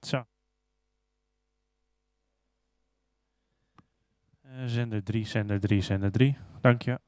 Zo. Zender 3, zender 3, zender 3. Dank je.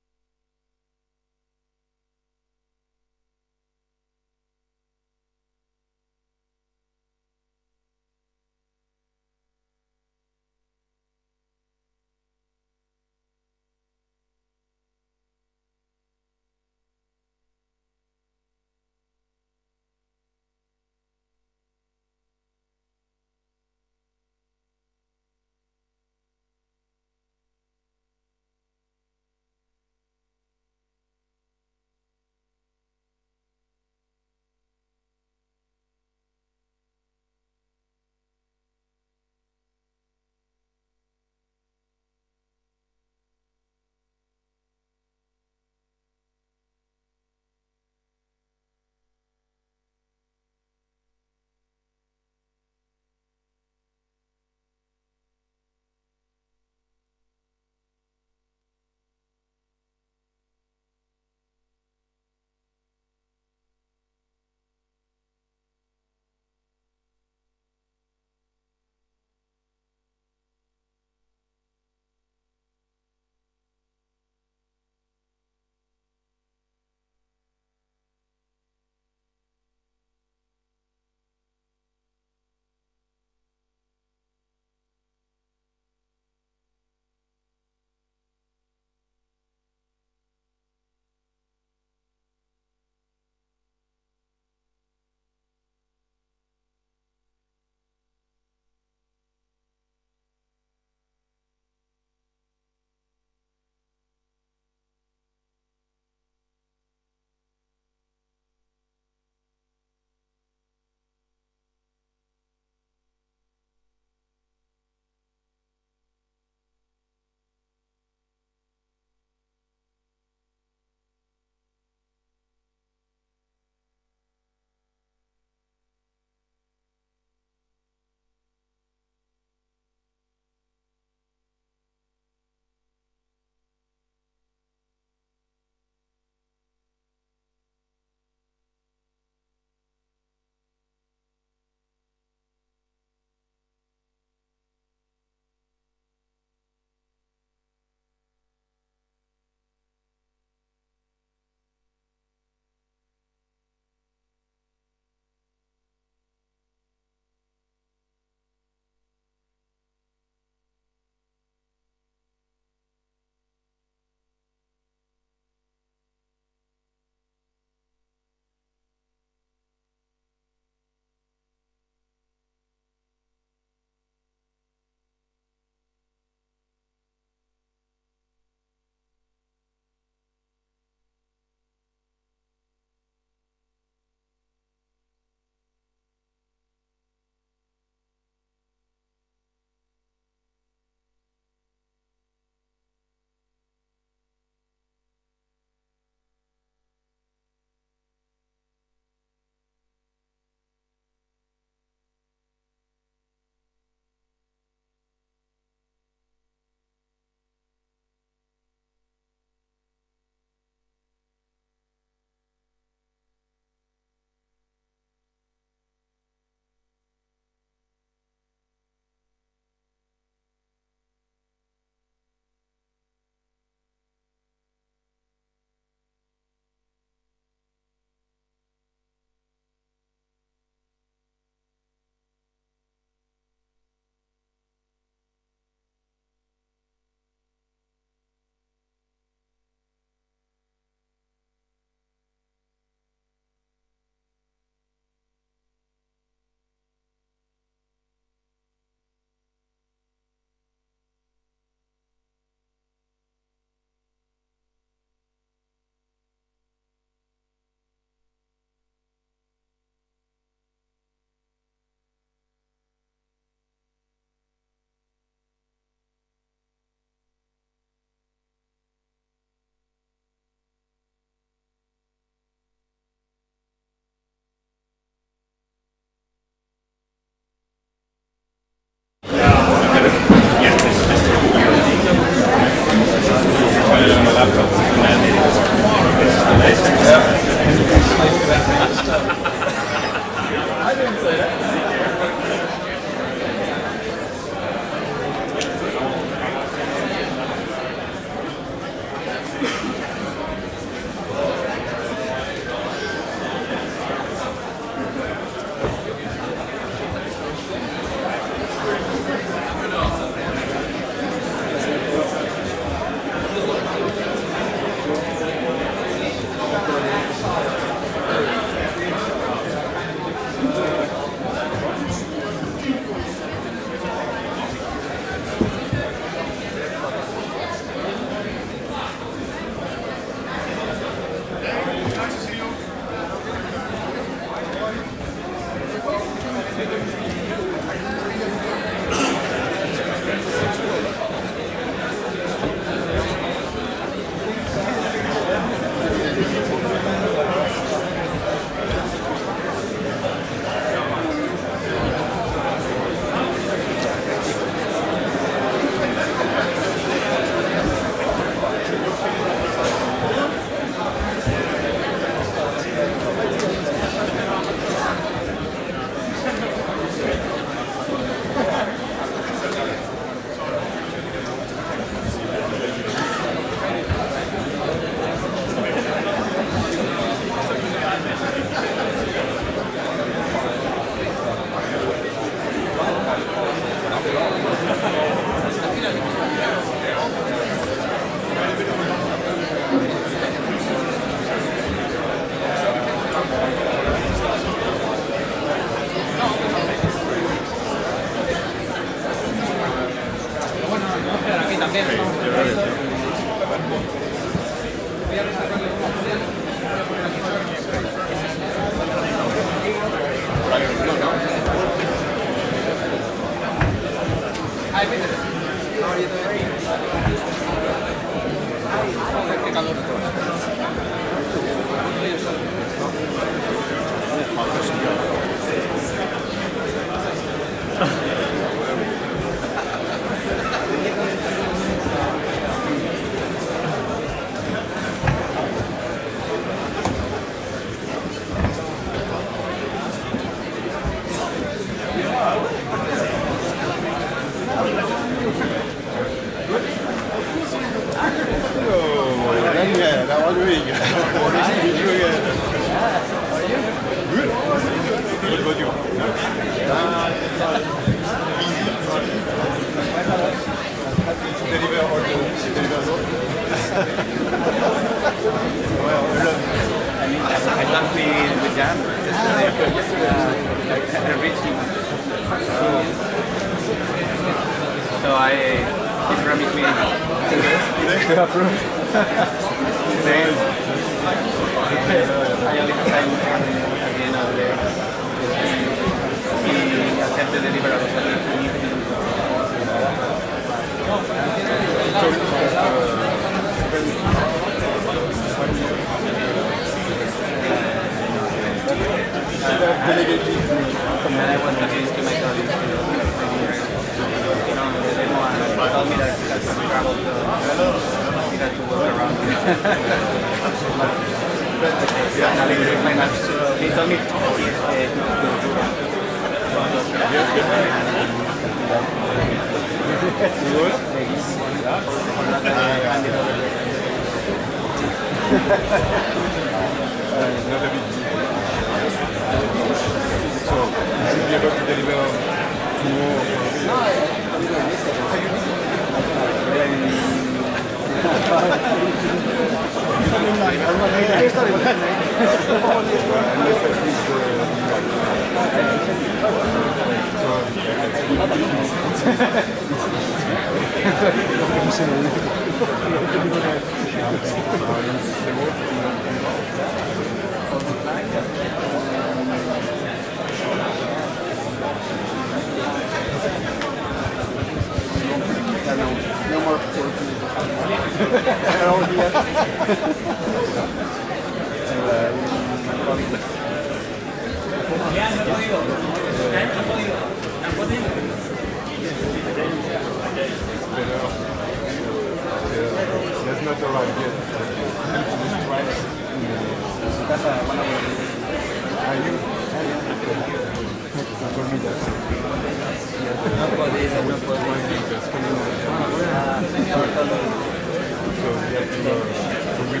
So Y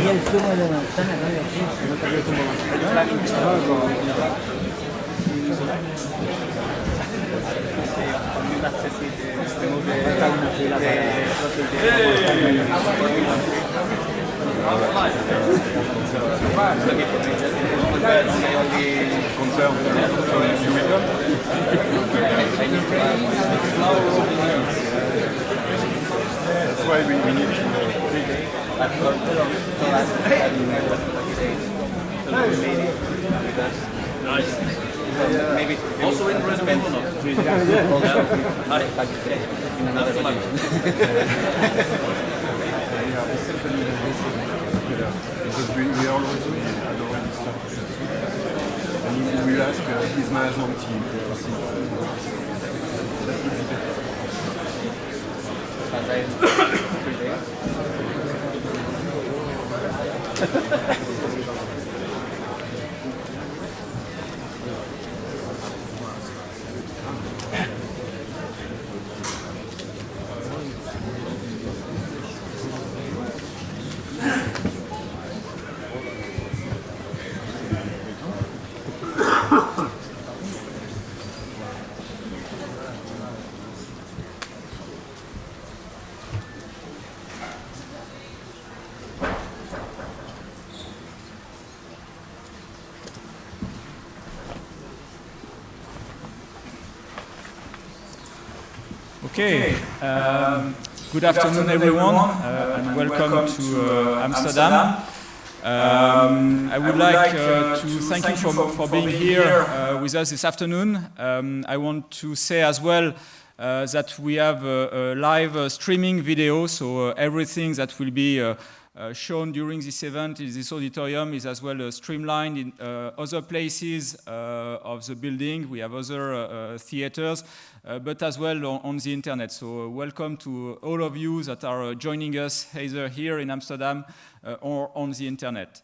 el zumo de manzana, ¿no? That's why we need to Maybe also in Brisbane or not? In another month. because we already had already started. And we will ask his management team to see that would be Okay, good afternoon everyone and welcome to Amsterdam. I would like to thank you for being here with us this afternoon. I want to say as well that we have a live streaming video, so everything that will be shown during this event in this auditorium is as well streamlined in other places of the building. We have other theaters, but as well on the internet. So welcome to all of you that are joining us either here in Amsterdam or on the internet.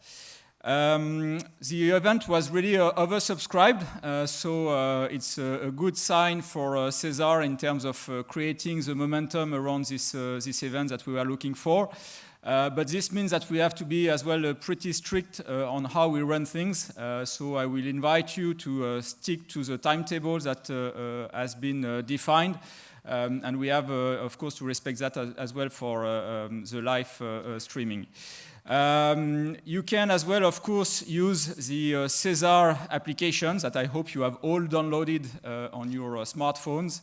The event was really oversubscribed, so it's a good sign for SESAR in terms of creating the momentum around this event that we were looking for. But this means that we have to be as well pretty strict on how we run things. So I will invite you to stick to the timetable that has been defined. And we have, of course, to respect that as well for the live streaming. You can as well, of course, use the SESAR applications that I hope you have all downloaded on your smartphones.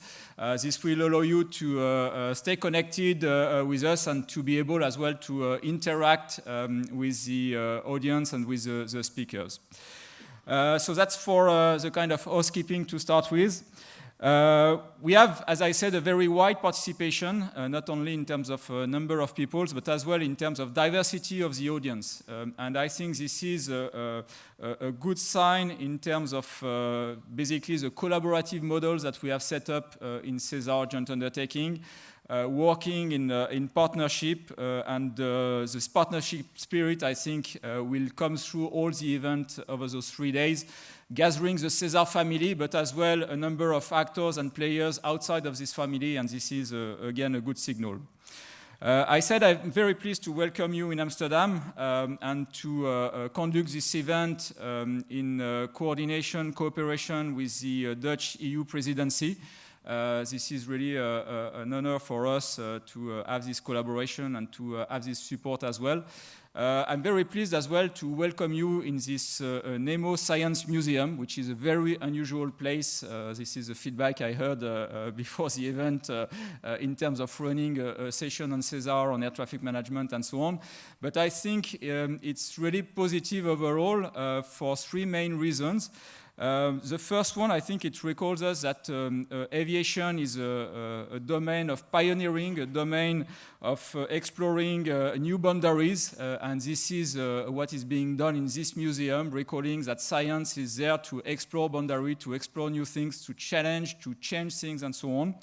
This will allow you to stay connected with us and to be able as well to interact with the audience and with the speakers. So that's for the kind of housekeeping to start with. We have, as I said, a very wide participation, not only in terms of number of people, but as well in terms of diversity of the audience. And I think this is a good sign in terms of basically the collaborative models that we have set up in SESAR Joint Undertaking, working in partnership, and this partnership spirit, I think, will come through all the events over those 3 days, gathering the SESAR family, but as well a number of actors and players outside of this family, and this is, again, a good signal. I said I'm very pleased to welcome you in Amsterdam and to conduct this event in coordination, cooperation with the Dutch EU presidency. This is really an honor for us to have this collaboration and to have this support as well. I'm very pleased as well to welcome you in this Nemo Science Museum, which is a very unusual place. This is the feedback I heard before the event in terms of running a session on SESAR, on air traffic management and so on. But I think it's really positive overall for 3 main reasons. The first one, I think it recalls us that aviation is a domain of pioneering, a domain of exploring new boundaries, and this is what is being done in this museum, recalling that science is there to explore boundary, to explore new things, to challenge, to change things, and so on.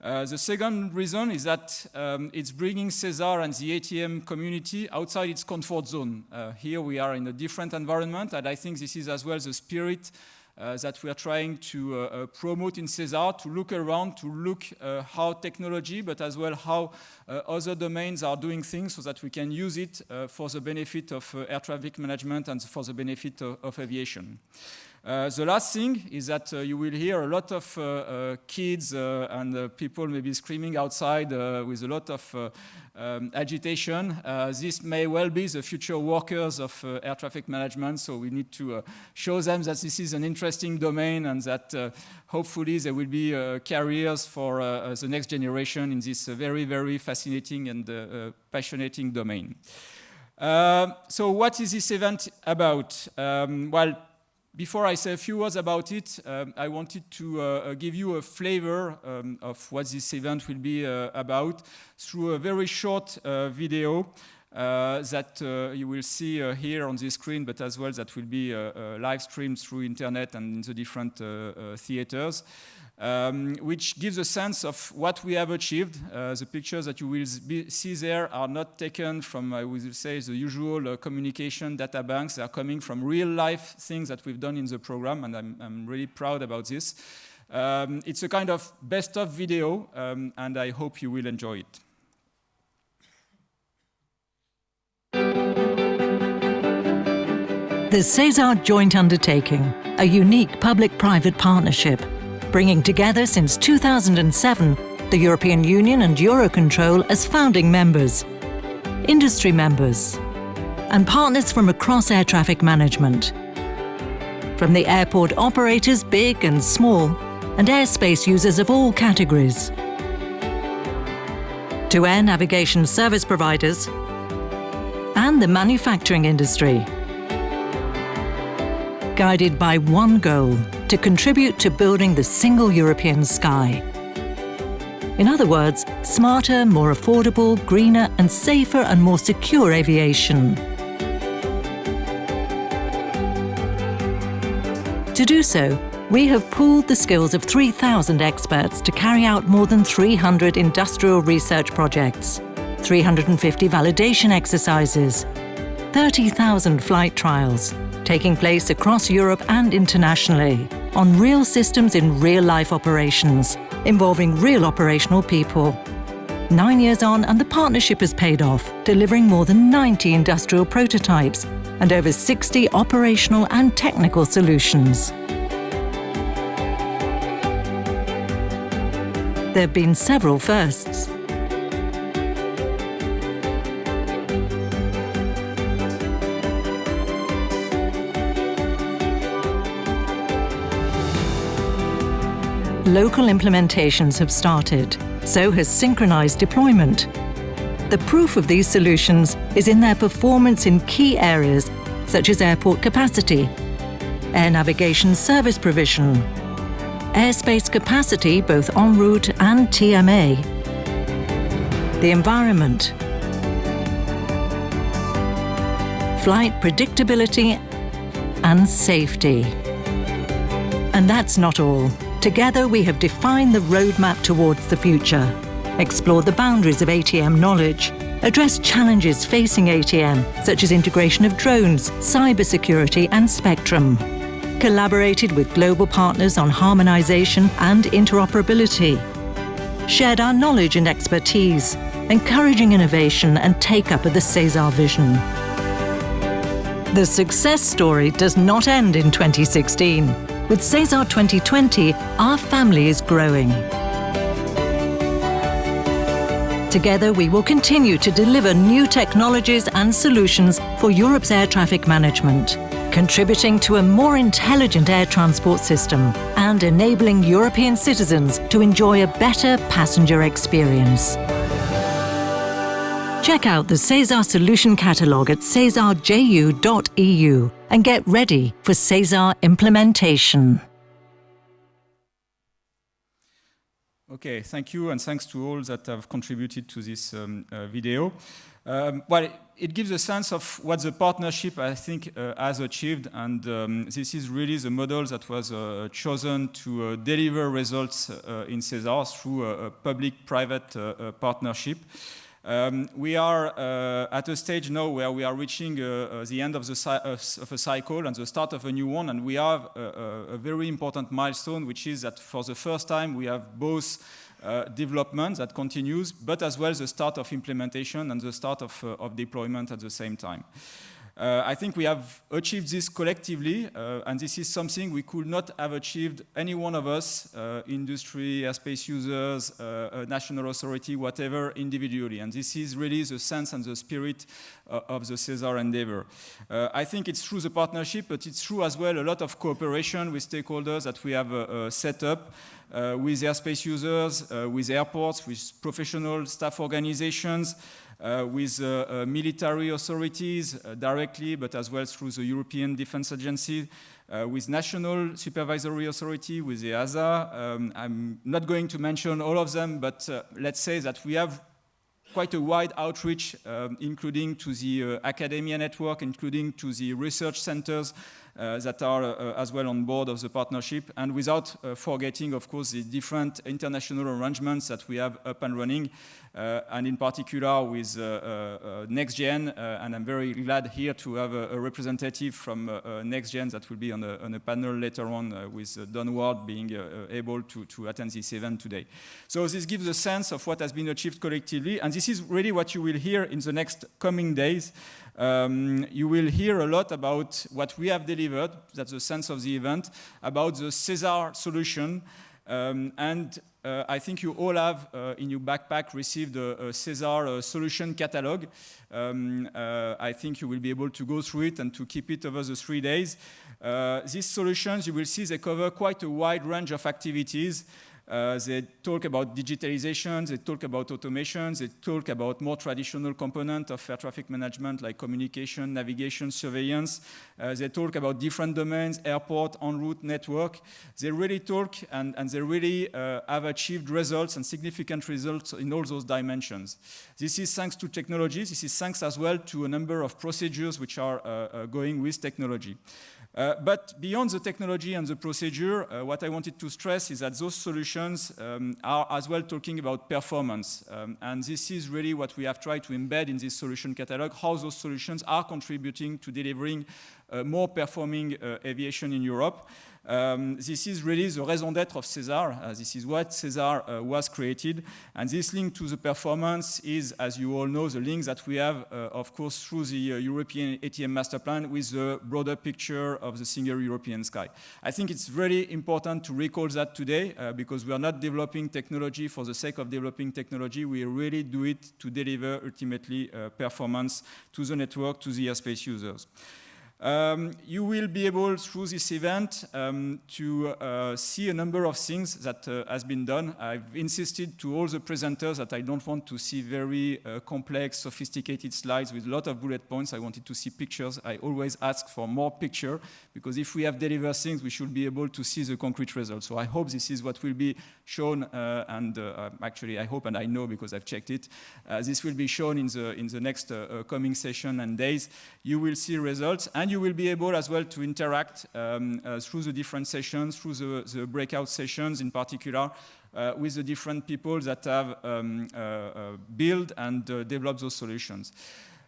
The second reason is that it's bringing SESAR and the ATM community outside its comfort zone. Here we are in a different environment, and I think this is as well the spirit that we are trying to promote in SESAR, to look around, to look how technology, but as well how other domains are doing things so that we can use it for the benefit of air traffic management and for the benefit of aviation. The last thing is that you will hear a lot of kids and people maybe screaming outside with a lot of agitation. This may well be the future workers of air traffic management, so we need to show them that this is an interesting domain and that hopefully there will be careers for the next generation in this very, very fascinating and passionate domain. So what is this event about? Well, before I say a few words about it, I wanted to give you a flavor of what this event will be about through a very short video that you will see here on the screen, but as well that will be live streamed through internet and in the different theaters, which gives a sense of what we have achieved. The pictures that you will see there are not taken from, I would say, the usual communication data banks. They are coming from real-life things that we've done in the program, and I'm really proud about this. It's a kind of best-of video, and I hope you will enjoy it. The SESAR joint undertaking, a unique public-private partnership, bringing together since 2007 the European Union and Eurocontrol as founding members, industry members, and partners from across air traffic management. From the airport operators, big and small, and airspace users of all categories, to air navigation service providers, and the manufacturing industry. Guided by one goal, to contribute to building the single European sky. In other words, smarter, more affordable, greener and safer and more secure aviation. To do so, we have pooled the skills of 3,000 experts to carry out more than 300 industrial research projects, 350 validation exercises, 30,000 flight trials, taking place across Europe and internationally, on real systems in real-life operations, involving real operational people. 9 years on, and the partnership has paid off, delivering more than 90 industrial prototypes and over 60 operational and technical solutions. There have been several firsts. Local implementations have started, so has synchronized deployment. The proof of these solutions is in their performance in key areas such as airport capacity, air navigation service provision, airspace capacity both en route and TMA, the environment, flight predictability and safety. And that's not all. Together we have defined the roadmap towards the future, explored the boundaries of ATM knowledge, addressed challenges facing ATM, such as integration of drones, cybersecurity and spectrum, collaborated with global partners on harmonization and interoperability, shared our knowledge and expertise, encouraging innovation and take-up of the SESAR vision. The success story does not end in 2016. With SESAR 2020, our family is growing. Together, we will continue to deliver new technologies and solutions for Europe's air traffic management, contributing to a more intelligent air transport system and enabling European citizens to enjoy a better passenger experience. Check out the SESAR solution catalogue at sesarju.eu and get ready for SESAR implementation. Okay, thank you, and thanks to all that have contributed to this video. Well, it gives a sense of what the partnership, I think, has achieved, and this is really the model that was chosen to deliver results in SESAR through a public-private partnership. We are at a stage now where we are reaching the end of a cycle and the start of a new one, and we have a very important milestone, which is that for the first time we have both development that continues, but as well the start of implementation and the start of deployment at the same time. I think we have achieved this collectively, and this is something we could not have achieved, any one of us, industry, airspace users, national authority, whatever, individually. And this is really the sense and the spirit of the SESAR endeavor. I think it's through the partnership, but it's through as well a lot of cooperation with stakeholders that we have set up. With airspace users, with airports, with professional staff organizations, with military authorities directly, but as well through the European Defence Agency, with national supervisory authority, with the EASA. I'm not going to mention all of them, but let's say that we have quite a wide outreach, including to the academia network, including to the research centers that are as well on board of the partnership, and without forgetting, of course, the different international arrangements that we have up and running, and in particular with NextGen, and I'm very glad here to have a representative from NextGen that will be on a panel later on with Don Ward being able to attend this event today. So this gives a sense of what has been achieved collectively, and this is really what you will hear in the next coming days. You will hear a lot about what we have delivered, that's the sense of the event, about the SESAR solution, and I think you all have in your backpack received a SESAR solution catalog. I think you will be able to go through it and to keep it over the 3 days. These solutions, you will see, they cover quite a wide range of activities. They talk about digitalization, they talk about automation, they talk about more traditional components of air traffic management like communication, navigation, surveillance. They talk about different domains, airport, en route, network. They really talk and they really have achieved results and significant results in all those dimensions. This is thanks to technology. This is thanks as well to a number of procedures which are going with technology. But beyond the technology and the procedure, what I wanted to stress is that those solutions are as well talking about performance. And this is really what we have tried to embed in this solution catalog, how those solutions are contributing to delivering more performing aviation in Europe. This is really the raison d'être of SESAR. This is what SESAR was created. And this link to the performance is, as you all know, the link that we have, of course, through the European ATM Master Plan with the broader picture of the single European sky. I think it's really important to recall that today because we are not developing technology for the sake of developing technology. We really do it to deliver ultimately performance to the network, to the airspace users. You will be able, through this event, to see a number of things that has been done. I've insisted to all the presenters that I don't want to see very complex, sophisticated slides with a lot of bullet points. I wanted to see pictures. I always ask for more picture, because if we have delivered things, we should be able to see the concrete results. So I hope this is what will be shown, and actually I hope and I know because I've checked it. This will be shown in the next coming session and days. You will see results, and you will be able as well to interact through the different sessions, through the breakout sessions in particular, with the different people that have built and developed those solutions.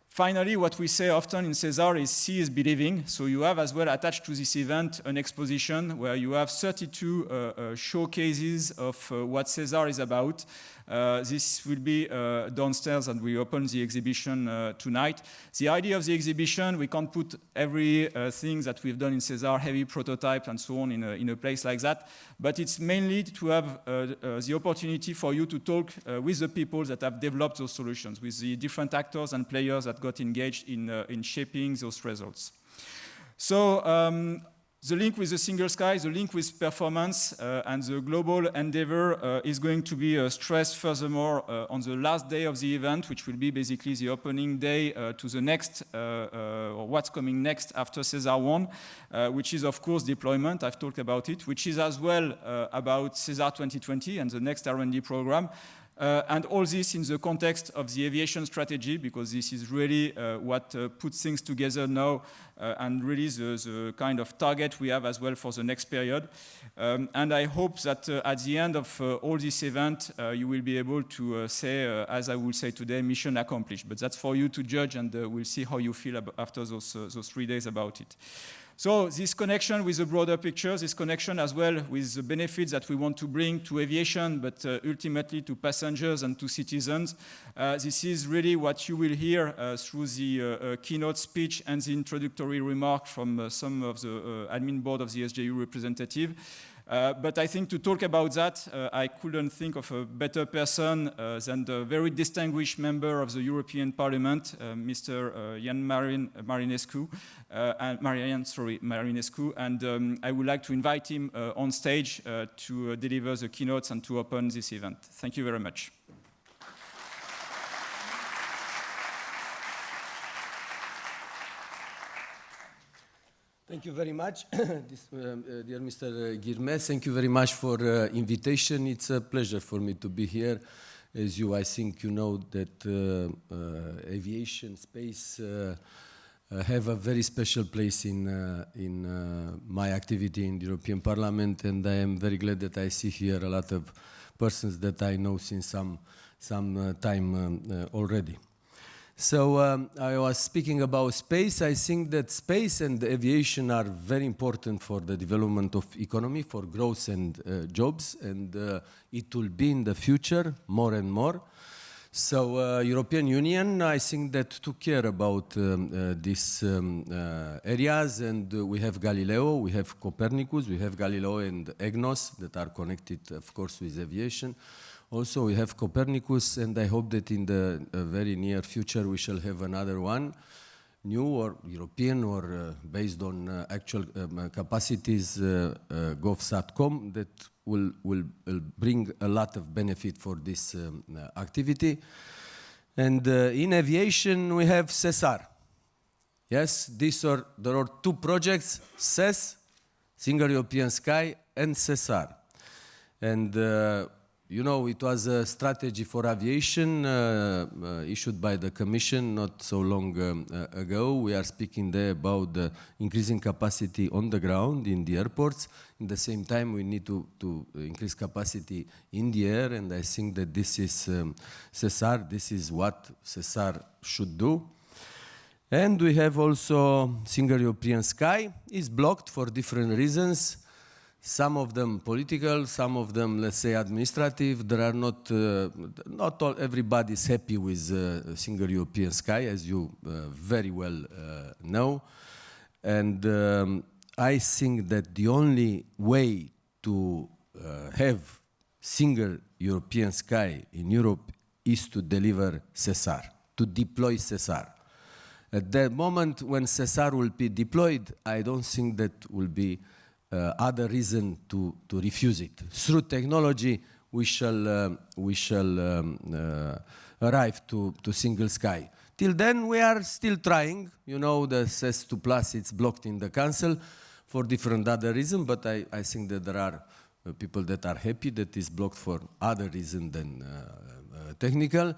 Finally, what we say often in SESAR is see is believing. So you have as well attached to this event an exposition where you have 32 showcases of what SESAR is about. This will be downstairs, and we open the exhibition tonight. The idea of the exhibition, we can't put everything that we've done in SESAR, heavy prototypes and so on, in a place like that. But it's mainly to have the opportunity for you to talk with the people that have developed those solutions, with the different actors and players that got engaged in shaping those results. So the link with the single sky, the link with performance, and the global endeavor is going to be stressed furthermore on the last day of the event, which will be basically the opening day to the next, or what's coming next after SESAR 1, which is of course deployment. I've talked about it, which is as well about SESAR 2020 and the next R&D program. And all this in the context of the aviation strategy, because this is really what puts things together now and really the kind of target we have as well for the next period. And I hope that at the end of all this event, you will be able to say, as I will say today, mission accomplished. But that's for you to judge, and we'll see how you feel after those 3 days about it. So this connection with the broader picture, this connection as well with the benefits that we want to bring to aviation, but ultimately to passengers and to citizens, this is really what you will hear through the keynote speech and the introductory remark from some of the admin board of the SJU representative. But I think to talk about that, I couldn't think of a better person than the very distinguished member of the European Parliament, Mr. Marinescu, and I would like to invite him on stage to deliver the keynotes and to open this event. Thank you very much. Thank you very much, dear Mr. Guirmet. Thank you very much for invitation. It's a pleasure for me to be here. As I think you know that aviation, space have a very special place in my activity in the European Parliament, and I am very glad that I see here a lot of persons that I know since some time already. So I was speaking about space. I think that space and aviation are very important for the development of economy, for growth and jobs, and it will be in the future more and more. So European Union, I think that took care about these areas, and we have Galileo, we have Copernicus, we have Galileo and EGNOS that are connected, of course, with aviation. Also, we have Copernicus, and I hope that in the very near future we shall have another one, new or European or based on actual capacities, GovSatcom, that will bring a lot of benefit for this activity. And in aviation, we have SESAR. Yes, there are two projects, SES, Single European Sky, and SESAR. And you know, it was a strategy for aviation issued by the Commission not so long ago. We are speaking there about the increasing capacity on the ground in the airports. In the same time, we need to increase capacity in the air, and I think that this is SESAR. This is what SESAR should do. And we have also Single European Sky. It's blocked for different reasons. Some of them political, some of them, let's say, administrative. There are not all. Everybody is happy with Single European Sky, as you very well know. And I think that the only way to have Single European Sky in Europe is to deliver SESAR, to deploy SESAR. At the moment when SESAR will be deployed, I don't think that will be other reason to refuse it. Through technology, we shall arrive to single sky. Till then, we are still trying. You know, the SES2 Plus, it's blocked in the Council for different other reasons, but I think that there are people that are happy that it's blocked for other reasons than technical.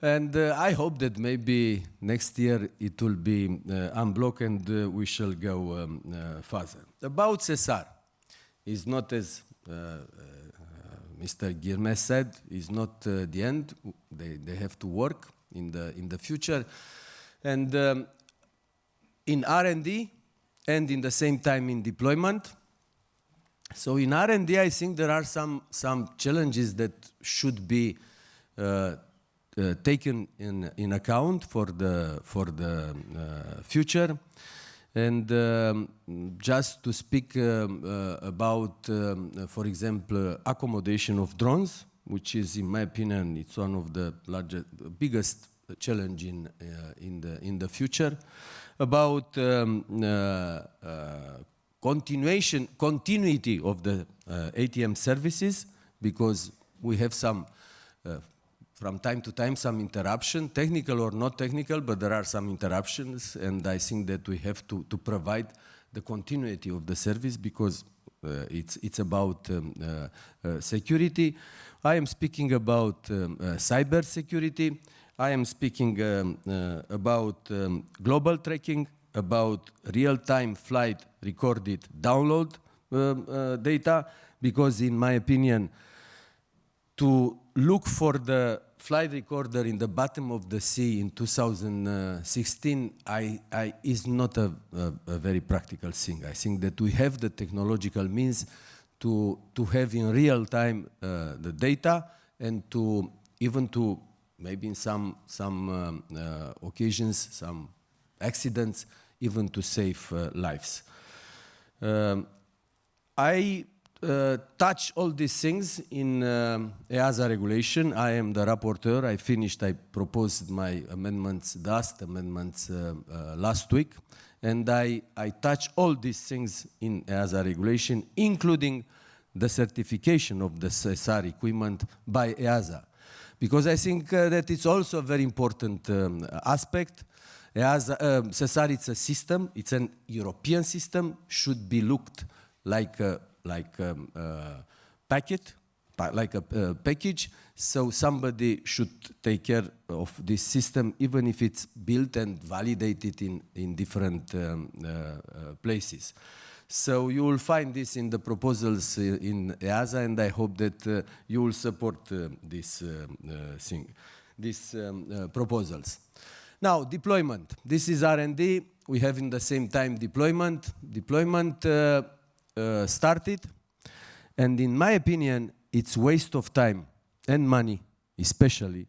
And I hope that maybe next year it will be unblocked and we shall go further. About SESAR, is not as Mr. Guirmet said, is not the end. They have to work in the future. And in R&D and in the same time in deployment. So in R&D, I think there are some challenges that should be taken in account for the future. And just to speak about, for example, accommodation of drones, which is, in my opinion, it's one of the biggest challenge in the future. About continuity of the ATM services, because we have some, from time to time, some interruption, technical or not technical, but there are some interruptions, and I think that we have to provide the continuity of the service, because it's about security. I am speaking about cyber security. I am speaking about global tracking, about real-time flight recorded download data, because in my opinion, to look for the flight recorder in the bottom of the sea in 2016 is not a very practical thing. I think that we have the technological means to have in real time the data, and to even to maybe in some occasions, some accidents, even to save lives. I touch all these things in EASA regulation. I am the rapporteur. I proposed my amendments, last week, and I touch all these things in EASA regulation, including the certification of the SESAR equipment by EASA, because I think that it's also a very important aspect. SESAR, it's a system, it's an European system, should be looked like a package, so somebody should take care of this system, even if it's built and validated in different places. So you will find this in the proposals in EASA, and I hope that you will support these proposals. Now, deployment. This is R&D. We have in the same time deployment. Deployment started, and in my opinion, it's waste of time and money, especially,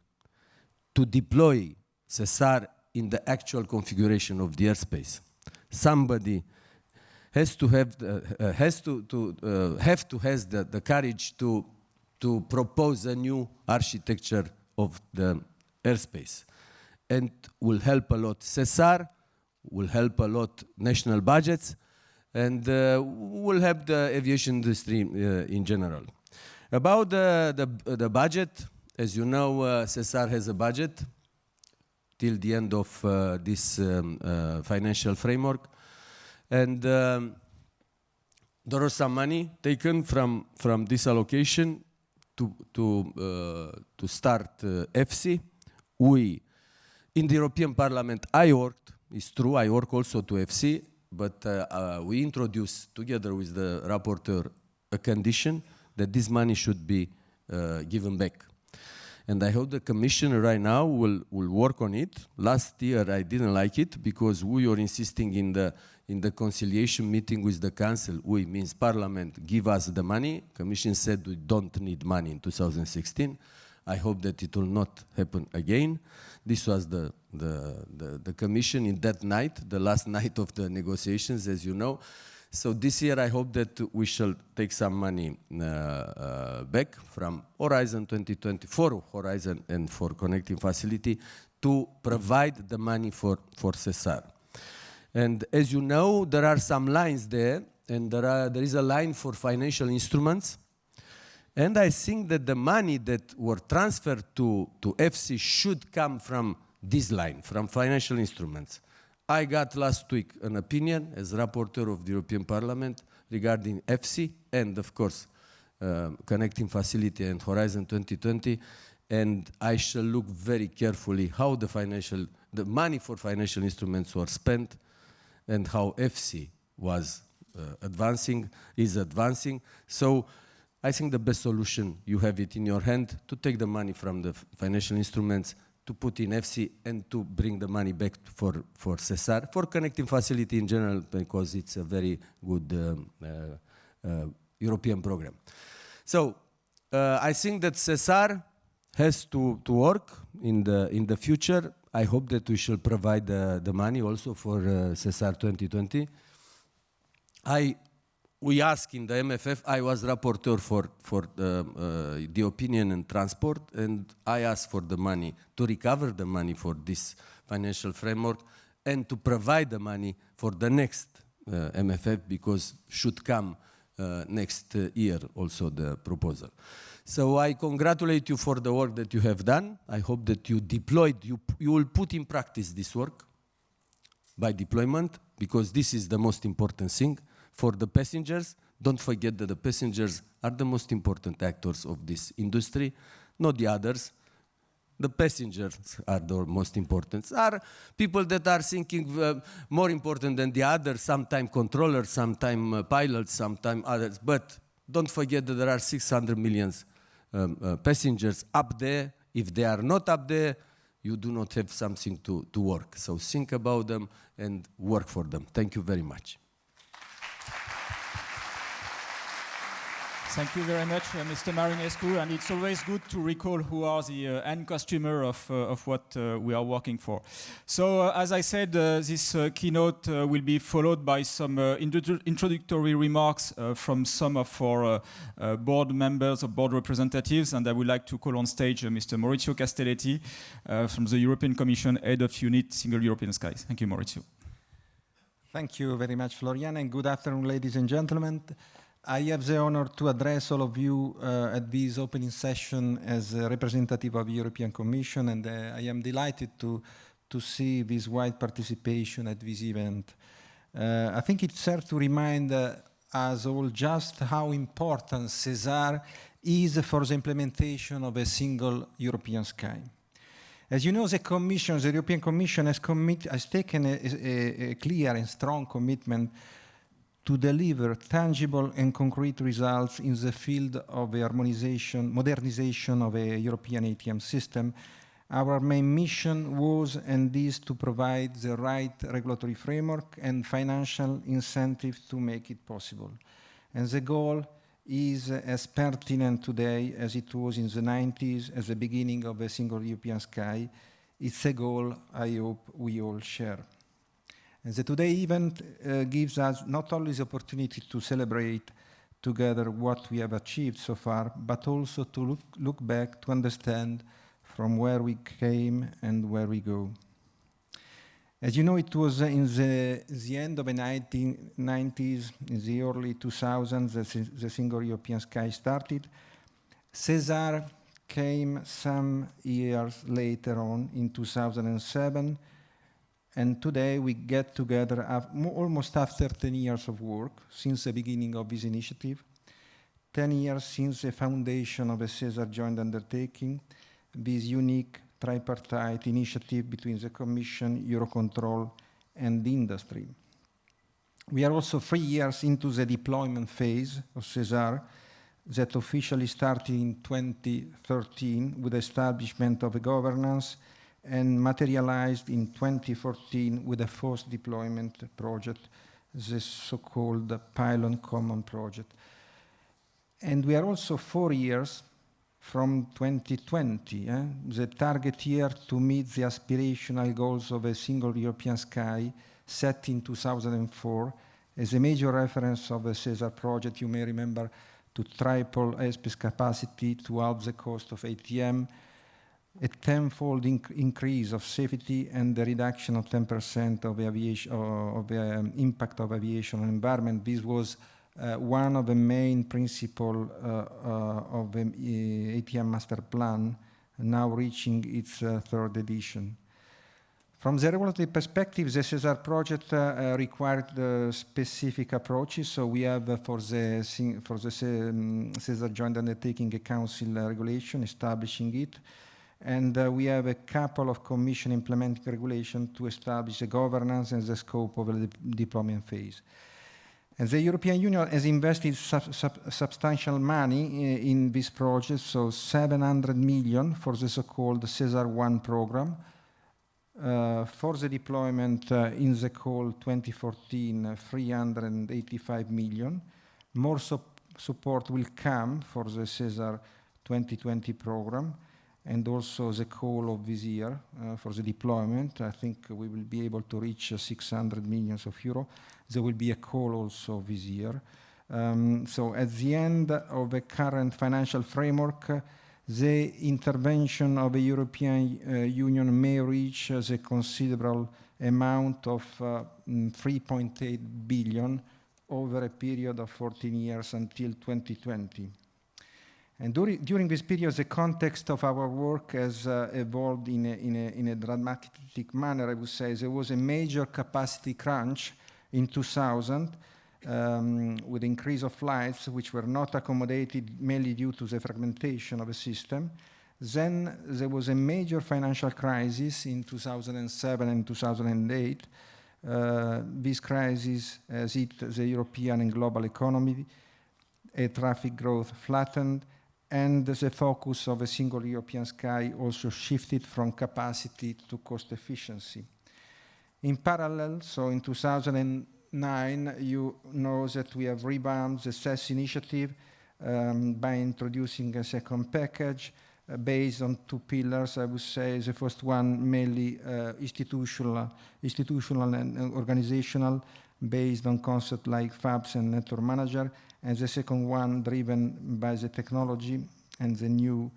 to deploy SESAR in the actual configuration of the airspace. Somebody has to have the courage to propose a new architecture of the airspace, and will help a lot SESAR, will help a lot national budgets, and will help the aviation industry in general. About the budget, as you know, SESAR has a budget till the end of this financial framework, and there was some money taken from this allocation to start FC. We, in the European Parliament, I worked, it's true, I work also to FC, but we introduced, together with the rapporteur, a condition that this money should be given back. And I hope the Commission right now will work on it. Last year I didn't like it, because we were insisting in the conciliation meeting with the Council, we means Parliament, give us the money. Commission said we don't need money in 2016. I hope that it will not happen again. This was the Commission in that night, the last night of the negotiations, as you know. So this year I hope that we shall take some money back from Horizon 2020, for Horizon and for Connecting Facility, to provide the money for SESAR. And as you know, there are some lines there, and there is a line for financial instruments. And I think that the money that were transferred to FC should come from this line, from financial instruments. I got last week an opinion as rapporteur of the European Parliament regarding FC and, of course, Connecting Facility and Horizon 2020, and I shall look very carefully how the money for financial instruments were spent, and how FC was is advancing. So I think the best solution, you have it in your hand, to take the money from the financial instruments, to put in FC, and to bring the money back for SESAR, for Connecting Facility in general, because it's a very good European program. So I think that SESAR has to work in the future. I hope that we shall provide the money also for SESAR 2020. We asked in the MFF, I was rapporteur for the opinion and transport, and I asked for the money, to recover the money for this financial framework, and to provide the money for the next MFF, because should come next year also the proposal. So I congratulate you for the work that you have done. I hope that you deployed, you will put in practice this work by deployment, because this is the most important thing for the passengers. Don't forget that the passengers are the most important actors of this industry, not the others. The passengers are the most important. Are people that are thinking more important than the others, sometimes controllers, sometimes pilots, sometimes others. But don't forget that there are 600 million passengers up there. If they are not up there, you do not have something to work. So think about them and work for them. Thank you very much. Thank you very much, Mr. Marinescu, and it's always good to recall who are the end customer of what we are working for. So, as I said, this keynote will be followed by some introductory remarks from some of our board members or board representatives, and I would like to call on stage Mr. Maurizio Castelletti from the European Commission, Head of Unit Single European Skies. Thank you, Maurizio. Thank you very much, Florian, and good afternoon, ladies and gentlemen. I have the honor to address all of you at this opening session as a representative of the European Commission, and I am delighted to see this wide participation at this event. I think it serves to remind us all just how important SESAR is for the implementation of a single European sky. As you know, the European Commission has taken a clear and strong commitment to deliver tangible and concrete results in the field of the modernization of a European ATM system. Our main mission was and is to provide the right regulatory framework and financial incentives to make it possible. And the goal is as pertinent today as it was in the 90s, as the beginning of a single European sky. It's a goal I hope we all share. And the today event gives us not only the opportunity to celebrate together what we have achieved so far, but also to look back to understand from where we came and where we go. As you know, it was in the end of the 1990s, in the early 2000s, the single European sky started. SESAR came some years later on in 2007. And today we get together almost after 10 years of work since the beginning of this initiative, 10 years since the foundation of a SESAR joint undertaking, this unique tripartite initiative between the Commission, Eurocontrol, and the industry. We are also 3 years into the deployment phase of SESAR that officially started in 2013 with the establishment of a governance and materialized in 2014 with the first deployment project, the so-called Pilot Common Project. And we are also 4 years from 2020, the target year to meet the aspirational goals of a single European sky set in 2004 as a major reference of the SESAR project. You may remember, to triple airspace capacity, to halve the cost of ATM, a tenfold increase of safety, and the reduction of 10% of the aviation, of the impact of aviation on environment. This was one of the main principles of the ATM Master Plan, now reaching its third edition. From the regulatory perspective, the SESAR project required specific approaches. So we have for the SESAR joint undertaking a council regulation establishing it. And we have a couple of Commission implementing regulations to establish the governance and the scope of the deployment phase. And the European Union has invested substantial money in this project, so 700 million for the so-called SESAR 1 program. For the deployment in the call 2014, 385 million. More support will come for the SESAR 2020 program, and also the call of this year for the deployment. I think we will be able to reach 600 million euro. There will be a call also this year. So at the end of the current financial framework, The intervention of the European Union may reach the considerable amount of 3.8 billion over a period of 14 years until 2020. And during this period, the context of our work has evolved in a dramatic manner, I would say. There was a major capacity crunch in 2000 with increase of flights which were not accommodated mainly due to the fragmentation of the system. Then there was a major financial crisis in 2007 and 2008. This crisis has hit the European and global economy. Air traffic growth flattened, and the focus of a single European sky also shifted from capacity to cost efficiency. In parallel, so in 2009, you know that we have revamped the SES initiative by introducing a second package based on two pillars. I would say the first one mainly institutional and organizational, based on concepts like FABs and network manager, and the second one driven by the technology and the new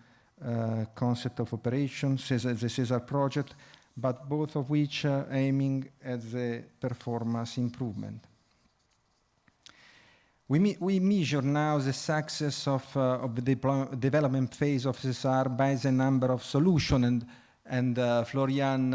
concept of operations, the SESAR project, but both of which are aiming at the performance improvement. We measure now the success of the development phase of SESAR by the number of solutions, and Florian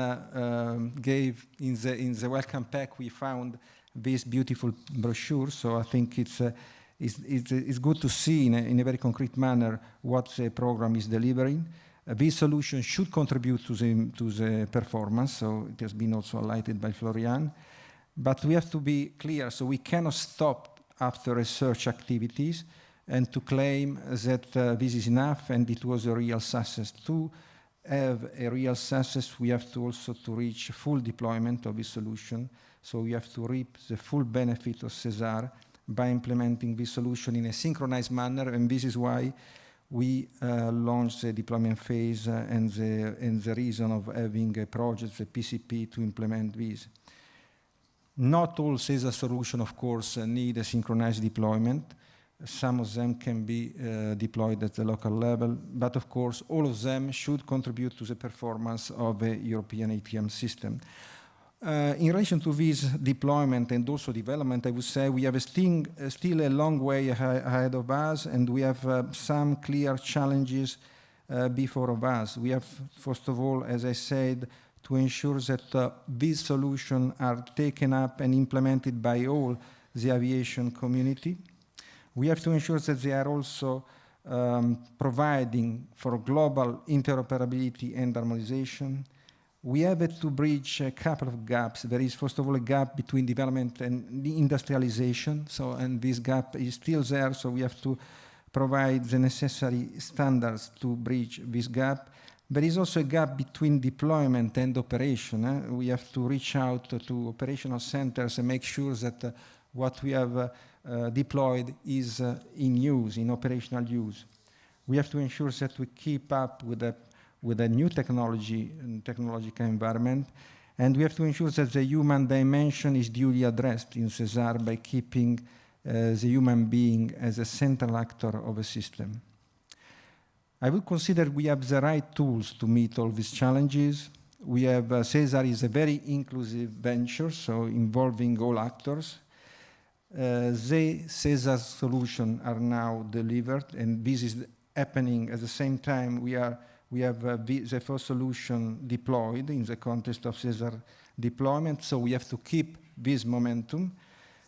gave in the welcome pack, we found this beautiful brochure, so I think it's good to see in a very concrete manner what the program is delivering. This solution should contribute to the performance, so it has been also highlighted by Florian. But we have to be clear, so we cannot stop after research activities and to claim that this is enough and it was a real success. To have a real success, we have to also to reach full deployment of this solution. So we have to reap the full benefit of SESAR by implementing this solution in a synchronized manner, and this is why we launched the deployment phase and the reason of having a project, the PCP, to implement this. Not all SESAR solutions, of course, need a synchronized deployment. Some of them can be deployed at the local level, but of course, all of them should contribute to the performance of a European ATM system. In relation to this deployment and also development, I would say we have still a long way ahead of us, and we have some clear challenges before of us. We have, first of all, as I said, to ensure that these solutions are taken up and implemented by all the aviation community. We have to ensure that they are also providing for global interoperability and harmonization. We have to bridge a couple of gaps. There is, first of all, a gap between development and the industrialization. And this gap is still there, so we have to provide the necessary standards to bridge this gap. There is also a gap between deployment and operation. We have to reach out to operational centers and make sure that what we have deployed is in use, in operational use. We have to ensure that we keep up with a new technology and technological environment, and we have to ensure that the human dimension is duly addressed in SESAR by keeping the human being as a central actor of a system. I would consider we have the right tools to meet all these challenges. We have, SESAR is a very inclusive venture, so involving all actors. The SESAR solution are now delivered, and this is happening at the same time we have the first solution deployed in the context of SESAR deployment, so we have to keep this momentum.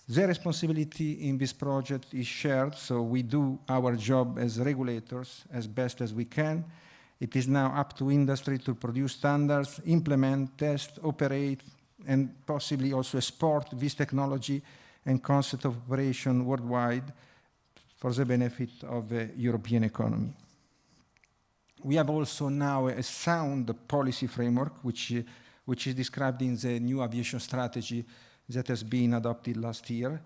The responsibility in this project is shared, so we do our job as regulators as best as we can. It is now up to industry to produce standards, implement, test, operate, and possibly also export this technology and concept of operation worldwide for the benefit of the European economy. We have also now a sound policy framework, which is described in the new aviation strategy that has been adopted last year.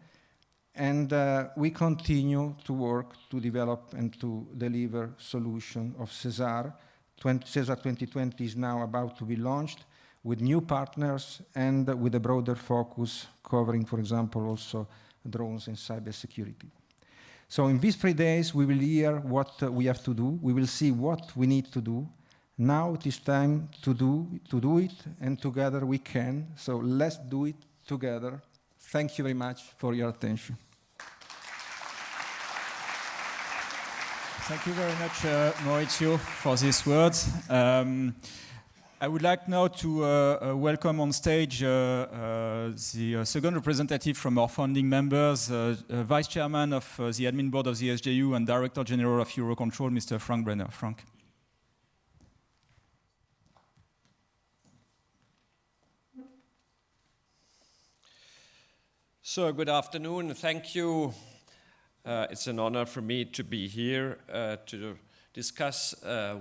And we continue to work to develop and to deliver solution of SESAR. SESAR 2020 is now about to be launched with new partners and with a broader focus covering, for example, also drones and cybersecurity. So in these 3 days, we will hear what we have to do. We will see what we need to do. Now it is time to do it, and together we can. So let's do it together. Thank you very much for your attention. Thank you very much, Maurizio, for these words. I would like now to welcome on stage the second representative from our founding members, Vice Chairman of the Admin Board of the SJU and Director General of Eurocontrol, Mr. Frank Brenner. Frank. So, good afternoon. Thank you. It's an honor for me to be here to discuss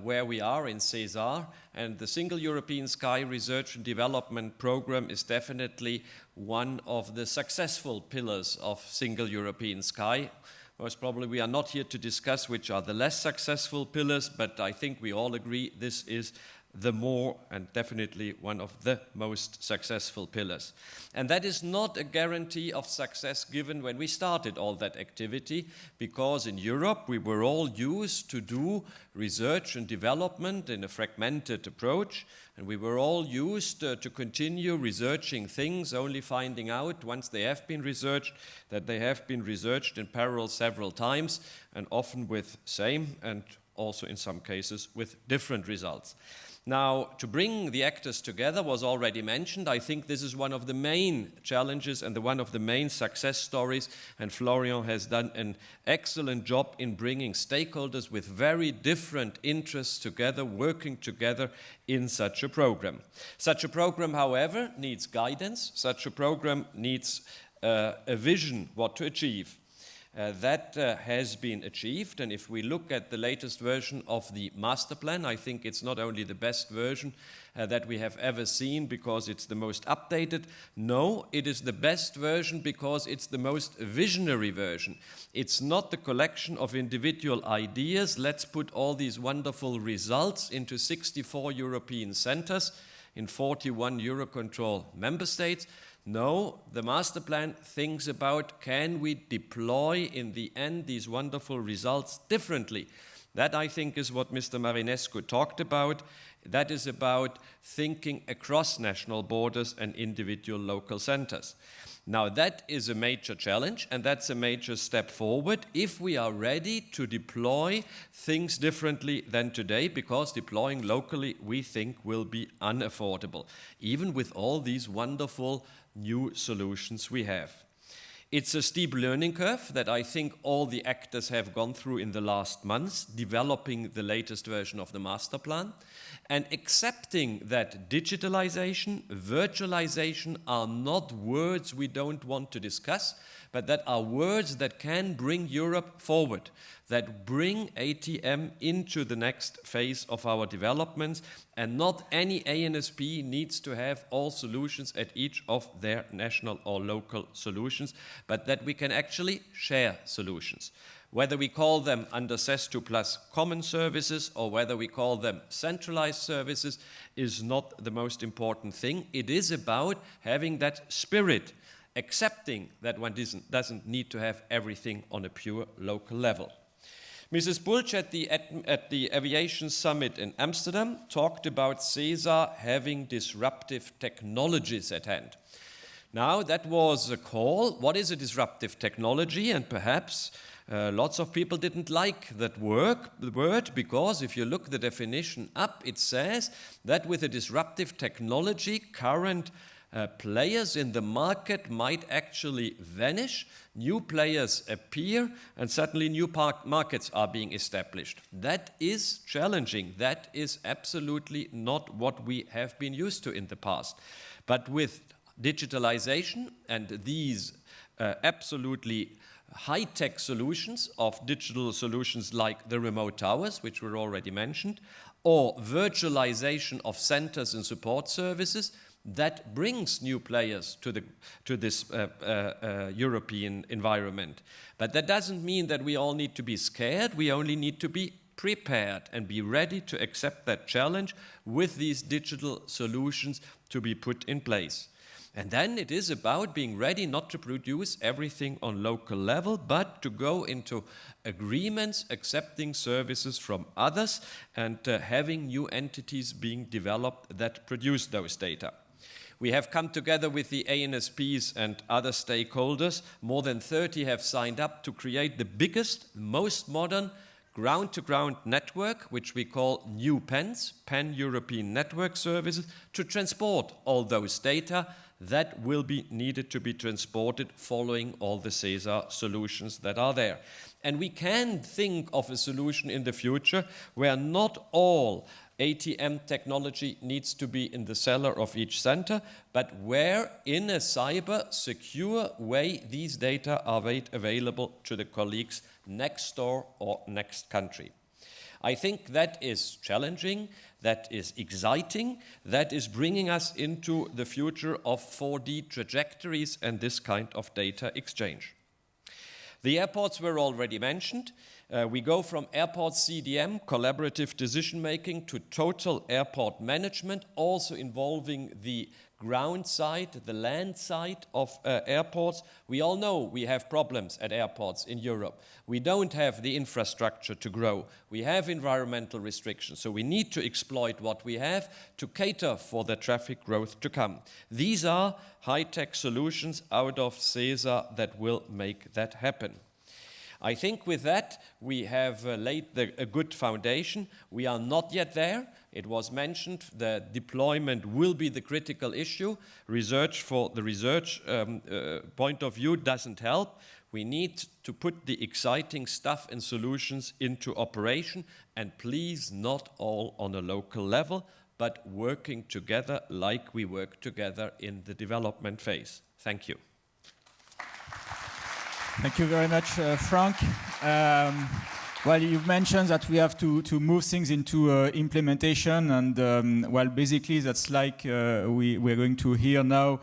where we are in SESAR. And the Single European Sky Research and Development Program is definitely one of the successful pillars of Single European Sky. Most probably we are not here to discuss which are the less successful pillars, but I think we all agree this is the more and definitely one of the most successful pillars. And that is not a guarantee of success given when we started all that activity, because in Europe we were all used to do research and development in a fragmented approach, and we were all used to continue researching things, only finding out once they have been researched that they have been researched in parallel several times, and often with same and also in some cases with different results. Now, to bring the actors together was already mentioned. I think this is one of the main challenges and one of the main success stories, and Florian has done an excellent job in bringing stakeholders with very different interests together, working together in such a program. Such a program, however, needs guidance. Such a program needs a vision what to achieve. That has been achieved, and if we look at the latest version of the master plan, I think it's not only the best version that we have ever seen because it's the most updated. No, it is the best version because it's the most visionary version. It's not the collection of individual ideas. Let's put all these wonderful results into 64 European centers in 41 Eurocontrol member states. No, the master plan thinks about, can we deploy in the end these wonderful results differently? That, I think, is what Mr. Marinescu talked about. That is about thinking across national borders and individual local centers. Now, that is a major challenge, and that's a major step forward if we are ready to deploy things differently than today, because deploying locally, we think, will be unaffordable, even with all these wonderful new solutions we have. It's a steep learning curve that I think all the actors have gone through in the last months, developing the latest version of the master plan, and accepting that digitalization, virtualization are not words we don't want to discuss, but that are words that can bring Europe forward, that bring ATM into the next phase of our developments, and not any ANSP needs to have all solutions at each of their national or local solutions, but that we can actually share solutions. Whether we call them under SES2 plus common services or whether we call them centralized services is not the most important thing. It is about having that spirit, accepting that one doesn't need to have everything on a pure local level. Mrs. Bulc at the Aviation Summit in Amsterdam talked about SESAR having disruptive technologies at hand. Now, that was a call. What is a disruptive technology? And perhaps lots of people didn't like that word, because if you look the definition up, it says that with a disruptive technology, current players in the market might actually vanish, new players appear, and suddenly new markets are being established. That is challenging. That is absolutely not what we have been used to in the past. But with digitalization and these absolutely high-tech solutions of digital solutions like the remote towers, which were already mentioned, or virtualization of centers and support services, that brings new players to this European environment. But that doesn't mean that we all need to be scared. We only need to be prepared and be ready to accept that challenge with these digital solutions to be put in place. And then it is about being ready not to produce everything on local level, but to go into agreements, accepting services from others, and having new entities being developed that produce those data. We have come together with the ANSPs and other stakeholders. More than 30 have signed up to create the biggest, most modern ground-to-ground network, which we call new PENS, Pan-European Network Services, to transport all those data that will be needed to be transported following all the SESAR solutions that are there. And we can think of a solution in the future where not all ATM technology needs to be in the cellar of each center, but where in a cyber secure way these data are made available to the colleagues next door or next country. I think that is challenging, that is exciting, that is bringing us into the future of 4D trajectories and this kind of data exchange. The airports were already mentioned. We go from airport CDM, collaborative decision-making, to total airport management, also involving the ground side, the land side of airports. We all know we have problems at airports in Europe. We don't have the infrastructure to grow. We have environmental restrictions, so we need to exploit what we have to cater for the traffic growth to come. These are high-tech solutions out of SESAR that will make that happen. I think with that, we have laid a good foundation. We are not yet there. It was mentioned the deployment will be the critical issue. Research for the research point of view doesn't help. We need to put the exciting stuff and solutions into operation, and please not all on a local level, but working together like we work together in the development phase. Thank you. Thank you very much, Frank. Well, you mentioned that we have to move things into implementation, and well, basically that's like we're going to hear now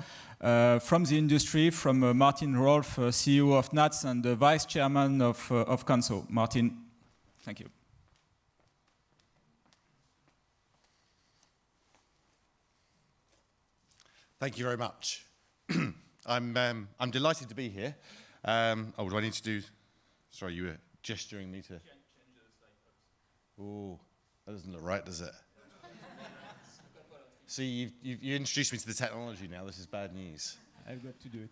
from the industry, from Martin Rolf, CEO of NATS and the Vice Chairman of CONSO. Martin, thank you. Thank you very much. I'm delighted to be here. Oh, do I need to do... Sorry, you were gesturing me to... Oh, that doesn't look right, does it? See, you introduced me to the technology now. This is bad news. I've got to do it.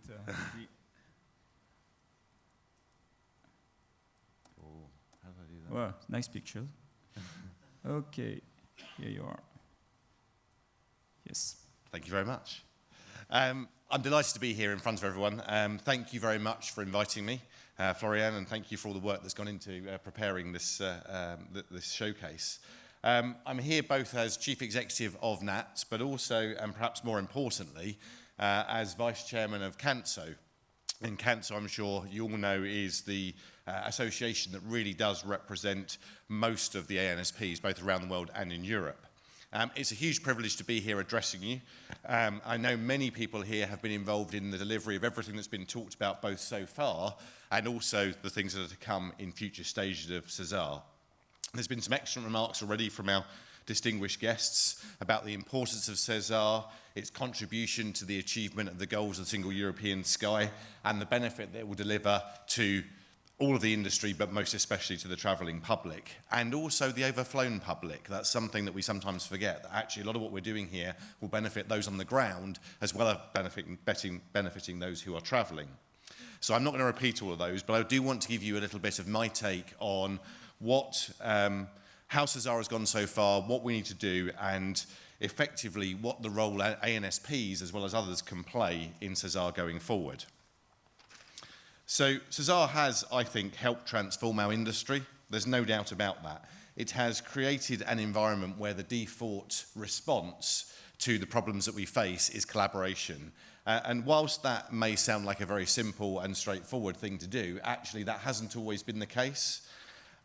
Oh, how do I do that? Well, nice picture. Okay, here you are. Yes. Thank you very much. I'm delighted to be here in front of everyone. Thank you very much for inviting me, Florian, and thank you for all the work that's gone into preparing this, this showcase. I'm here both as Chief Executive of NATS, but also, and perhaps more importantly, as Vice Chairman of CANSO. And CANSO, I'm sure you all know, is the association that really does represent most of the ANSPs, both around the world and in Europe. It's a huge privilege to be here addressing you. I know many people here have been involved in the delivery of everything that's been talked about both so far and also the things that are to come in future stages of SESAR. There's been some excellent remarks already from our distinguished guests about the importance of SESAR, its contribution to the achievement of the goals of the Single European Sky, and the benefit that it will deliver to all of the industry, but most especially to the travelling public, and also the overflown public. That's something that we sometimes forget, that actually a lot of what we're doing here will benefit those on the ground, as well as benefiting those who are travelling. So I'm not going to repeat all of those, but I do want to give you a little bit of my take on what, how SESAR has gone so far, what we need to do, and effectively what the role ANSPs, as well as others, can play in SESAR going forward. So SESAR has, I think, helped transform our industry. There's no doubt about that. It has created an environment where the default response to the problems that we face is collaboration. And whilst that may sound like a very simple and straightforward thing to do, actually that hasn't always been the case.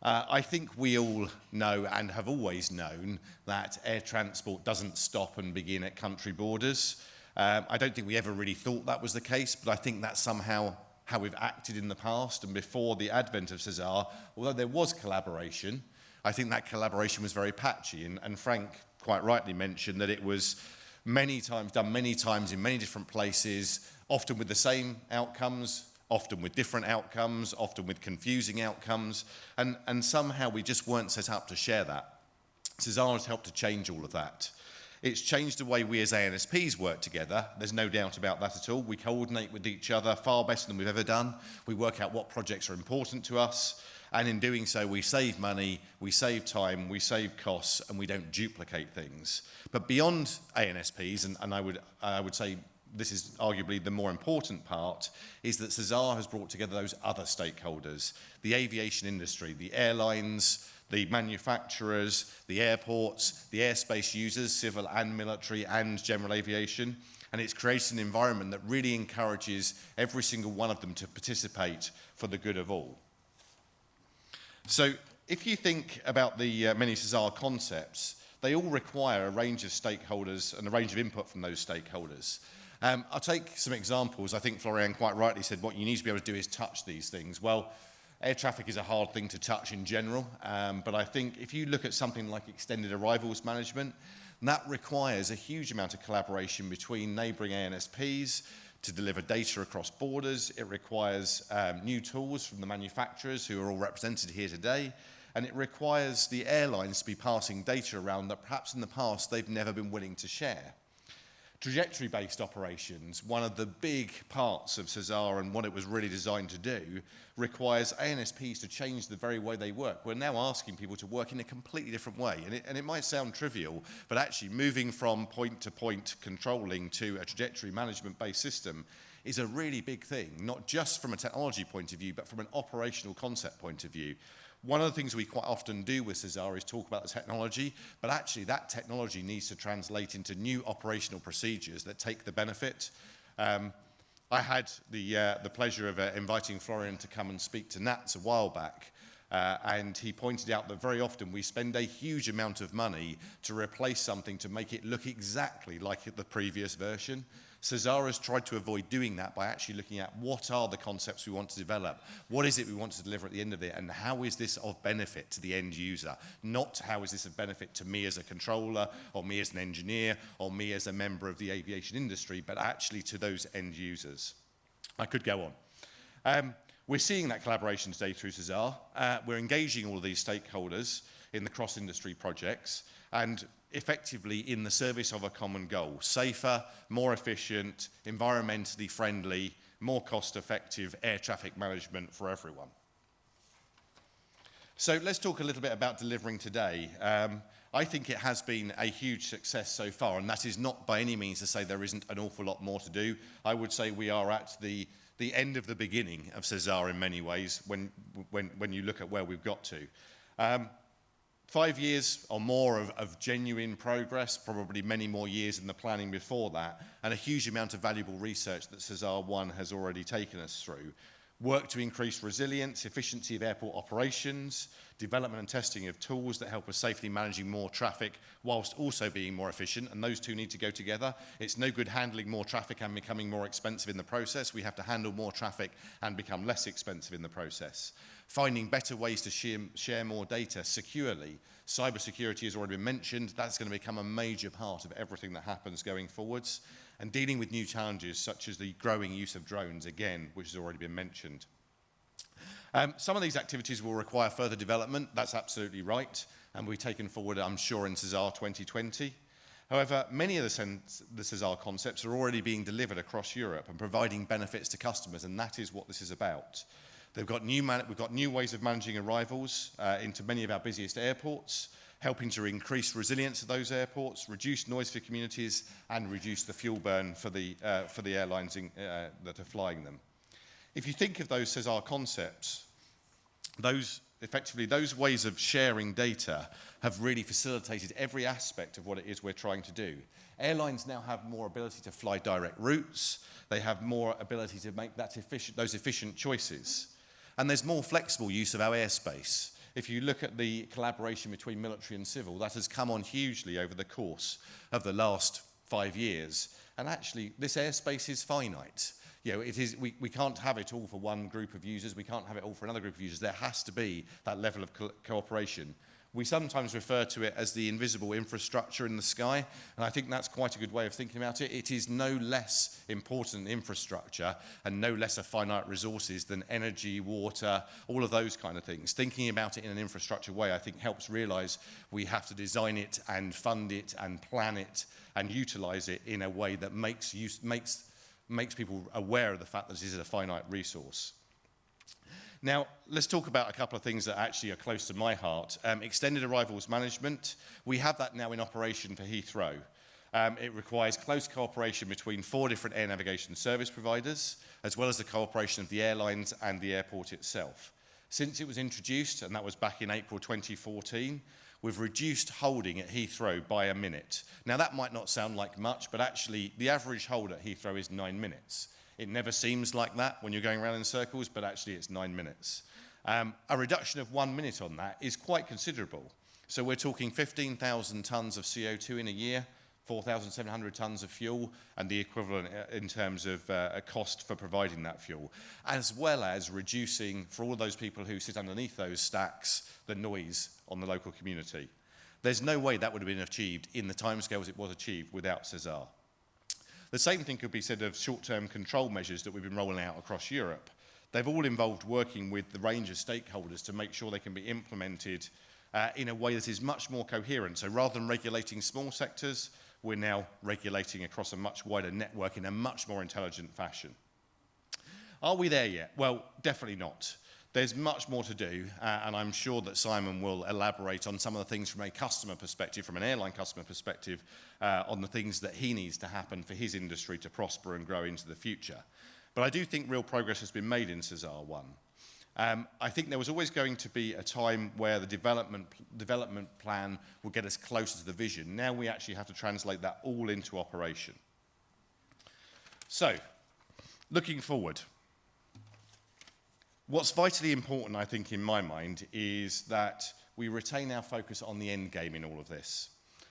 I think we all know and have always known that air transport doesn't stop and begin at country borders. I don't think we ever really thought that was the case, but I think that's somehow how we've acted in the past. And before the advent of SESAR, although there was collaboration, I think that collaboration was very patchy, and Frank quite rightly mentioned that it was done many times in many different places, often with the same outcomes, often with different outcomes, often with confusing outcomes, and somehow we just weren't set up to share that. SESAR has helped to change all of that. It's changed the way we as ANSPs work together. There's no doubt about that at all. We coordinate with each other far better than we've ever done. We work out what projects are important to us, and in doing so, we save money, we save time, we save costs, and we don't duplicate things. But beyond ANSPs, and I would say this is arguably the more important part, is that SESAR has brought together those other stakeholders, the aviation industry, the airlines, the manufacturers, the airports, the airspace users, civil and military and general aviation, and it's created an environment that really encourages every single one of them to participate for the good of all. So if you think about the many SESAR concepts, they all require a range of stakeholders and a range of input from those stakeholders. I'll take some examples. I think Florian quite rightly said what you need to be able to do is touch these things. Well, air traffic is a hard thing to touch in general, but I think if you look at something like extended arrivals management, that requires a huge amount of collaboration between neighbouring ANSPs to deliver data across borders. It requires new tools from the manufacturers who are all represented here today, and it requires the airlines to be passing data around that perhaps in the past they've never been willing to share. Trajectory-based operations, one of the big parts of SESAR and what it was really designed to do, requires ANSPs to change the very way they work. We're now asking people to work in a completely different way, and it might sound trivial, but actually moving from point-to-point controlling to a trajectory management-based system is a really big thing, not just from a technology point of view, but from an operational concept point of view. One of the things we quite often do with SESAR is talk about the technology, but actually that technology needs to translate into new operational procedures that take the benefit. I had the pleasure of inviting Florian to come and speak to NATS a while back, and he pointed out that very often we spend a huge amount of money to replace something to make it look exactly like the previous version. SESAR has tried to avoid doing that by actually looking at what are the concepts we want to develop, what is it we want to deliver at the end of it, and how is this of benefit to the end user, not how is this of benefit to me as a controller, or me as an engineer, or me as a member of the aviation industry, but actually to those end users. I could go on. We're seeing that collaboration today through SESAR. We're engaging all of these stakeholders in the cross-industry projects, and effectively in the service of a common goal: safer, more efficient, environmentally friendly, more cost-effective air traffic management for everyone. So let's talk a little bit about delivering today. I think it has been a huge success so far, and that is not by any means to say there isn't an awful lot more to do. I would say we are at the end of the beginning of SESAR in many ways when you look at where we've got to. 5 years or more of genuine progress, probably many more years in the planning before that, and a huge amount of valuable research that SESAR 1 has already taken us through. Work to increase resilience, efficiency of airport operations, development and testing of tools that help us safely managing more traffic whilst also being more efficient, and those two need to go together. It's no good handling more traffic and becoming more expensive in the process. We have to handle more traffic and become less expensive in the process. Finding better ways to share more data securely. Cybersecurity has already been mentioned. That's going to become a major part of everything that happens going forwards. And dealing with new challenges such as the growing use of drones, again, which has already been mentioned. Some of these activities will require further development. That's absolutely right, and we've taken forward, I'm sure, in SESAR 2020. However, many of the SESAR concepts are already being delivered across Europe and providing benefits to customers, and that is what this is about. We've got new ways of managing arrivals into many of our busiest airports, helping to increase resilience of those airports, reduce noise for communities, and reduce the fuel burn for the airlines that are flying them. If you think of those SESAR concepts, those ways of sharing data have really facilitated every aspect of what it is we're trying to do. Airlines now have more ability to fly direct routes. They have more ability to make those efficient choices. And there's more flexible use of our airspace. If you look at the collaboration between military and civil, that has come on hugely over the course of the last 5 years. And actually, this airspace is finite. You know, we can't have it all for one group of users. We can't have it all for another group of users. There has to be that level of cooperation. We sometimes refer to it as the invisible infrastructure in the sky, and I think that's quite a good way of thinking about it. It is no less important infrastructure and no less a finite resources than energy, water, all of those kind of things. Thinking about it in an infrastructure way, I think, helps realise we have to design it and fund it and plan it and utilise it in a way that makes people aware of the fact that this is a finite resource. Now, let's talk about a couple of things that actually are close to my heart. Extended arrivals management. We have that now in operation for Heathrow. It requires close cooperation between 4 different air navigation service providers, as well as the cooperation of the airlines and the airport itself. Since it was introduced, and that was back in April 2014, we've reduced holding at Heathrow by a minute. Now, that might not sound like much, but actually, the average hold at Heathrow is 9 minutes. It never seems like that when you're going around in circles, but actually it's 9 minutes. A reduction of 1 minute on that is quite considerable. So we're talking 15,000 tonnes of CO2 in a year, 4,700 tonnes of fuel, and the equivalent in terms of a cost for providing that fuel, as well as reducing, for all of those people who sit underneath those stacks, the noise on the local community. There's no way that would have been achieved in the timescales it was achieved without SESAR. The same thing could be said of short-term control measures that we've been rolling out across Europe. They've all involved working with the range of stakeholders to make sure they can be implemented in a way that is much more coherent. So rather than regulating small sectors, we're now regulating across a much wider network in a much more intelligent fashion. Are we there yet? Well, definitely not. There's much more to do, and I'm sure that Simon will elaborate on some of the things from a customer perspective, from an airline customer perspective, on the things that he needs to happen for his industry to prosper and grow into the future. But I do think real progress has been made in SESAR 1. I think there was always going to be a time where the development plan would get us closer to the vision. Now we actually have to translate that all into operation. So, looking forward. What's vitally important, I think, in my mind, is that we retain our focus on the end game in all of this.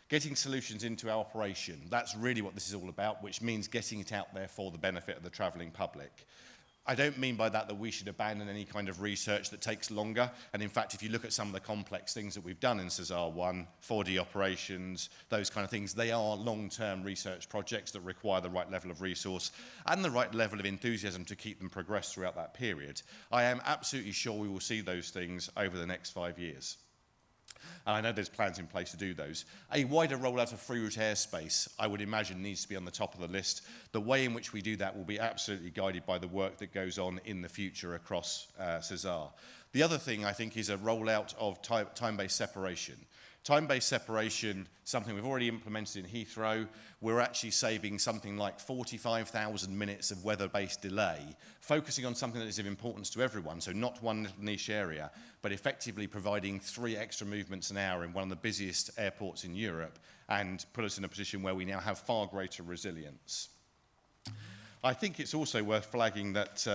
Getting solutions into our operation, that's really what this is all about, which means getting it out there for the benefit of the travelling public. I don't mean by that we should abandon any kind of research that takes longer. And in fact, if you look at some of the complex things that we've done in SESAR 1, 4D operations, those kind of things, they are long-term research projects that require the right level of resource and the right level of enthusiasm to keep them progress throughout that period. I am absolutely sure we will see those things over the next 5 years. And I know there's plans in place to do those. A wider rollout of free route airspace, I would imagine, needs to be on the top of the list. The way in which we do that will be absolutely guided by the work that goes on in the future across SESAR. The other thing, I think, is a rollout of time-based separation. Time-based separation, something we've already implemented in Heathrow. We're actually saving something like 45,000 minutes of weather-based delay, focusing on something that is of importance to everyone, so not one little niche area, but effectively providing 3 extra movements an hour in one of the busiest airports in Europe, and put us in a position where we now have far greater resilience. I think it's also worth flagging that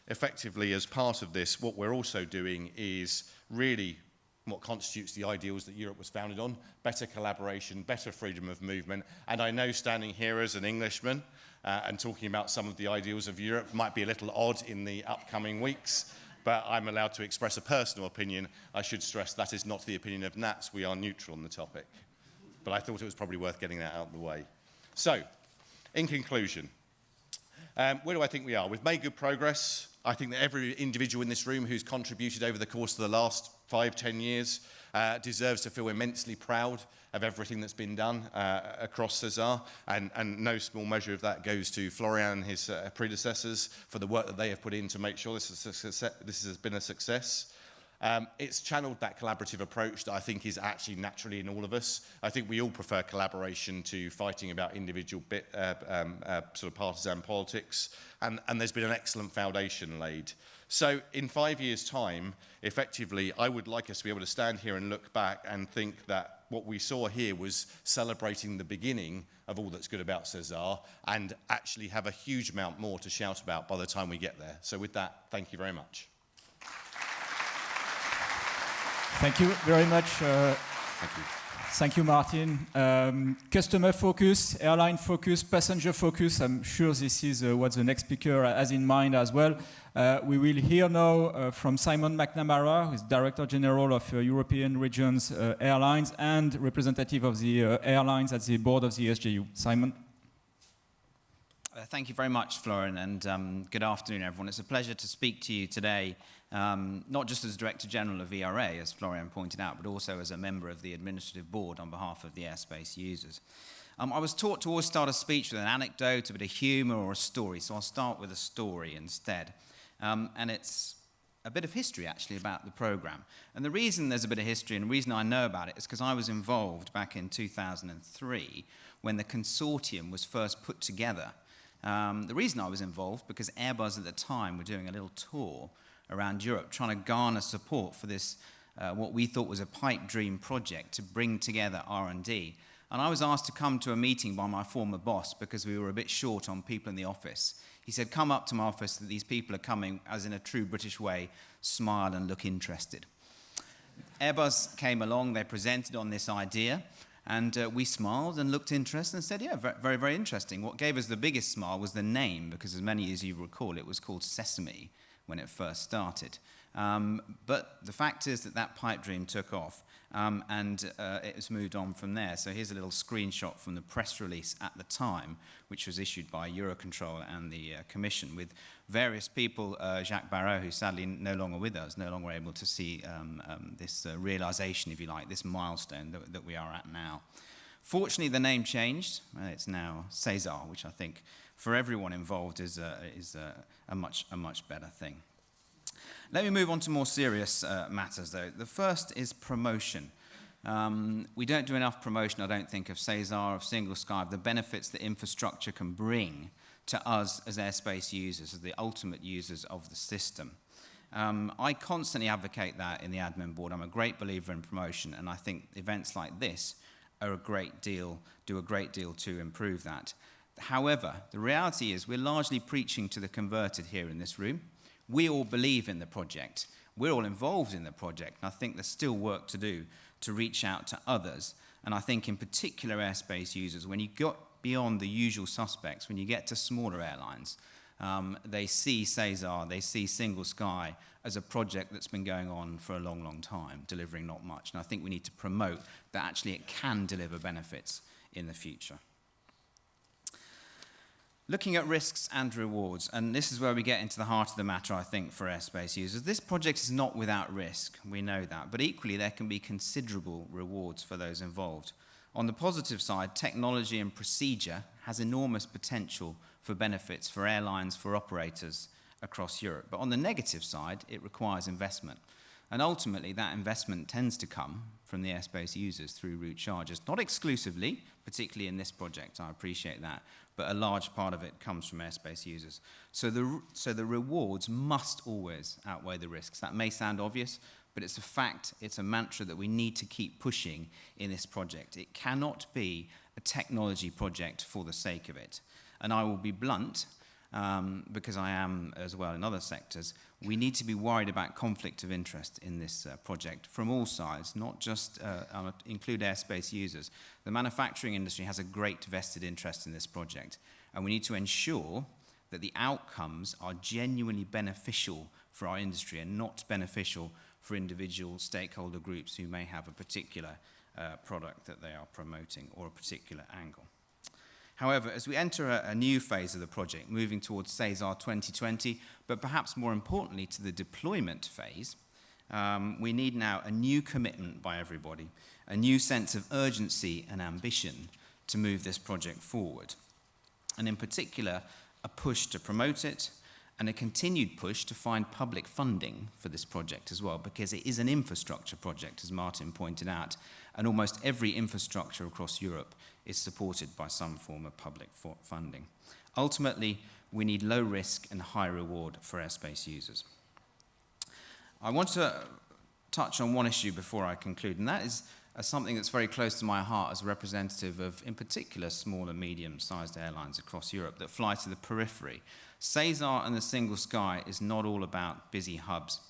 effectively, as part of this, what we're also doing is really what constitutes the ideals that Europe was founded on: better collaboration, better freedom of movement. And I know standing here as an Englishman and talking about some of the ideals of Europe might be a little odd in the upcoming weeks, but I'm allowed to express a personal opinion. I should stress that is not the opinion of NATS. We are neutral on the topic. But I thought it was probably worth getting that out of the way. So, in conclusion, where do I think we are? We've made good progress. I think that every individual in this room who's contributed over the course of the last 5-10 years deserves to feel immensely proud of everything that's been done across SESAR, and no small measure of that goes to Florian and his predecessors for the work that they have put in to make sure this has been a success. It's channeled that collaborative approach that I think is actually naturally in all of us. I think we all prefer collaboration to fighting about individual sort of partisan politics, and there's been an excellent foundation laid. So in 5 years' time, effectively, I would like us to be able to stand here and look back and think that what we saw here was celebrating the beginning of all that's good about SESAR, and actually have a huge amount more to shout about by the time we get there. So with that, thank you very much. Thank you very much. Thank you. Thank you, Martin. Customer focus, airline focus, passenger focus. I'm sure this is what the next speaker has in mind as well. We will hear now from Simon McNamara, who is Director General of European Regions Airlines and representative of the airlines at the board of the SJU. Simon. Thank you very much, Florian, and good afternoon, everyone. It's a pleasure to speak to you today, not just as Director General of ERA, as Florian pointed out, but also as a member of the Administrative Board on behalf of the airspace users. I was taught to always start a speech with an anecdote, a bit of humour or a story, so I'll start with a story instead. And it's a bit of history, actually, about the programme. And the reason there's a bit of history and the reason I know about it is because I was involved back in 2003 when the consortium was first put together. The reason I was involved, because Airbus at the time were doing a little tour around Europe trying to garner support for this, what we thought was a pipe dream project to bring together R&D. And I was asked to come to a meeting by my former boss because we were a bit short on people in the office. He said, come up to my office, that these people are coming, as in a true British way, smile and look interested. Airbus came along, they presented on this idea, and we smiled and looked interested and said, yeah, very, very interesting. What gave us the biggest smile was the name, because as many as you recall, it was called Sesame when it first started. But the fact is that that pipe dream took off, and it has moved on from there. So here's a little screenshot from the press release at the time, which was issued by Eurocontrol and the Commission, with various people, Jacques Barrot, who's sadly no longer with us, no longer able to see this realization, if you like, this milestone that we are at now. Fortunately, the name changed. It's now SESAR, which I think for everyone involved is a much better thing. Let me move on to more serious matters, though. The first is promotion. We don't do enough promotion, I don't think, of SESAR, of Single Sky, of the benefits that infrastructure can bring to us as airspace users, as the ultimate users of the system. I constantly advocate that in the admin board. I'm a great believer in promotion, and I think events like this are do a great deal to improve that. However, the reality is we're largely preaching to the converted here in this room. We all believe in the project. We're all involved in the project, and I think there's still work to do to reach out to others. And I think in particular airspace users, when you got beyond the usual suspects, when you get to smaller airlines, they see SESAR, they see Single Sky as a project that's been going on for a long, long time, delivering not much. And I think we need to promote that actually it can deliver benefits in the future. Looking at risks and rewards, and this is where we get into the heart of the matter, I think, for airspace users. This project is not without risk, we know that, but equally there can be considerable rewards for those involved. On the positive side, technology and procedure has enormous potential for benefits for airlines, for operators across Europe. But on the negative side, it requires investment. And ultimately, that investment tends to come from the airspace users through route charges. Not exclusively, particularly in this project, I appreciate that, but a large part of it comes from airspace users. So the rewards must always outweigh the risks. That may sound obvious, but it's a fact, it's a mantra that we need to keep pushing in this project. It cannot be a technology project for the sake of it. And I will be blunt, because I am as well in other sectors. We need to be worried about conflict of interest in this project from all sides, not just include airspace users. The manufacturing industry has a great vested interest in this project, and we need to ensure that the outcomes are genuinely beneficial for our industry and not beneficial for individual stakeholder groups who may have a particular product that they are promoting or a particular angle. However, as we enter a new phase of the project, moving towards SESAR 2020, but perhaps more importantly to the deployment phase, we need now a new commitment by everybody, a new sense of urgency and ambition to move this project forward. And in particular, a push to promote it and a continued push to find public funding for this project as well, because it is an infrastructure project, as Martin pointed out, and almost every infrastructure across Europe is supported by some form of public funding. Ultimately, we need low risk and high reward for airspace users. I want to touch on one issue before I conclude, and that is something that's very close to my heart as a representative of, in particular, small and medium-sized airlines across Europe that fly to the periphery. SESAR and the Single Sky is not all about busy hubs.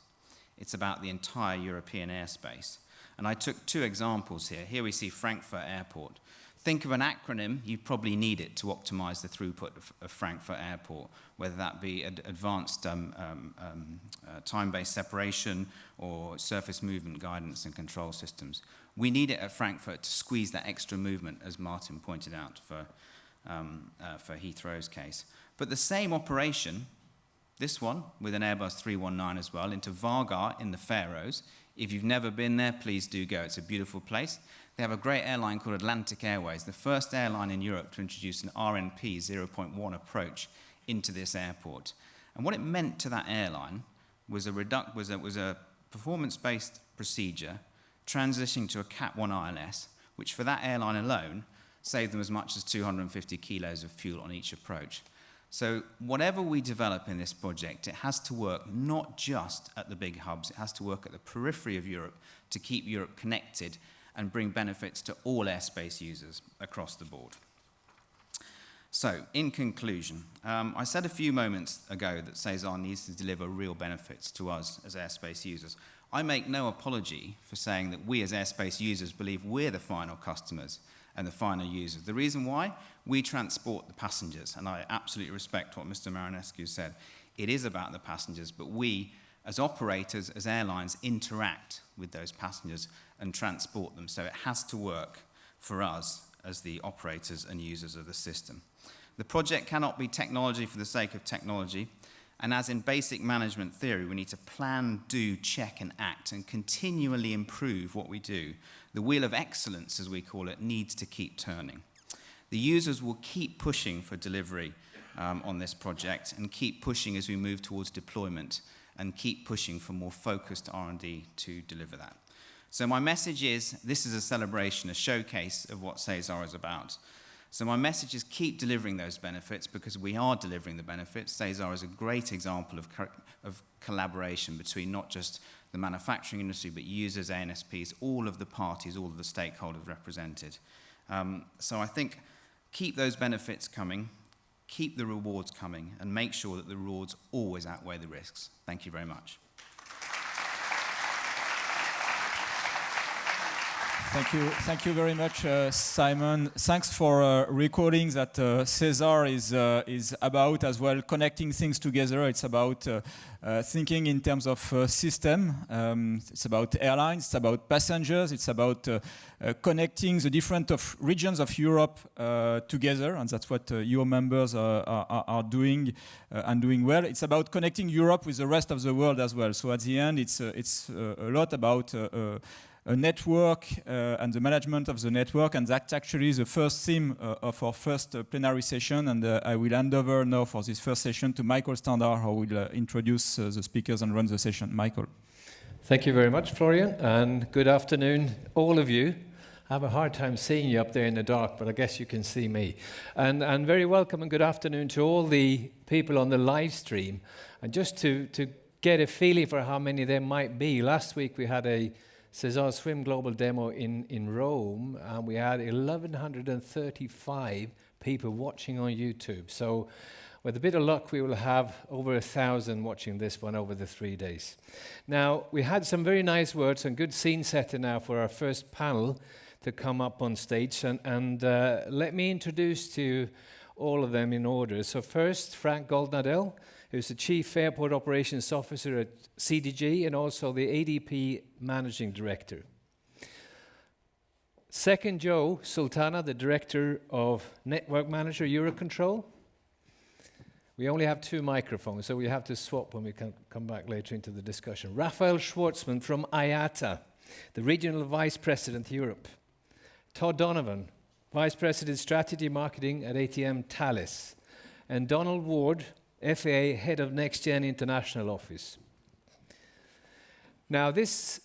It's about the entire European airspace. And I took two examples here. Here we see Frankfurt Airport. Think of an acronym, you probably need it to optimize the throughput of Frankfurt Airport, whether that be advanced time-based separation or surface movement guidance and control systems. We need it at Frankfurt to squeeze that extra movement, as Martin pointed out for Heathrow's case. But the same operation, this one with an Airbus 319 as well, into Vargar in the Faroes. If you've never been there, please do go. It's a beautiful place. They have a great airline called Atlantic Airways, the first airline in Europe to introduce an RNP 0.1 approach into this airport. And what it meant to that airline was a performance-based procedure transitioning to a Cat 1 ILS, which for that airline alone saved them as much as 250 kilos of fuel on each approach. So whatever we develop in this project, it has to work not just at the big hubs, it has to work at the periphery of Europe to keep Europe connected and bring benefits to all airspace users across the board. So, in conclusion, I said a few moments ago that SESAR needs to deliver real benefits to us as airspace users. I make no apology for saying that we as airspace users believe we're the final customers and the final users. The reason why? We transport the passengers, and I absolutely respect what Mr. Marinescu said. It is about the passengers, but we, as operators, as airlines, interact with those passengers and transport them. So it has to work for us as the operators and users of the system. The project cannot be technology for the sake of technology. And as in basic management theory, we need to plan, do, check, and act, and continually improve what we do. The wheel of excellence, as we call it, needs to keep turning. The users will keep pushing for delivery on this project and keep pushing as we move towards deployment and keep pushing for more focused R&D to deliver that. So my message is, this is a celebration, a showcase of what SESAR is about. So my message is keep delivering those benefits because we are delivering the benefits. SESAR is a great example of collaboration between not just the manufacturing industry, but users, ANSPs, all of the parties, all of the stakeholders represented. So I think keep those benefits coming, keep the rewards coming, and make sure that the rewards always outweigh the risks. Thank you very much. Thank you very much, Simon. Thanks for recording that SESAR is about as well connecting things together. It's about thinking in terms of system. It's about airlines. It's about passengers. It's about connecting the different regions of Europe together, and that's what your members are doing and doing well. It's about connecting Europe with the rest of the world as well. So at the end, it's a lot about a network and the management of the network, and that's actually the first theme of our first plenary session. And I will hand over now for this first session to Michael Standard, who will introduce the speakers and run the session. Michael. Thank you very much, Florian, and good afternoon, all of you. I have a hard time seeing you up there in the dark, but I guess you can see me. And very welcome and good afternoon to all the people on the live stream. And just to get a feeling for how many there might be, last week we had a SESAR Swim Global demo in Rome, and we had 1,135 people watching on YouTube. So with a bit of luck, we will have over 1,000 watching this one over the 3 days. Now, we had some very nice words and good scene setter now for our first panel to come up on stage. And let me introduce to you all of them in order. So first, Frank Goldnadel, who's the Chief Airport Operations Officer at CDG and also the ADP Managing Director. Second, Joe Sultana, the Director of Network Manager Eurocontrol. We only have 2 microphones, so we have to swap when we can come back later into the discussion. Raphael Schwartzman from IATA, the Regional Vice President Europe. Todd Donovan, Vice President Strategy Marketing at ATM Thales. And Donald Ward, FAA Head of Next Gen International Office. Now this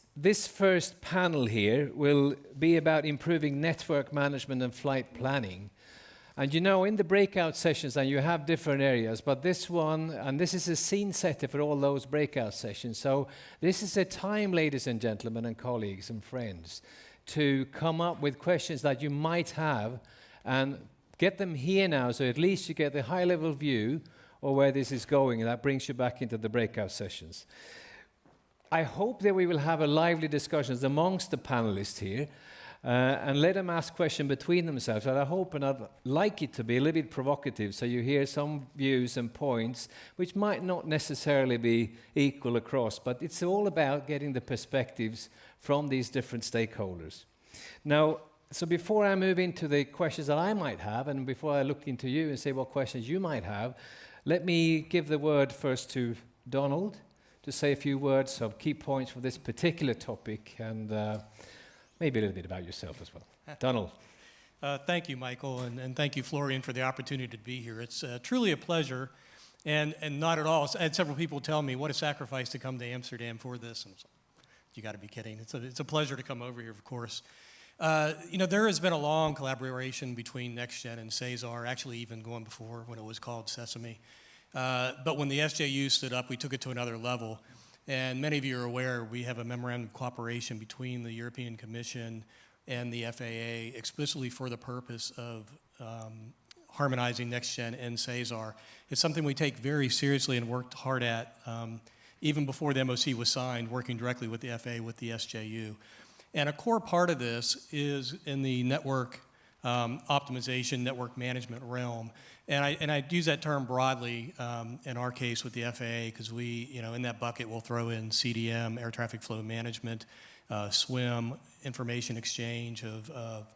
first panel here will be about improving network management and flight planning. And you know, in the breakout sessions, and you have different areas, but this one, and this is a scene setter for all those breakout sessions. So this is a time, ladies and gentlemen and colleagues and friends, to come up with questions that you might have and get them here now, so at least you get the high-level view or where this is going, and that brings you back into the breakout sessions. I hope that we will have a lively discussions amongst the panelists here and let them ask questions between themselves. And I hope and I'd like it to be a little bit provocative so you hear some views and points which might not necessarily be equal across, but it's all about getting the perspectives from these different stakeholders. Now, so before I move into the questions that I might have, and before I look into you and say what questions you might have, let me give the word first to Donald to say a few words of key points for this particular topic, and maybe a little bit about yourself as well. Donald. Thank you, Michael, and thank you, Florian, for the opportunity to be here. It's truly a pleasure, and not at all. I had several people tell me, what a sacrifice to come to Amsterdam for this. And so, you got to be kidding. It's a pleasure to come over here, of course. There has been a long collaboration between NextGen and SESAR, actually even going before when it was called Sesame. But when the SJU stood up, we took it to another level. And many of you are aware we have a memorandum of cooperation between the European Commission and the FAA explicitly for the purpose of harmonizing NextGen and SESAR. It's something we take very seriously and worked hard at even before the MOC was signed, working directly with the FAA, with the SJU. And a core part of this is in the network optimization, network management realm. And I use that term broadly in our case with the FAA because we, in that bucket, we'll throw in CDM, air traffic flow management, SWIM, information exchange of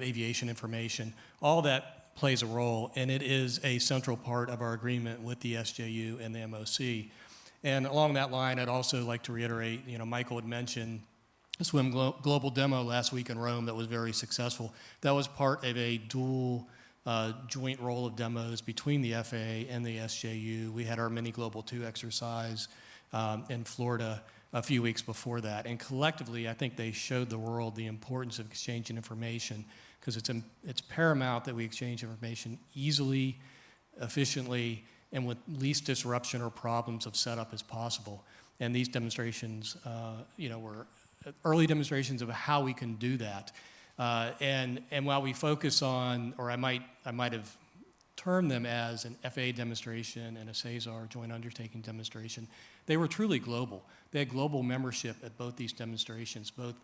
aviation information. All that plays a role, and it is a central part of our agreement with the SJU and the MOC. And along that line, I'd also like to reiterate, Michael had mentioned the SWIM global demo last week in Rome that was very successful. That was part of a dual joint role of demos between the FAA and the SJU. We had our mini Global 2 exercise in Florida a few weeks before that. And collectively, I think they showed the world the importance of exchanging information because it's paramount that we exchange information easily, efficiently, and with least disruption or problems of setup as possible. And these demonstrations, were early demonstrations of how we can do that. And while we focus on, or I might have termed them as an FAA demonstration and a SESAR joint undertaking demonstration, they were truly global. They had global membership at both these demonstrations, both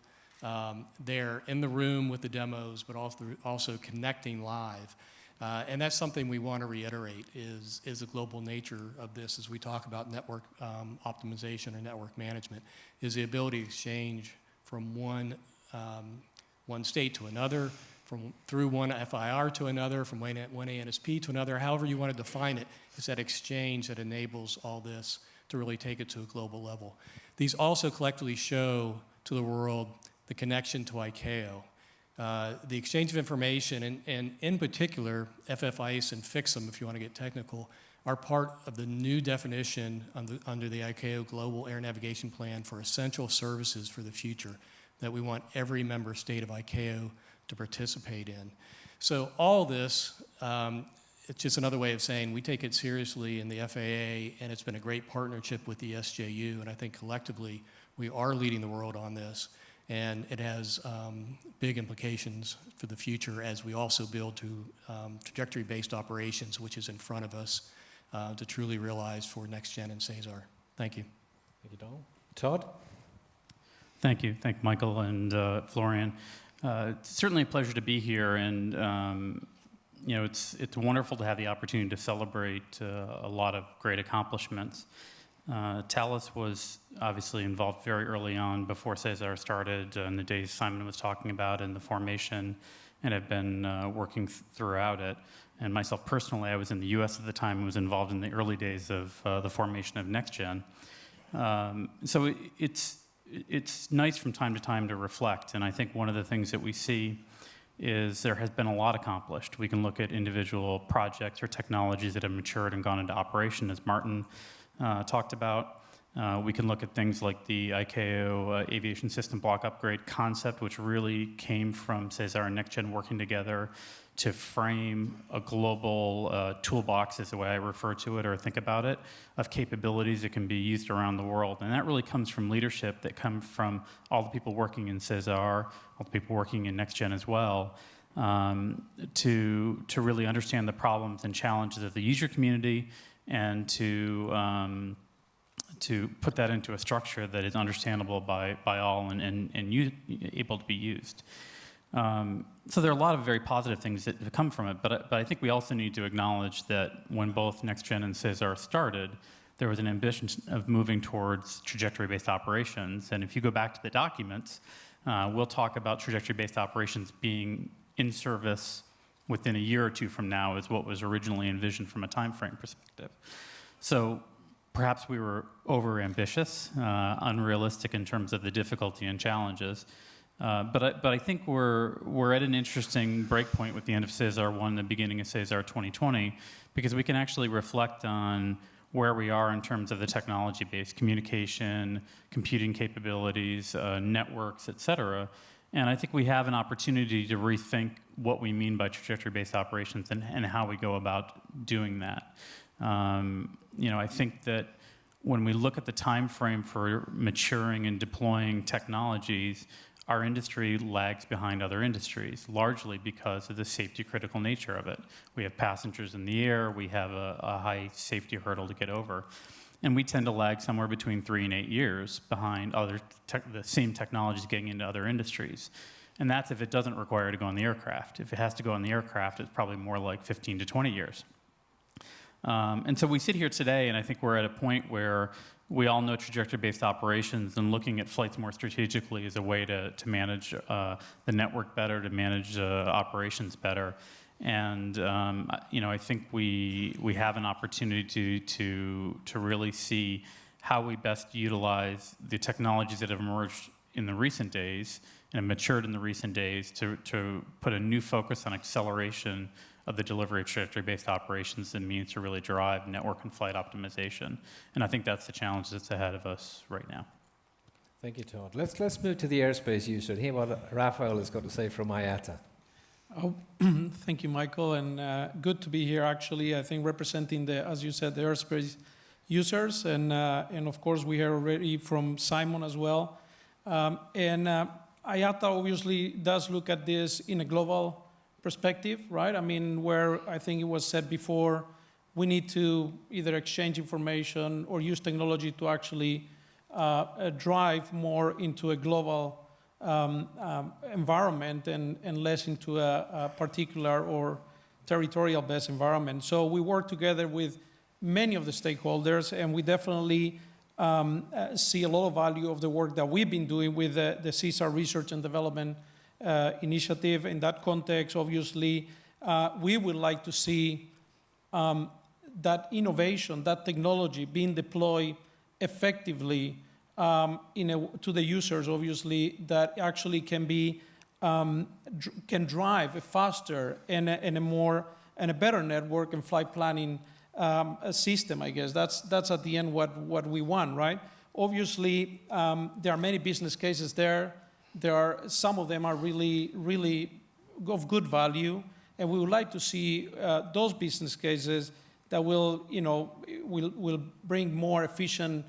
there in the room with the demos, but also connecting live. And that's something we want to reiterate is the global nature of this as we talk about network optimization or network management, is the ability to exchange from one state to another, through one FIR to another, from one ANSP to another, however you want to define it. It's that exchange that enables all this to really take it to a global level. These also collectively show to the world the connection to ICAO. The exchange of information, and in particular, FFICE and FIXM, if you want to get technical, are part of the new definition under the ICAO Global Air Navigation Plan for essential services for the future that we want every member state of ICAO to participate in. So all this, it's just another way of saying we take it seriously in the FAA, and it's been a great partnership with the SJU, and I think collectively we are leading the world on this. And it has big implications for the future as we also build to trajectory-based operations, which is in front of us to truly realize for NextGen and SESAR. Thank you. Thank you, Donald. Todd? Thank you. Thank Michael and Florian. It's certainly a pleasure to be here, and it's wonderful to have the opportunity to celebrate a lot of great accomplishments. Thales was obviously involved very early on before SESAR started in the days Simon was talking about in the formation, and have been working throughout it. And myself personally, I was in the US at the time and was involved in the early days of the formation of NextGen. So it's nice from time to time to reflect, and I think one of the things that we see is there has been a lot accomplished. We can look at individual projects or technologies that have matured and gone into operation, as Martin talked about. We can look at things like the ICAO aviation system block upgrade concept, which really came from SESAR and NextGen working together to frame a global toolbox, is the way I refer to it or think about it, of capabilities that can be used around the world. And that really comes from leadership that come from all the people working in SESAR, all the people working in NextGen as well, to really understand the problems and challenges of the user community, and to to put that into a structure that is understandable by all and able to be used. So there are a lot of very positive things that have come from it, but I think we also need to acknowledge that when both NextGen and SESAR started, there was an ambition of moving towards trajectory-based operations. And if you go back to the documents, we'll talk about trajectory-based operations being in service within a year or two from now is what was originally envisioned from a time frame perspective. So perhaps we were over-ambitious, unrealistic in terms of the difficulty and challenges. But I think we're at an interesting breakpoint with the end of SESAR 1 and the beginning of SESAR 2020, because we can actually reflect on where we are in terms of the technology-based communication, computing capabilities, networks, et cetera. And I think we have an opportunity to rethink what we mean by trajectory-based operations and how we go about doing that. I think that when we look at the time frame for maturing and deploying technologies, our industry lags behind other industries, largely because of the safety critical nature of it. We have passengers in the air, we have a high safety hurdle to get over. And we tend to lag somewhere between 3 and 8 years behind the same technologies getting into other industries. And that's if it doesn't require to go on the aircraft. If it has to go on the aircraft, it's probably more like 15 to 20 years. And so we sit here today, and I think we're at a point where we all know trajectory-based operations, and looking at flights more strategically is a way to manage the network better, to manage operations better. And I think we have an opportunity to really see how we best utilize the technologies that have emerged in the recent days and matured in the recent days to put a new focus on acceleration of the delivery of trajectory-based operations and means to really drive network and flight optimization. And I think that's the challenge that's ahead of us right now. Thank you, Todd. Let's move to the airspace user. Hear what Rafael has got to say from IATA. Oh, thank you, Michael, and good to be here. Actually, I think representing as you said, the airspace users, and of course we heard already from Simon as well. IATA obviously does look at this in a global perspective, right? I mean, where I think it was said before, we need to either exchange information or use technology to actually drive more into a global environment and less into a particular or territorial-based environment. So we work together with many of the stakeholders, and we definitely see a lot of value of the work that we've been doing with the SESAR Research and Development initiative. In that context, obviously, we would like to see that innovation, that technology being deployed effectively to the users, obviously, that actually can drive a faster and a better network and flight planning system, I guess. That's at the end what we want, right? Obviously, there are many business cases there. Some of them are really, really of good value, and we would like to see those business cases that will bring more efficient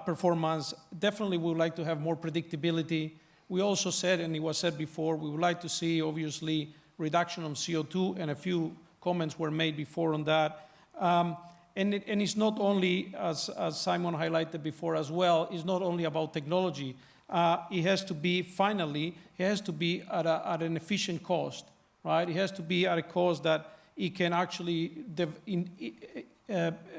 performance. Definitely, we would like to have more predictability. We also said, and it was said before, we would like to see, obviously, reduction of CO2, and a few comments were made before on that. And it's not only, as Simon highlighted before as well, it's not only about technology. It has to be, finally, at an efficient cost, right? It has to be at a cost that it can actually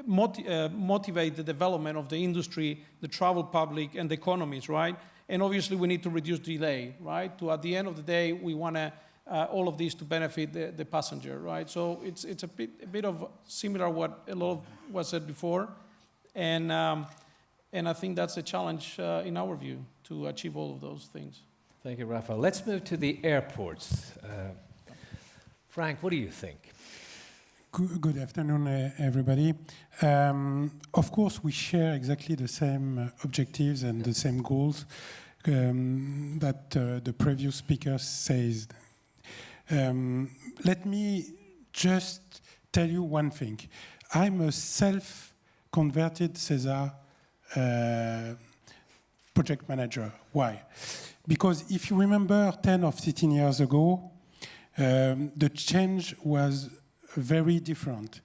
motivate the development of the industry, the travel public, and the economies, right? And obviously, we need to reduce delay, right? At the end of the day, we want all of these to benefit the passenger, right? So it's a bit of similar what a lot of was said before, and I think that's a challenge in our view to achieve all of those things. Thank you, Rafael. Let's move to the airports. Frank, what do you think? Good afternoon, everybody. Of course, we share exactly the same objectives and the same goals that the previous speaker says. Let me just tell you one thing. I'm a self-converted SESAR project manager. Why? Because if you remember 10 or 15 years ago, the change was very different.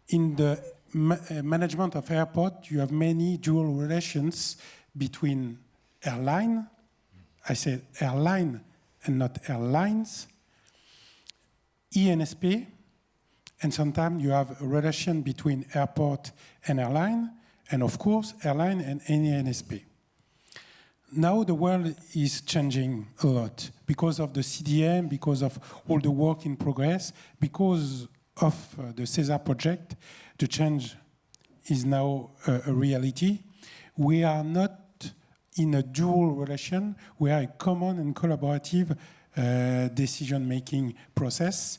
In the management of airport, you have many dual relations between airline, I say airline and not airlines, ENSP, and sometimes you have a relation between airport and airline, and of course, airline and ENSP. Now the world is changing a lot because of the CDM, because of all the work in progress, because of the SESAR project. The change is now a reality. We are not in a dual relation. We are a common and collaborative decision-making process.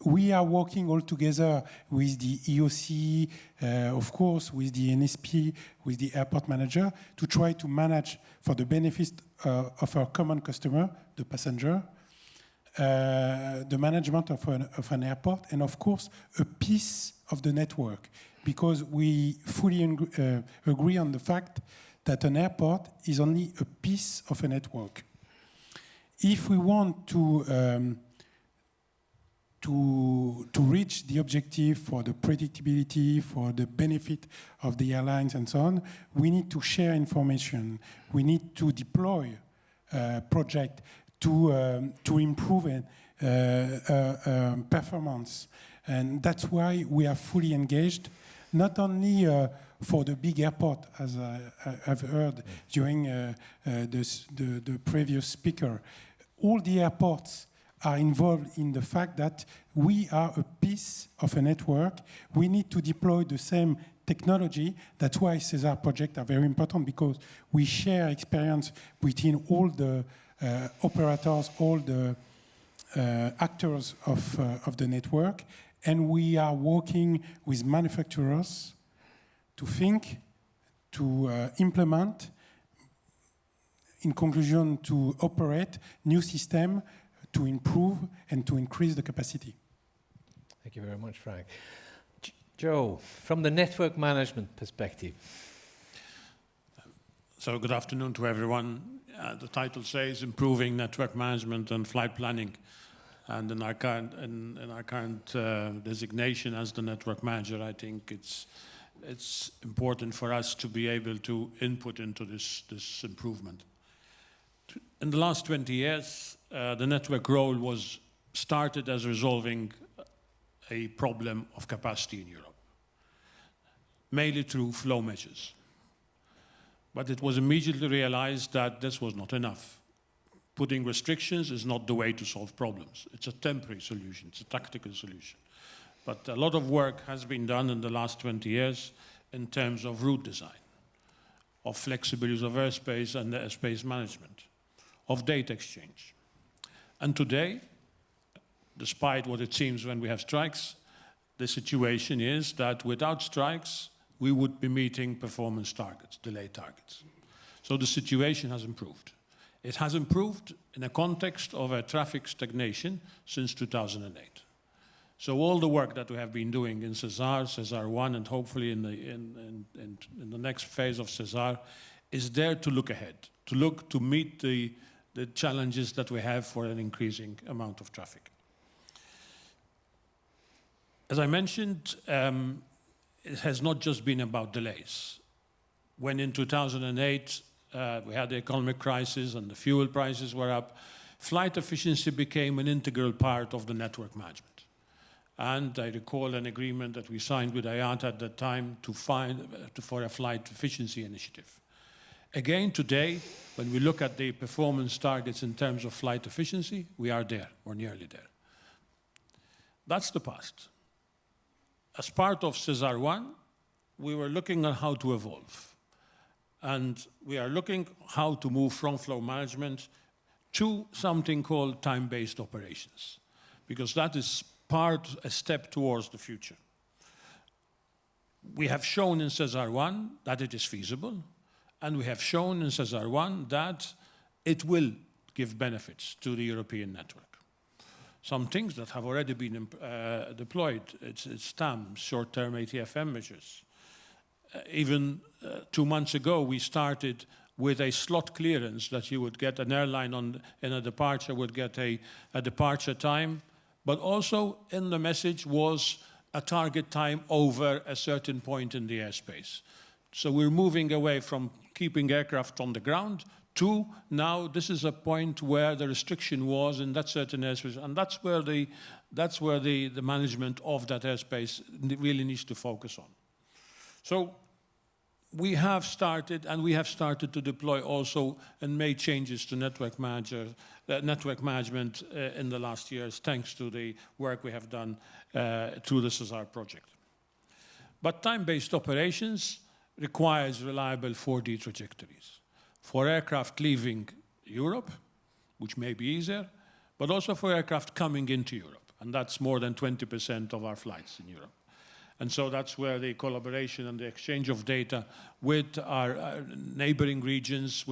We are working all together with the EOC, of course, with the NSP, with the airport manager, to try to manage for the benefit of our common customer, the passenger, the management of an airport, and of course, a piece of the network, because we fully agree on the fact that an airport is only a piece of a network. If we want to reach the objective for the predictability, for the benefit of the airlines and so on, we need to share information. We need to deploy projects to improve performance. And that's why we are fully engaged, not only for the big airport, as I've heard during the previous speaker. All the airports are involved in the fact that we are a piece of a network. We need to deploy the same technology. That's why SESAR projects are very important, because we share experience between all the operators, all the actors of the network, and we are working with manufacturers to think, to implement, in conclusion, to operate new systems to improve and to increase the capacity. Thank you very much, Frank. Joe, from the network management perspective. So good afternoon to everyone. The title says Improving Network Management and Flight Planning. And in our current designation as the network manager, I think it's important for us to be able to input into this improvement. In the last 20 years, the network role was started as resolving a problem of capacity in Europe, mainly through flow measures. But it was immediately realized that this was not enough. Putting restrictions is not the way to solve problems. It's a temporary solution, it's a tactical solution. But a lot of work has been done in the last 20 years in terms of route design, of flexibility of airspace and airspace management, of data exchange. And today, despite what it seems when we have strikes, the situation is that without strikes, we would be meeting performance targets, delay targets. So the situation has improved. It has improved in a context of a traffic stagnation since 2008. So all the work that we have been doing in SESAR, SESAR 1, and hopefully in the next phase of SESAR, is there to look ahead, to meet the challenges that we have for an increasing amount of traffic. As I mentioned, it has not just been about delays. When in 2008 we had the economic crisis and the fuel prices were up, flight efficiency became an integral part of the network management. And I recall an agreement that we signed with IATA at that time for a flight efficiency initiative. Again, today, when we look at the performance targets in terms of flight efficiency, we are there, or nearly there. That's the past. As part of SESAR 1, we were looking at how to evolve. And we are looking how to move from flow management to something called time-based operations, because that is a step towards the future. We have shown in SESAR 1 that it is feasible, and we have shown in SESAR 1 that it will give benefits to the European network. Some things that have already been deployed, it's TAM, short-term ATFM measures. Even 2 months ago, we started with a slot clearance that you would get, an airline in a departure would get a departure time, but also in the message was a target time over a certain point in the airspace. So we're moving away from keeping aircraft on the ground to now this is a point where the restriction was in that certain airspace, and that's where the management of that airspace really needs to focus on. So we have started to deploy also and made changes to network management in the last years, thanks to the work we have done through the SESAR project. But time-based operations requires reliable 4D trajectories for aircraft leaving Europe, which may be easier, but also for aircraft coming into Europe, and that's more than 20% of our flights in Europe. And so that's where the collaboration and the exchange of data with our neighboring regions,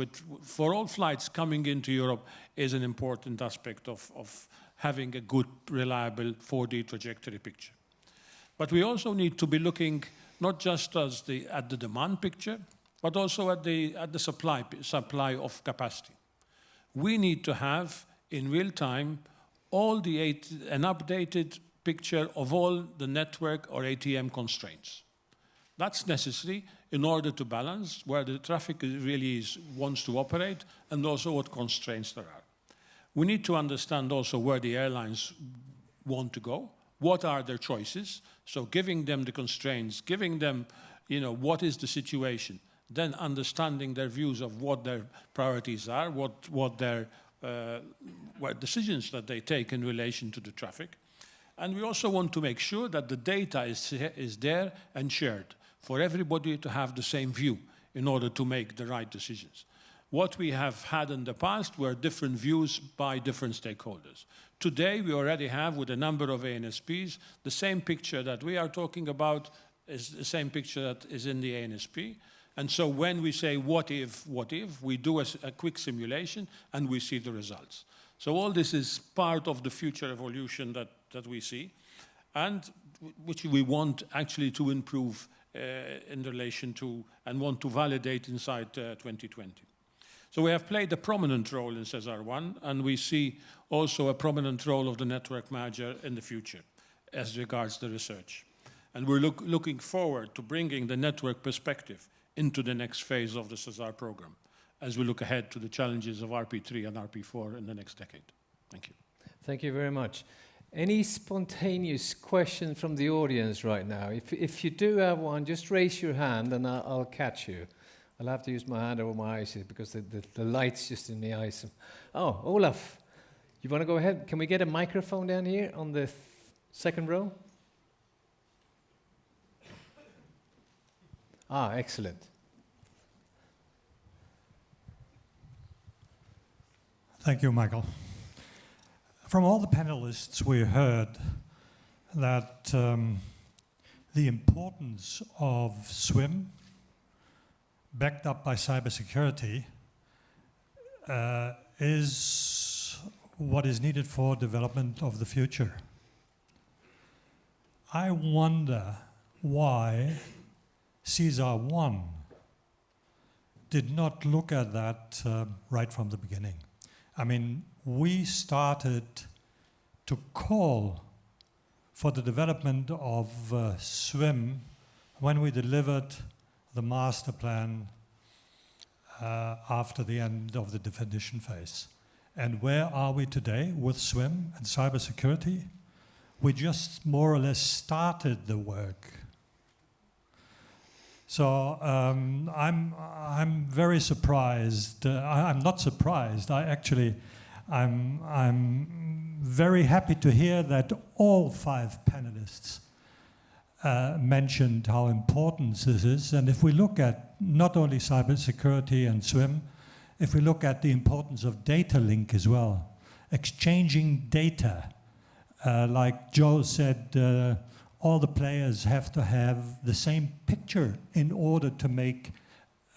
for all flights coming into Europe, is an important aspect of having a good, reliable 4D trajectory picture. But we also need to be looking not just at the demand picture, but also at the supply of capacity. We need to have, in real time, an updated picture of all the network or ATM constraints. That's necessary in order to balance where the traffic really wants to operate and also what constraints there are. We need to understand also where the airlines want to go, what are their choices, so giving them the constraints, giving them, what is the situation, then understanding their views of what their priorities are, what decisions that they take in relation to the traffic. And we also want to make sure that the data is there and shared for everybody to have the same view in order to make the right decisions. What we have had in the past were different views by different stakeholders. Today, we already have, with a number of ANSPs, the same picture that we are talking about is the same picture that is in the ANSP. And so when we say what if, we do a quick simulation and we see the results. So all this is part of the future evolution that we see, and which we want actually to improve in relation to and want to validate inside 2020. So we have played a prominent role in SESAR 1, and we see also a prominent role of the network manager in the future as regards the research. And we're looking forward to bringing the network perspective into the next phase of the SESAR program as we look ahead to the challenges of RP3 and RP4 in the next decade. Thank you. Thank you very much. Any spontaneous questions from the audience right now? If you do have one, just raise your hand and I'll catch you. I'll have to use my hand over my eyes because the light's just in the eyes. Oh, Olaf, you want to go ahead? Can we get a microphone down here on the second row? Ah, excellent. Thank you, Michael. From all the panelists, we heard that the importance of SWIM, backed up by cybersecurity, is what is needed for development of the future. I wonder why SESAR 1 did not look at that right from the beginning. I mean, we started to call for the development of SWIM when we delivered the master plan after the end of the definition phase. And where are we today with SWIM and cybersecurity? We just more or less started the work. So I'm very surprised. I'm not surprised. I'm very happy to hear that all 5 panelists mentioned how important this is. And if we look at not only cybersecurity and SWIM, if we look at the importance of data link as well, exchanging data, like Joe said, all the players have to have the same picture in order to make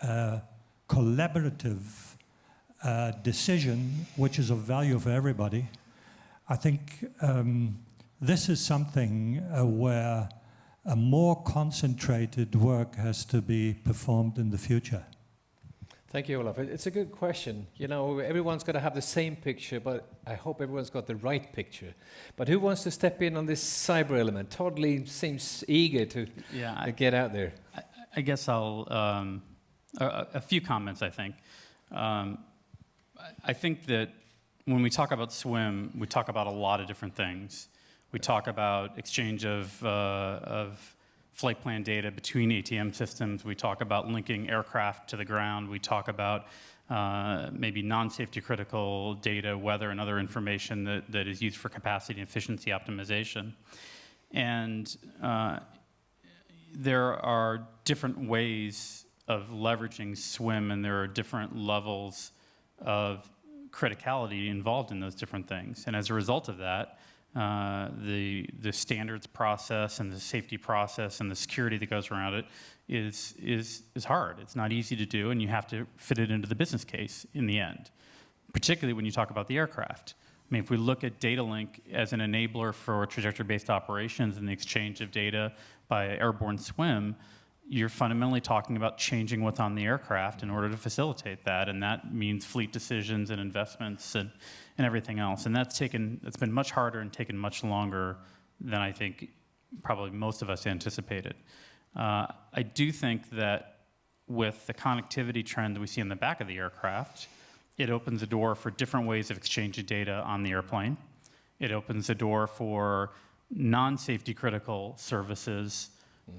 a collaborative decision, which is of value for everybody. I think this is something where a more concentrated work has to be performed in the future. Thank you, Olaf. It's a good question. You know, everyone's got to have the same picture, but I hope everyone's got the right picture. But who wants to step in on this cyber element? Todd Lee seems eager to get out there. I guess I'll, a few comments, I think. I think that when we talk about SWIM, we talk about a lot of different things. We talk about exchange of flight plan data between ATM systems. We talk about linking aircraft to the ground. We talk about maybe non-safety critical data, weather, and other information that is used for capacity and efficiency optimization. And there are different ways of leveraging SWIM, and there are different levels of criticality involved in those different things. And as a result of that, the standards process and the safety process and the security that goes around it is hard. It's not easy to do, and you have to fit it into the business case in the end, particularly when you talk about the aircraft. I mean, if we look at data link as an enabler for trajectory-based operations and the exchange of data by airborne SWIM, you're fundamentally talking about changing what's on the aircraft in order to facilitate that, and that means fleet decisions and investments and everything else. And that's been much harder and taken much longer than I think probably most of us anticipated. I do think that with the connectivity trend that we see in the back of the aircraft, it opens the door for different ways of exchanging data on the airplane. It opens the door for non-safety critical services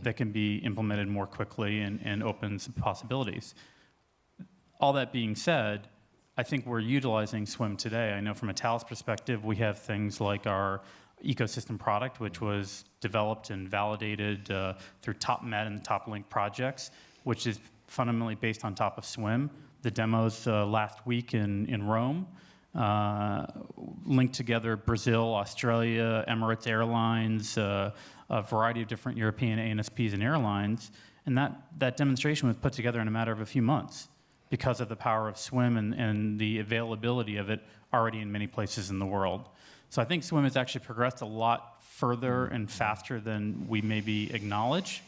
that can be implemented more quickly and opens possibilities. All that being said, I think we're utilizing SWIM today. I know from a Thales perspective, we have things like our ecosystem product, which was developed and validated through TopMed and the TopLink projects, which is fundamentally based on top of SWIM. The demos last week in Rome linked together Brazil, Australia, Emirates Airlines, a variety of different European ANSPs and airlines, and that demonstration was put together in a matter of a few months because of the power of SWIM and the availability of it already in many places in the world. So I think SWIM has actually progressed a lot further and faster than we maybe acknowledge,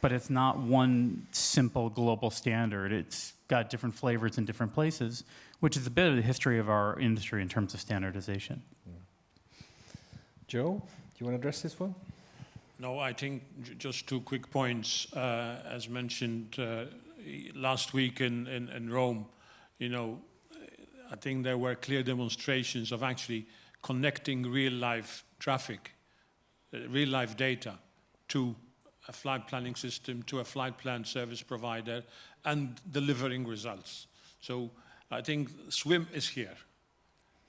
but it's not one simple global standard. It's got different flavors in different places, which is a bit of the history of our industry in terms of standardization. Joe, do you want to address this one? No, I think just 2 quick points. As mentioned last week in Rome, you know, I think there were clear demonstrations of actually connecting real-life traffic, real-life data to a flight planning system, to a flight plan service provider, and delivering results. So I think SWIM is here.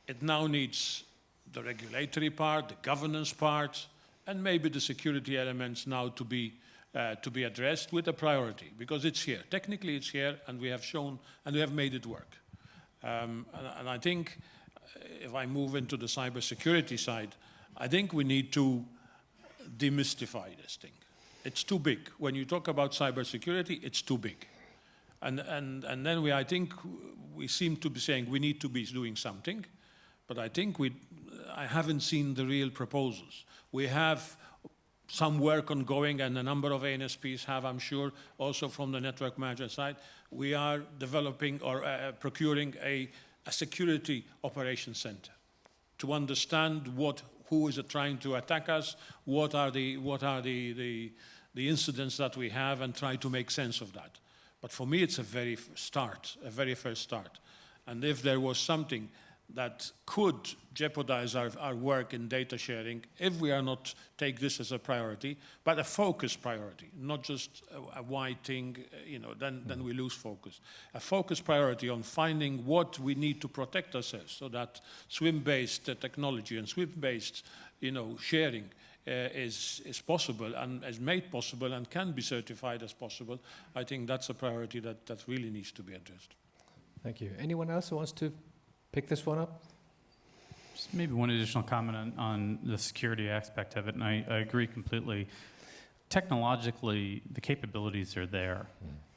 It now needs the regulatory part, the governance part, and maybe the security elements now to be addressed with a priority, because it's here. Technically, it's here, and we have shown, and we have made it work. And I think if I move into the cybersecurity side, I think we need to demystify this thing. It's too big. When you talk about cybersecurity, it's too big. And then I think we seem to be saying we need to be doing something, but I think I haven't seen the real proposals. We have some work ongoing, and a number of ANSPs have, I'm sure, also from the network manager side. We are developing or procuring a security operations center to understand who is trying to attack us, what are the incidents that we have, and try to make sense of that. But for me, it's a very first start. And if there was something that could jeopardize our work in data sharing, if we are not take this as a priority, but a focused priority, not just a wide thing, you know, then we lose focus. A focused priority on finding what we need to protect ourselves, so that SWIM-based technology and SWIM-based, you know, sharing is possible and is made possible and can be certified as possible. I think that's a priority that really needs to be addressed. Thank you. Anyone else who wants to pick this one up? Just maybe one additional comment on the security aspect of it, and I agree completely. Technologically, the capabilities are there.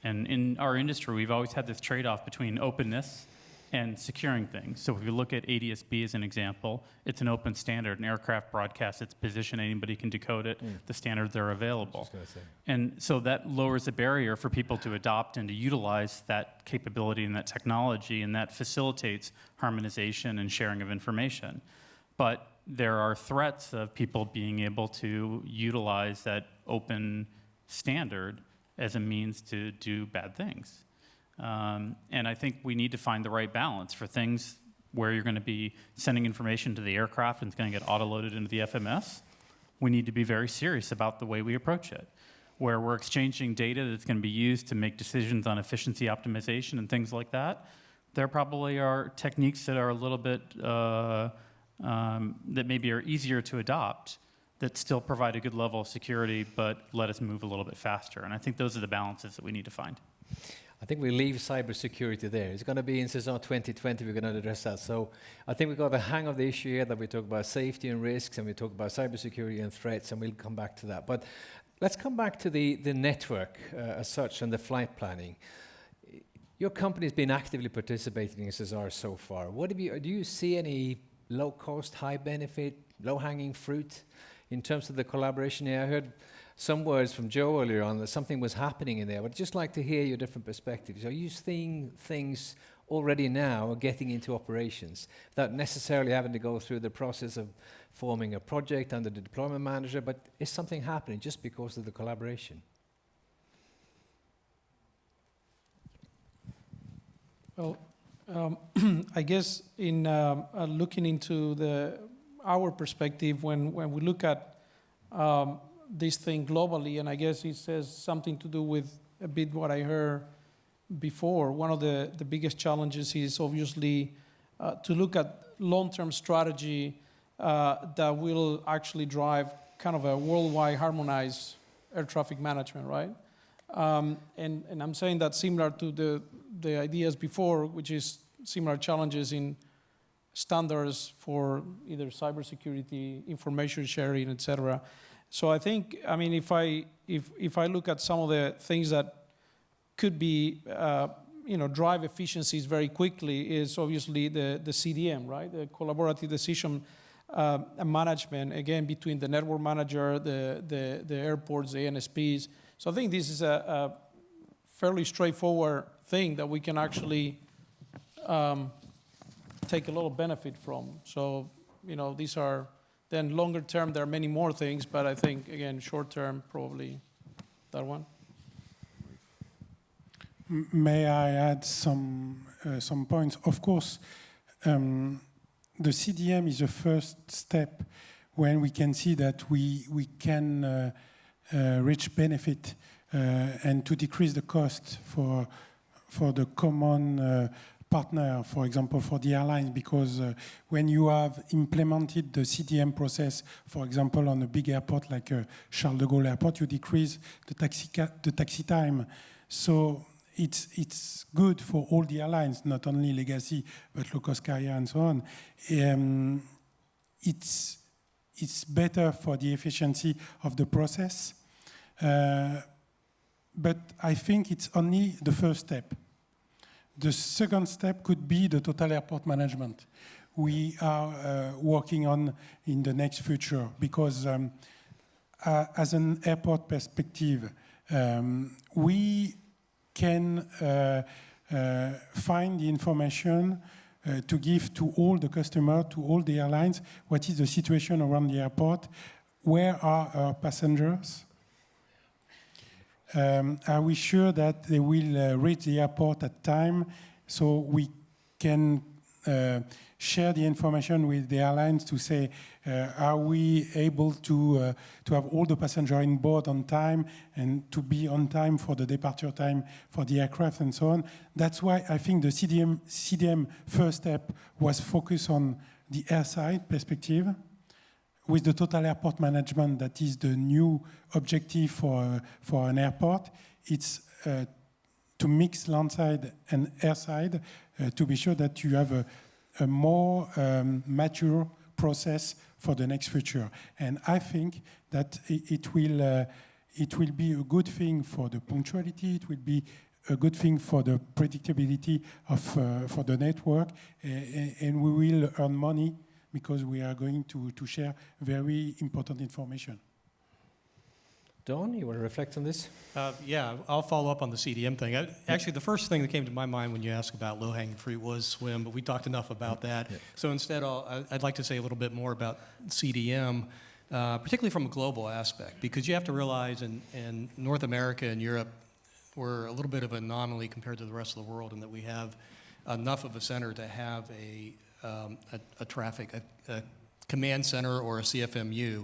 And in our industry, we've always had this trade-off between openness and securing things. So if you look at ADS-B as an example, it's an open standard. An aircraft broadcasts its position, anybody can decode it, the standards are available. And so that lowers the barrier for people to adopt and to utilize that capability and that technology, and that facilitates harmonization and sharing of information. But there are threats of people being able to utilize that open standard as a means to do bad things. And I think we need to find the right balance for things where you're going to be sending information to the aircraft and it's going to get auto-loaded into the FMS. We need to be very serious about the way we approach it. Where we're exchanging data that's going to be used to make decisions on efficiency optimization and things like that, there probably are techniques that are a little bit, that maybe are easier to adopt, that still provide a good level of security, but let us move a little bit faster. And I think those are the balances that we need to find. I think we leave cybersecurity there. It's going to be in SESAR 2020, we're going to address that. So I think we've got the hang of the issue here, that we talk about safety and risks, and we talk about cybersecurity and threats, and we'll come back to that. But let's come back to the network as such and the flight planning. Your company's been actively participating in SESAR so far. Do you see any low-cost, high-benefit, low-hanging fruit in terms of the collaboration here? I heard some words from Joe earlier on that something was happening in there. I'd just like to hear your different perspectives. Are you seeing things already now getting into operations without necessarily having to go through the process of forming a project under the deployment manager, but is something happening just because of the collaboration? Well, I guess in looking into our perspective, when we look at this thing globally, and I guess it says something to do with a bit what I heard before. One of the biggest challenges is obviously to look at long-term strategy that will actually drive kind of a worldwide harmonized air traffic management, right? And I'm saying that similar to the ideas before, which is similar challenges in standards for either cybersecurity, information sharing, et cetera. So I think, I mean, if I look at some of the things that could be, drive efficiencies very quickly, is obviously the CDM, right? The collaborative decision management, again, between the network manager, the airports, the ANSPs. So I think this is a fairly straightforward thing that we can actually take a lot of benefit from. So, these are, then longer term, there are many more things, but I think, again, short term, probably that one. May I add some points? Of course, the CDM is the first step when we can see that we can reach benefit and to decrease the cost for the common partner, for example, for the airlines, because when you have implemented the CDM process, for example, on a big airport like Charles de Gaulle Airport, you decrease the taxi time. So it's good for all the airlines, not only legacy, but low-cost carrier and so on. It's better for the efficiency of the process, but I think it's only the first step. The second step could be the total airport management we are working on in the next future, because as an airport perspective, we can find the information to give to all the customers, to all the airlines, what is the situation around the airport, where are our passengers, are we sure that they will reach the airport at time, so we can share the information with the airlines to say, are we able to have all the passengers on board on time and to be on time for the departure time for the aircraft and so on. That's why I think the CDM first step was focused on the airside perspective, with the total airport management, that is the new objective for an airport. It's to mix landside and airside to be sure that you have a more mature process for the next future. And I think that it will be a good thing for the punctuality. It will be a good thing for the predictability of for the network, and we will earn money because we are going to share very important information. Don, you want to reflect on this? Yeah, I'll follow up on the CDM thing. Actually, the first thing that came to my mind when you asked about low-hanging fruit was swim, but we talked enough about that. Yeah. So instead, I'd like to say a little bit more about CDM, particularly from a global aspect, because you have to realize in North America and Europe, we're a little bit of an anomaly compared to the rest of the world in that we have enough of a center to have a command center or a CFMU.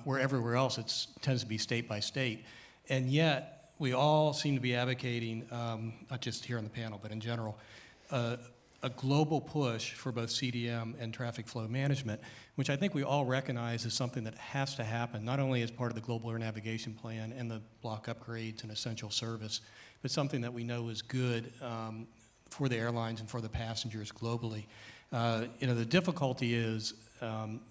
Where everywhere else it tends to be state by state. And yet, we all seem to be advocating, not just here on the panel, but in general, a global push for both CDM and traffic flow management, which I think we all recognize is something that has to happen, not only as part of the Global Air Navigation Plan and the block upgrades and essential service, but something that we know is good for the airlines and for the passengers globally. The difficulty is,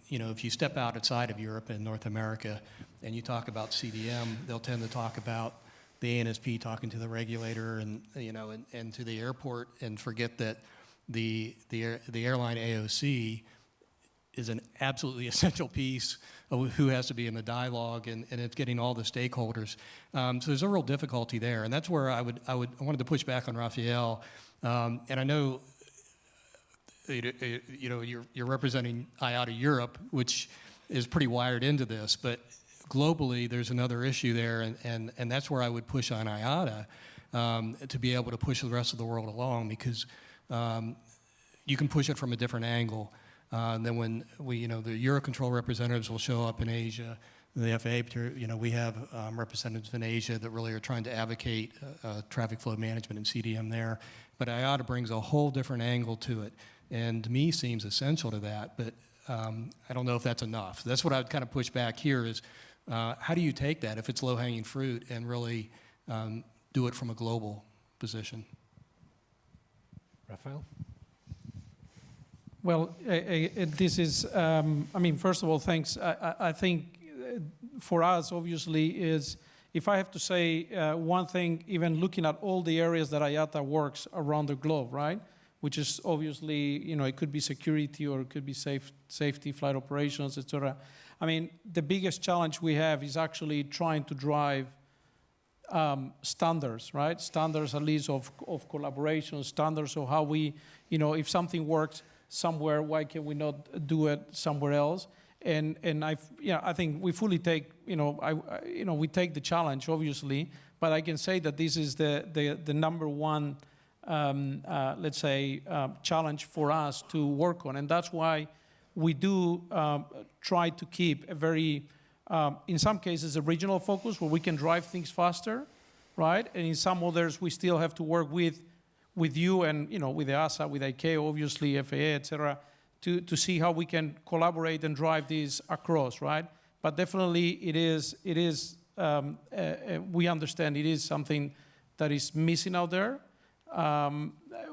if you step outside of Europe and North America and you talk about CDM, they'll tend to talk about the ANSP talking to the regulator and to the airport and forget that the airline AOC is an absolutely essential piece of who has to be in the dialogue, and it's getting all the stakeholders. So there's a real difficulty there, and that's where I wanted to push back on Raphael. And I know, you're representing IATA Europe, which is pretty wired into this, but globally there's another issue there, and that's where I would push on IATA to be able to push the rest of the world along, because you can push it from a different angle. Then when the Eurocontrol representatives will show up in Asia, the FAA, we have representatives in Asia that really are trying to advocate traffic flow management and CDM there. But IATA brings a whole different angle to it, and to me seems essential to that, but I don't know if that's enough. That's what I would kind of push back here is, how do you take that if it's low-hanging fruit and really do it from a global position? Raphael? Well, this is, first of all, thanks. I think for us, obviously, is if I have to say one thing, even looking at all the areas that IATA works around the globe, right? Which is obviously, it could be security or it could be safety, flight operations, etc. The biggest challenge we have is actually trying to drive standards, right? Standards at least of collaboration, standards of how we, if something works somewhere, why can we not do it somewhere else? And I think we fully take, we take the challenge, obviously, but I can say that this is the number one, let's say, challenge for us to work on. And that's why we do try to keep a very, in some cases, a regional focus where we can drive things faster, right? And in some others, we still have to work with you and, with the EASA, with ICAO, obviously, FAA, et cetera, to see how we can collaborate and drive these across, right? But definitely it is we understand it is something that is missing out there.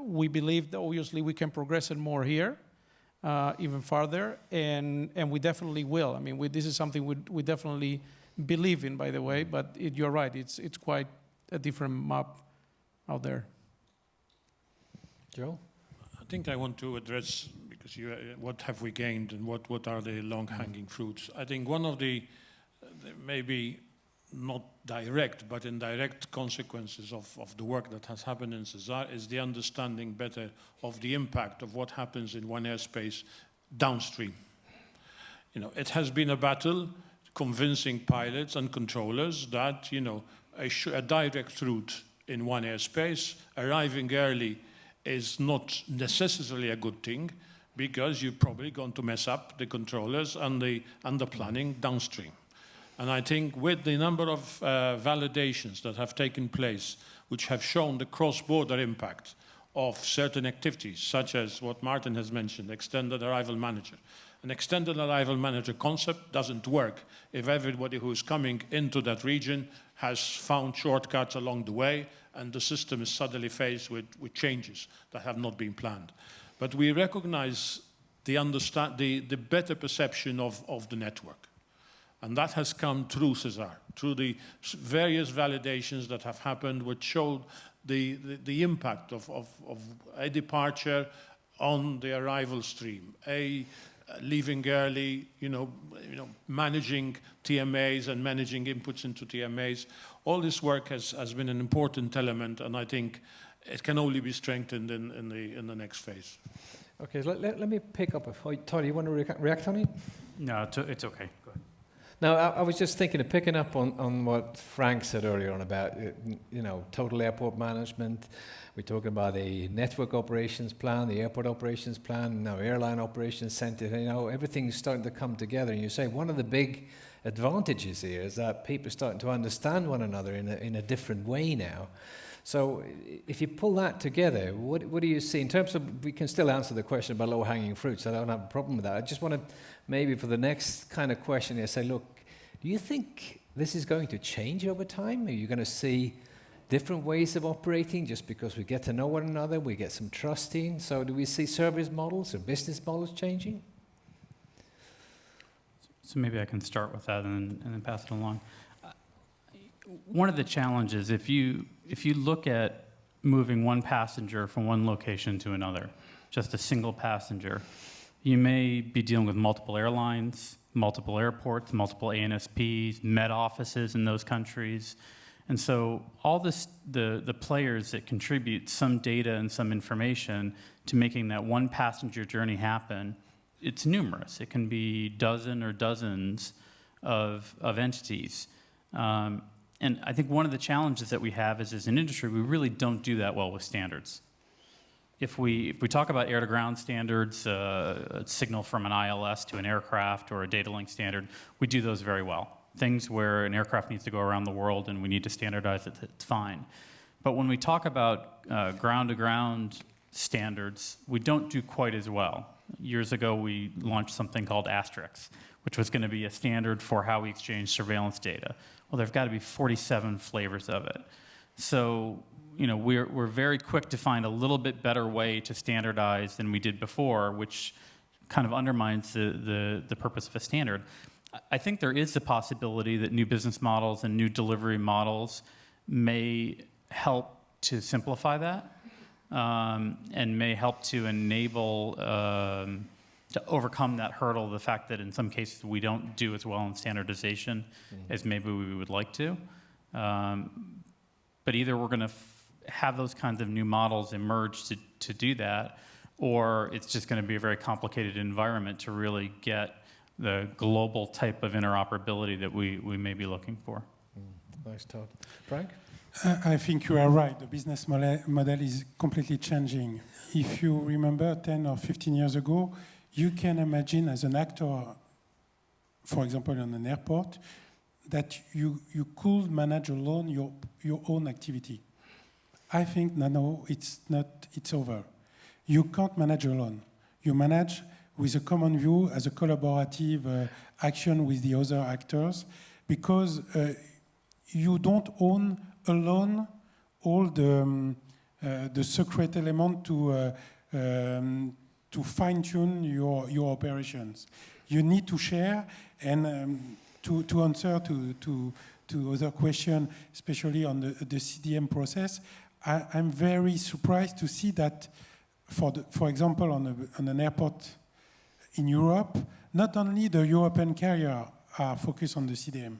We believe that obviously we can progress it more here, even farther, and we definitely will. This is something we definitely believe in, by the way, but you're right, it's quite a different map out there. Joe? I think I want to address, because what have we gained and what are the long-hanging fruits? I think one of the maybe not direct, but indirect consequences of the work that has happened in SESAR is the understanding better of the impact of what happens in one airspace downstream. It has been a battle convincing pilots and controllers that, a direct route in one airspace, arriving early is not necessarily a good thing, because you're probably going to mess up the controllers and the planning downstream. And I think with the number of validations that have taken place, which have shown the cross-border impact of certain activities, such as what Martin has mentioned, extended arrival manager. An extended arrival manager concept doesn't work if everybody who is coming into that region has found shortcuts along the way and the system is suddenly faced with changes that have not been planned. But we recognize the better perception of the network. And that has come through SESAR, through the various validations that have happened, which showed the impact of a departure on the arrival stream, leaving early, managing TMAs and managing inputs into TMAs. All this work has been an important element, and I think it can only be strengthened in the next phase. Okay, let me pick up. Todd, you want to react on it? No, it's okay. Go ahead. Now, I was just thinking of picking up on what Frank said earlier on about, total airport management. We're talking about a network operations plan, the airport operations plan, now airline operations center. Everything's starting to come together. And you say one of the big advantages here is that people are starting to understand one another in a different way now. So if you pull that together, what do you see in terms of, we can still answer the question about low-hanging fruits. I don't have a problem with that. I just want to maybe for the next kind of question here say, look, do you think this is going to change over time? Are you going to see different ways of operating just because we get to know one another, we get some trust in? So do we see service models or business models changing? So maybe I can start with that and then pass it along. One of the challenges, if you look at moving one passenger from one location to another, just a single passenger, you may be dealing with multiple airlines, multiple airports, multiple ANSPs, med offices in those countries. And so all this, the players that contribute some data and some information to making that one passenger journey happen, it's numerous. It can be dozen or dozens of entities. And I think one of the challenges that we have is, as an industry, we really don't do that well with standards. If we talk about air-to-ground standards, a signal from an ILS to an aircraft or a data link standard, we do those very well. Things where an aircraft needs to go around the world and we need to standardize it, it's fine. But when we talk about ground-to-ground standards, we don't do quite as well. Years ago, we launched something called Asterix, which was going to be a standard for how we exchange surveillance data. Well, there've got to be 47 flavors of it. So, we're very quick to find a little bit better way to standardize than we did before, which kind of undermines the purpose of a standard. I think there is the possibility that new business models and new delivery models may help to simplify that and may help to enable to overcome that hurdle, the fact that in some cases we don't do as well in standardization as maybe we would like to. But either we're going to have those kinds of new models emerge to do that, or it's just going to be a very complicated environment to really get the global type of interoperability that we may be looking for. Nice, Todd. Frank? I think you are right. The business model is completely changing. If you remember 10 or 15 years ago, you can imagine as an actor, for example, in an airport, that you could manage alone your own activity. I think now it's over. You can't manage alone. You manage with a common view as a collaborative action with the other actors, because you don't own alone all the secret element to fine-tune your operations. You need to share, and to answer to other question, especially on the CDM process, I'm very surprised to see that, for example, on an airport in Europe, not only the European carrier are focused on the CDM.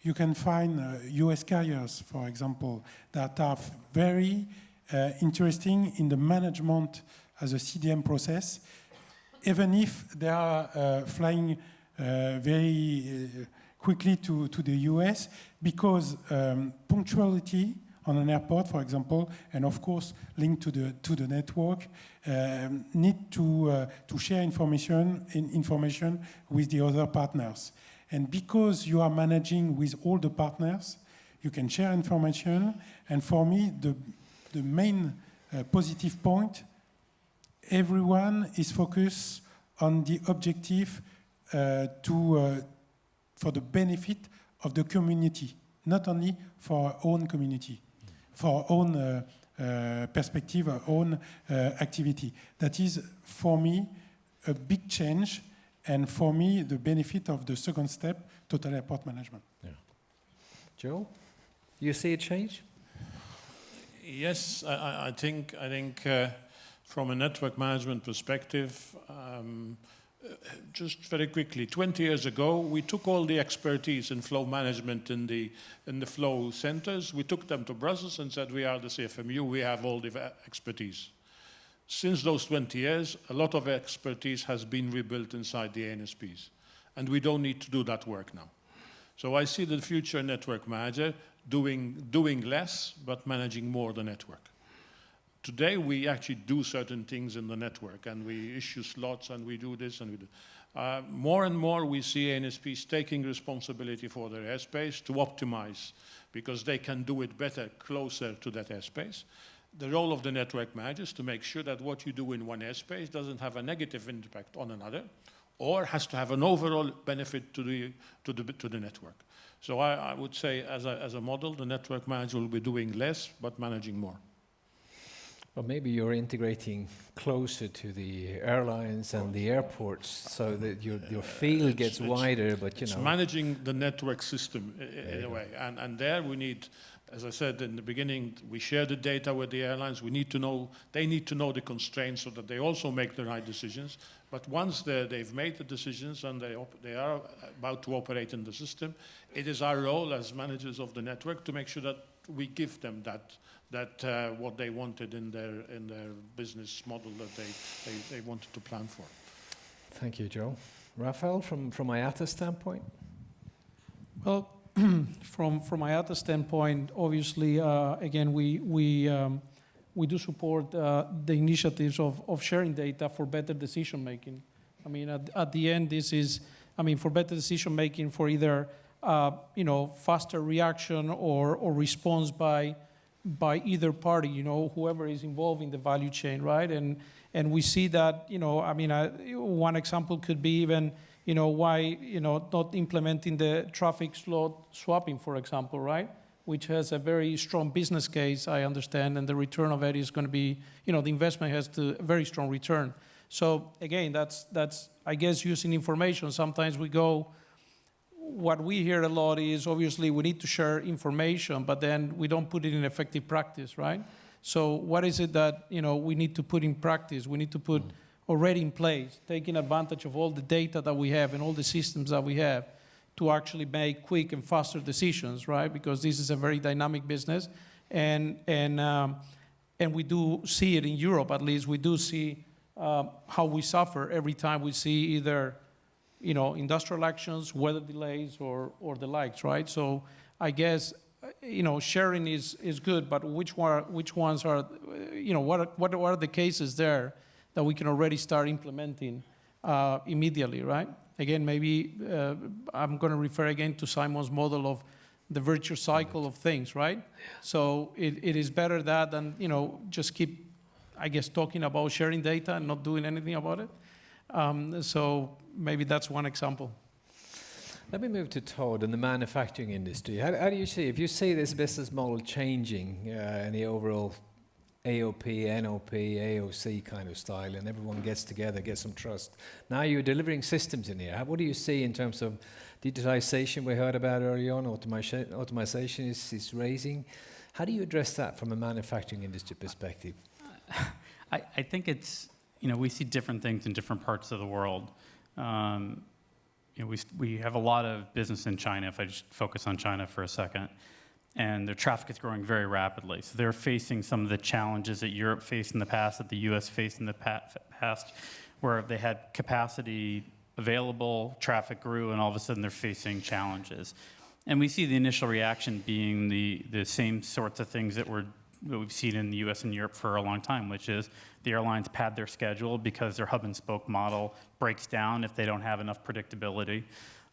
You can find US carriers, for example, that are very interesting in the management as a CDM process, even if they are flying very quickly to the US, because punctuality on an airport, for example, and of course linked to the network, need to share information with the other partners. And because you are managing with all the partners, you can share information. And for me, the main positive point, everyone is focused on the objective for the benefit of the community, not only for our own community, for our own perspective, our own activity. That is, for me, a big change, and for me, the benefit of the second step, total airport management. Yeah. Joe, you see a change? Yes, I think from a network management perspective, just very quickly, 20 years ago, we took all the expertise in flow management in the flow centers. We took them to Brussels and said, we are the CFMU, we have all the expertise. Since those 20 years, a lot of expertise has been rebuilt inside the ANSPs. And we don't need to do that work now. So I see the future network manager doing less, but managing more the network. Today, we actually do certain things in the network, and we issue slots, and we do this, and we do. More and more, we see ANSPs taking responsibility for their airspace to optimize, because they can do it better closer to that airspace. The role of the network manager is to make sure that what you do in one airspace doesn't have a negative impact on another, or has to have an overall benefit to the network. So I would say, as a model, the network manager will be doing less, but managing more. Well, maybe you're integrating closer to the airlines and the airports so that your field gets wider, but you know. It's managing the network system in a way. And there we need, as I said in the beginning, we share the data with the airlines. We need to know, they need to know the constraints so that they also make the right decisions. But once they've made the decisions and they are about to operate in the system, it is our role as managers of the network to make sure that we give them that what they wanted in their business model that they wanted to plan for. Thank you, Joe. Rafael, from IATA standpoint? Well, from IATA standpoint, obviously, again, we do support the initiatives of sharing data for better decision making. I mean, at the end, this is, I mean, for better decision making for either faster reaction or response by either party, whoever is involved in the value chain, right? And we see that, I mean, one example could be even, why, not implementing the traffic slot swapping, for example, right? Which has a very strong business case, I understand, and the return of it is going to be, the investment has a very strong return. So again, that's I guess, using information. Sometimes what we hear a lot is, obviously, we need to share information, but then we don't put it in effective practice, right? So what is it that, we need to put in practice? We need to put already in place, taking advantage of all the data that we have and all the systems that we have to actually make quick and faster decisions, right? Because this is a very dynamic business. And we do see it in Europe, at least. We do see how we suffer every time we see either industrial actions, weather delays, or the likes, right? So I guess, sharing is good, but which ones are, what are the cases there that we can already start implementing immediately, right? Again, maybe I'm going to refer again to Simon's model of the virtuous cycle of things, right? So it is better that than, just keep, I guess, talking about sharing data and not doing anything about it. So maybe that's one example. Let me move to Todd in the manufacturing industry. How do you see, if you see this business model changing in the overall AOP, NOP, AOC kind of style, and everyone gets together, gets some trust. Now you're delivering systems in here. What do you see in terms of digitization we heard about early on, automation is raising? How do you address that from a manufacturing industry perspective? I think it's, we see different things in different parts of the world. We have a lot of business in China, if I just focus on China for a second, and their traffic is growing very rapidly. So they're facing some of the challenges that Europe faced in the past, that the US faced in the past, where they had capacity available, traffic grew, and all of a sudden they're facing challenges. And we see the initial reaction being the same sorts of things that we've seen in the US and Europe for a long time, which is the airlines pad their schedule because their hub and spoke model breaks down if they don't have enough predictability.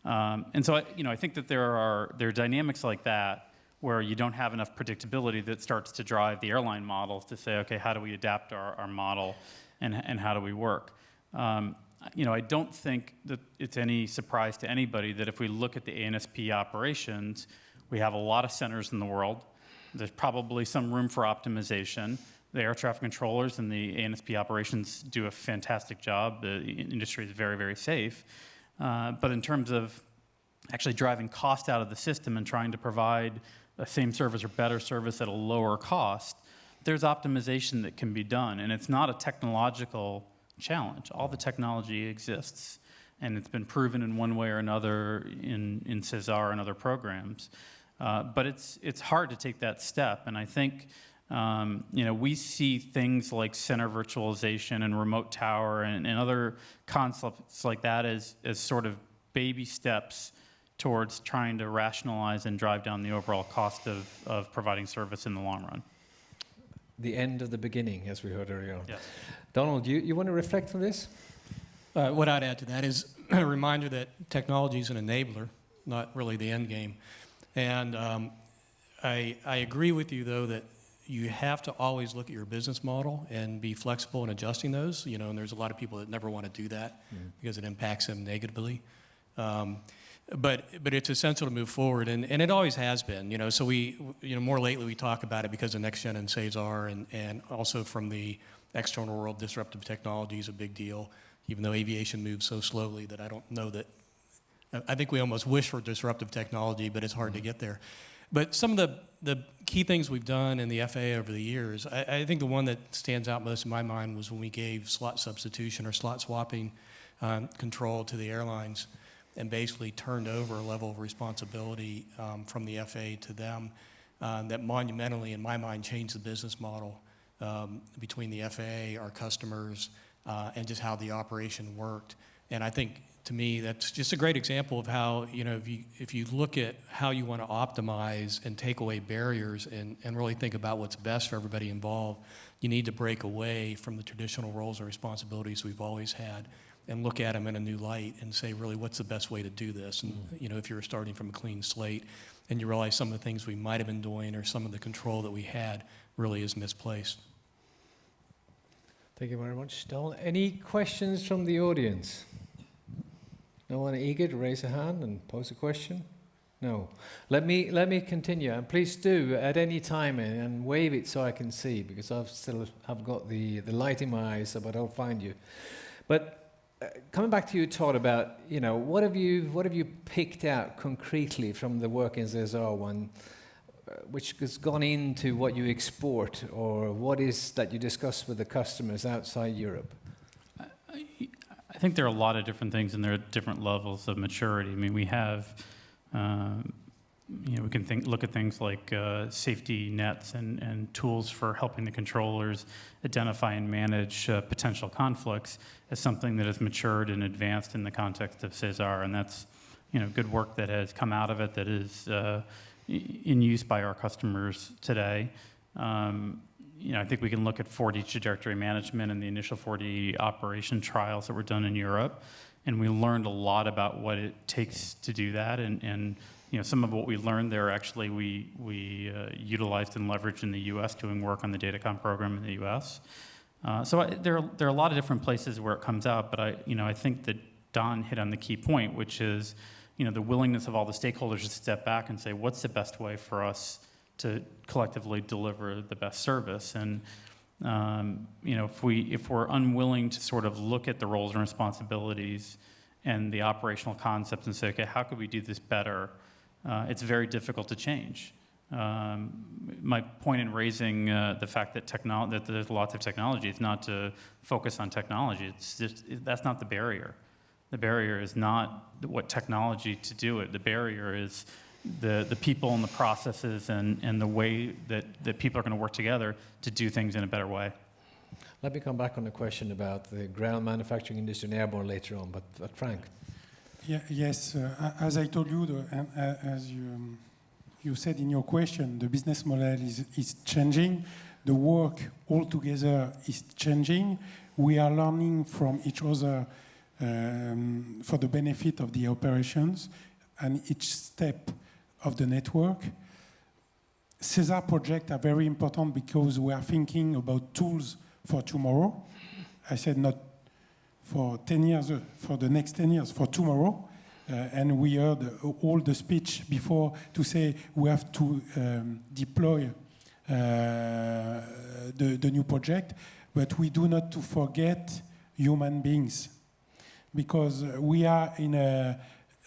And so I think that there are dynamics like that where you don't have enough predictability that starts to drive the airline models to say, okay, how do we adapt our model and how do we work? I don't think that it's any surprise to anybody that if we look at the ANSP operations, we have a lot of centers in the world. There's probably some room for optimization. The air traffic controllers and the ANSP operations do a fantastic job. The industry is very, very safe. But in terms of actually driving cost out of the system and trying to provide the same service or better service at a lower cost, there's optimization that can be done, and it's not a technological challenge. All the technology exists, and it's been proven in one way or another in SESAR and other programs. But it's hard to take that step, and I think we see things like center virtualization and remote tower and other concepts like that as sort of baby steps towards trying to rationalize and drive down the overall cost of providing service in the long run. The end of the beginning, as we heard earlier on. Yes. Donald, you want to reflect on this? What I'd add to that is a reminder that technology is an enabler, not really the end game. And I agree with you, though, that you have to always look at your business model and be flexible in adjusting those. And there's a lot of people that never want to do that because it impacts them negatively. But it's essential to move forward, and it always has been. So we, more lately we talk about it because of NextGen and SESAR, and also from the external world, disruptive technology is a big deal, even though aviation moves so slowly that I don't know that. I think we almost wish for disruptive technology, but it's hard to get there. But some of the key things we've done in the FAA over the years, I think the one that stands out most in my mind was when we gave slot substitution or slot swapping control to the airlines, and basically turned over a level of responsibility from the FAA to them that monumentally, in my mind, changed the business model between the FAA, our customers, and just how the operation worked. And I think, to me, that's just a great example of how, if you look at how you want to optimize and take away barriers and really think about what's best for everybody involved, you need to break away from the traditional roles and responsibilities we've always had and look at them in a new light and say, really, what's the best way to do this? And, if you're starting from a clean slate and you realize some of the things we might have been doing or some of the control that we had really is misplaced. Thank you very much, Donald. Any questions from the audience? No one eager to raise a hand and pose a question? No. Let me continue, and please do at any time and wave it so I can see, because I've got the light in my eyes, but I'll find you. But coming back to you, Todd, about what have you picked out concretely from the work in SESAR one, which has gone into what you export, or what is that you discuss with the customers outside Europe? I think there are a lot of different things, and there are different levels of maturity. I mean, we have, we can look at things like safety nets and tools for helping the controllers identify and manage potential conflicts as something that has matured and advanced in the context of SESAR, and that's good work that has come out of it that is in use by our customers today. I think we can look at 4D trajectory management and the initial 4D operation trials that were done in Europe, and we learned a lot about what it takes to do that, and some of what we learned there actually we utilized and leveraged in the U.S. doing work on the Datacom program in the U.S. So there are a lot of different places where it comes out, but I think that Don hit on the key point, which is the willingness of all the stakeholders to step back and say, what's the best way for us to collectively deliver the best service? And if we're unwilling to sort of look at the roles and responsibilities and the operational concepts and say, okay, how could we do this better? It's very difficult to change. My point in raising the fact that that there's lots of technology is not to focus on technology. It's just that's not the barrier. The barrier is not what technology to do it. The barrier is the people and the processes and the way that people are going to work together to do things in a better way. Let me come back on the question about the ground manufacturing industry and airborne later on, but Frank. Yeah, yes, as I told you, as you said in your question, the business model is changing. The work altogether is changing. We are learning from each other for the benefit of the operations and each step of the network. SESAR projects are very important because we are thinking about tools for tomorrow. I said not for 10 years, for the next 10 years, for tomorrow. And we heard all the speech before to say we have to deploy the new project, but we do not to forget human beings, because we are in a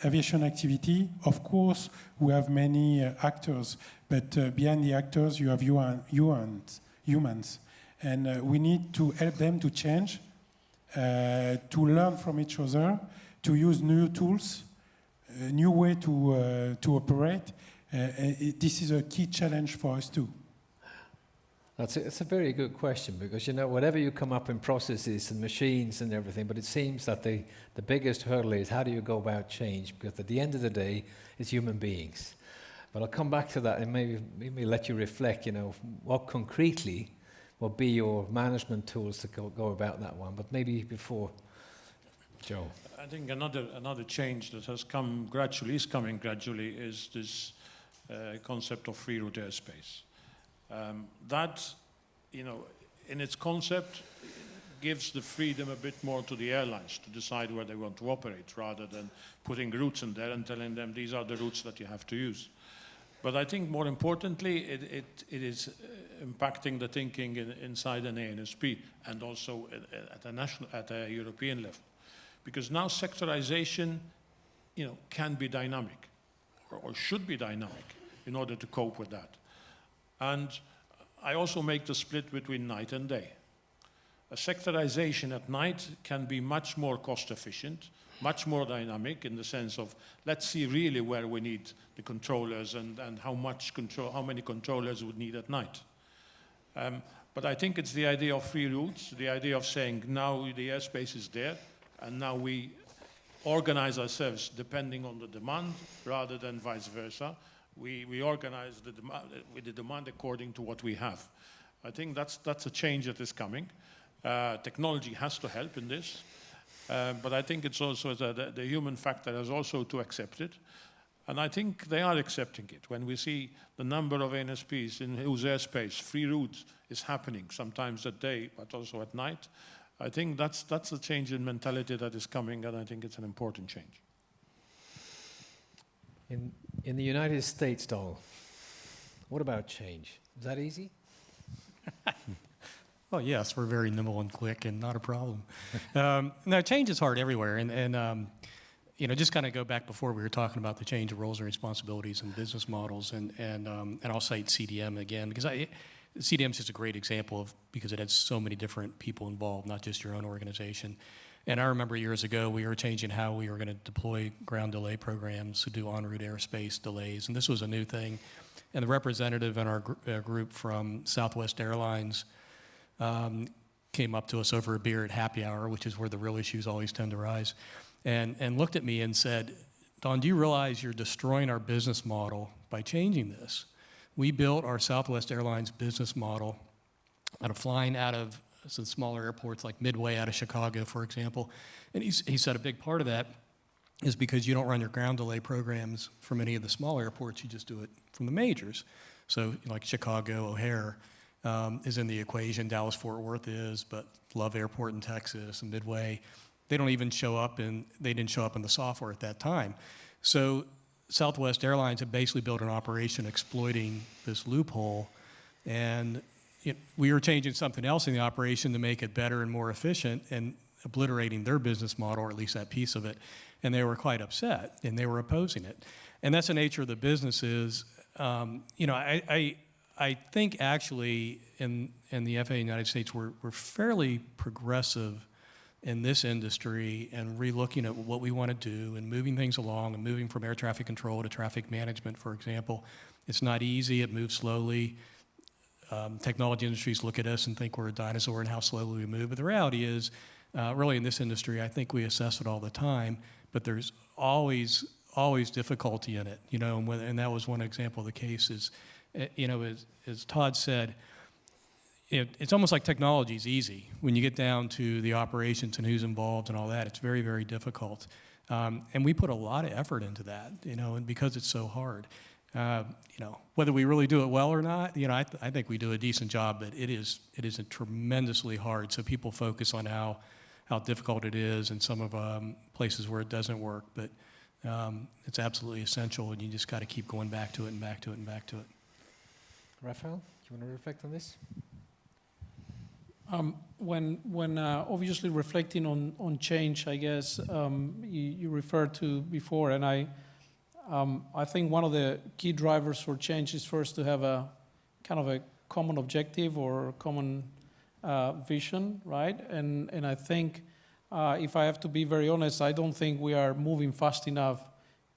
aviation activity. Of course, we have many actors, but behind the actors, you have humans, humans. And we need to help them to change, to learn from each other, to use new tools, a new way to operate. This is a key challenge for us too. It's a very good question, because, you know, whatever you come up in processes and machines and everything, but it seems that the biggest hurdle is how do you go about change, because at the end of the day, it's human beings. But I'll come back to that and maybe let you reflect, you know, what concretely will be your management tools to go about that one. But maybe before, Joe. I think another change that has come gradually, is coming gradually, is this concept of free route airspace. That, you know, in its concept, gives the freedom a bit more to the airlines to decide where they want to operate, rather than putting routes in there and telling them these are the routes that you have to use. But I think more importantly, it is impacting the thinking inside an ANSP, and also at a European level. Because now sectorization, you know, can be dynamic, or should be dynamic, in order to cope with that. And I also make the split between night and day. A sectorization at night can be much more cost efficient, much more dynamic, in the sense of, let's see really where we need the controllers and how many controllers we need at night. But I think it's the idea of free routes, the idea of saying now the airspace is there, and now we organize ourselves depending on the demand, rather than vice versa. We organize with the demand according to what we have. I think that's a change that is coming. Technology has to help in this, but I think it's also the human factor has also to accept it. And I think they are accepting it. When we see the number of NSPs in whose airspace free route is happening, sometimes at day, but also at night, I think that's a change in mentality that is coming, and I think it's an important change. In the United States, Donald, what about change? Is that easy? Oh, yes, we're very nimble and quick and not a problem. No, change is hard everywhere. And you know, just kind of go back before, we were talking about the change of roles and responsibilities and business models. And I'll cite CDM again, because CDM is just a great example because it had so many different people involved, not just your own organization. And I remember years ago, we were changing how we were going to deploy ground delay programs to do en route airspace delays. And this was a new thing. And the representative in our group from Southwest Airlines came up to us over a beer at happy hour, which is where the real issues always tend to rise, and looked at me and said, Don, do you realize you're destroying our business model by changing this? We built our Southwest Airlines business model out of flying out of some smaller airports like Midway out of Chicago, for example. And he said a big part of that is because you don't run your ground delay programs from any of the small airports, you just do it from the majors. So like Chicago, O'Hare is in the equation, Dallas-Fort Worth is, but Love Airport in Texas and Midway, they didn't show up in the software at that time. So Southwest Airlines had basically built an operation exploiting this loophole, and we were changing something else in the operation to make it better and more efficient and obliterating their business model, or at least that piece of it. And they were quite upset, and they were opposing it. And that's the nature of the business is, you know, I think actually in the FAA United States, we're fairly progressive in this industry and re-looking at what we want to do and moving things along and moving from air traffic control to traffic management, for example. It's not easy, it moves slowly. Technology industries look at us and think we're a dinosaur and how slowly we move. But the reality is, really in this industry, I think we assess it all the time, but there's always difficulty in it, you know, and that was one example of the case is, you know, as Todd said, it's almost like technology is easy. When you get down to the operations and who's involved and all that, it's very, very difficult. And we put a lot of effort into that, you know, and because it's so hard. You know, whether we really do it well or not, you know, I think we do a decent job, but it is tremendously hard. So people focus on how difficult it is in some of places where it doesn't work, but it's absolutely essential, and you just got to keep going back to it and back to it and back to it. Raphael, do you want to reflect on this? When obviously reflecting on change, I guess you referred to before, and I think one of the key drivers for change is first to have a kind of a common objective or common vision, right? And I think, if I have to be very honest, I don't think we are moving fast enough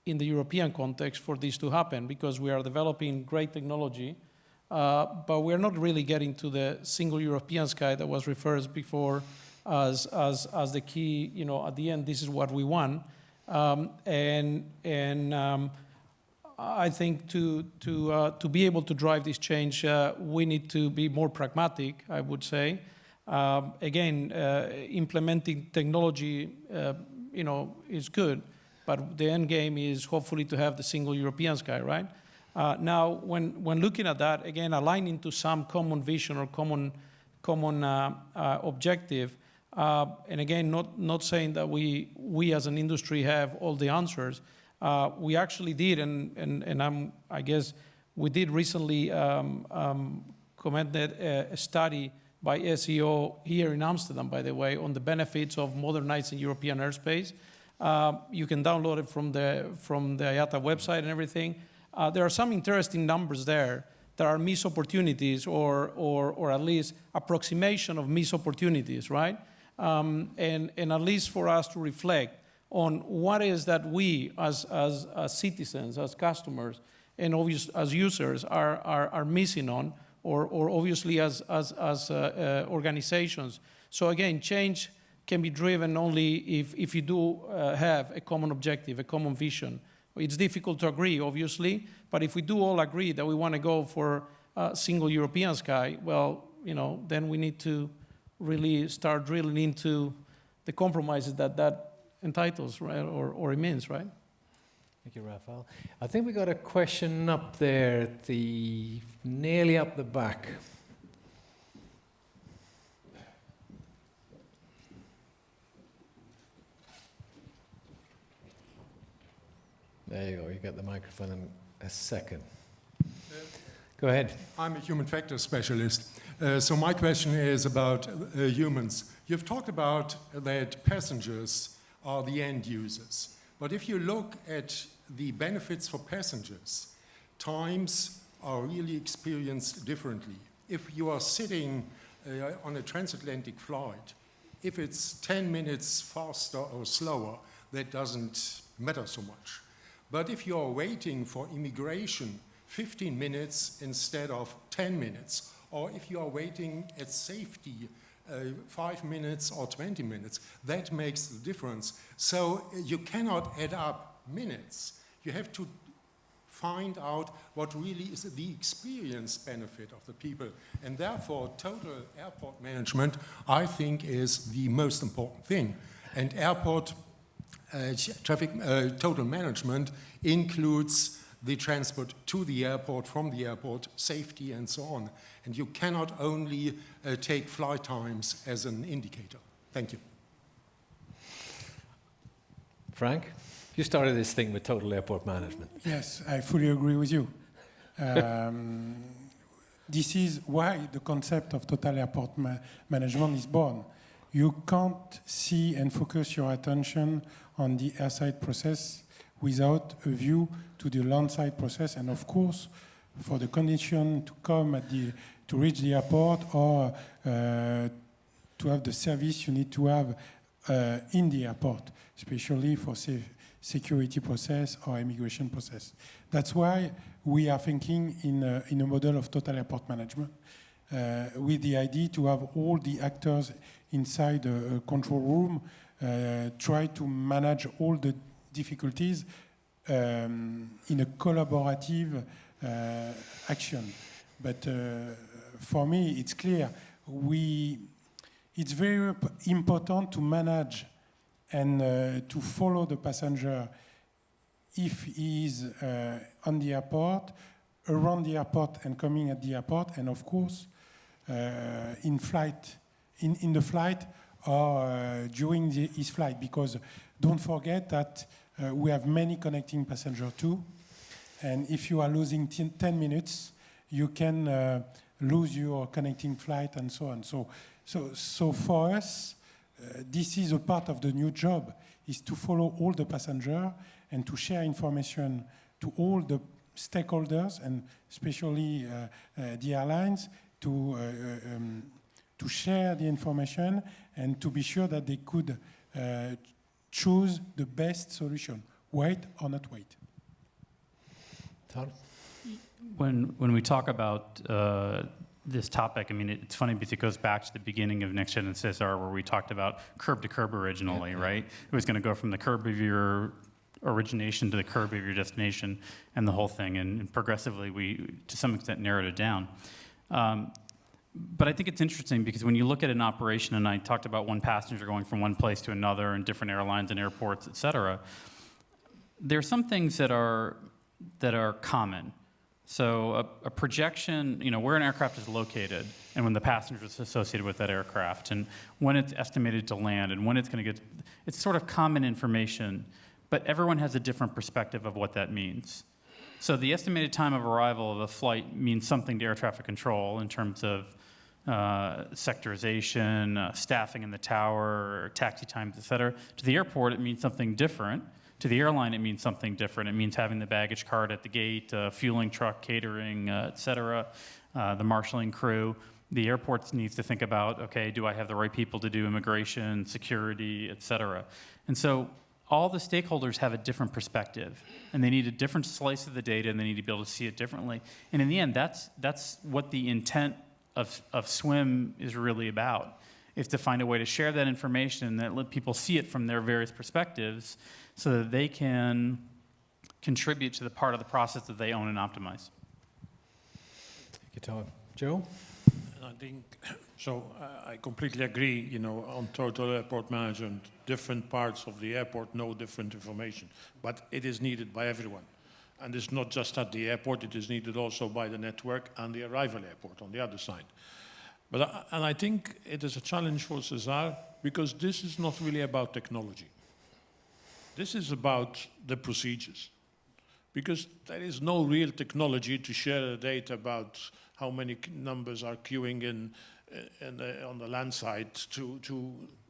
in the European context for this to happen, because we are developing great technology, but we're not really getting to the single European sky that was referred before as the key. You know, at the end, this is what we want, I think to be able to drive this change, we need to be more pragmatic, I would say. Again, implementing technology, you know, is good, but the end game is hopefully to have the single European sky, right? Now, when looking at that, again, aligning to some common vision or common objective, and again, not saying that we as an industry have all the answers. We actually did, and I guess we did recently commented a study by SEO here in Amsterdam, by the way, on the benefits of modernizing European airspace. You can download it from the IATA website and everything. There are some interesting numbers there. There are missed opportunities, or at least approximation of missed opportunities, right? And at least for us to reflect on what is that we as citizens, as customers, and as users are missing on, or obviously as organizations. So again, change can be driven only if you do have a common objective, a common vision. It's difficult to agree, obviously, but if we do all agree that we want to go for a single European sky, well, you know, then we need to really start drilling into the compromises that entitles, right, or it means, right? Thank you, Rafael. I think we got a question up there, nearly up the back. There you go. You got the microphone in a second. Go ahead. I'm a human factors specialist. So my question is about humans. You've talked about that passengers are the end users. But if you look at the benefits for passengers, times are really experienced differently. If you are sitting on a transatlantic flight, if it's 10 minutes faster or slower, that doesn't matter so much. But if you are waiting for immigration 15 minutes instead of 10 minutes, or if you are waiting at safety 5 minutes or 20 minutes, that makes the difference. So you cannot add up minutes. You have to find out what really is the experience benefit of the people. And therefore, total airport management, I think, is the most important thing. And airport traffic total management includes the transport to the airport, from the airport, safety, and so on. And you cannot only take flight times as an indicator. Thank you. Frank, you started this thing with total airport management. Yes, I fully agree with you. This is why the concept of total airport management is born. You can't see and focus your attention on the airside process without a view to the landside process, and of course, for the condition to come to reach the airport or to have the service you need to have in the airport, especially for security process or immigration process. That's why we are thinking in a model of total airport management, with the idea to have all the actors inside a control room try to manage all the difficulties in a collaborative action. But for me, it's clear, it's very important to manage and to follow the passenger if he is on the airport, around the airport and coming at the airport, and of course, in the flight or during his flight, because don't forget that we have many connecting passengers too, and if you are losing 10 minutes, you can lose your connecting flight and so on. So for us, this is a part of the new job, is to follow all the passengers and to share information to all the stakeholders, and especially the airlines, to share the information and to be sure that they could choose the best solution, wait or not wait. Todd? When we talk about this topic, I mean, it's funny because it goes back to the beginning of Next Gen and SESAR, where we talked about curb to curb originally, right? It was going to go from the curb of your origination to the curb of your destination and the whole thing, and progressively we, to some extent, narrowed it down. But I think it's interesting because when you look at an operation, and I talked about one passenger going from one place to another and different airlines and airports, et cetera, there are some things that are common. So a projection, you know, where an aircraft is located and when the passenger is associated with that aircraft and when it's estimated to land and when it's going to get, it's sort of common information, but everyone has a different perspective of what that means. So the estimated time of arrival of a flight means something to air traffic control in terms of sectorization, staffing in the tower, taxi times, et cetera. To the airport, it means something different. To the airline, it means something different. It means having the baggage cart at the gate, fueling truck, catering, et cetera, the marshaling crew. The airport needs to think about, okay, do I have the right people to do immigration, security, et cetera. And so all the stakeholders have a different perspective, and they need a different slice of the data, and they need to be able to see it differently. And in the end, that's what the intent of SWIM is really about, is to find a way to share that information and that let people see it from their various perspectives so that they can contribute to the part of the process that they own and optimize. Thank you, Todd. Joe? And I think, so I completely agree, you know, on total airport management, different parts of the airport know different information, but it is needed by everyone. And it's not just at the airport, it is needed also by the network and the arrival airport on the other side. But and I think it is a challenge for SESAR because this is not really about technology. This is about the procedures. Because there is no real technology to share the data about how many numbers are queuing in on the land side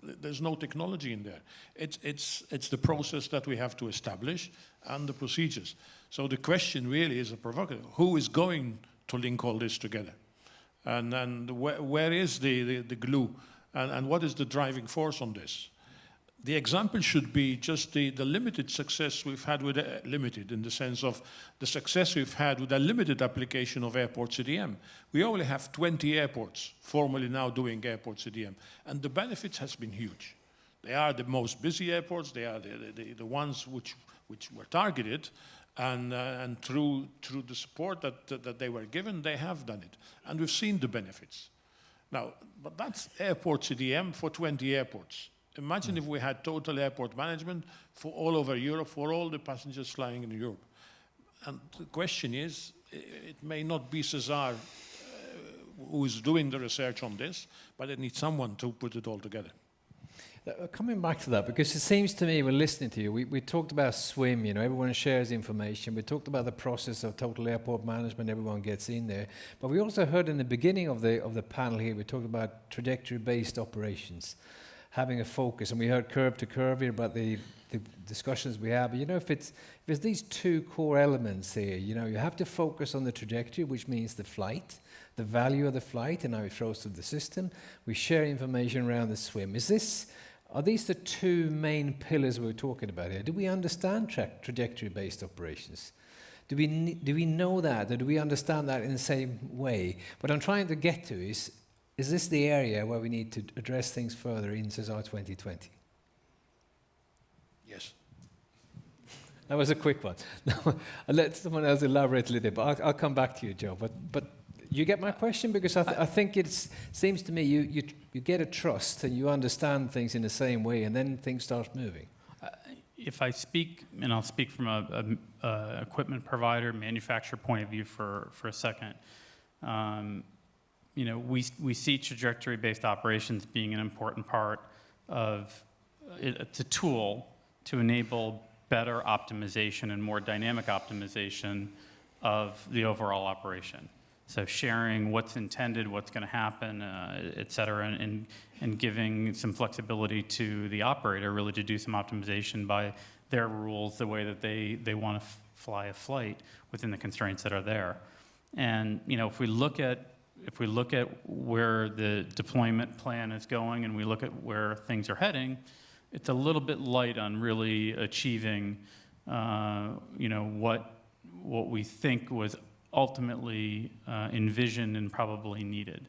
there's no technology in there. It's the process that we have to establish and the procedures. So the question really is a provocative. Who is going to link all this together? And where is the glue? And what is the driving force on this? The example should be just the limited success we've had with, limited in the sense of the success we've had with a limited application of airport CDM. We only have 20 airports formally now doing airport CDM, and the benefits has been huge. They are the most busy airports, they are the ones which were targeted, and through the support that they were given, they have done it. And we've seen the benefits. Now, but that's airport CDM for 20 airports. Imagine if we had total airport management for all over Europe, for all the passengers flying in Europe. And the question is, it may not be SESAR who is doing the research on this, but it needs someone to put it all together. Coming back to that, because it seems to me when listening to you, we talked about SWIM, you know, everyone shares information. We talked about the process of total airport management, everyone gets in there. But we also heard in the beginning of the panel here, we talked about trajectory-based operations, having a focus, and we heard curve to curve here about the discussions we have. But, you know, if it's these two core elements here, you know, you have to focus on the trajectory, which means the flight, the value of the flight, and how it flows through the system. We share information around the SWIM. Are these the two main pillars we're talking about here? Do we understand trajectory-based operations? Do we know that? Or do we understand that in the same way? What I'm trying to get to is this the area where we need to address things further in SESAR 2020? Yes. That was a quick one. I'll let someone else elaborate a little bit, but I'll come back to you, Joe. But you get my question? Because I think it seems to me you get a trust and you understand things in the same way, and then things start moving. If I speak, and I'll speak from a equipment provider, manufacturer point of view for a second, you know, we see trajectory-based operations being an important part of it's a tool to enable better optimization and more dynamic optimization of the overall operation. So sharing what's intended, what's going to happen, et cetera, and giving some flexibility to the operator really to do some optimization by their rules, the way that they want to fly a flight within the constraints that are there. And, you know, if we look at if we look at where the deployment plan is going and we look at where things are heading, it's a little bit light on really achieving, what we think was ultimately envisioned and probably needed.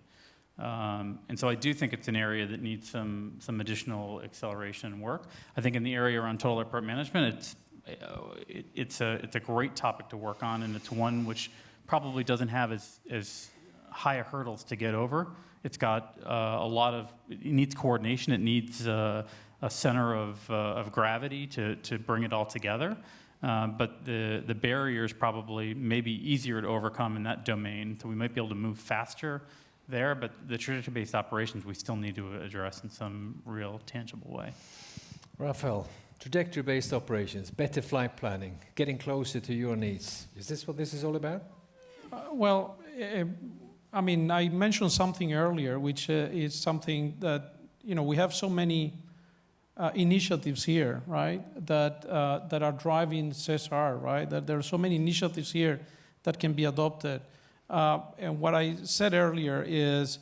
And so I do think it's an area that needs some additional acceleration and work. I think in the area around total airport management, it's a great topic to work on, and it's one which probably doesn't have as high hurdles to get over. It's got it needs coordination. It needs a center of gravity to bring it all together. But the barriers probably may be easier to overcome in that domain, so we might be able to move faster there, but the trajectory-based operations we still need to address in some real tangible way. Raphael, trajectory-based operations, better flight planning, getting closer to your needs. Is this what this is all about? I mean, I mentioned something earlier, which is something that, we have so many initiatives here, right, that are driving SESAR, right, that there are so many initiatives here that can be adopted. And what I said earlier is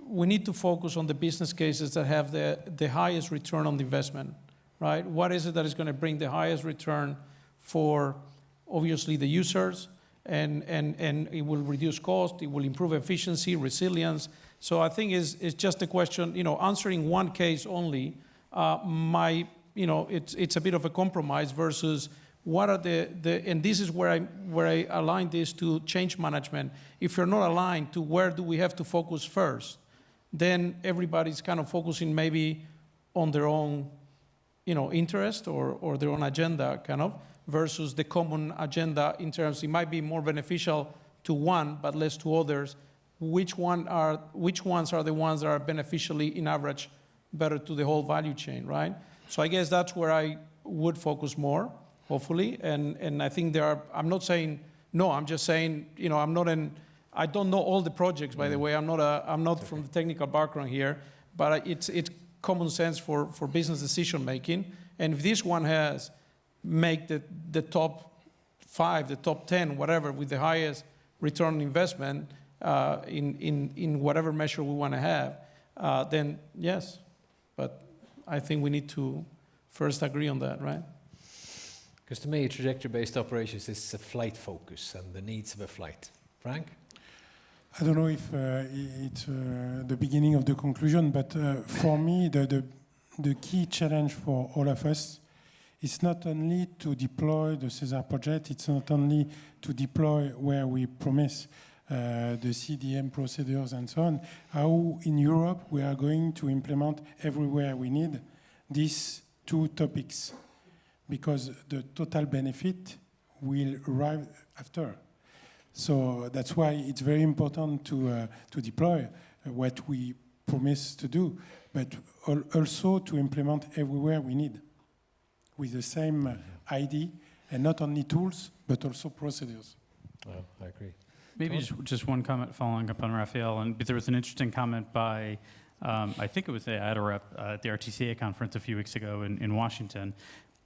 we need to focus on the business cases that have the highest return on the investment, right? What is it that is going to bring the highest return for, obviously, the users, and it will reduce cost, it will improve efficiency, resilience. So I think it's just a question, answering one case only, it's a bit of a compromise versus what are and this is where I align this to change management. If you're not aligned to where do we have to focus first, then everybody's kind of focusing maybe on their own, interest or their own agenda, kind of, versus the common agenda in terms it might be more beneficial to one but less to others. Which ones are the ones that are beneficially, in average, better to the whole value chain, right? So I guess that's where I would focus more, hopefully. And I think I'm not saying no, I'm just saying, I don't know all the projects, by the way. I'm not from the technical background here, but it's common sense for business decision making. And if this one has make the top 5, the top 10, whatever, with the highest return on investment in whatever measure we want to have, then yes. But I think we need to first agree on that, right? Because to me, trajectory-based operations is a flight focus and the needs of a flight. Frank? I don't know if it's the beginning of the conclusion, but for me, the key challenge for all of us is not only to deploy the SESAR project, it's not only to deploy where we promise the CDM procedures and so on, how in Europe we are going to implement everywhere we need these two topics, because the total benefit will arrive after. So that's why it's very important to deploy what we promise to do, but also to implement everywhere we need with the same ID, and not only tools, but also procedures. Well, I agree. Maybe just one comment following up on Raphael, and there was an interesting comment by, I think it was the IATA rep at the RTCA conference a few weeks ago in Washington,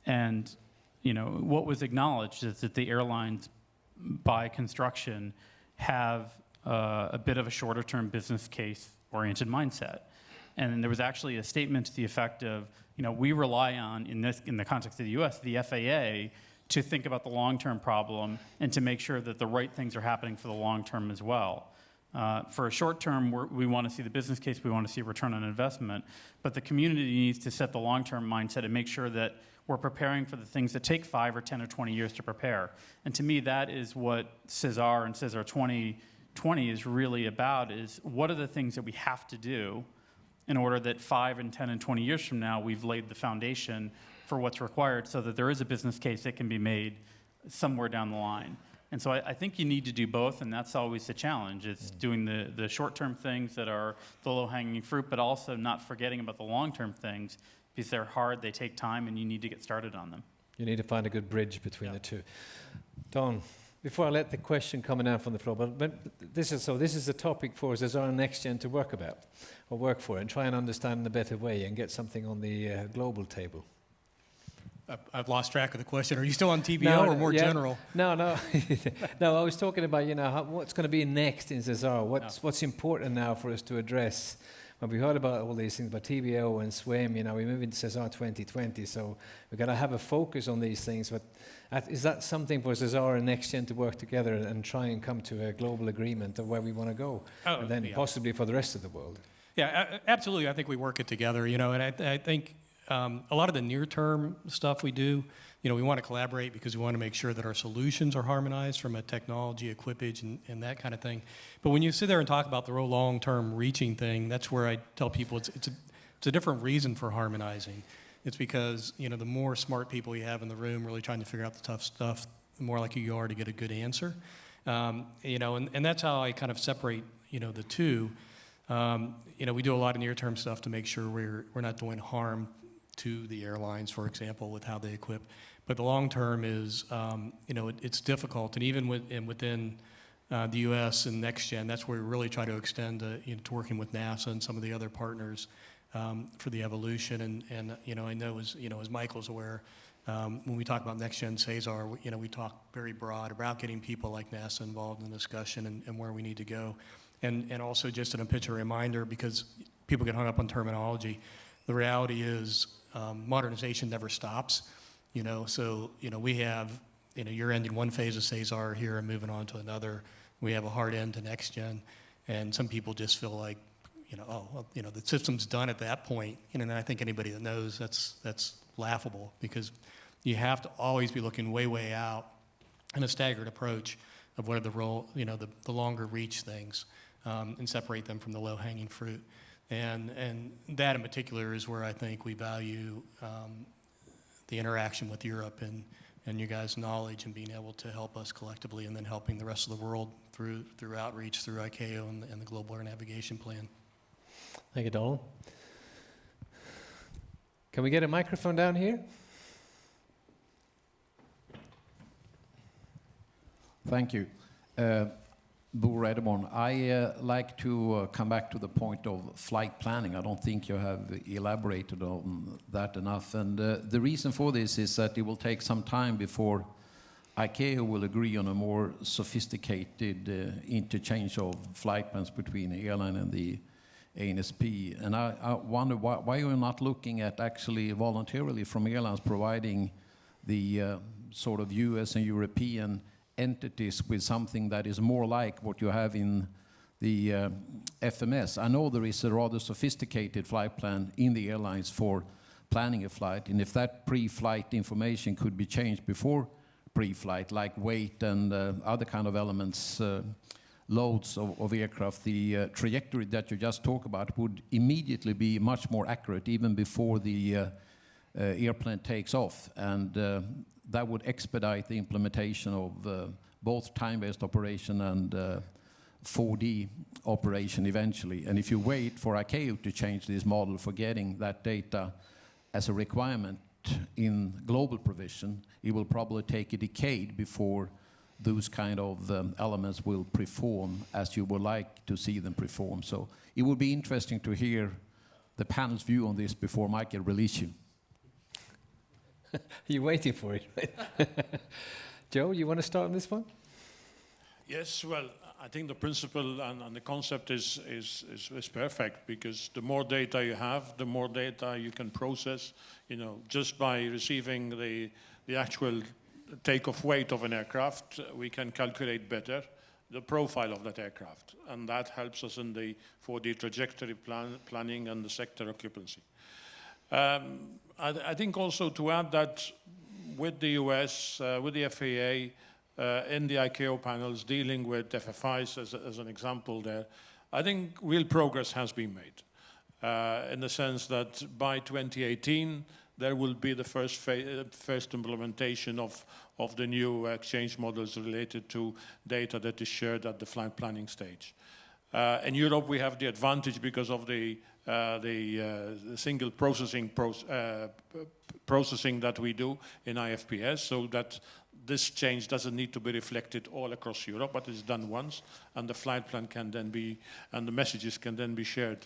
and what was acknowledged is that the airlines, by construction, have a bit of a shorter-term business case-oriented mindset, and there was actually a statement to the effect of, we rely on in the context of the U.S. the FAA to think about the long-term problem and to make sure that the right things are happening for the long term as well. For a short term, we want to see the business case, we want to see a return on investment, but the community needs to set the long-term mindset and make sure that we're preparing for the things that take 5 or 10 or 20 years to prepare. And to me, that is what SESAR and SESAR 2020 is really about, is what are the things that we have to do in order that 5 and 10 and 20 years from now, we've laid the foundation for what's required so that there is a business case that can be made somewhere down the line. And so I think you need to do both, and that's always the challenge. It's doing the short-term things that are the low-hanging fruit, but also not forgetting about the long-term things, because they're hard, they take time, and you need to get started on them. You need to find a good bridge between the two. Don, before I let the question come in out from the floor, but this is a topic for us as our next gen to work about, or work for, and try and understand in a better way and get something on the global table. I've lost track of the question. Are you still on TBO or more general? No. No, I was talking about, what's going to be next in SESAR. What's important now for us to address? When we heard about all these things, about TBO and SWIM, we move into SESAR 2020, so we've got to have a focus on these things. But is that something for SESAR and NextGen to work together and try and come to a global agreement of where we want to go, and then possibly for the rest of the world? Yeah, absolutely. I think we work it together, and I think a lot of the near-term stuff we do, we want to collaborate because we want to make sure that our solutions are harmonized from a technology, equipage, and that kind of thing. But when you sit there and talk about the real long-term reaching thing, that's where I tell people it's a different reason for harmonizing. It's because, the more smart people you have in the room really trying to figure out the tough stuff, the more likely you are to get a good answer. And that's how I kind of separate, the two. We do a lot of near-term stuff to make sure we're not doing harm to the airlines, for example, with how they equip. But the long term is, it's difficult. And even within the U.S. and NextGen, that's where we really try to extend to working with NASA and some of the other partners for the evolution. And I know as Michael's aware, when we talk about NextGen SESAR, we talk very broad about getting people like NASA involved in the discussion and where we need to go. And also just in a picture reminder, because people get hung up on terminology, the reality is modernization never stops. So we have, you're ending one phase of SESAR here and moving on to another. We have a hard end to NextGen, and some people just feel like, the system's done at that point. And I think anybody that knows that's laughable, because you have to always be looking way out in a staggered approach of what are the longer reach things, and separate them from the low-hanging fruit. And that in particular is where I think we value the interaction with Europe and you guys' knowledge and being able to help us collectively, and then helping the rest of the world through outreach, through ICAO and the Global Air Navigation Plan. Thank you, Donald. Can we get a microphone down here? Thank you. Bo Redemon, I like to come back to the point of flight planning. I don't think you have elaborated on that enough. And the reason for this is that it will take some time before ICAO will agree on a more sophisticated interchange of flight plans between the airline and the ANSP. And I wonder why you're not looking at actually voluntarily from airlines providing the sort of US and European entities with something that is more like what you have in the FMS. I know there is a rather sophisticated flight plan in the airlines for planning a flight, and if that pre-flight information could be changed before pre-flight, like weight and other kind of elements, loads of aircraft, the trajectory that you just talked about would immediately be much more accurate even before the airplane takes off, and that would expedite the implementation of both time-based operation and 4D operation eventually. And if you wait for ICAO to change this model for getting that data as a requirement in global provision, it will probably take a decade before those kind of elements will perform as you would like to see them perform. So it would be interesting to hear the panel's view on this before Michael release you. You're waiting for it, right? Joe, you want to start on this one? Yes, well, I think the principle and the concept is perfect, because the more data you have, the more data you can process. Just by receiving the actual takeoff weight of an aircraft, we can calculate better the profile of that aircraft, and that helps us in the 4D trajectory planning and the sector occupancy. I think also to add that with the US, with the FAA, in the ICAO panels dealing with FFIs as an example there, I think real progress has been made in the sense that by 2018 there will be the first implementation of the new exchange models related to data that is shared at the flight planning stage. In Europe we have the advantage because of the single processing that we do in IFPS, so that this change doesn't need to be reflected all across Europe, but it's done once, and the flight plan can then be, and the messages can then be shared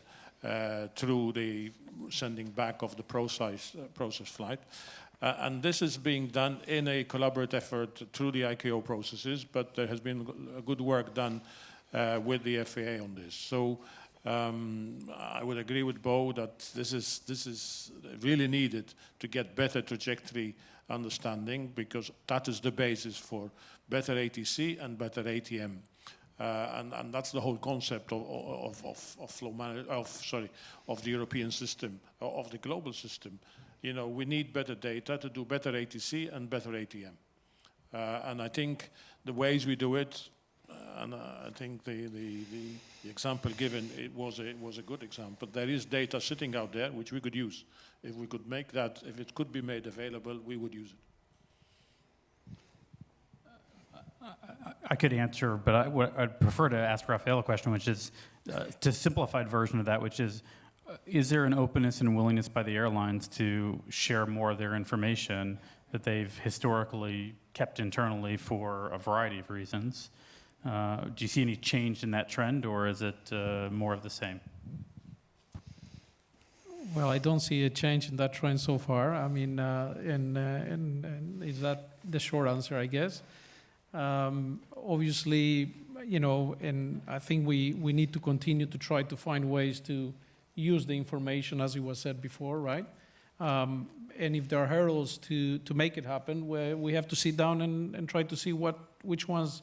through the sending back of the process flight. And this is being done in a collaborative effort through the ICAO processes, but there has been good work done with the FAA on this. So I would agree with Bo that this is really needed to get better trajectory understanding, because that is the basis for better ATC and better ATM. And that's the whole concept of the European system, of the global system. You know, we need better data to do better ATC and better ATM. And I think the ways we do it, and I think the example given, it was a good example. There is data sitting out there which we could use. If we could make that, if it could be made available, we would use it. I could answer, but I'd prefer to ask Rafael a question, which is to simplified version of that, which is there an openness and willingness by the airlines to share more of their information that they've historically kept internally for a variety of reasons? Do you see any change in that trend, or is it more of the same? Well, I don't see a change in that trend so far. I mean, and is that the short answer, I guess? Obviously, you know, and I think we need to continue to try to find ways to use the information, as it was said before, right? And if there are hurdles to make it happen, we have to sit down and try to see which ones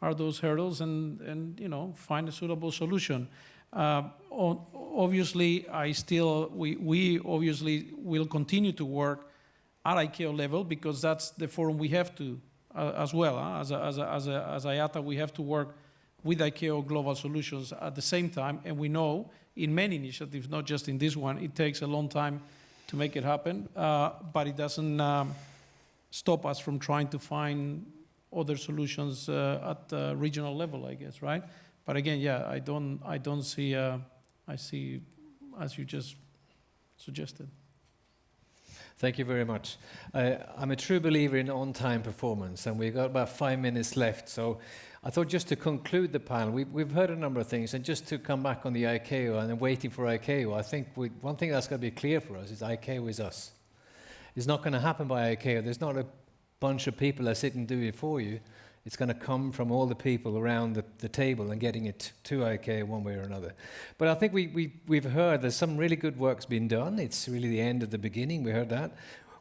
are those hurdles, and you know, find a suitable solution. Obviously, we obviously will continue to work at ICAO level, because that's the forum we have to as well. As IATA, we have to work with ICAO Global Solutions at the same time, and we know in many initiatives, not just in this one, it takes a long time to make it happen, but it doesn't stop us from trying to find other solutions at the regional level, I guess, right? But again, yeah, I don't see, I see, as you just suggested. Thank you very much. I'm a true believer in on-time performance, and we've got about 5 minutes left. So I thought, just to conclude the panel, we've heard a number of things, and just to come back on the ICAO and then waiting for ICAO, I think one thing that's going to be clear for us is ICAO is us. It's not going to happen by ICAO. There's not a bunch of people that sit and do it for you. It's going to come from all the people around the table and getting it to ICAO one way or another. But I think we've heard there's some really good work's been done. It's really the end of the beginning. We heard that.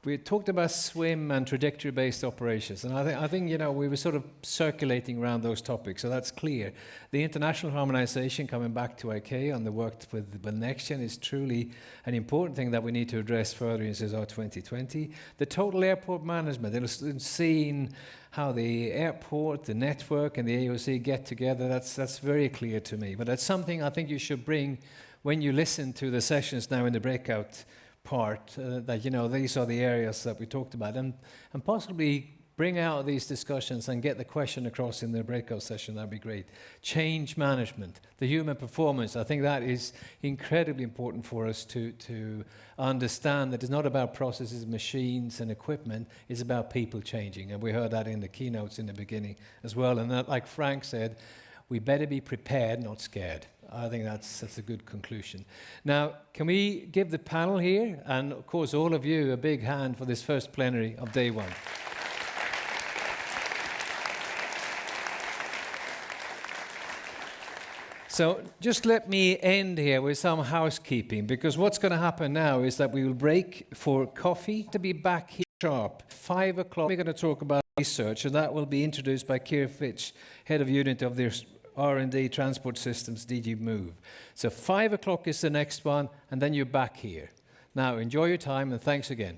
We talked about swim and trajectory-based operations, and I think you know, we were sort of circulating around those topics, so that's clear. The international harmonization, coming back to ICAO and the work with NextGen, is truly an important thing that we need to address further in SESAR 2020. The total airport management, seeing how the airport, the network, and the AOC get together, that's very clear to me. But that's something I think you should bring when you listen to the sessions now in the breakout part, that, you know, these are the areas that we talked about, and possibly bring out these discussions and get the question across in the breakout session. That'd be great. Change management, the human performance, I think that is incredibly important for us to understand that it's not about processes, machines, and equipment, it's about people changing, and we heard that in the keynotes in the beginning as well, and that, like Frank said, we better be prepared, not scared. I think that's a good conclusion. Now, can we give the panel here, and of course all of you, a big hand for this first plenary of day one. So just let me end here with some housekeeping, because what's going to happen now is that we will break for coffee to be back here sharp. 5 o'clock, we're going to talk about research, and that will be introduced by Keir Fitch, Head of Unit of the R&D Transport Systems, DG Move. So 5 o'clock is the next one, and then you're back here. Now, enjoy your time, and thanks again.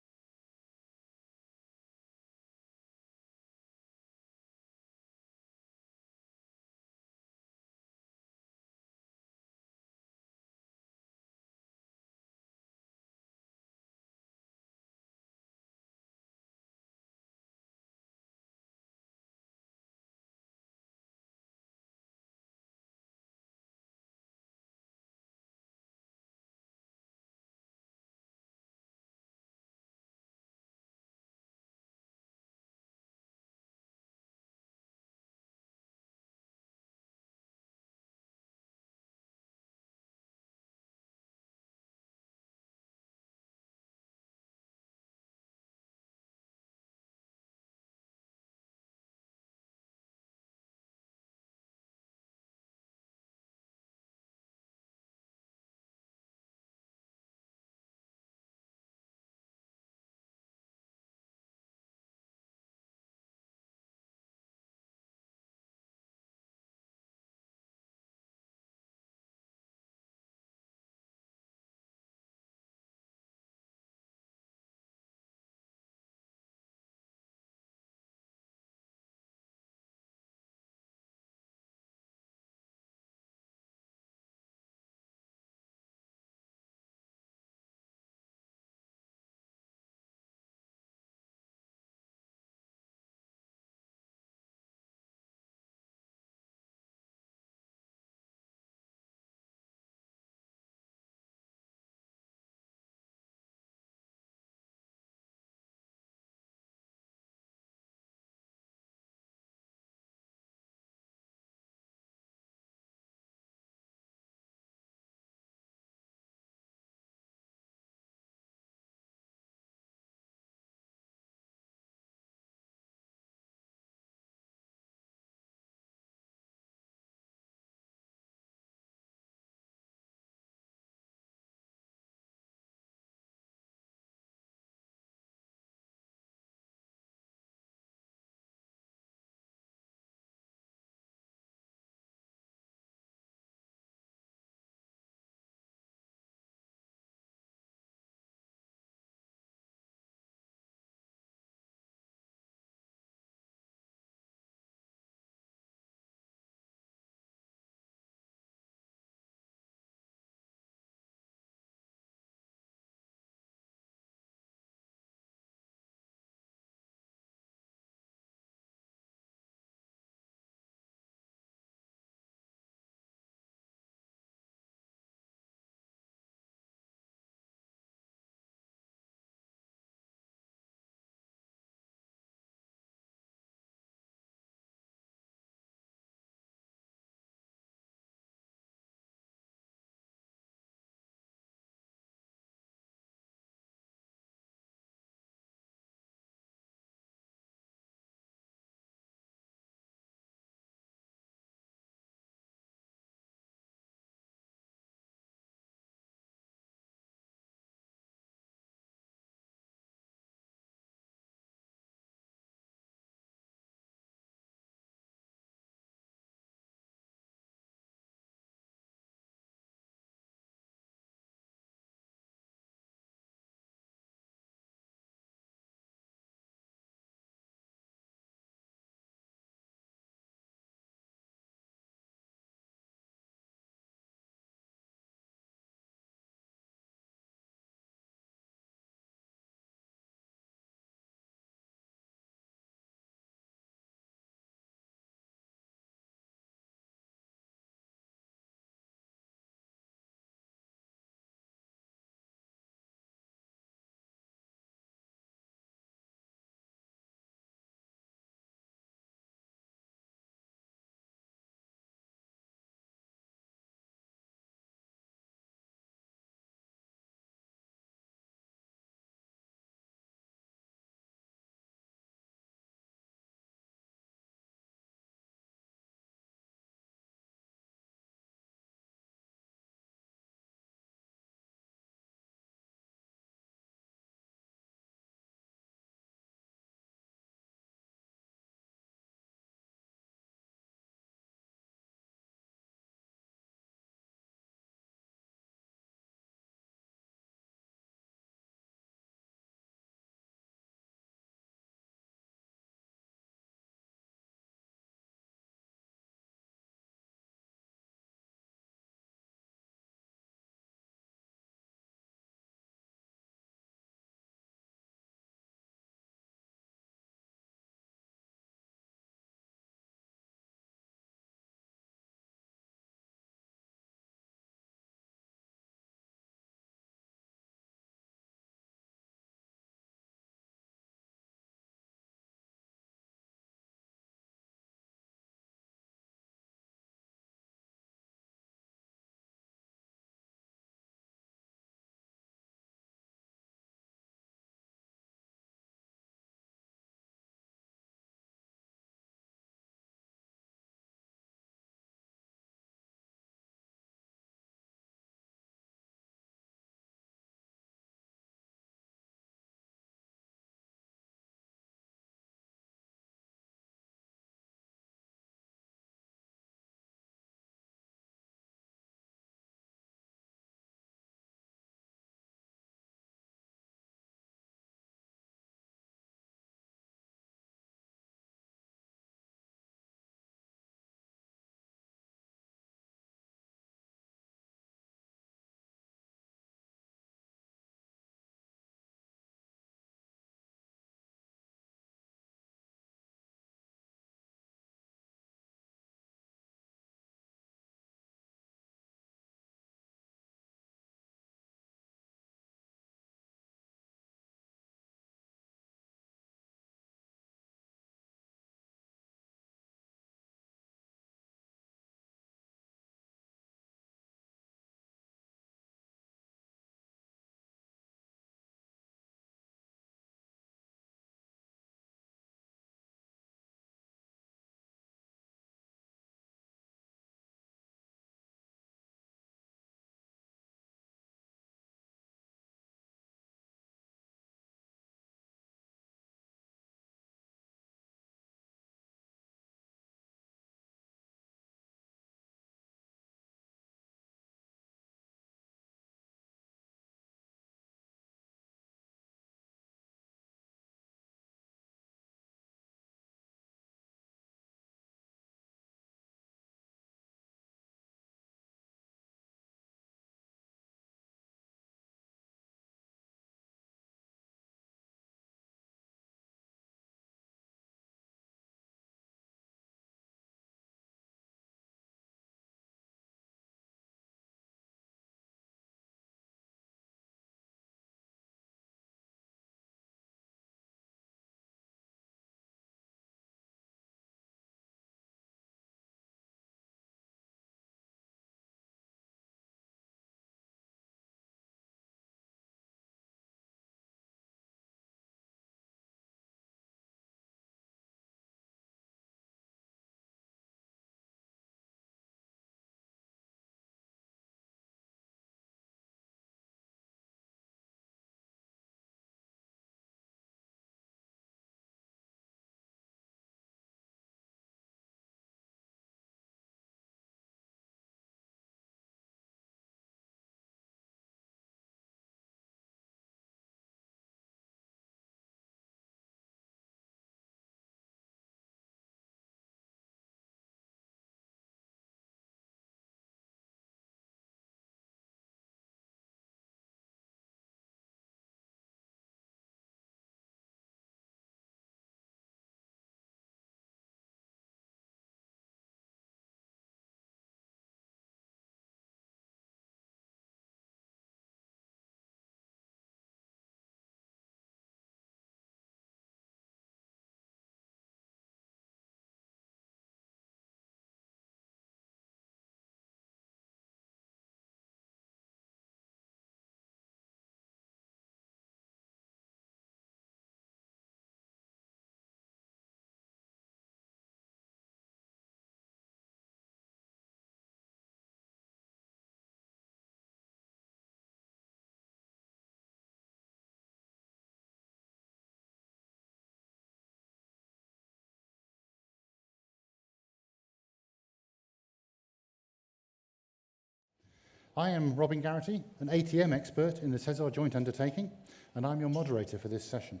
I am Robin Garrity, an ATM expert in the SESAR joint undertaking, and I'm your moderator for this session.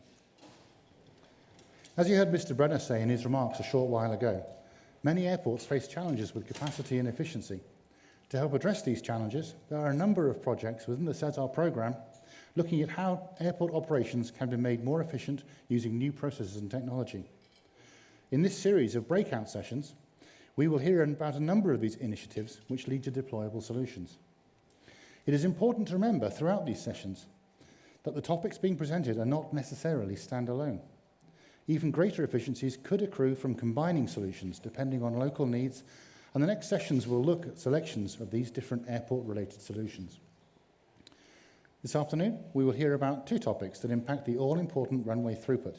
As you heard Mr. Brenner say in his remarks a short while ago, many airports face challenges with capacity and efficiency. To help address these challenges, there are a number of projects within the SESAR programme looking at how airport operations can be made more efficient using new processes and technology. In this series of breakout sessions, we will hear about a number of these initiatives which lead to deployable solutions. It is important to remember throughout these sessions that the topics being presented are not necessarily standalone. Even greater efficiencies could accrue from combining solutions depending on local needs, and the next sessions will look at selections of these different airport-related solutions. This afternoon, we will hear about two topics that impact the all-important runway throughput,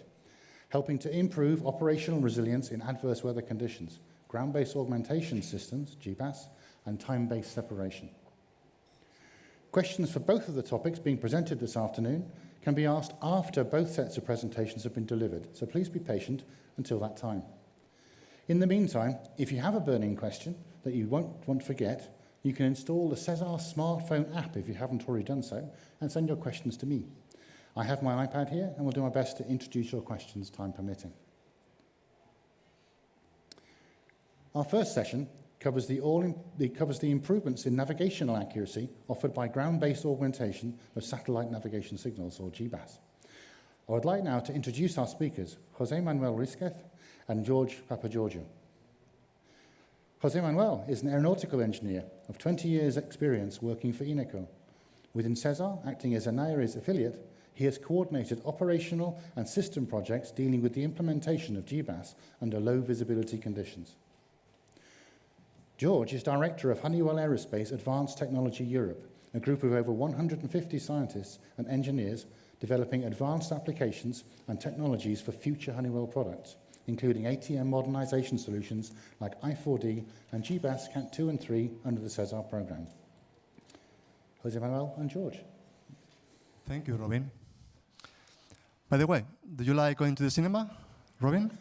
helping to improve operational resilience in adverse weather conditions, ground-based augmentation systems, GBAS, and time-based separation. Questions for both of the topics being presented this afternoon can be asked after both sets of presentations have been delivered, so please be patient until that time. In the meantime, if you have a burning question that you won't want to forget, you can install the SESAR smartphone app if you haven't already done so, and send your questions to me. I have my iPad here and will do my best to introduce your questions, time permitting. Our first session covers the improvements in navigational accuracy offered by ground-based augmentation of satellite navigation signals, or GBAS. I would like now to introduce our speakers, Jose Manuel Risquez and George Papageorgiou. Jose Manuel is an aeronautical engineer of 20 years' experience working for INECO. Within SESAR, acting as a NAIRES affiliate, he has coordinated operational and system projects dealing with the implementation of GBAS under low visibility conditions. George is director of Honeywell Aerospace Advanced Technology Europe, a group of over 150 scientists and engineers developing advanced applications and technologies for future Honeywell products, including ATM modernization solutions like I4D and GBAS Cat 2 and 3 under the SESAR program. Jose Manuel and George. Thank you, Robin. By the way, do you like going to the cinema, Robin?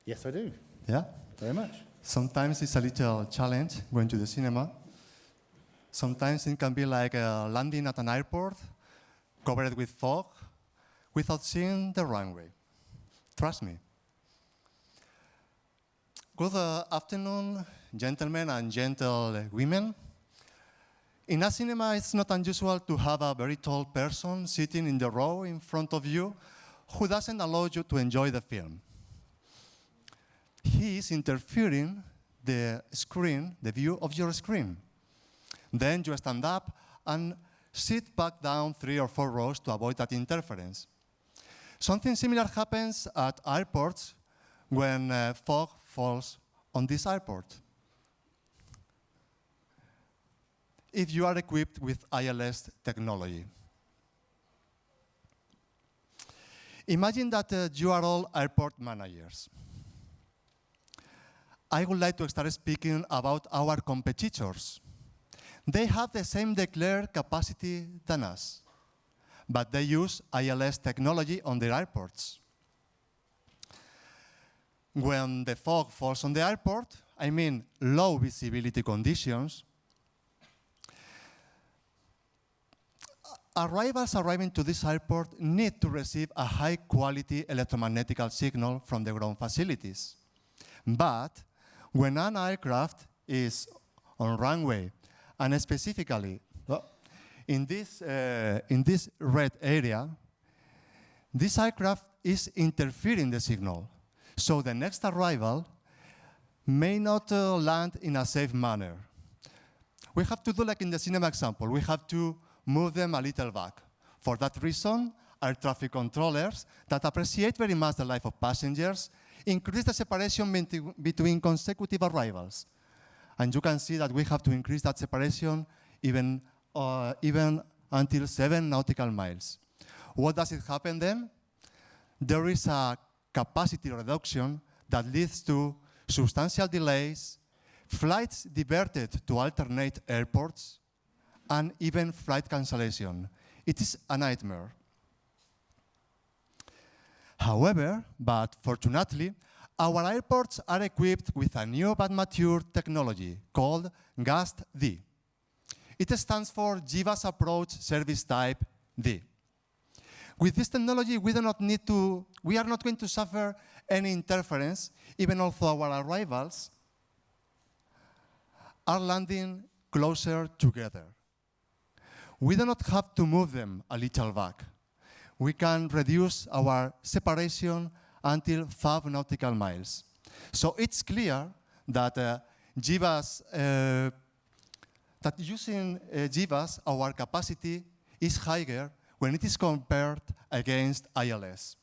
Yes, I do. Yeah? Very much. Sometimes it's a little challenge going to the cinema. Sometimes it can be like landing at an airport covered with fog without seeing the runway. Trust me. Good afternoon, gentlemen and gentlewomen. In a cinema, it's not unusual to have a very tall person sitting in the row in front of you who doesn't allow you to enjoy the film. He is interfering the screen, the view of your screen. Then you stand up and sit back down 3 or 4 rows to avoid that interference. Something similar happens at airports when fog falls on this airport. If you are equipped with ILS technology. Imagine that you are all airport managers. I would like to start speaking about our competitors. They have the same declared capacity than us, but they use ILS technology on their airports. When the fog falls on the airport, I mean low visibility conditions, arrivals arriving to this airport need to receive a high-quality electromagnetic signal from the ground facilities. But when an aircraft is on runway, and specifically in this red area, this aircraft is interfering the signal. So the next arrival may not land in a safe manner. We have to do like in the cinema example. We have to move them a little back. For that reason, air traffic controllers that appreciate very much the life of passengers increase the separation between consecutive arrivals. And you can see that we have to increase that separation even until 7 nautical miles. What does it happen then? There is a capacity reduction that leads to substantial delays, flights diverted to alternate airports, and even flight cancellation. It is a nightmare. However, but fortunately, our airports are equipped with a new but mature technology called GAST-D. It stands for GBAS Approach Service Type D. With this technology, we are not going to suffer any interference, even although our arrivals are landing closer together. We do not have to move them a little back. We can reduce our separation until 5 nautical miles. So it's clear that that using GBAS, our capacity is higher when it is compared against ILS.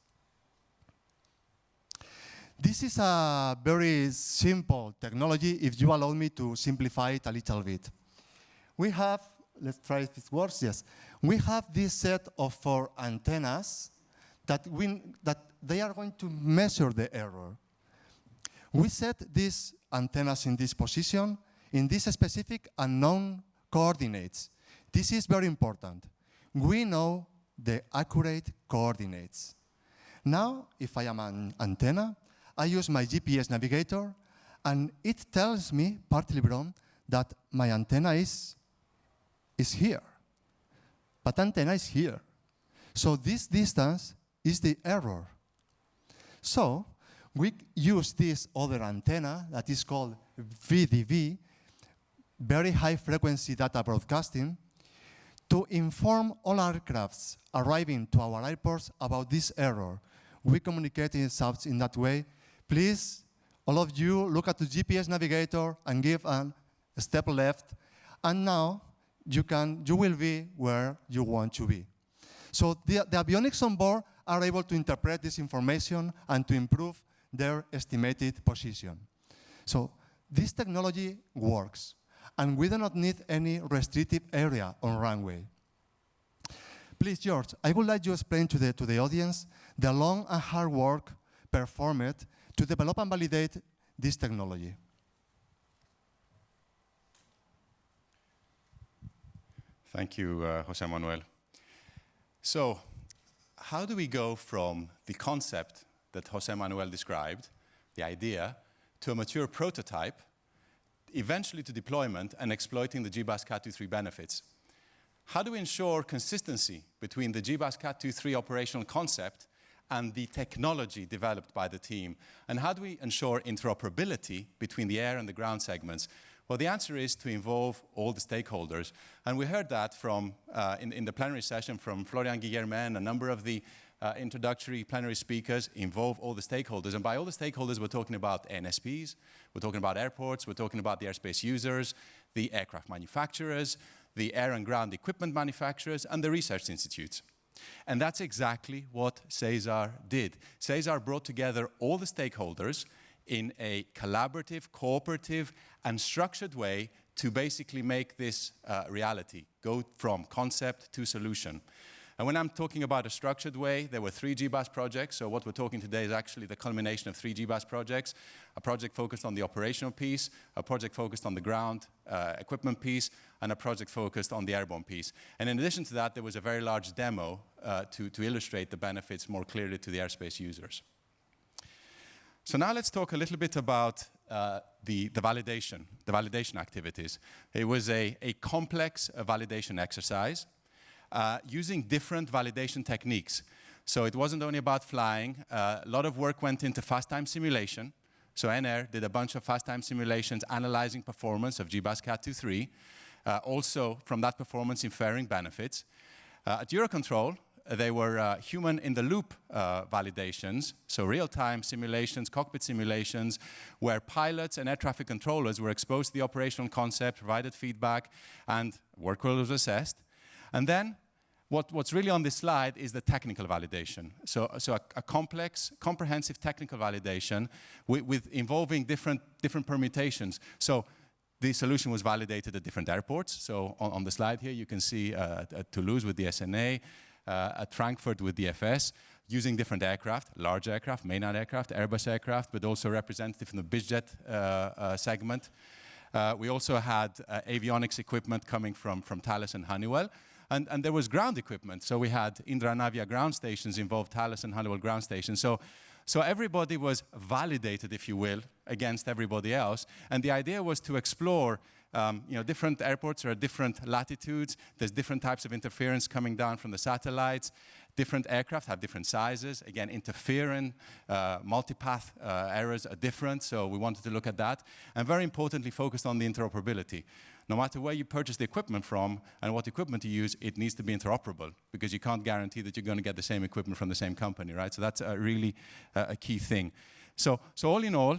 This is a very simple technology, if you allow me to simplify it a little bit. We have, let's try if it works, yes. We have this set of 4 antennas that they are going to measure the error. We set these antennas in this position, in this specific unknown coordinates. This is very important. We know the accurate coordinates. Now, if I am an antenna, I use my GPS navigator, and it tells me, partly wrong, that my antenna is here. But antenna is here. So this distance is the error. So we use this other antenna that is called VDV, very high frequency data broadcasting, to inform all aircrafts arriving to our airports about this error. We communicate in that way. Please, all of you, look at the GPS navigator and give a step left, and now you will be where you want to be. So the avionics on board are able to interpret this information and to improve their estimated position. So this technology works, and we do not need any restrictive area on runway. Please, George, I would like to explain to the audience the long and hard work performed to develop and validate this technology. Thank you, Jose Manuel. So, how do we go from the concept that Jose Manuel described, the idea, to a mature prototype, eventually to deployment and exploiting the GBAS Cat23 benefits? How do we ensure consistency between the GBAS Cat23 operational concept and the technology developed by the team? And how do we ensure interoperability between the air and the ground segments? Well, the answer is to involve all the stakeholders. And we heard that from, in the plenary session from Florian Guillermin and a number of the introductory plenary speakers, involve all the stakeholders. And by all the stakeholders, we're talking about NSPs, we're talking about airports, we're talking about the airspace users, the aircraft manufacturers, the air and ground equipment manufacturers, and the research institutes. And that's exactly what SESAR did. SESAR brought together all the stakeholders in a collaborative, cooperative, and structured way to basically make this reality, go from concept to solution. And when I'm talking about a structured way, there were 3 GBAS projects. So what we're talking today is actually the culmination of 3 GBAS projects. A project focused on the operational piece, a project focused on the ground equipment piece, and a project focused on the airborne piece. And in addition to that, there was a very large demo to illustrate the benefits more clearly to the airspace users. So now let's talk a little bit about the validation activities. It was a complex validation exercise using different validation techniques. So it wasn't only about flying. A lot of work went into fast time simulation. So NR did a bunch of fast time simulations analyzing performance of GBAS Cat23. Also from that performance inferring benefits. At Eurocontrol, they were human-in-the-loop validations, so real-time simulations, cockpit simulations, where pilots and air traffic controllers were exposed to the operational concept, provided feedback, and workload was assessed. And then, what's really on this slide is the technical validation. So a complex, comprehensive technical validation with involving different permutations. So the solution was validated at different airports. So on the slide here, you can see at Toulouse with the SNA, at Frankfurt with the FS, using different aircraft, large aircraft, mainline aircraft, Airbus aircraft, but also representative from the bizjet segment. We also had avionics equipment coming from Thales and Honeywell. And there was ground equipment. So we had Indra Navia ground stations involved, Thales and Honeywell ground stations. So everybody was validated, if you will, against everybody else. And the idea was to explore different airports are at different latitudes. There's different types of interference coming down from the satellites. Different aircraft have different sizes. Again, interference, multipath errors are different, so we wanted to look at that. And very importantly, focused on the interoperability. No matter where you purchase the equipment from and what equipment you use, it needs to be interoperable, because you can't guarantee that you're going to get the same equipment from the same company, right? So that's really a key thing. So all in all,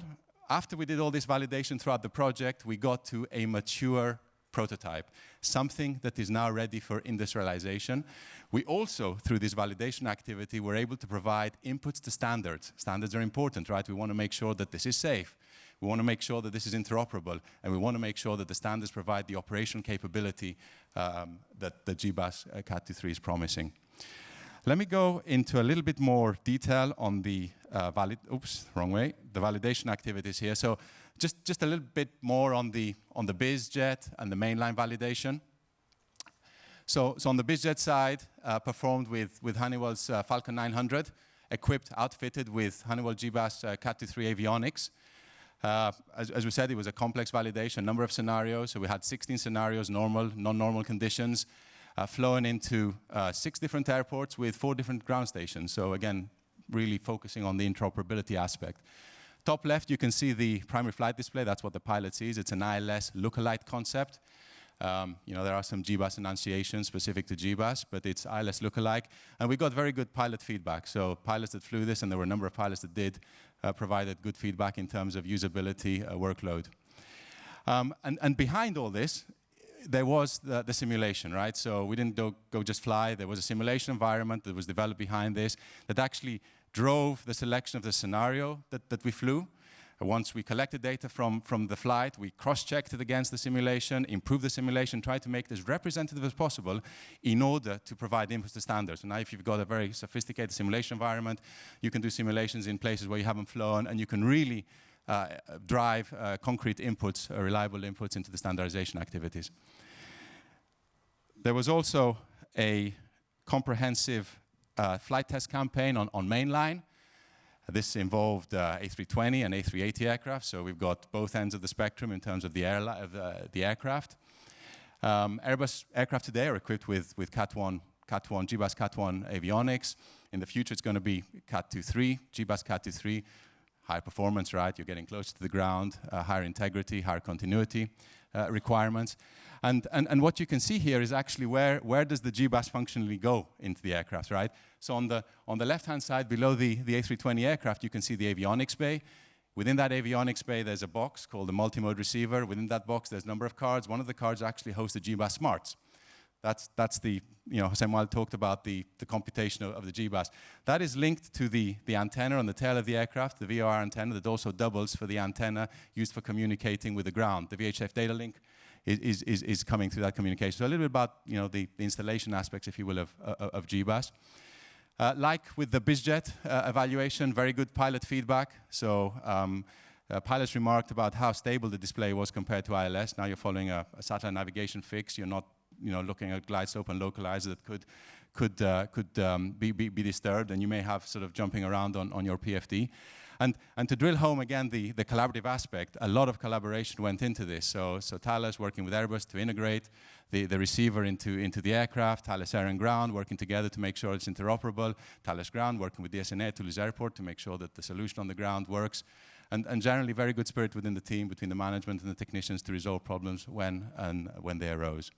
after we did all this validation throughout the project, we got to a mature prototype, something that is now ready for industrialization. We also, through this validation activity, were able to provide inputs to standards. Standards are important, right? We want to make sure that this is safe. We want to make sure that this is interoperable, and we want to make sure that the standards provide the operational capability that the GBAS Cat23 is promising. Let me go into a little bit more detail on the the validation activities here. So just a little bit more on the BizJet and the mainline validation. So on the BizJet side, performed with Honeywell's Falcon 900, equipped, outfitted with Honeywell GBAS Cat23 avionics. As we said, it was a complex validation, number of scenarios. So we had 16 scenarios, normal, non-normal conditions, flown into 6 different airports with 4 different ground stations. So again, really focusing on the interoperability aspect. Top left, you can see the primary flight display. That's what the pilot sees. It's an ILS lookalike concept. There are some GBAS enunciations specific to GBAS, but it's ILS lookalike. And we got very good pilot feedback. So pilots that flew this, and there were a number of pilots that did, provided good feedback in terms of usability, workload. And behind all this, there was the simulation, right? So we didn't go just fly. There was a simulation environment that was developed behind this that actually drove the selection of the scenario that we flew. Once we collected data from the flight, we cross-checked it against the simulation, improved the simulation, tried to make it as representative as possible in order to provide inputs to standards. And now if you've got a very sophisticated simulation environment, you can do simulations in places where you haven't flown, and you can really drive concrete inputs, reliable inputs into the standardization activities. There was also a comprehensive flight test campaign on mainline. This involved A320 and A380 aircraft, so we've got both ends of the spectrum in terms of the aircraft. Airbus aircraft today are equipped with GBAS Cat1 avionics. In the future, it's going to be Cat23, GBAS Cat23. High performance, right? You're getting closer to the ground, higher integrity, higher continuity requirements. And what you can see here is actually where does the GBAS functionally go into the aircraft, right? So on the left-hand side, below the A320 aircraft, you can see the avionics bay. Within that avionics bay, there's a box called the multi-mode receiver. Within that box, there's a number of cards. One of the cards actually hosts the GBAS smarts. That's the, Jose Manuel talked about the computation of the GBAS. That is linked to the antenna on the tail of the aircraft, the VOR antenna that also doubles for the antenna used for communicating with the ground. The VHF data link is coming through that communication. So a little bit about the installation aspects, if you will, of GBAS. Like with the BizJet evaluation, very good pilot feedback. So pilots remarked about how stable the display was compared to ILS. Now you're following a satellite navigation fix. You're not looking at glide slope and localizer that could be disturbed, and you may have sort of jumping around on your PFD. And to drill home again the collaborative aspect, a lot of collaboration went into this. So Thales working with Airbus to integrate the receiver into the aircraft, Thales Air and Ground working together to make sure it's interoperable, Thales Ground working with DSNA at Toulouse Airport to make sure that the solution on the ground works. And generally very good spirit within the team, between the management and the technicians to resolve problems when they arose.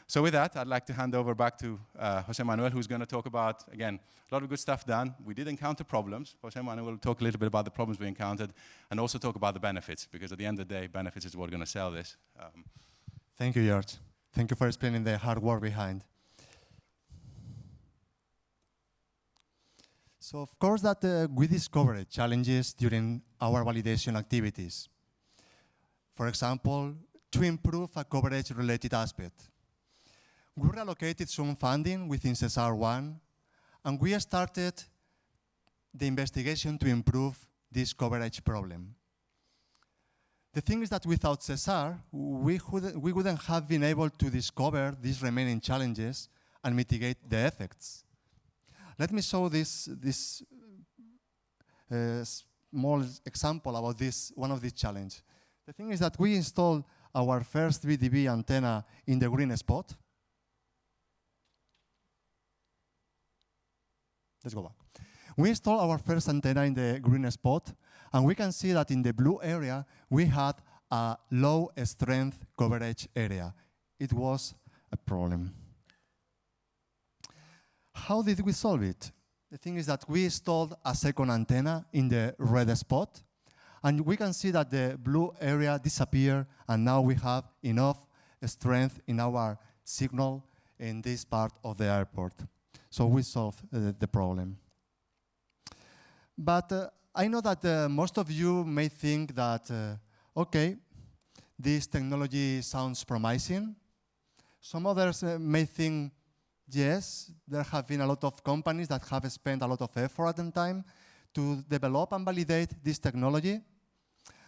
So with that, I'd like to hand over back to Jose Manuel, who's going to talk about, again, a lot of good stuff done. We did encounter problems. Jose Manuel will talk a little bit about the problems we encountered and also talk about the benefits, because at the end of the day, benefits is what's going to sell this. Thank you, George. Thank you for explaining the hard work behind. So of course that we discovered challenges during our validation activities. For example, to improve a coverage-related aspect. We reallocated some funding within SESAR 1, and we started the investigation to improve this coverage problem. The thing is that without SESAR, we wouldn't have been able to discover these remaining challenges and mitigate the effects. Let me show this small example about one of these challenges. The thing is that we installed our first VDB antenna in the green spot. Let's go back. We installed our first antenna in the green spot, and we can see that in the blue area, we had a low strength coverage area. It was a problem. How did we solve it? The thing is that we installed a second antenna in the red spot, and we can see that the blue area disappeared, and now we have enough strength in our signal in this part of the airport. So we solved the problem. But I know that most of you may think that, okay, this technology sounds promising. Some others may think, yes, there have been a lot of companies that have spent a lot of effort and time to develop and validate this technology.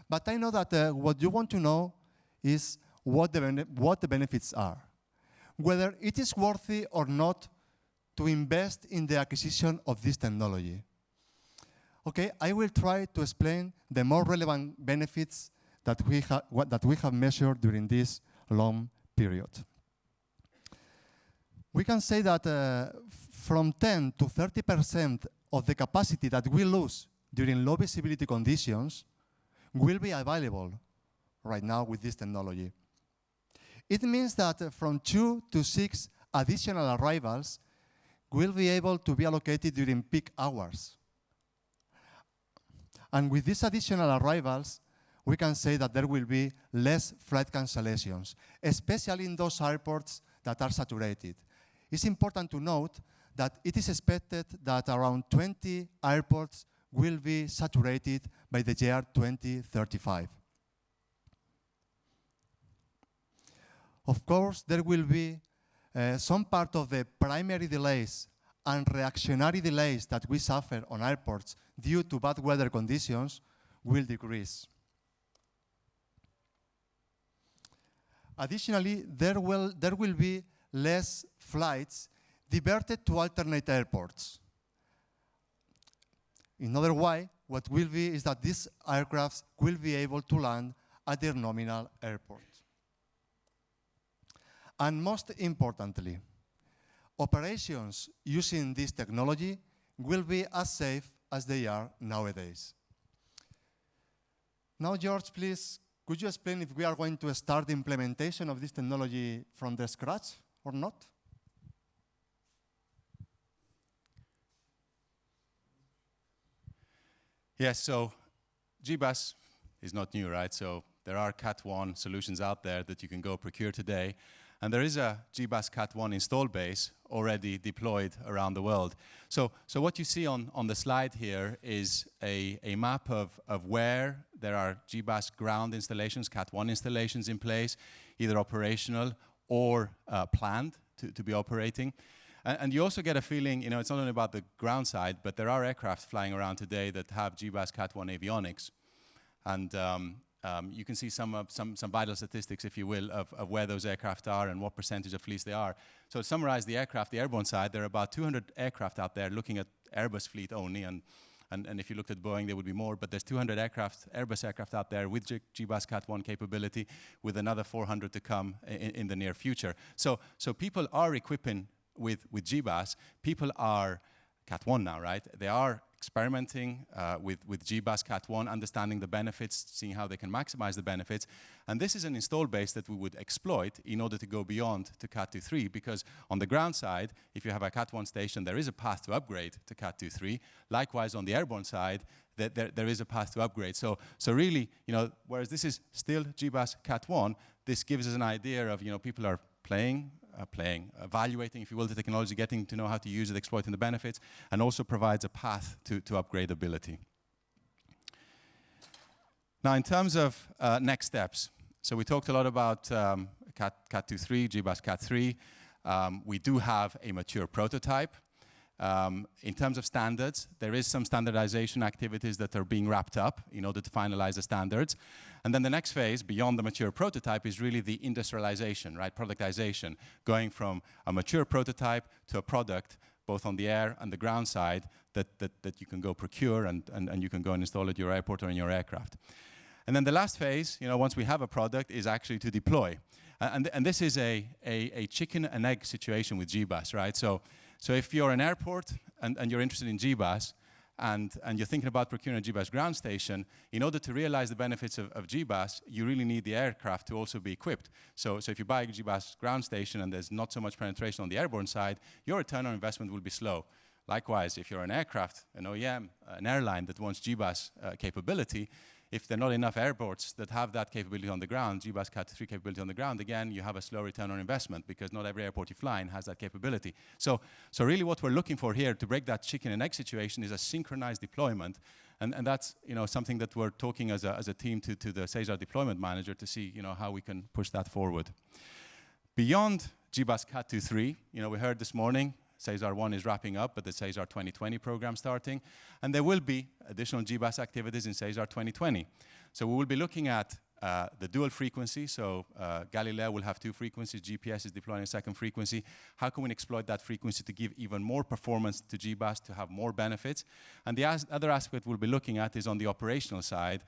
But I know that what you want to know is what the benefits are, whether it is worthy or not to invest in the acquisition of this technology. Okay, I will try to explain the more relevant benefits that we have measured during this long period. We can say that from 10 to 30% of the capacity that we lose during low visibility conditions will be available right now with this technology. It means that from 2 to 6 additional arrivals will be able to be allocated during peak hours. And with these additional arrivals, we can say that there will be less flight cancellations, especially in those airports that are saturated. It's important to note that it is expected that around 20 airports will be saturated by the year 2035. Of course, there will be some part of the primary delays and reactionary delays that we suffer on airports due to bad weather conditions will decrease. Additionally, there will be less flights diverted to alternate airports. In other way, what will be is that these aircrafts will be able to land at their nominal airport. And most importantly, operations using this technology will be as safe as they are nowadays. Now, George, please, could you explain if we are going to start the implementation of this technology from the scratch or not? Yes, so GBAS is not new, right? So there are Cat1 solutions out there that you can go procure today. And there is a GBAS Cat1 install base already deployed around the world. So what you see on the slide here is a map of where there are GBAS ground installations, Cat1 installations in place, either operational or planned to be operating. And you also get a feeling, it's not only about the ground side, but there are aircraft flying around today that have GBAS Cat1 avionics. And you can see some vital statistics, if you will, of where those aircraft are and what percentage of fleets they are. So to summarize the aircraft, the airborne side, there are about 200 aircraft out there looking at Airbus fleet only, and if you looked at Boeing, there would be more, but there's 200 Airbus aircraft out there with GBAS Cat1 capability, with another 400 to come in the near future. So people are equipping with GBAS. People are Cat1 now, right? They are experimenting with GBAS Cat1, understanding the benefits, seeing how they can maximize the benefits. And this is an install base that we would exploit in order to go beyond to Cat 2.3, because on the ground side, if you have a Cat1 station, there is a path to upgrade to Cat 2.3. Likewise, on the airborne side, there is a path to upgrade. So really, whereas this is still GBAS Cat1, this gives us an idea of, people are evaluating, if you will, the technology, getting to know how to use it, exploiting the benefits, and also provides a path to upgradability. Now, in terms of next steps, so we talked a lot about Cat 2.3, GBAS Cat 3. We do have a mature prototype. In terms of standards, there is some standardization activities that are being wrapped up in order to finalize the standards. And then the next phase, beyond the mature prototype, is really the industrialization, right? Productization, going from a mature prototype to a product, both on the air and the ground side, that you can go procure and you can go and install at your airport or in your aircraft. And then the last phase, once we have a product, is actually to deploy. And this is a chicken and egg situation with GBAS, right? So if you're an airport and you're interested in GBAS, and you're thinking about procuring a GBAS ground station, in order to realize the benefits of GBAS, you really need the aircraft to also be equipped. So if you buy a GBAS ground station and there's not so much penetration on the airborne side, your return on investment will be slow. Likewise, if you're an aircraft, an OEM, an airline that wants GBAS capability, if there are not enough airports that have that capability on the ground, GBAS Cat 3 capability on the ground, again, you have a slow return on investment because not every airport you fly in has that capability. So really what we're looking for here to break that chicken and egg situation is a synchronized deployment. And that's something that we're talking as a team to the SESAR deployment manager to see how we can push that forward. Beyond GBAS Cat 2.3, we heard this morning, SESAR 1 is wrapping up, but the SESAR 2020 program starting. And there will be additional GBAS activities in SESAR 2020. So we will be looking at the dual frequency. So Galileo will have 2 frequencies. GPS is deploying a 2nd frequency. How can we exploit that frequency to give even more performance to GBAS to have more benefits? And the other aspect we'll be looking at is on the operational side.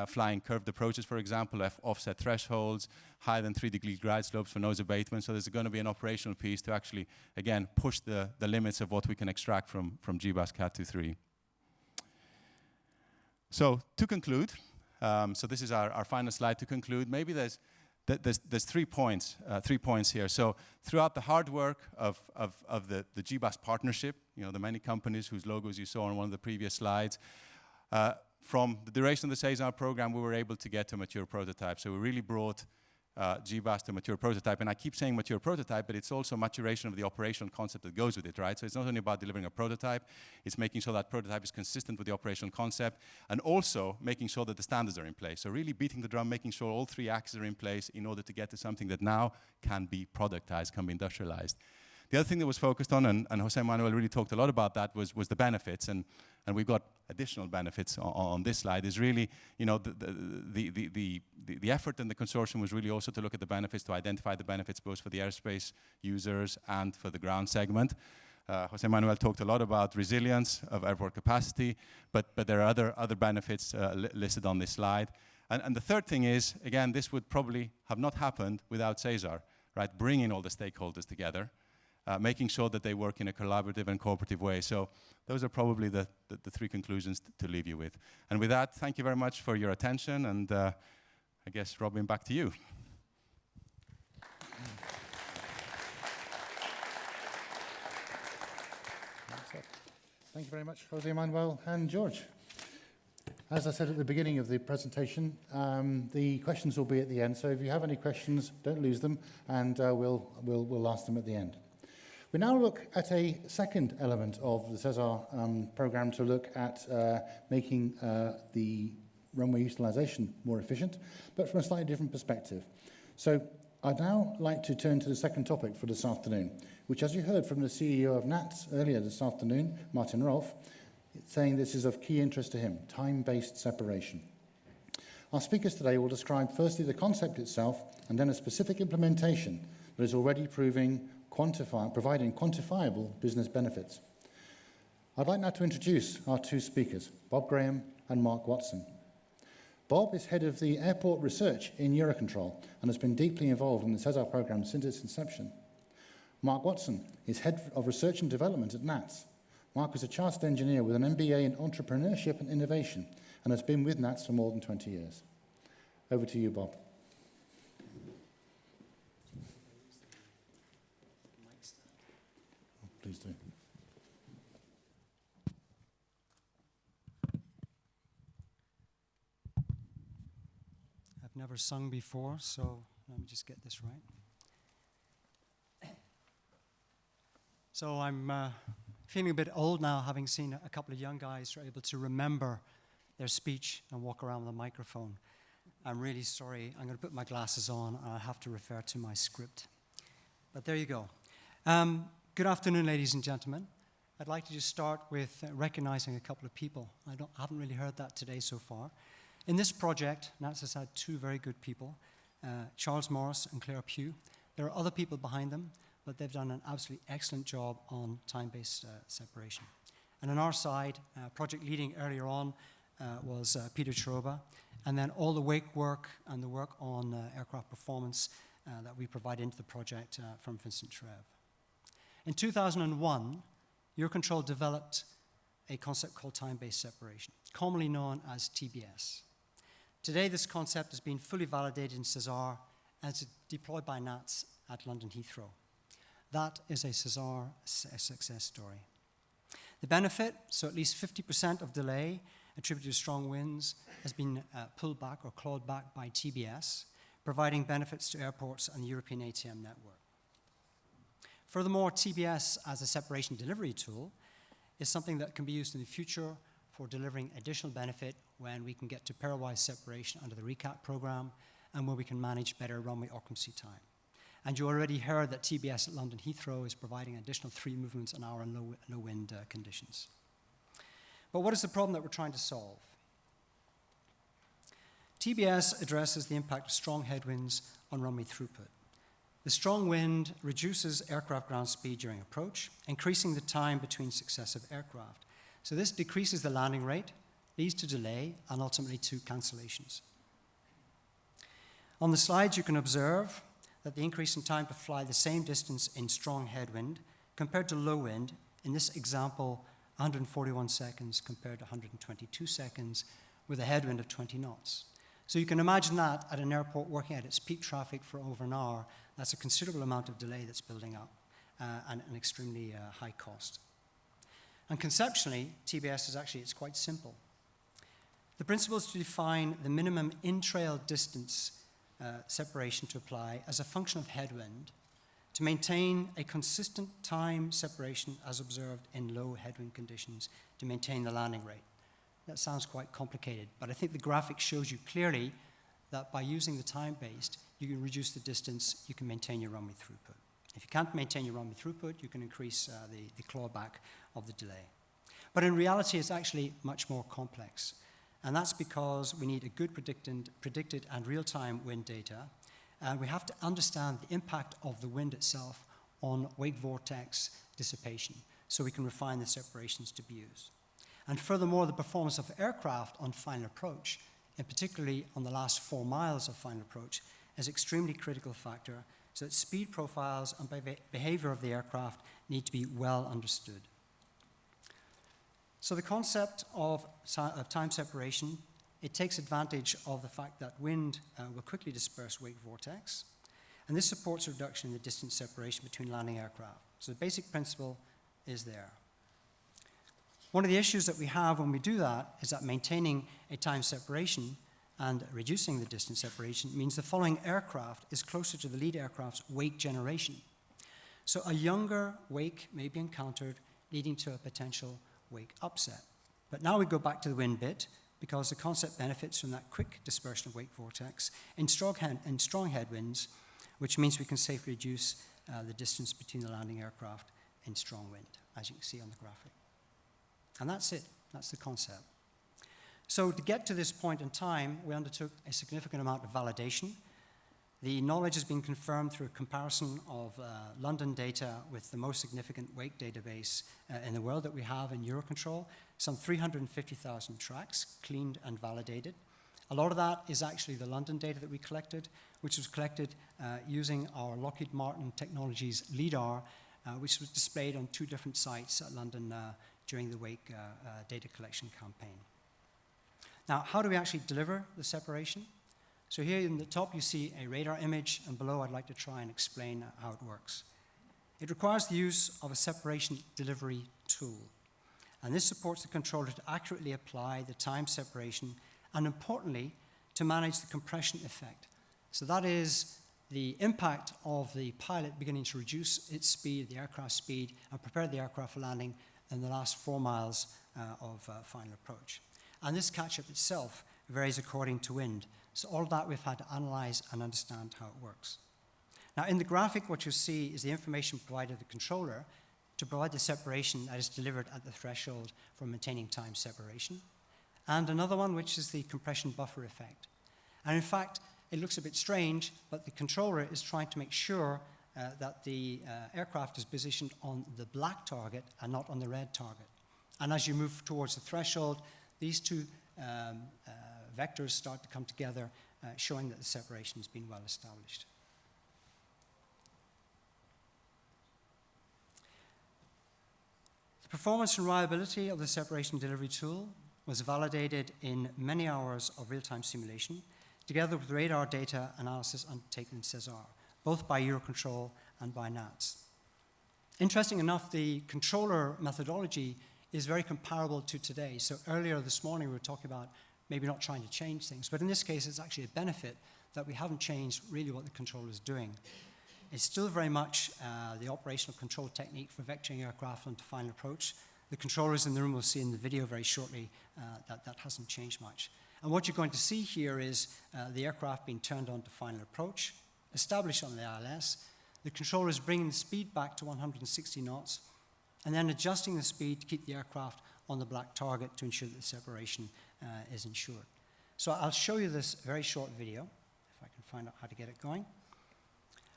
Flying curved approaches, for example, offset thresholds, higher than 3-degree glide slopes for nose abatement. So there's going to be an operational piece to actually, again, push the limits of what we can extract from GBAS Cat 2.3. So to conclude, so this is our final slide to conclude. Maybe there's 3 points here. So throughout the hard work of the GBAS partnership, the many companies whose logos you saw on one of the previous slides, from the duration of the SESAR program, we were able to get to a mature prototype. So we really brought GBAS to a mature prototype. And I keep saying mature prototype, but it's also maturation of the operational concept that goes with it, right? So it's not only about delivering a prototype, it's making sure that prototype is consistent with the operational concept, and also making sure that the standards are in place. So really beating the drum, making sure all 3 axes are in place in order to get to something that now can be productized, can be industrialized. The other thing that was focused on, and Jose Manuel really talked a lot about that, was the benefits, and we've got additional benefits on this slide, is really, the effort in the consortium was really also to look at the benefits, to identify the benefits both for the airspace users and for the ground segment. Jose Manuel talked a lot about resilience of airport capacity, but there are other benefits listed on this slide. And the third thing is, again, this would probably have not happened without SESAR, right? Bringing all the stakeholders together. Making sure that they work in a collaborative and cooperative way. So those are probably the 3 conclusions to leave you with. And with that, thank you very much for your attention, and I guess, Robin, back to you. Thank you very much, Jose Manuel and George. As I said at the beginning of the presentation, the questions will be at the end. So if you have any questions, don't lose them, and we'll ask them at the end. We now look at a second element of the SESAR program to look at making the runway utilization more efficient, but from a slightly different perspective. So I'd now like to turn to the second topic for this afternoon, which, as you heard from the CEO of NATS earlier this afternoon, Martin Rolf, saying this is of key interest to him, time-based separation. Our speakers today will describe firstly the concept itself and then a specific implementation that is already providing quantifiable business benefits. I'd like now to introduce our 2 speakers, Bob Graham and Mark Watson. Bob is head of the airport research in Eurocontrol and has been deeply involved in the SESAR program since its inception. Mark Watson is head of research and development at NATS. Mark is a chartered engineer with an MBA in entrepreneurship and innovation and has been with NATS for more than 20 years. Over to you, Bob. Please do. I've never sung before, so let me just get this right. So I'm feeling a bit old now, having seen a couple of young guys who are able to remember their speech and walk around with a microphone. I'm really sorry. I'm going to put my glasses on, and I have to refer to my script. But there you go. Good afternoon, ladies and gentlemen. I'd like to just start with recognizing a couple of people. I haven't really heard that today so far. In this project, NATS has had 2 very good people, Charles Morris and Claire Pugh. There are other people behind them, but they've done an absolutely excellent job on time-based separation. And on our side, project leading earlier on, was Peter Choroba, and then all the wake work and the work on aircraft performance that we provide into the project from Vincent Trev. In 2001, Eurocontrol developed a concept called time-based separation, commonly known as TBS. Today, this concept has been fully validated in SESAR and is deployed by NATS at London Heathrow. That is a SESAR success story. The benefit, so at least 50% of delay attributed to strong winds has been pulled back or clawed back by TBS, providing benefits to airports and the European ATM network. Furthermore, TBS as a separation delivery tool is something that can be used in the future for delivering additional benefit when we can get to pairwise separation under the RECAP program and where we can manage better runway occupancy time. And you already heard that TBS at London Heathrow is providing additional 3 movements an hour in low wind conditions. But what is the problem that we're trying to solve? TBS addresses the impact of strong headwinds on runway throughput. The strong wind reduces aircraft ground speed during approach, increasing the time between successive aircraft. So this decreases the landing rate, leads to delay, and ultimately to cancellations. On the slides, you can observe that the increase in time to fly the same distance in strong headwind compared to low wind, in this example, 141 seconds compared to 122 seconds with a headwind of 20 knots. So you can imagine that at an airport working at its peak traffic for over an hour, that's a considerable amount of delay that's building up and an extremely high cost. And conceptually, TBS is actually, it's quite simple. The principle is to define the minimum in-trail distance separation to apply as a function of headwind to maintain a consistent time separation as observed in low headwind conditions to maintain the landing rate. That sounds quite complicated, but I think the graphic shows you clearly that by using the time-based, you can reduce the distance, you can maintain your runway throughput. If you can't maintain your runway throughput, you can increase the clawback of the delay. But in reality, it's actually much more complex. And that's because we need a good predicted and real-time wind data, and we have to understand the impact of the wind itself on wake vortex dissipation, so we can refine the separations to be used. And furthermore, the performance of aircraft on final approach, and particularly on the last 4 miles of final approach, is an extremely critical factor, so that speed profiles and behavior of the aircraft need to be well understood. So the concept of time separation, it takes advantage of the fact that wind will quickly disperse wake vortex, and this supports a reduction in the distance separation between landing aircraft. So the basic principle is there. One of the issues that we have when we do that is that maintaining a time separation and reducing the distance separation means the following aircraft is closer to the lead aircraft's wake generation. So a younger wake may be encountered, leading to a potential wake upset. But now we go back to the wind bit, because the concept benefits from that quick dispersion of wake vortex in strong headwinds, which means we can safely reduce the distance between the landing aircraft in strong wind, as you can see on the graphic. And that's it. That's the concept. So to get to this point in time, we undertook a significant amount of validation. The knowledge has been confirmed through a comparison of London data with the most significant wake database in the world that we have in Eurocontrol, some 350,000 tracks cleaned and validated. A lot of that is actually the London data that we collected, which was collected using our Lockheed Martin Technologies LIDAR, which was displayed on 2 different sites at London during the wake data collection campaign. Now, how do we actually deliver the separation? So here in the top, you see a radar image, and below I'd like to try and explain how it works. It requires the use of a separation delivery tool, and this supports the controller to accurately apply the time separation, and importantly, to manage the compression effect. So that is the impact of the pilot beginning to reduce its speed, the aircraft speed, and prepare the aircraft for landing in the last 4 miles of final approach. And this catch-up itself varies according to wind. So all of that we've had to analyze and understand how it works. Now in the graphic, what you see is the information provided to the controller to provide the separation that is delivered at the threshold for maintaining time separation. And another one, which is the compression buffer effect. And in fact, it looks a bit strange, but the controller is trying to make sure that the aircraft is positioned on the black target and not on the red target. And as you move towards the threshold, these 2 vectors start to come together, showing that the separation has been well established. The performance and reliability of the separation delivery tool was validated in many hours of real-time simulation, together with radar data analysis undertaken in SESAR, both by Eurocontrol and by NATS. Interesting enough, the controller methodology is very comparable to today. So earlier this morning, we were talking about maybe not trying to change things, but in this case, it's actually a benefit that we haven't changed really what the controller is doing. It's still very much the operational control technique for vectoring aircraft onto final approach. The controllers in the room will see in the video very shortly that hasn't changed much. And what you're going to see here is the aircraft being turned on to final approach, established on the ILS. The controller is bringing the speed back to 160 knots, and then adjusting the speed to keep the aircraft on the black target to ensure that the separation is ensured. So I'll show you this very short video, if I can find out how to get it going.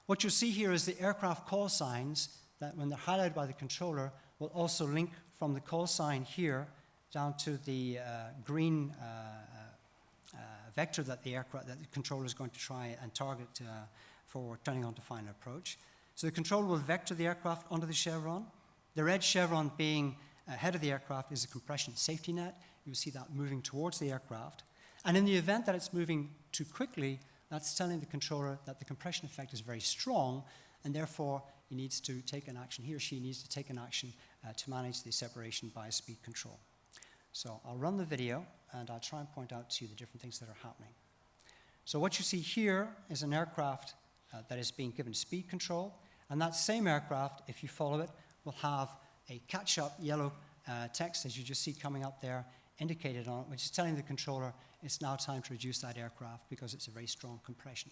What you'll see here is the aircraft call signs that, when they're highlighted by the controller, will also link from the call sign here down to the green vector that the controller is going to try and target for turning on to final approach. So the controller will vector the aircraft onto the chevron. The red chevron being ahead of the aircraft is a compression safety net. You'll see that moving towards the aircraft. And in the event that it's moving too quickly, that's telling the controller that the compression effect is very strong, and therefore he needs to take an action, he or she needs to take an action to manage the separation by speed control. So I'll run the video, and I'll try and point out to you the different things that are happening. So what you see here is an aircraft that is being given speed control, and that same aircraft, if you follow it, will have a catch-up yellow text, as you just see coming up there, indicated on it, which is telling the controller it's now time to reduce that aircraft because it's a very strong compression.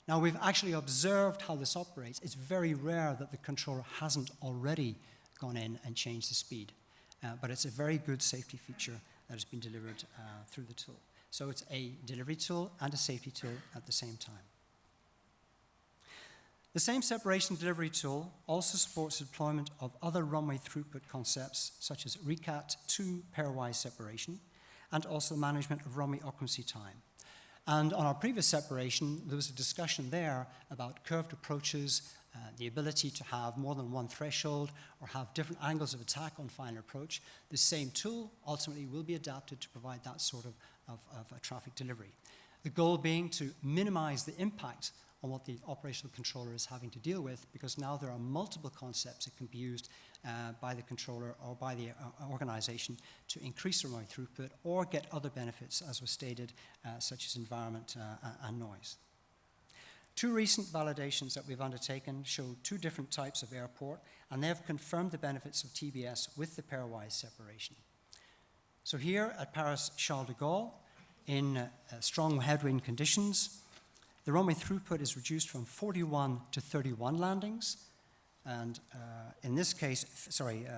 Now, we've actually observed how this operates. It's very rare that the controller hasn't already gone in and changed the speed, but it's a very good safety feature that has been delivered through the tool. So it's a delivery tool and a safety tool at the same time. The same separation delivery tool also supports the deployment of other runway throughput concepts, such as RECAT-2 pairwise separation, and also management of runway occupancy time. And on our previous separation, there was a discussion there about curved approaches, the ability to have more than one threshold or have different angles of attack on final approach. The same tool ultimately will be adapted to provide that sort of traffic delivery. The goal being to minimize the impact on what the operational controller is having to deal with, because now there are multiple concepts that can be used by the controller or by the organization to increase the runway throughput or get other benefits, as was stated, such as environment and noise. Two recent validations that we've undertaken show two different types of airport, and they have confirmed the benefits of TBS with the pairwise separation. So here at Paris Charles de Gaulle, in strong headwind conditions, the runway throughput is reduced from 41 to 31 landings, and in this case,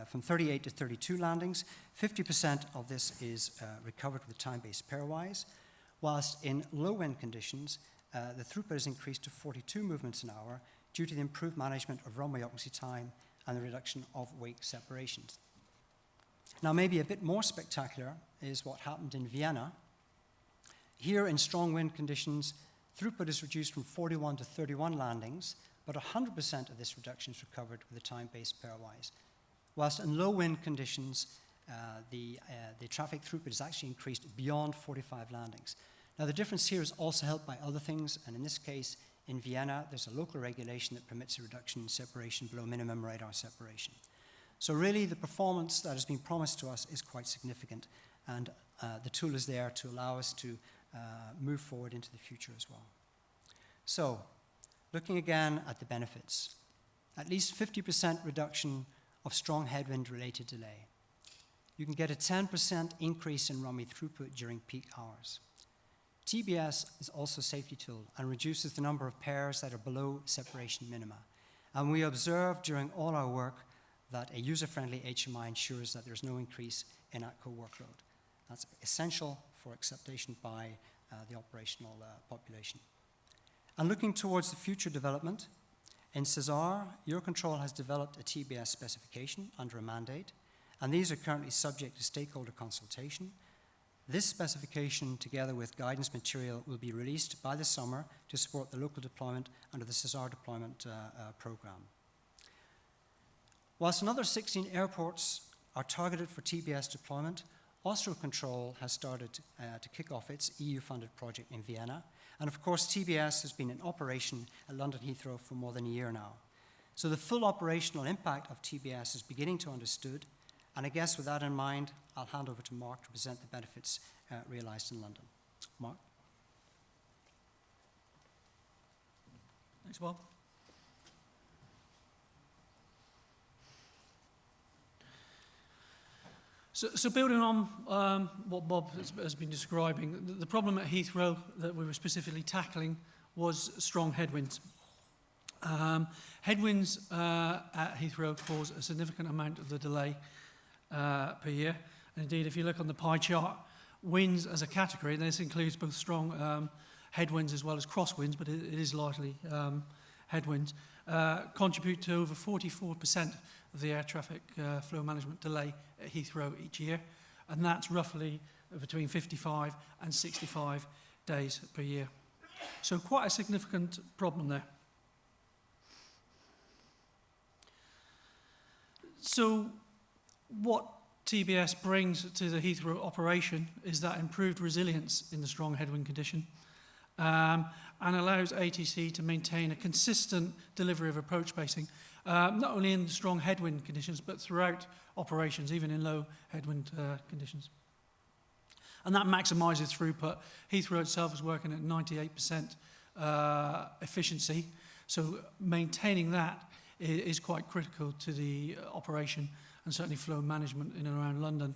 from 38 to 32 landings. 50% of this is recovered with time-based pairwise, whilst in low wind conditions, the throughput is increased to 42 movements an hour due to the improved management of runway occupancy time and the reduction of wake separations. Now, maybe a bit more spectacular is what happened in Vienna. Here, in strong wind conditions, throughput is reduced from 41 to 31 landings, but 100% of this reduction is recovered with a time-based pairwise. Whilst in low wind conditions, the traffic throughput is actually increased beyond 45 landings. Now, the difference here is also helped by other things, and in this case, in Vienna, there's a local regulation that permits a reduction in separation below minimum radar separation. So really, the performance that has been promised to us is quite significant, and the tool is there to allow us to move forward into the future as well. So, looking again at the benefits, at least 50% reduction of strong headwind-related delay. You can get a 10% increase in runway throughput during peak hours. TBS is also a safety tool and reduces the number of pairs that are below separation minima. And we observe during all our work that a user-friendly HMI ensures that there's no increase in ATCO workload. That's essential for acceptation by the operational population. And looking towards the future development, in SESAR, Eurocontrol has developed a TBS specification under a mandate, and these are currently subject to stakeholder consultation. This specification, together with guidance material, will be released by the summer to support the local deployment under the SESAR deployment program. Whilst another 16 airports are targeted for TBS deployment, Austrocontrol has started to kick off its EU-funded project in Vienna. And of course, TBS has been in operation at London Heathrow for more than a year now. So the full operational impact of TBS is beginning to be understood. And I guess with that in mind, I'll hand over to Mark to present the benefits realized in London. Mark? Thanks, Bob. So building on what Bob has been describing, the problem at Heathrow that we were specifically tackling was strong headwinds. Headwinds at Heathrow cause a significant amount of the delay per year. And indeed, if you look on the pie chart, winds as a category, and this includes both strong headwinds as well as crosswinds, but it is largely headwinds, contribute to over 44% of the air traffic flow management delay at Heathrow each year, and that's roughly between 55 and 65 days per year. So quite a significant problem there. So what TBS brings to the Heathrow operation is that improved resilience in the strong headwind condition, and allows ATC to maintain a consistent delivery of approach spacing, not only in strong headwind conditions, but throughout operations, even in low headwind conditions. And that maximizes throughput. Heathrow itself is working at 98% efficiency, so maintaining that is quite critical to the operation and certainly flow management in and around London.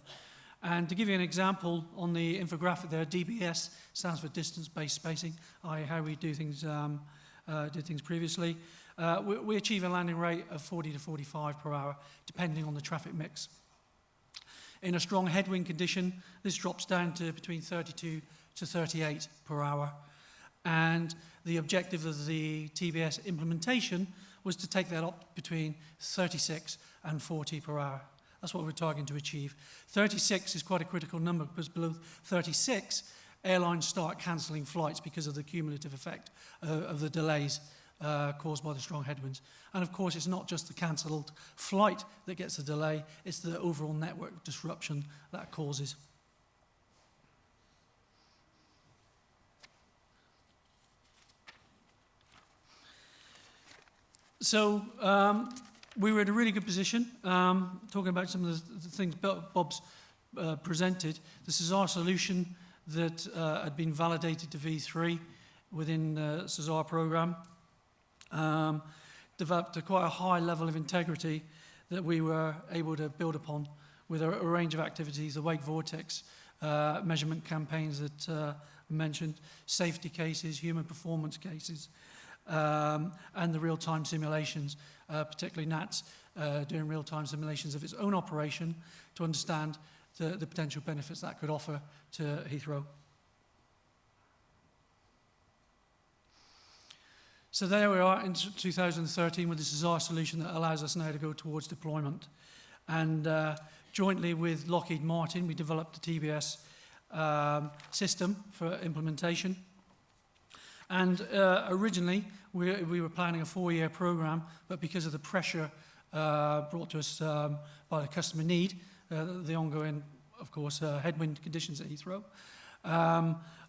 And to give you an example, on the infographic there, DBS stands for distance-based spacing, i.e. how we do things, did things previously. We achieve a landing rate of 40 to 45 per hour, depending on the traffic mix. In a strong headwind condition, this drops down to between 32 to 38 per hour. And the objective of the TBS implementation was to take that up between 36 and 40 per hour. That's what we're targeting to achieve. 36 is quite a critical number because below 36, airlines start cancelling flights because of the cumulative effect of the delays caused by the strong headwinds. And of course, it's not just the cancelled flight that gets the delay, it's the overall network disruption that causes. So we were in a really good position, talking about some of the things Bob's presented. The SESAR solution that had been validated to V3 within the SESAR program developed quite a high level of integrity that we were able to build upon with a range of activities, the wake vortex measurement campaigns that I mentioned, safety cases, human performance cases, and the real-time simulations, particularly NATS doing real-time simulations of its own operation to understand the potential benefits that could offer to Heathrow. So there we are in 2013 with the SESAR solution that allows us now to go towards deployment. And jointly with Lockheed Martin, we developed the TBS system for implementation. And originally, we were planning a 4-year program, but because of the pressure brought to us by the customer need, the ongoing, of course, headwind conditions at Heathrow,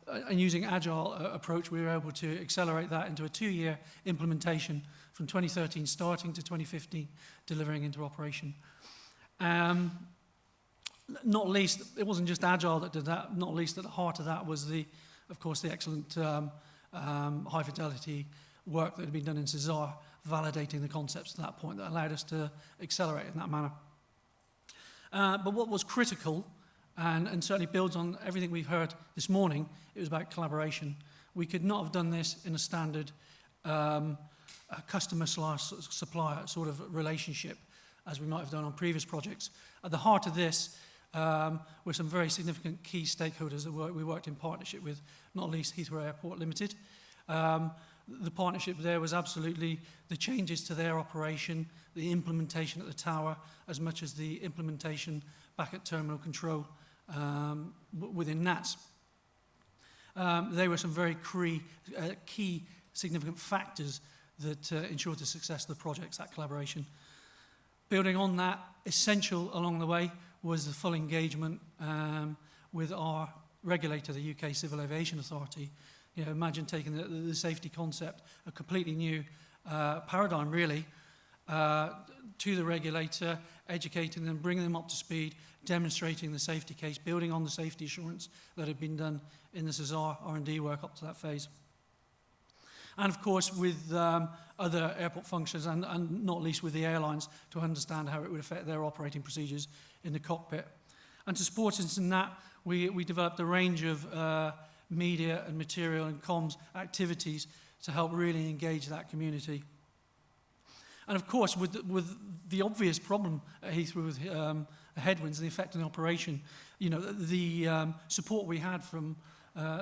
and using agile approach, we were able to accelerate that into a 2-year implementation from 2013 starting to 2015, delivering into operation. Not least, it wasn't just agile that did that, not least at the heart of that was of course, the excellent high fidelity work that had been done in SESAR, validating the concepts to that point that allowed us to accelerate in that manner. But what was critical, and certainly builds on everything we've heard this morning, it was about collaboration. We could not have done this in a standard customer/supplier sort of relationship as we might have done on previous projects. At the heart of this were some very significant key stakeholders that we worked in partnership with, not least Heathrow Airport Limited. The partnership there was absolutely the changes to their operation, the implementation at the tower, as much as the implementation back at terminal control within NATS. They were some very key significant factors that ensured the success of the projects, that collaboration. Building on that, essential along the way was the full engagement with our regulator, the UK Civil Aviation Authority. You know, imagine taking the safety concept, a completely new paradigm really, to the regulator, educating them, bringing them up to speed, demonstrating the safety case, building on the safety assurance that had been done in the SESAR R&D work up to that phase. And of course with other airport functions and not least with the airlines to understand how it would affect their operating procedures in the cockpit. And to support us in that, we developed a range of media and material and comms activities to help really engage that community. And of course, with the obvious problem at Heathrow with headwinds and the effect on the operation, you know, the support we had from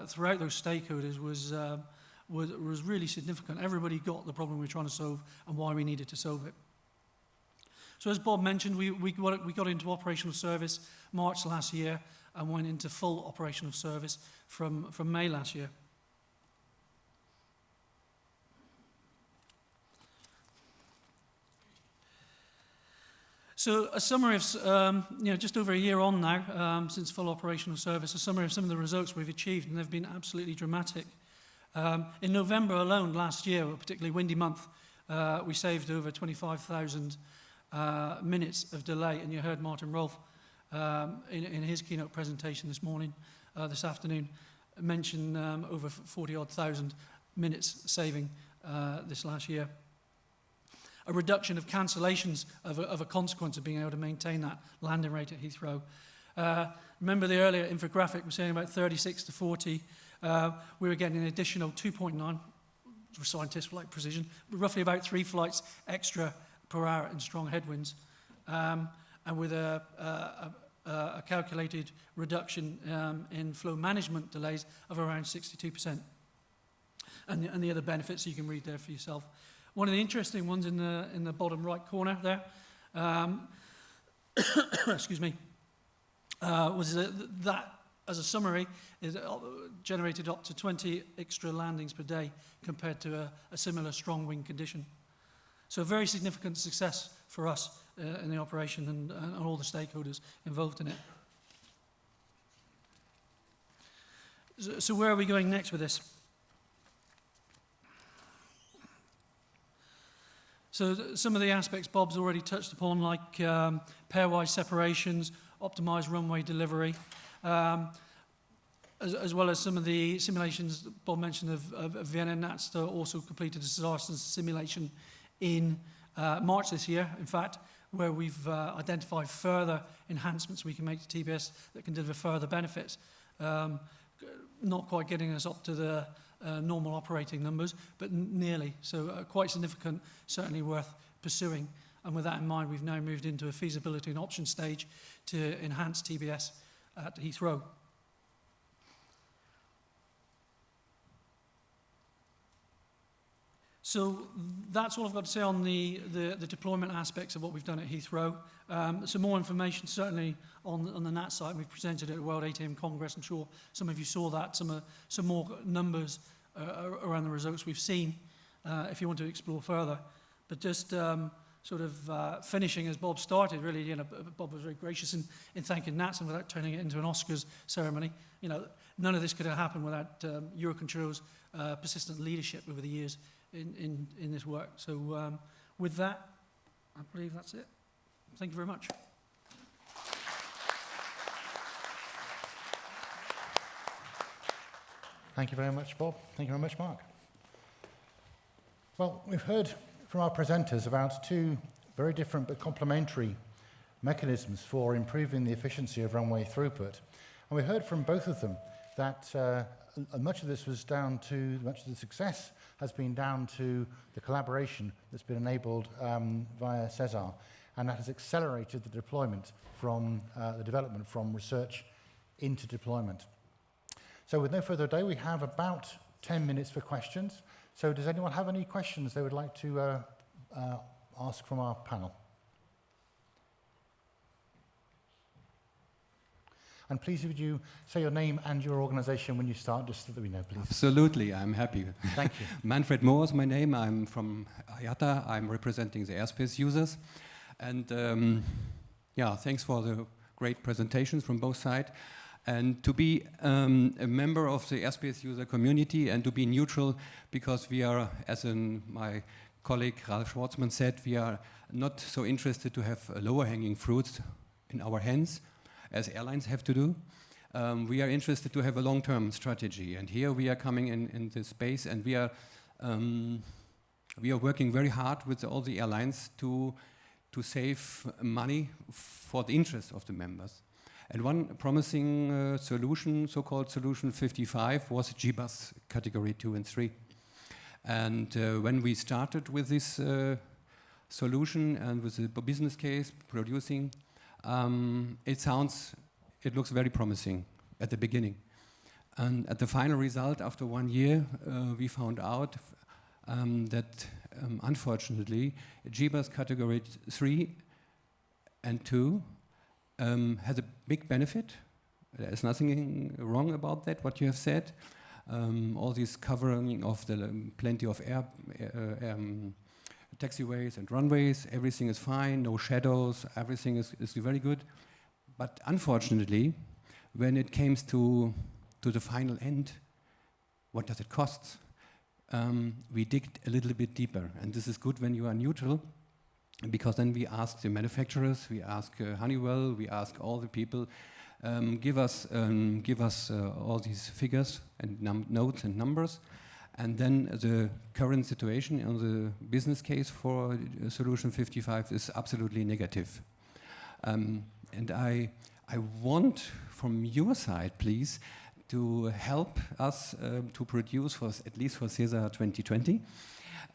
throughout those stakeholders was really significant. Everybody got the problem we were trying to solve and why we needed to solve it. So as Bob mentioned, we got into operational service March last year and went into full operational service from May last year. So a summary of, you know, just over a year on now, since full operational service, a summary of some of the results we've achieved, and they've been absolutely dramatic. In November alone last year, a particularly windy month, we saved over 25,000 minutes of delay, and you heard Martin Rolfe in his keynote presentation this afternoon, mention over 40-odd thousand minutes saving this last year. A reduction of cancellations of a consequence of being able to maintain that landing rate at Heathrow. Remember the earlier infographic was saying about 36 to 40. We were getting an additional 2.9, for scientists like precision, but roughly about 3 flights extra per hour in strong headwinds. And with a calculated reduction in flow management delays of around 62%. And the other benefits you can read there for yourself. One of the interesting ones in the bottom right corner there, excuse me, was that, as a summary, is generated up to 20 extra landings per day compared to a similar strong wind condition. So a very significant success for us in the operation and all the stakeholders involved in it. So where are we going next with this? So some of the aspects Bob's already touched upon, like pairwise separations, optimized runway delivery, as well as some of the simulations that Bob mentioned of Vienna. NATS also completed a SESAR simulation in March this year, in fact, where we've identified further enhancements we can make to TBS that can deliver further benefits. Not quite getting us up to the normal operating numbers, but nearly. So quite significant, certainly worth pursuing. And with that in mind, we've now moved into a feasibility and option stage to enhance TBS at Heathrow. So that's all I've got to say on the deployment aspects of what we've done at Heathrow. Some more information certainly on the NAT site. We've presented it at World ATM Congress. I'm sure some of you saw that. Some more numbers around the results we've seen if you want to explore further. But just sort of finishing as Bob started, really, you know, Bob was very gracious in thanking NATS and without turning it into an Oscars ceremony. You know, none of this could have happened without Eurocontrol's persistent leadership over the years in this work. So with that, I believe that's it. Thank you very much. Thank you very much, Bob. Thank you very much, Mark. Well, we've heard from our presenters about 2 very different but complementary mechanisms for improving the efficiency of runway throughput. And we heard from both of them that much of this was down to, much of the success has been down to the collaboration that's been enabled via SESAR, and that has accelerated the deployment from the development from research into deployment. So with no further ado, we have about 10 minutes for questions. So does anyone have any questions they would like to ask from our panel? And please, would you say your name and your organization when you start, just so that we know, please? Absolutely, I'm happy. Thank you. Manfred Mohr is my name. I'm from IATA. I'm representing the airspace users. And yeah, thanks for the great presentations from both sides. And to be a member of the airspace user community and to be neutral, because we are, as my colleague Ralf Schwartzman said, we are not so interested to have lower hanging fruits in our hands, as airlines have to do. We are interested to have a long-term strategy. And here we are coming in this space, and we are working very hard with all the airlines to save money for the interest of the members. And one promising solution, so-called Solution 55, was GBus Category 2 and 3. And when we started with this solution and with the business case producing, it looks very promising at the beginning. And at the final result, after 1 year, we found out that unfortunately, GBus Category 3 and 2 has a big benefit. There is nothing wrong about that, what you have said. All this covering of the plenty of taxiways and runways, everything is fine, no shadows, everything is very good. But unfortunately, when it comes to the final end, what does it cost? We digged a little bit deeper, and this is good when you are neutral, because then we ask the manufacturers, we ask Honeywell, we ask all the people, give us all these figures and notes and numbers, and then the current situation on the business case for Solution 55 is absolutely negative. And I want from your side, please, to help us to produce, at least for SESAR 2020,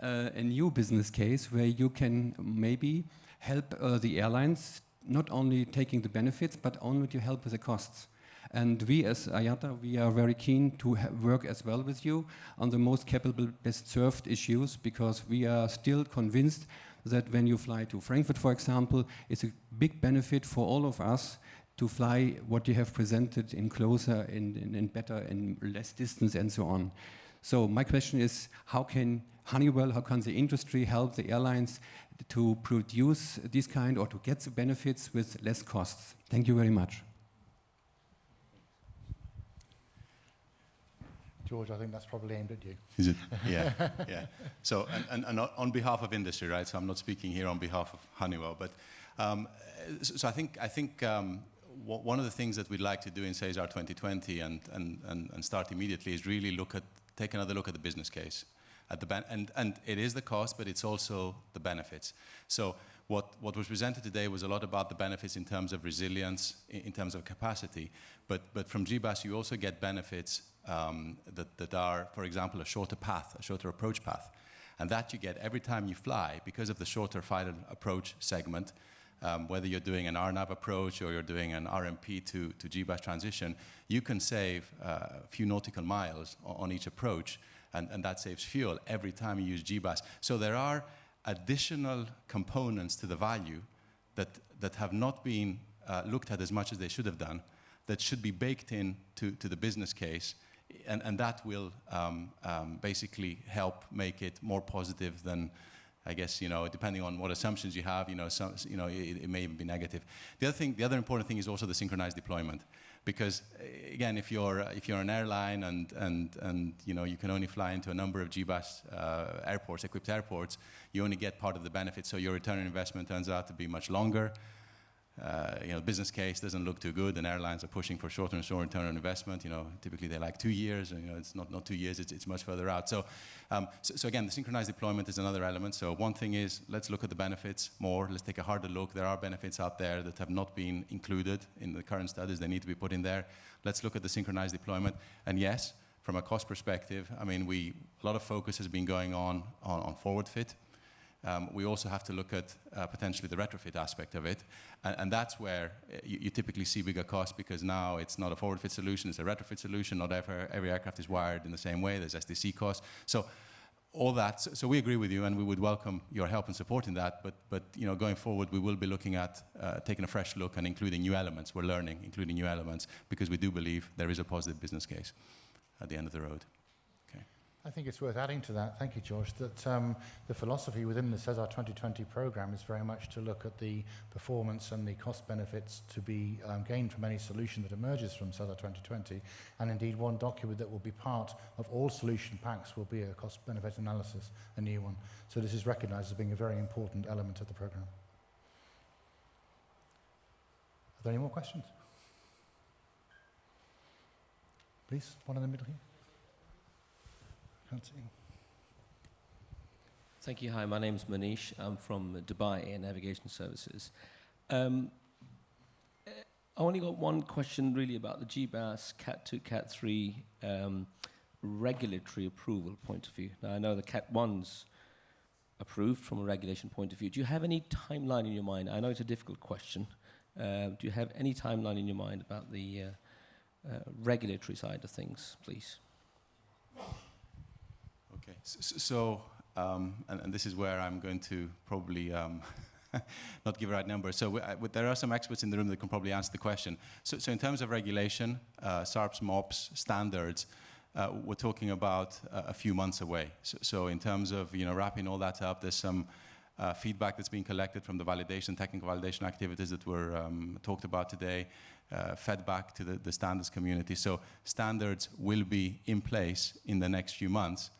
a new business case where you can maybe help the airlines, not only taking the benefits, but only to help with the costs. And we as IATA, we are very keen to work as well with you on the most capable, best served issues, because we are still convinced that when you fly to Frankfurt, for example, it's a big benefit for all of us to fly what you have presented in closer, in better, in less distance, and so on. So my question is, how can Honeywell, how can the industry help the airlines to produce this kind, or to get the benefits with less costs? Thank you very much. George, I think that's probably aimed at you. Is it? Yeah, yeah. So, and on behalf of industry, right? So I'm not speaking here on behalf of Honeywell, but so I think one of the things that we'd like to do in SESAR 2020 and start immediately is really take another look at the business case, and it is the cost, but it's also the benefits. So what was presented today was a lot about the benefits in terms of resilience, in terms of capacity, but from GBus you also get benefits that are, for example, a shorter approach path. And that you get every time you fly, because of the shorter final approach segment, whether you're doing an RNAV approach or you're doing an RMP to GBus transition, you can save a few nautical miles on each approach, and that saves fuel every time you use GBus. So there are additional components to the value that have not been looked at as much as they should have done, that should be baked in to the business case, and that will basically help make it more positive than, I guess, depending on what assumptions you have, it may even be negative. The other important thing is also the synchronized deployment, because again, if you're an airline and you can only fly into a number of GBus equipped airports, you only get part of the benefit, so your return on investment turns out to be much longer. Business case doesn't look too good, and airlines are pushing for shorter and shorter return on investment. Typically they like 2 years, and it's not 2 years, it's much further out. So again, the synchronized deployment is another element. So one thing is, let's look at the benefits more. Let's take a harder look. There are benefits out there that have not been included in the current studies. They need to be put in there. Let's look at the synchronized deployment. And yes, from a cost perspective, I mean, a lot of focus has been going on forward fit. We also have to look at potentially the retrofit aspect of it, and that's where you typically see bigger costs, because now it's not a forward fit solution, it's a retrofit solution. Not every aircraft is wired in the same way. There's SDC costs. So all that, so we agree with you, and we would welcome your help in supporting that. But you know, going forward, we will be looking at taking a fresh look and including new elements. We're learning, including new elements, because we do believe there is a positive business case at the end of the road. I think it's worth adding to that, thank you, George, that the philosophy within the SESAR 2020 program is very much to look at the performance and the cost benefits to be gained from any solution that emerges from SESAR 2020. And indeed, one document that will be part of all solution packs will be a cost-benefit analysis, a new one. So this is recognized as being a very important element of the program. Are there any more questions? Please, one in the middle here. Thank you. Hi, my name's Manish. I'm from Dubai Air Navigation Services. I only got one question really about the GBAS Cat 2, Cat 3 regulatory approval point of view. Now, I know the Cat 1's approved from a regulation point of view. Do you have any timeline in your mind? I know it's a difficult question. Do you have any timeline in your mind about the regulatory side of things, please? Okay, so and this is where I'm going to probably not give the right number. So there are some experts in the room that can probably answer the question. So in terms of regulation, SARPs, MOPs, standards, we're talking about a few months away. So in terms of wrapping all that up, there's some feedback that's being collected from the validation, technical validation activities that were talked about today, fed back to the standards community. So standards will be in place in the next few months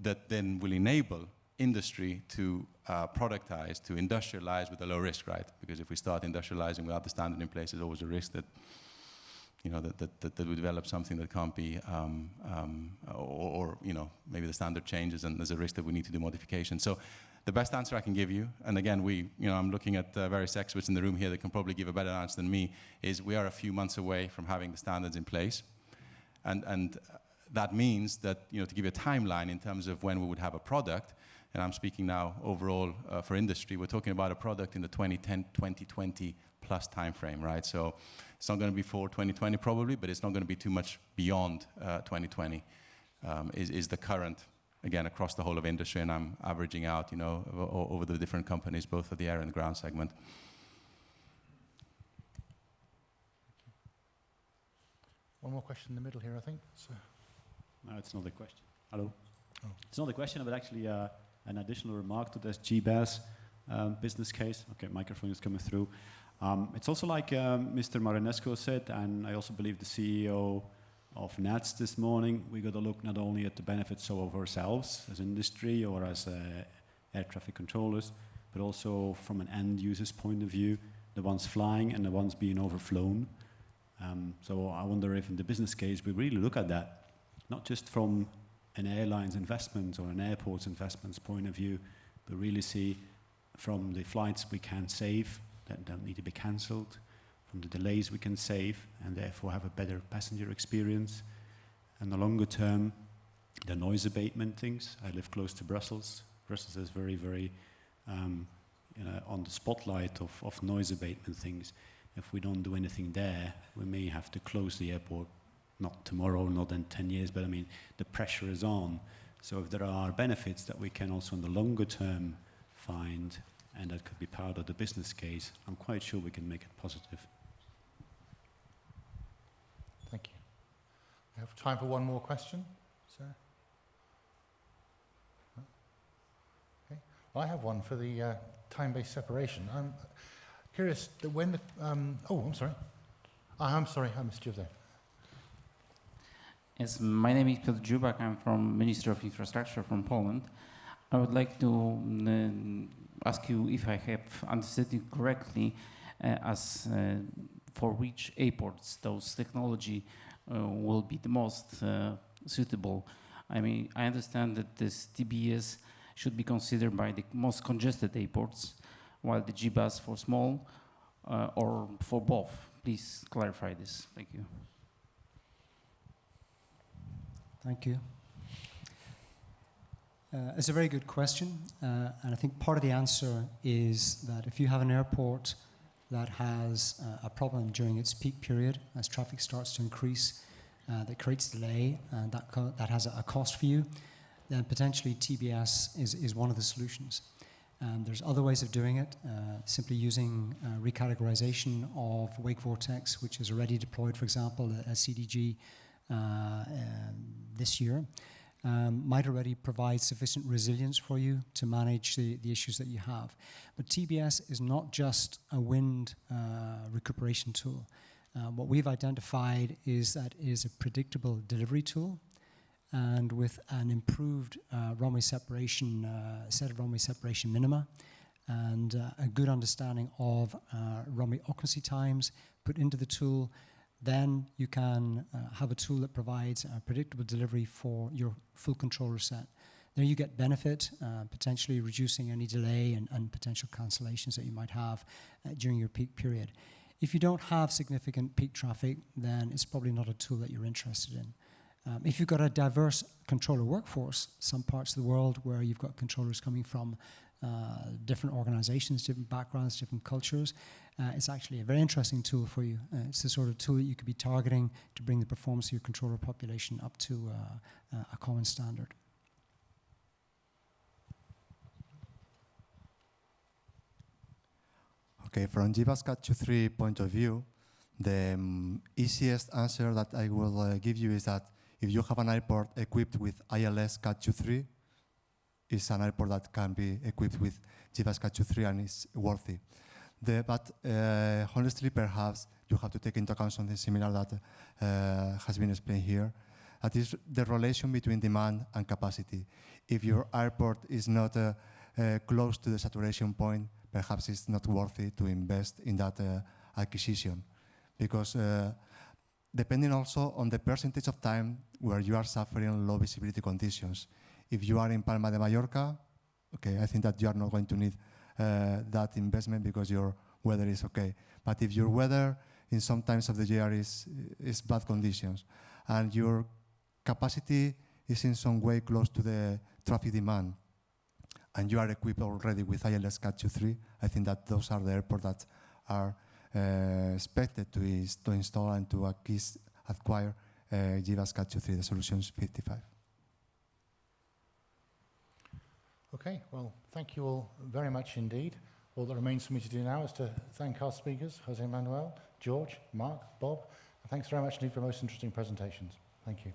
that then will enable industry to productize, to industrialize with a low risk, right? Because if we start industrializing without the standard in place, there's always a risk that that we develop something that can't be, or maybe the standard changes and there's a risk that we need to do modifications. So the best answer I can give you, and again, I'm looking at various experts in the room here that can probably give a better answer than me, is we are a few months away from having the standards in place, and that means that, to give you a timeline in terms of when we would have a product, and I'm speaking now overall for industry, we're talking about a product in the 2020 plus time frame, right? So it's not going to be for 2020 probably, but it's not going to be too much beyond 2020 is the current, again, across the whole of industry, and I'm averaging out, over the different companies, both for the air and the ground segment. One more question in the middle here, I think. So. No, it's not a question. Hello. Oh. It's not a question, but actually an additional remark to this GBAS business case. Okay, microphone is coming through. It's also like Mr. Marinescu said, and I also believe the CEO of NATS this morning, we got to look not only at the benefits of ourselves as industry or as air traffic controllers, but also from an end user's point of view, the ones flying and the ones being overflown. So I wonder if in the business case we really look at that, not just from an airline's investment or an airport's investments point of view, but really see from the flights we can save that don't need to be cancelled, from the delays we can save and therefore have a better passenger experience. And the longer term, the noise abatement things. I live close to Brussels. Brussels is very, very on the spotlight of noise abatement things. If we don't do anything there, we may have to close the airport, not tomorrow, not in 10 years, but I mean, the pressure is on. So if there are benefits that we can also in the longer term find, and that could be part of the business case, I'm quite sure we can make it positive. Thank you. We have time for one more question, sir. Okay. Well, I have one for the time-based separation. I'm curious that when the... I'm sorry. I'm sorry, I missed you there. Yes, my name is Piotr Dziubak. I'm from Ministry of Infrastructure from Poland. I would like to ask you if I have understood it correctly, as for which airports those technology will be the most suitable. I mean, I understand that this TBS should be considered by the most congested airports, while the GBAS for small, or for both. Please clarify this. Thank you. Thank you. It's a very good question, and I think part of the answer is that if you have an airport that has a problem during its peak period, as traffic starts to increase, that creates delay, and that has a cost for you, then potentially TBS is one of the solutions. There's other ways of doing it, simply using recategorization of wake vortex, which is already deployed, for example, a CDG this year, might already provide sufficient resilience for you to manage the issues that you have. But TBS is not just a wind recuperation tool. What we've identified is that it is a predictable delivery tool, and with an improved runway separation, set of runway separation minima, and a good understanding of runway occupancy times put into the tool, then you can have a tool that provides a predictable delivery for your full controller set. There you get benefit, potentially reducing any delay and potential cancellations that you might have during your peak period. If you don't have significant peak traffic, then it's probably not a tool that you're interested in. If you've got a diverse controller workforce, some parts of the world where you've got controllers coming from different organizations, different backgrounds, different cultures, it's actually a very interesting tool for you. It's the sort of tool that you could be targeting to bring the performance of your controller population up to a common standard. Okay, from GBAS Cat23 point of view, the easiest answer that I will give you is that if you have an airport equipped with ILS Cat23, it's an airport that can be equipped with GBAS Cat23 and is worthy. But honestly, perhaps you have to take into account something similar that has been explained here. That is the relation between demand and capacity. If your airport is not close to the saturation point, perhaps it's not worthy to invest in that acquisition. Because depending also on the percentage of time where you are suffering low visibility conditions. If you are in Palma de Mallorca, okay, I think that you are not going to need that investment because your weather is okay. But if your weather in some times of the year is bad conditions and your capacity is in some way close to the traffic demand and you are equipped already with ILS Cat23, I think that those are the airports that are expected to install and to acquire GBAS Cat23, the Solutions 55. Okay, well, thank you all very much indeed. All that remains for me to do now is to thank our speakers, Jose Manuel, George, Mark, Bob. And thanks very much indeed for most interesting presentations. Thank you.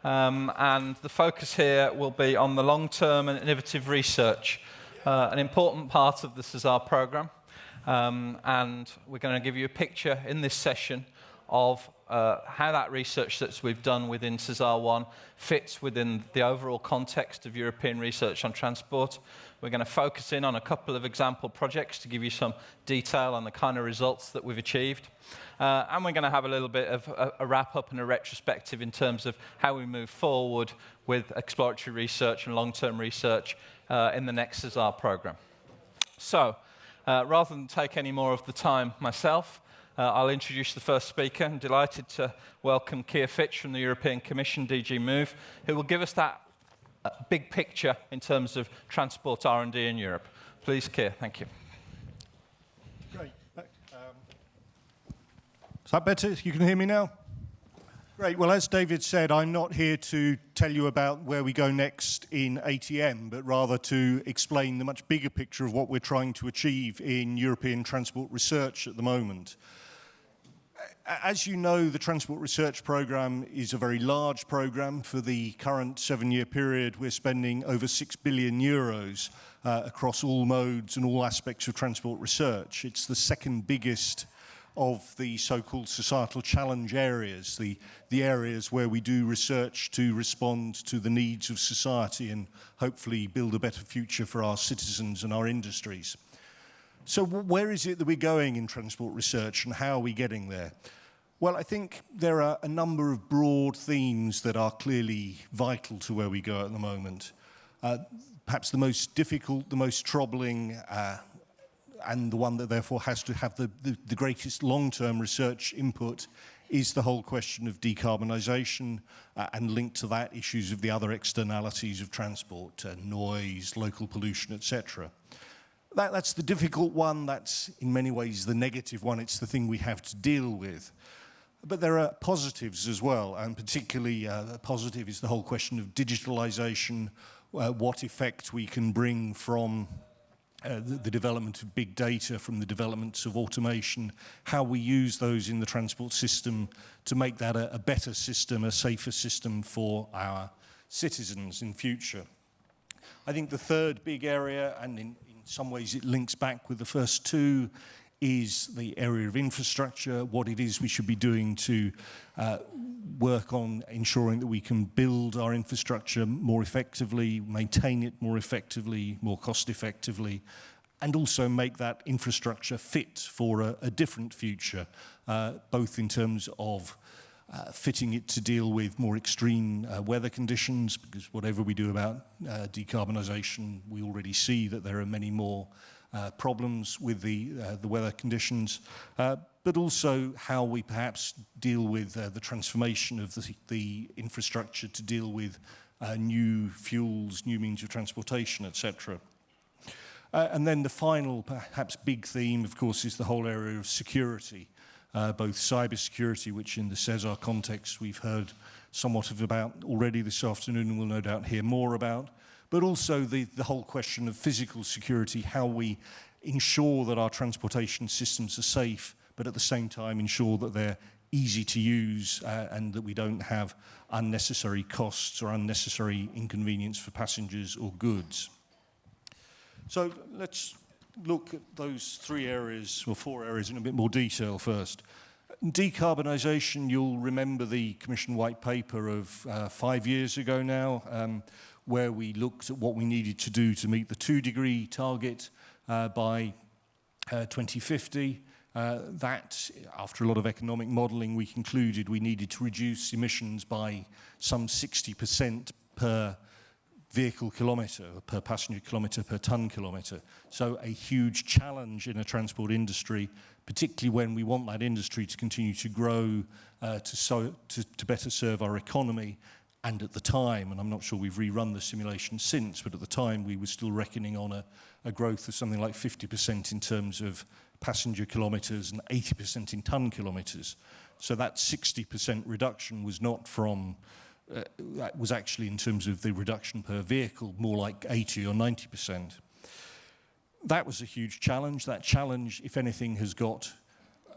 and the focus here will be on the long-term and innovative research, an important part of the SESAR programme. And we're going to give you a picture in this session of how that research that we've done within SESAR 1 fits within the overall context of European research on transport. We're going to focus in on a couple of example projects to give you some detail on the kind of results that we've achieved. And we're going to have a little bit of a wrap-up and a retrospective in terms of how we move forward with exploratory research and long-term research in the next SESAR programme. So, rather than take any more of the time myself, I'll introduce the first speaker. I'm delighted to welcome Keir Fitch from the European Commission, DG Move, who will give us that big picture in terms of transport R&D in Europe. Please, Keir, thank you. Great. Is that better? You can hear me now? Great. Well, as David said, I'm not here to tell you about where we go next in ATM, but rather to explain the much bigger picture of what we're trying to achieve in European transport research at the moment. As you know, the Transport Research Programme is a very large programme. For the current 7-year period, we're spending over 6 billion euros across all modes and all aspects of transport research. It's the second biggest of the so-called societal challenge areas, the areas where we do research to respond to the needs of society and hopefully build a better future for our citizens and our industries. So where is it that we're going in transport research and how are we getting there? Well, I think there are a number of broad themes that are clearly vital to where we go at the moment. Perhaps the most difficult, the most troubling, and the one that therefore has to have the greatest long-term research input is the whole question of decarbonisation and linked to that issues of the other externalities of transport, noise, local pollution, etc. That's the difficult one. That's in many ways the negative one. It's the thing we have to deal with. But there are positives as well, and particularly positive is the whole question of digitalisation, what effect we can bring from the development of big data, from the developments of automation, how we use those in the transport system to make that a better system, a safer system for our citizens in future. I think the third big area, and in some ways it links back with the first two, is the area of infrastructure, what it is we should be doing to work on ensuring that we can build our infrastructure more effectively, maintain it more effectively, more cost effectively, and also make that infrastructure fit for a different future, both in terms of fitting it to deal with more extreme weather conditions, because whatever we do about decarbonisation, we already see that there are many more problems with the weather conditions, but also how we perhaps deal with the transformation of the infrastructure to deal with new fuels, new means of transportation, etc. And then the final, perhaps big theme, of course, is the whole area of security, both cybersecurity, which in the SESAR context we've heard somewhat about already this afternoon and we'll no doubt hear more about, but also the whole question of physical security, how we ensure that our transportation systems are safe, but at the same time ensure that they're easy to use and that we don't have unnecessary costs or unnecessary inconvenience for passengers or goods. So let's look at those three areas, or four areas, in a bit more detail first. Decarbonisation, you'll remember the Commission White Paper of 5 years ago now, where we looked at what we needed to do to meet the 2-degree target by 2050. That, after a lot of economic modelling, we concluded we needed to reduce emissions by some 60% per vehicle kilometre, per passenger kilometre, per tonne kilometre. So a huge challenge in a transport industry, particularly when we want that industry to continue to grow, to better serve our economy. And at the time, and I'm not sure we've rerun the simulation since, but at the time we were still reckoning on a growth of something like 50% in terms of passenger kilometres and 80% in tonne kilometres. So that 60% reduction was not from, that was actually in terms of the reduction per vehicle, more like 80 or 90%. That was a huge challenge. That challenge, if anything, has got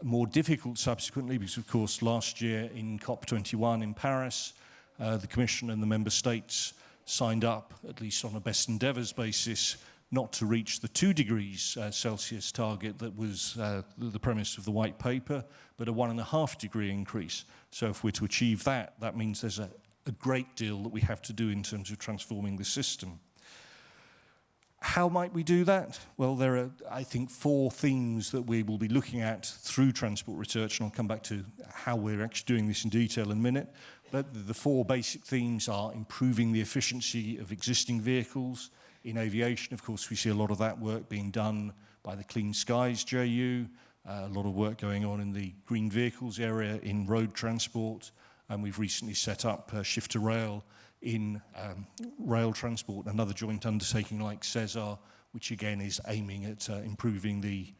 more difficult subsequently because, of course, last year in COP21 in Paris, the Commission and the Member States signed up, at least on a best endeavours basis, not to reach the 2 degrees Celsius target that was the premise of the white paper, but a 1.5 degree increase. So if we're to achieve that, that means there's a great deal that we have to do in terms of transforming the system. How might we do that? Well, there are, I think, 4 themes that we will be looking at through transport research, and I'll come back to how we're actually doing this in detail in a minute. But the 4 basic themes are improving the efficiency of existing vehicles. In aviation, of course, we see a lot of that work being done by the Clean Skies JU, a lot of work going on in the green vehicles area in road transport, and we've recently set up Shift to Rail in rail transport, another joint undertaking like SESAR, which again is aiming at improving the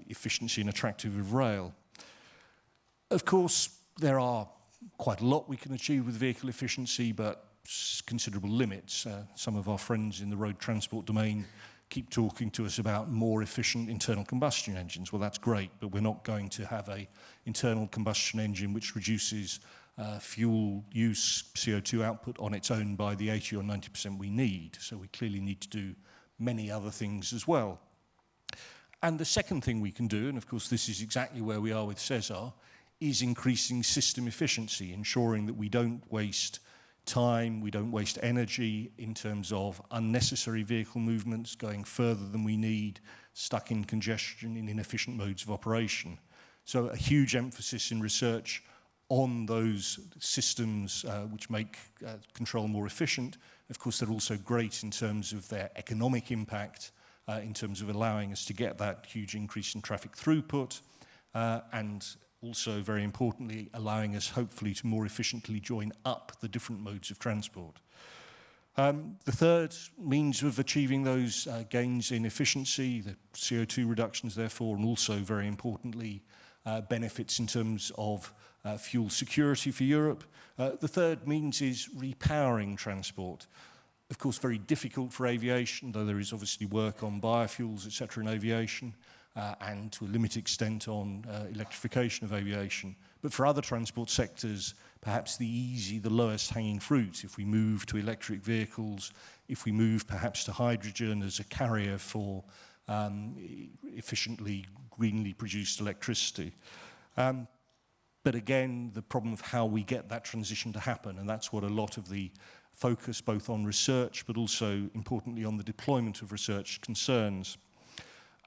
efficiency and attractiveness of rail. Of course, there are quite a lot we can achieve with vehicle efficiency, but considerable limits. Some of our friends in the road transport domain keep talking to us about more efficient internal combustion engines. Well, that's great, but we're not going to have an internal combustion engine which reduces fuel use, CO2 output on its own by the 80 or 90% we need. So we clearly need to do many other things as well. And the second thing we can do, and of course this is exactly where we are with SESAR, is increasing system efficiency, ensuring that we don't waste time, we don't waste energy in terms of unnecessary vehicle movements, going further than we need, stuck in congestion, in inefficient modes of operation. So a huge emphasis in research on those systems which make control more efficient. Of course, they're also great in terms of their economic impact, in terms of allowing us to get that huge increase in traffic throughput, and also, very importantly, allowing us hopefully to more efficiently join up the different modes of transport. The third means of achieving those gains in efficiency, the CO2 reductions therefore, and also, very importantly, benefits in terms of fuel security for Europe. The third means is repowering transport. Of course, very difficult for aviation, though there is obviously work on biofuels, etc. in aviation, and to a limited extent on electrification of aviation. But for other transport sectors, perhaps the lowest hanging fruit, if we move to electric vehicles, if we move perhaps to hydrogen as a carrier for efficiently, greenly produced electricity. But again, the problem of how we get that transition to happen, and that's what a lot of the focus both on research, but also importantly on the deployment of research concerns.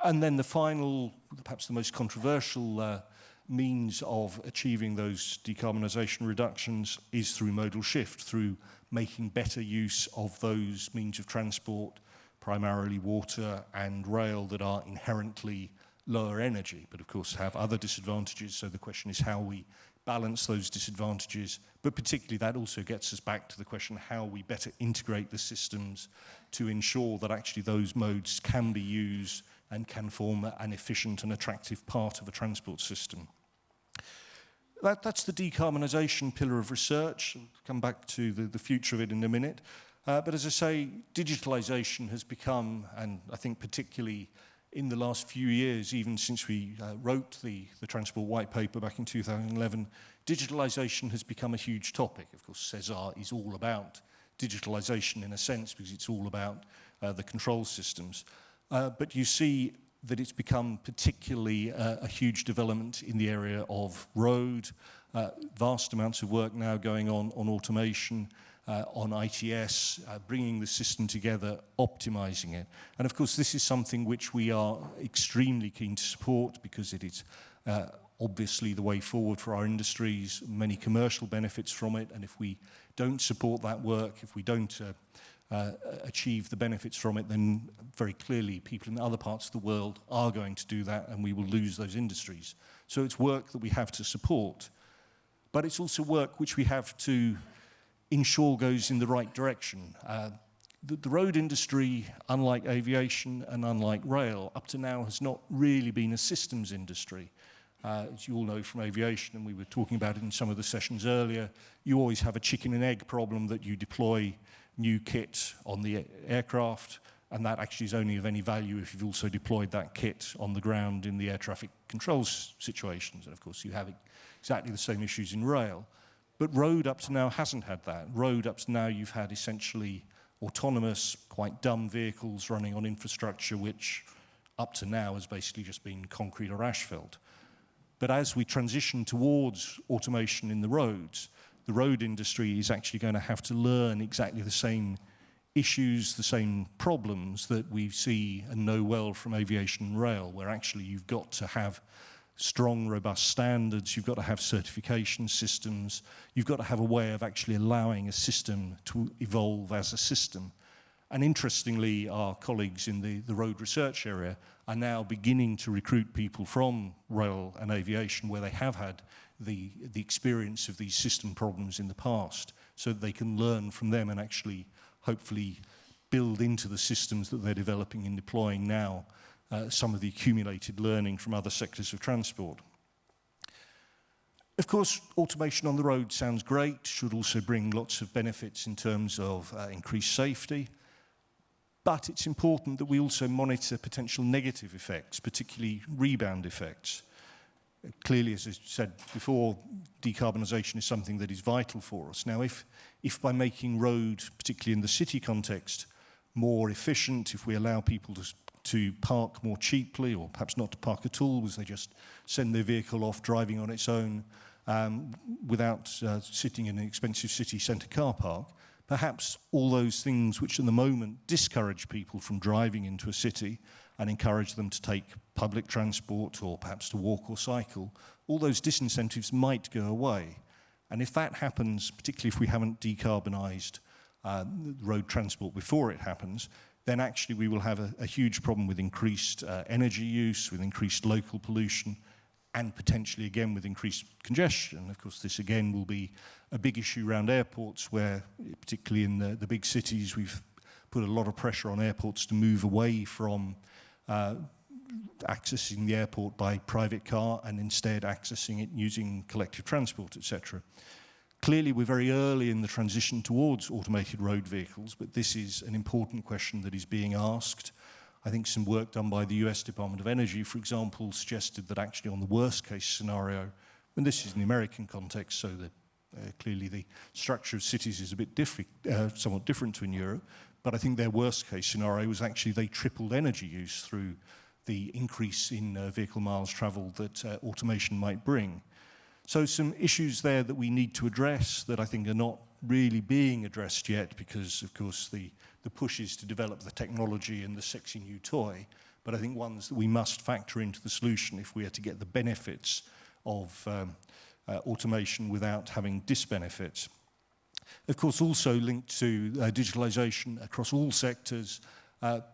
And then the final, perhaps the most controversial means of achieving those decarbonisation reductions is through modal shift, through making better use of those means of transport, primarily water and rail, that are inherently lower energy, but of course have other disadvantages. So the question is how we balance those disadvantages, but particularly that also gets us back to the question how we better integrate the systems to ensure that actually those modes can be used and can form an efficient and attractive part of a transport system. That's the decarbonisation pillar of research. I'll come back to the future of it in a minute. But as I say, digitalisation has become, and I think particularly in the last few years, even since we wrote the Transport White Paper back in 2011, digitalisation has become a huge topic. Of course, SESAR is all about digitalisation in a sense, because it's all about the control systems. But you see that it's become particularly a huge development in the area of road, vast amounts of work now going on automation, on ITS, bringing the system together, optimizing it. And of course, this is something which we are extremely keen to support because it is obviously the way forward for our industries, many commercial benefits from it. And if we don't support that work, if we don't achieve the benefits from it, then very clearly people in other parts of the world are going to do that and we will lose those industries. So it's work that we have to support. But it's also work which we have to ensure goes in the right direction. The road industry, unlike aviation and unlike rail, up to now has not really been a systems industry. As you all know from aviation, and we were talking about it in some of the sessions earlier, you always have a chicken and egg problem that you deploy new kit on the aircraft, and that actually is only of any value if you've also deployed that kit on the ground in the air traffic controls situations. And of course, you have exactly the same issues in rail. But road up to now hasn't had that. Road up to now you've had essentially autonomous, quite dumb vehicles running on infrastructure which up to now has basically just been concrete or asphalt. But as we transition towards automation in the road industry is actually going to have to learn exactly the same issues, the same problems that we see and know well from aviation and rail, where actually you've got to have strong, robust standards, you've got to have certification systems, you've got to have a way of actually allowing a system to evolve as a system. And interestingly, our colleagues in the road research area are now beginning to recruit people from rail and aviation where they have had the experience of these system problems in the past, so that they can learn from them and actually hopefully build into the systems that they're developing and deploying now some of the accumulated learning from other sectors of transport. Of course, automation on the road sounds great, should also bring lots of benefits in terms of increased safety, but it's important that we also monitor potential negative effects, particularly rebound effects. Clearly, as I said before, decarbonisation is something that is vital for us. Now, if by making road, particularly in the city context, more efficient, if we allow people to park more cheaply, or perhaps not to park at all, because they just send their vehicle off driving on its own without sitting in an expensive city centre car park, perhaps all those things which at the moment discourage people from driving into a city and encourage them to take public transport or perhaps to walk or cycle, all those disincentives might go away. And if that happens, particularly if we haven't decarbonised road transport before it happens, then actually we will have a huge problem with increased energy use, with increased local pollution, and potentially again with increased congestion. Of course, this again will be a big issue around airports, where particularly in the big cities we've put a lot of pressure on airports to move away from accessing the airport by private car and instead accessing it using collective transport, etc. Clearly, we're very early in the transition towards automated road vehicles, but this is an important question that is being asked. I think some work done by the US Department of Energy, for example, suggested that actually on the worst case scenario, and this is in the American context, so that clearly the structure of cities is a bit somewhat different to in Europe, but I think their worst case scenario was actually they tripled energy use through the increase in vehicle miles travelled that automation might bring. So some issues there that we need to address that I think are not really being addressed yet, because of course the push is to develop the technology and the sexy new toy, but I think ones that we must factor into the solution if we are to get the benefits of automation without having disbenefits. Of course, also linked to digitalisation across all sectors,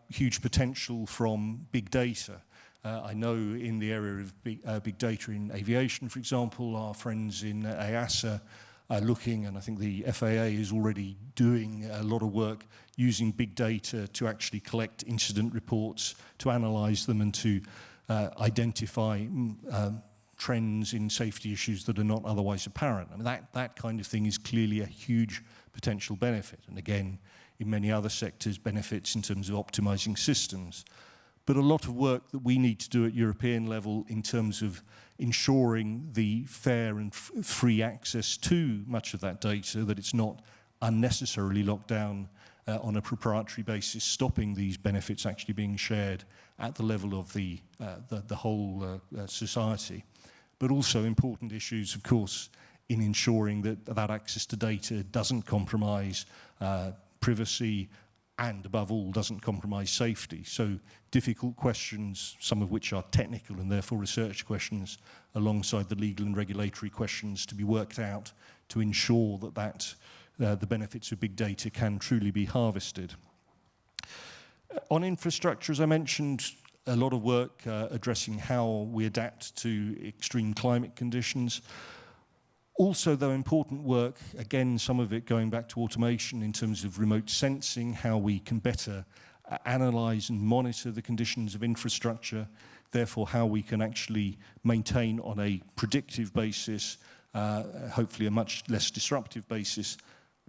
huge potential from big data. I know in the area of big data in aviation, for example, our friends in EASA are looking, and I think the FAA is already doing a lot of work using big data to actually collect incident reports, to analyse them and to identify trends in safety issues that are not otherwise apparent. I mean, that kind of thing is clearly a huge potential benefit. And again, in many other sectors, benefits in terms of optimising systems. But a lot of work that we need to do at European level in terms of ensuring the fair and free access to much of that data, that it's not unnecessarily locked down on a proprietary basis, stopping these benefits actually being shared at the level of the whole society. But also important issues, of course, in ensuring that that access to data doesn't compromise privacy, and above all, doesn't compromise safety. So difficult questions, some of which are technical and therefore research questions, alongside the legal and regulatory questions to be worked out to ensure that the benefits of big data can truly be harvested. On infrastructure, as I mentioned, a lot of work addressing how we adapt to extreme climate conditions. Also, though, important work, again, some of it going back to automation in terms of remote sensing, how we can better analyse and monitor the conditions of infrastructure, therefore how we can actually maintain on a predictive basis, hopefully a much less disruptive basis,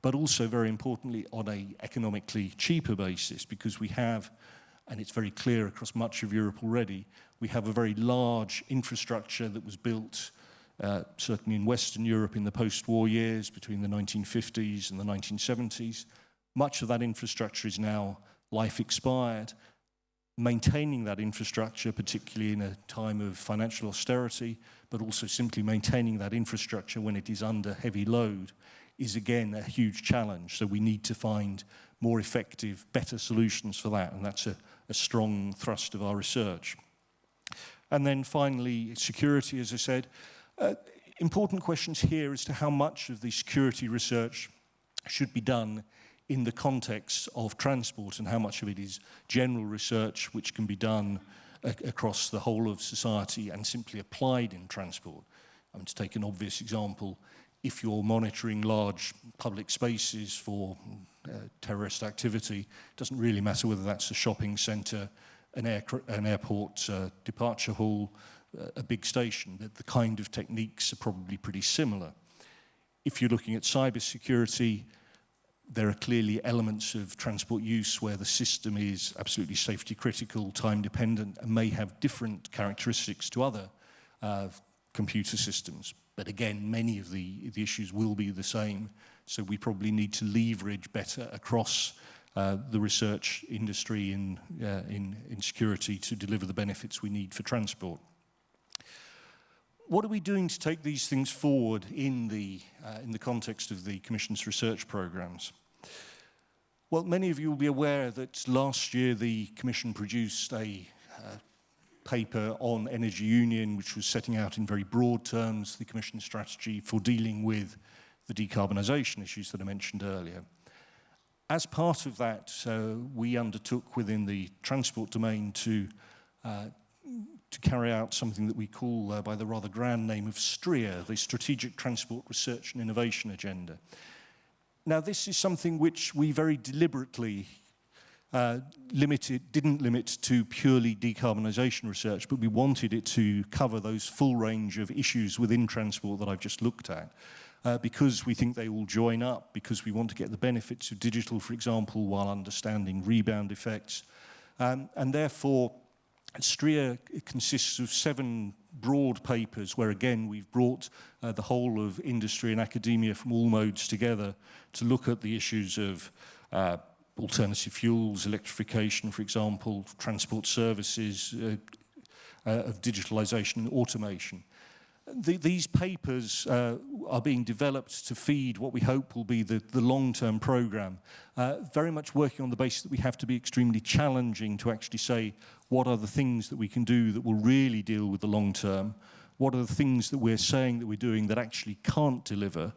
but also, very importantly, on an economically cheaper basis, because we have, and it's very clear across much of Europe already, we have a very large infrastructure that was built certainly in Western Europe in the post-war years between the 1950s and the 1970s. Much of that infrastructure is now life expired. Maintaining that infrastructure, particularly in a time of financial austerity, but also simply maintaining that infrastructure when it is under heavy load, is again a huge challenge. So we need to find more effective, better solutions for that, and that's a strong thrust of our research. And then finally, security, as I said. Important questions here as to how much of the security research should be done in the context of transport and how much of it is general research which can be done across the whole of society and simply applied in transport. To take an obvious example, if you're monitoring large public spaces for terrorist activity, it doesn't really matter whether that's a shopping centre, an airport departure hall, a big station. The kind of techniques are probably pretty similar. If you're looking at cybersecurity, there are clearly elements of transport use where the system is absolutely safety critical, time dependent, and may have different characteristics to other computer systems. But again, many of the issues will be the same, so we probably need to leverage better across the research industry in security to deliver the benefits we need for transport. What are we doing to take these things forward in the context of the Commission's research programmes? Well, many of you will be aware that last year the Commission produced a paper on energy union, which was setting out in very broad terms the Commission's strategy for dealing with the decarbonisation issues that I mentioned earlier. As part of that, we undertook within the transport domain to carry out something that we call by the rather grand name of STRIA, the Strategic Transport Research and Innovation Agenda. Now, this is something which we very deliberately didn't limit to purely decarbonisation research, but we wanted it to cover those full range of issues within transport that I've just looked at, because we think they all join up, because we want to get the benefits of digital, for example, while understanding rebound effects. And therefore, STRIA consists of 7 broad papers where, again, we've brought the whole of industry and academia from all modes together to look at the issues of alternative fuels, electrification, for example, transport services, of digitalisation and automation. These papers are being developed to feed what we hope will be the long-term programme, very much working on the basis that we have to be extremely challenging to actually say what are the things that we can do that will really deal with the long term, what are the things that we're saying that we're doing that actually can't deliver,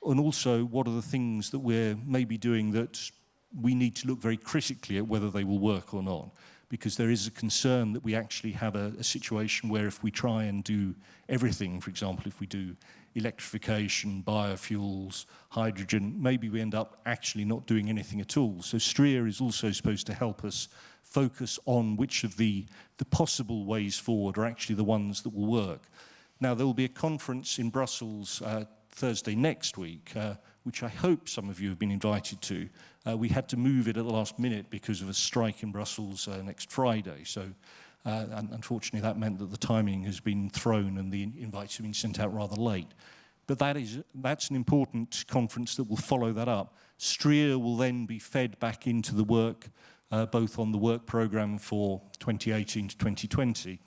and also what are the things that we're maybe doing that we need to look very critically at whether they will work or not. Because there is a concern that we actually have a situation where if we try and do everything, for example, if we do electrification, biofuels, hydrogen, maybe we end up actually not doing anything at all. So STRIA is also supposed to help us focus on which of the possible ways forward are actually the ones that will work. Now, there will be a conference in Brussels Thursday next week, which I hope some of you have been invited to. We had to move it at the last minute because of a strike in Brussels next Friday. So unfortunately, that meant that the timing has been thrown and the invites have been sent out rather late. But that's an important conference that will follow that up. STRIA will then be fed back into the work, both on the work programme for 2018 to 2020,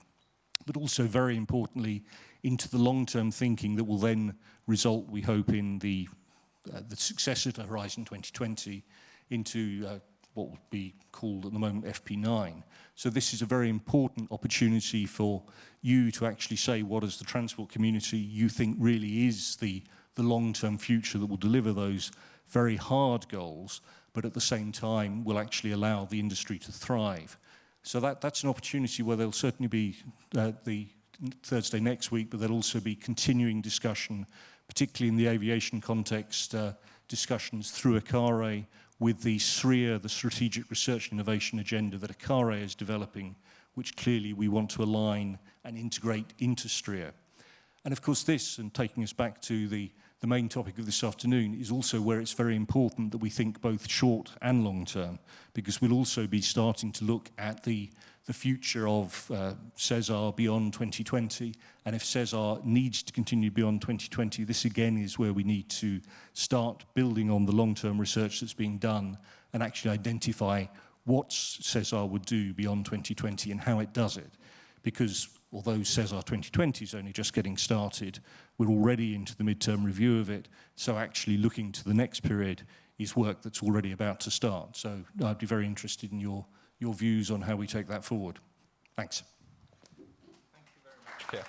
but also very importantly into the long-term thinking that will then result, we hope, in the successor to Horizon 2020 into what would be called at the moment FP9. So this is a very important opportunity for you to actually say what as the transport community you think really is the long-term future that will deliver those very hard goals, but at the same time will actually allow the industry to thrive. So that's an opportunity where there'll certainly be the Thursday next week, but there'll also be continuing discussion, particularly in the aviation context, discussions through ACARE with the SRIA, the Strategic Research and Innovation Agenda that ACARE is developing, which clearly we want to align and integrate into STRIA. And of course this, and taking us back to the main topic of this afternoon, is also where it's very important that we think both short and long term, because we'll also be starting to look at the the future of SESAR beyond 2020, and if SESAR needs to continue beyond 2020, this again is where we need to start building on the long-term research that's being done and actually identify what SESAR would do beyond 2020 and how it does it. Because although SESAR 2020 is only just getting started, we're already into the midterm review of it, so actually looking to the next period is work that's already about to start. So I'd be very interested in your views on how we take that forward. Thanks. Thank you very much, Keir.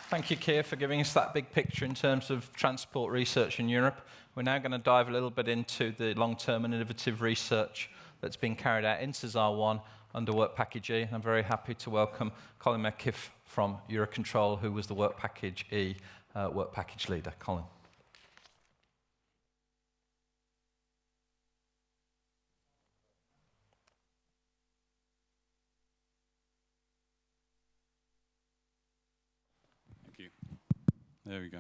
Thank you, Keir, for giving us that big picture in terms of transport research in Europe. We're now going to dive a little bit into the long-term and innovative research that's been carried out in SESAR 1 under Work Package E. And I'm very happy to welcome Colin McKiff from Eurocontrol, who was the Work Package E Work Package leader. Colin. There we go.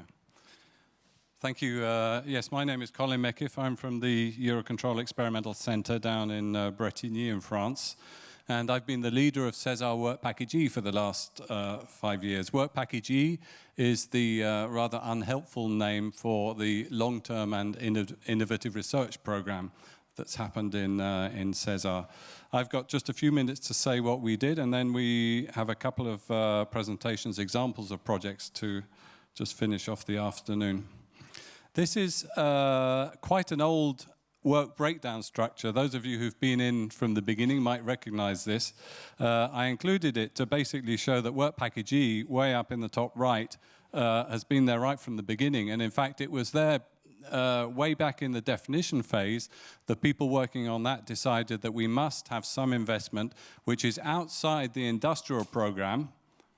Thank you. Yes, my name is Colin McKiff. I'm from the Eurocontrol Experimental Centre down in Bretigny in France. And I've been the leader of SESAR Work Package E for the last 5 years. Work Package E is the rather unhelpful name for the long-term and innovative research program that's happened in SESAR. I've got just a few minutes to say what we did, and then we have a couple of presentations, examples of projects to just finish off the afternoon. This is quite an old work breakdown structure. Those of you who've been in from the beginning might recognize this. I included it to basically show that Work Package E, way up in the top right, has been there right from the beginning. And in fact, it was there way back in the definition phase. The people working on that decided that we must have some investment which is outside the industrial program,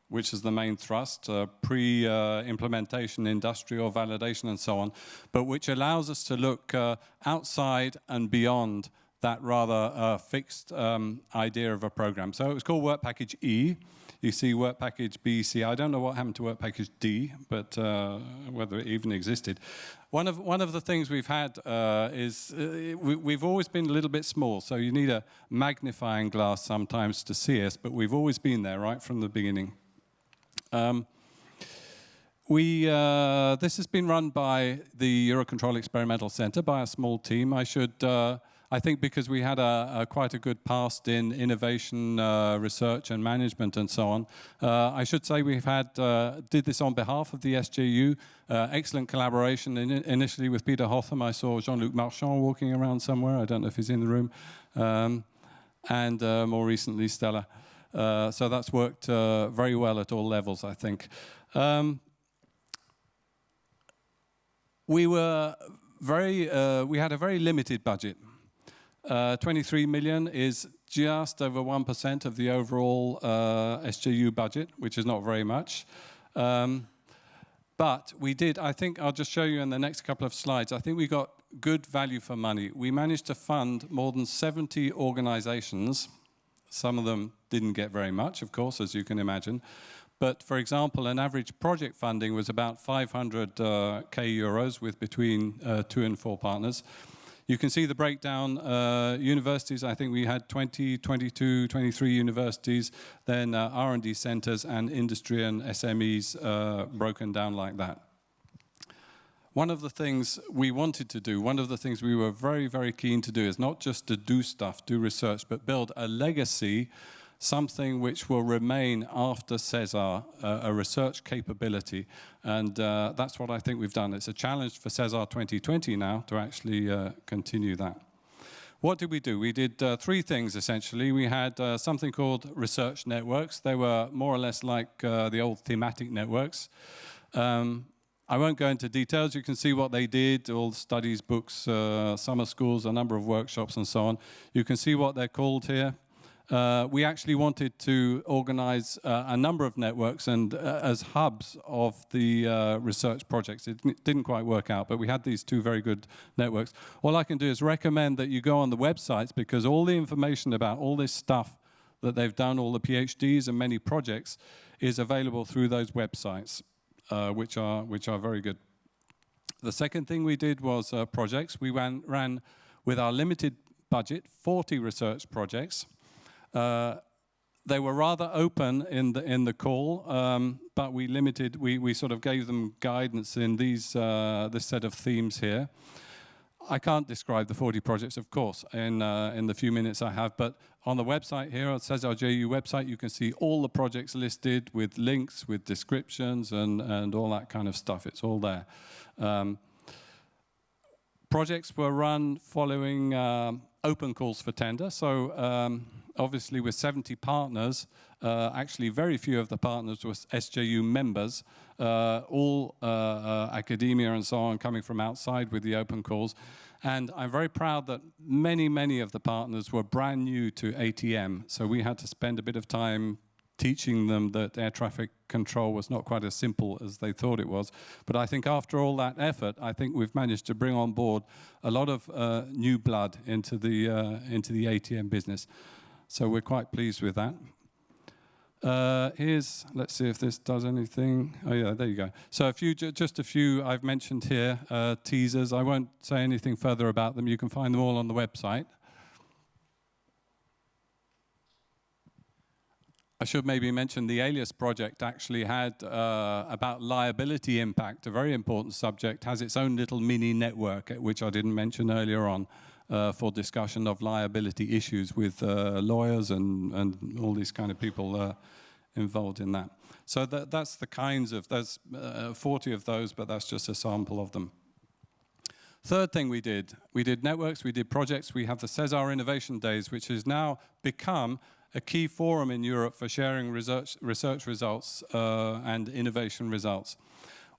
which is the main thrust, pre-implementation, industrial validation, and so on, but which allows us to look outside and beyond that rather fixed idea of a program. So it was called Work Package E. You see Work Package B, C. I don't know what happened to Work Package D, but whether it even existed. One of the things we've had is we've always been a little bit small, so you need a magnifying glass sometimes to see us, but we've always been there right from the beginning. This has been run by the Eurocontrol Experimental Centre, by a small team. I think because we had quite a good past in innovation, research and management and so on. I should say we've did this on behalf of the SJU. Excellent collaboration initially with Peter Hotham. I saw Jean-Luc Marchand walking around somewhere. I don't know if he's in the room. And more recently, Stella. So that's worked very well at all levels, I think. We had a very limited budget. 23 million is just over 1% of the overall SJU budget, which is not very much. But we did, I think, I'll just show you in the next couple of slides, I think we got good value for money. We managed to fund more than 70 organizations. Some of them didn't get very much, of course, as you can imagine. But for example, an average project funding was about 500k euros with between 2 and 4 partners. You can see the breakdown. Universities, I think we had 20, 22, 23 universities, then R&D centers and industry and SMEs broken down like that. One of the things we wanted to do, one of the things we were very, very keen to do is not just to do stuff, do research, but build a legacy, something which will remain after SESAR, a research capability. And that's what I think we've done. It's a challenge for SESAR 2020 now to actually continue that. What did we do? We did 3 things, essentially. We had something called research networks. They were more or less like the old thematic networks. I won't go into details. You can see what they did, all the studies, books, summer schools, a number of workshops and so on. You can see what they're called here. We actually wanted to organize a number of networks and as hubs of the research projects. It didn't quite work out, but we had these 2 very good networks. All I can do is recommend that you go on the websites, because all the information about all this stuff that they've done, all the PhDs and many projects, is available through those websites, which are very good. The second thing we did was projects. We ran with our limited budget, 40 research projects. They were rather open in the call, but we sort of gave them guidance in this set of themes here. I can't describe the 40 projects, of course, in the few minutes I have, but on the website here, on SESAR JU website, you can see all the projects listed with links, with descriptions, and all that kind of stuff. It's all there. Projects were run following open calls for tender. So obviously with 70 partners, actually very few of the partners were SJU members, all academia and so on coming from outside with the open calls. And I'm very proud that many of the partners were brand new to ATM. So we had to spend a bit of time teaching them that air traffic control was not quite as simple as they thought it was. But I think after all that effort, I think we've managed to bring on board a lot of new blood into the ATM business. So we're quite pleased with that. Let's see if this does anything. Oh yeah, there you go. So just a few I've mentioned here, teasers. I won't say anything further about them. You can find them all on the website. I should maybe mention the Alias project actually had about liability impact, a very important subject, has its own little mini network, which I didn't mention earlier on, for discussion of liability issues with lawyers and all these kind of people involved in that. So that's the kinds of, there's 40 of those, but that's just a sample of them. Third thing we did networks, we did projects. We have the SESAR Innovation Days, which has now become a key forum in Europe for sharing research results and innovation results.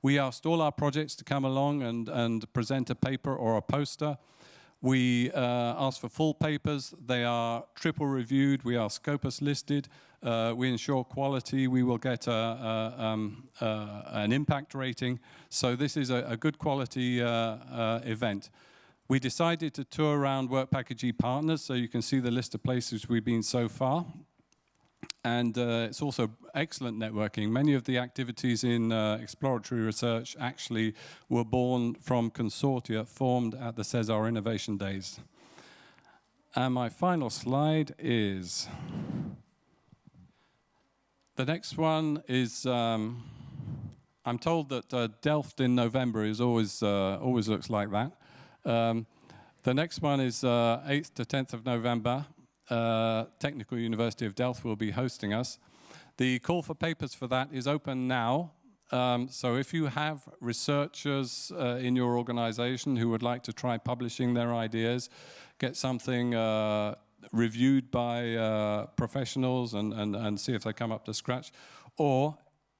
We asked all our projects to come along and present a paper or a poster. We ask for full papers. They are triple reviewed. We are Scopus listed. We ensure quality. We will get an impact rating. So this is a good quality event. We decided to tour around Work Package E partners, so you can see the list of places we've been so far. And it's also excellent networking. Many of the activities in exploratory research actually were born from consortia formed at the SESAR Innovation Days. And my final slide is, the next one is, I'm told that Delft in November is always looks like that. The next one is 8th to 10th of November. Technical University of Delft will be hosting us. The call for papers for that is open now. So if you have researchers in your organization who would like to try publishing their ideas, get something reviewed by professionals and see if they come up to scratch, or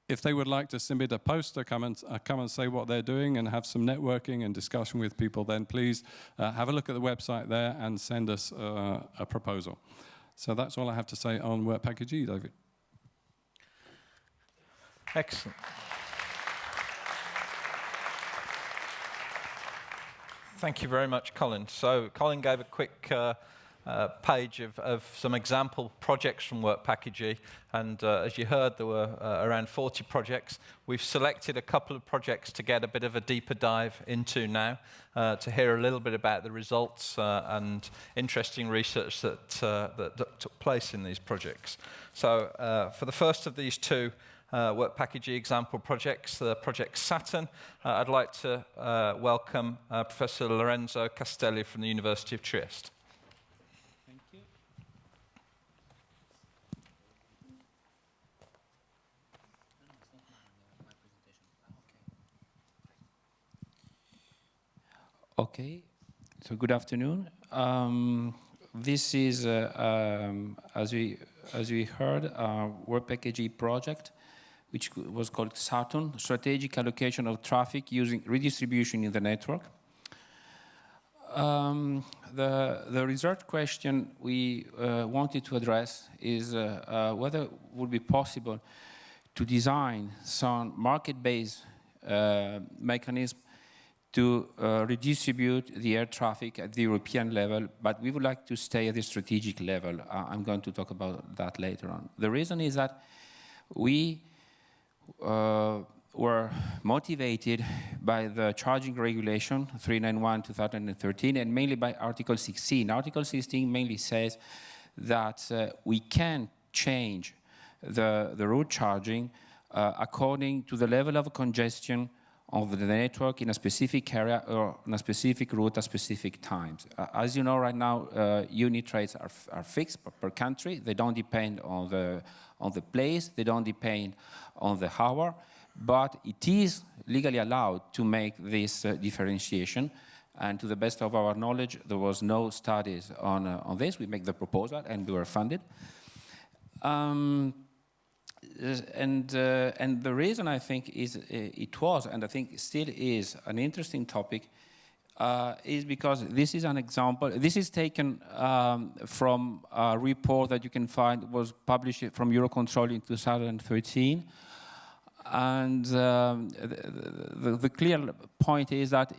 if they would like to submit a poster, come and say what they're doing and have some networking and discussion with people, then please have a look at the website there and send us a proposal. So that's all I have to say on Work Package E, David. Excellent. Thank you very much, Colin. So Colin gave a quick page of some example projects from Work Package E, and as you heard, there were around 40 projects. We've selected a couple of projects to get a bit of a deeper dive into now, to hear a little bit about the results and interesting research that took place in these projects. So for the first of these two Work Package E example projects, Project Saturn, I'd like to welcome Professor Lorenzo Castelli from the University of Trieste. Okay, so good afternoon. This is, as we heard, our Work Package E project, which was called Saturn, Strategic Allocation of Traffic Using Redistribution in the Network. The research question we wanted to address is whether it would be possible to design some market-based mechanism to redistribute the air traffic at the European level, but we would like to stay at the strategic level. I'm going to talk about that later on. The reason is that we were motivated by the charging regulation 391/2013 and mainly by Article 16. Article 16 mainly says that we can change the road charging according to the level of congestion of the network in a specific area or on a specific route at specific times. As you know, right now, unit rates are fixed per country. They don't depend on the place. They don't depend on the hour. But it is legally allowed to make this differentiation. And to the best of our knowledge, there was no studies on this. We make the proposal, and we were funded. And the reason I think is it was, and I think still is, an interesting topic is because this is an example. This is taken from a report that you can find was published from Eurocontrol in 2013. And the clear point is that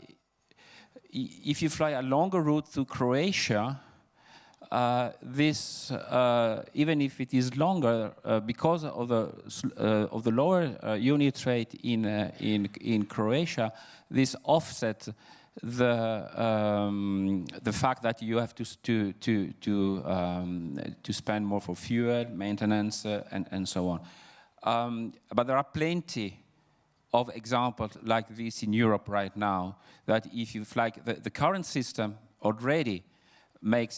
if you fly a longer route to Croatia, this, even if it is longer, because of the lower unit rate in Croatia, this offsets the fact that you have to spend more for fuel, maintenance, and so on. But there are plenty of examples like this in Europe right now, that if you fly, the current system already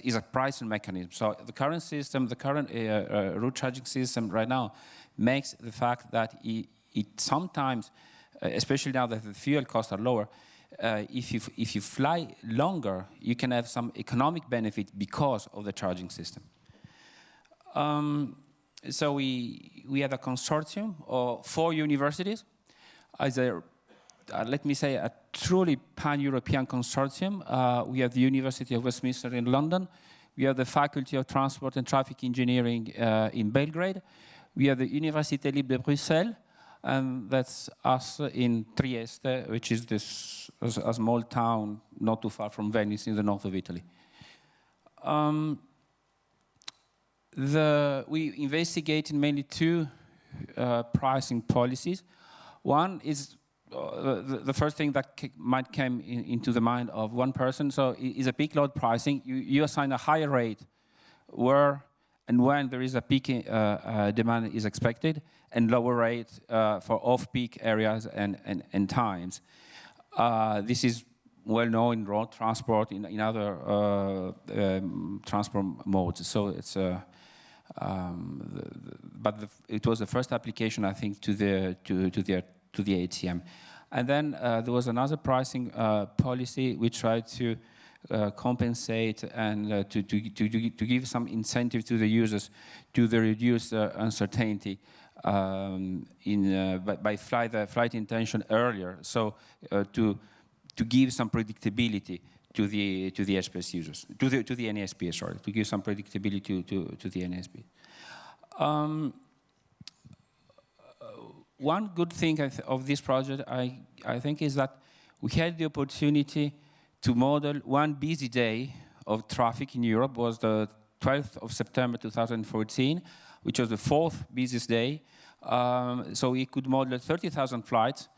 is a pricing mechanism. So the current system, the current route charging system right now makes the fact that it sometimes, especially now that the fuel costs are lower, if you fly longer, you can have some economic benefit because of the charging system. So we have a consortium of 4 universities, as let me say, a truly pan-European consortium. We have the University of Westminster in London. We have the Faculty of Transport and Traffic Engineering in Belgrade. We have the Université Libre de Bruxelles, and that's us in Trieste, which is a small town not too far from Venice in the north of Italy. We investigated mainly 2 pricing policies. One is the first thing that might come into the mind of one person. So is a peak load pricing. You assign a higher rate where and when there is a peak demand is expected, and lower rate for off-peak areas and times. This is well known in road transport, in other transport modes. So it's it was the first application, I think, to the ATM. And then there was another pricing policy which tried to compensate and to give some incentive to the users to the reduced uncertainty by flight intention earlier. So to give some predictability to the SPS users, to the NASP, sorry, to give some predictability to the NASP. One good thing of this project, I think, is that we had the opportunity to model one busy day of traffic in Europe. Was the 12th of September 2014, which was the 4th busiest day. So we could model 30,000 flights.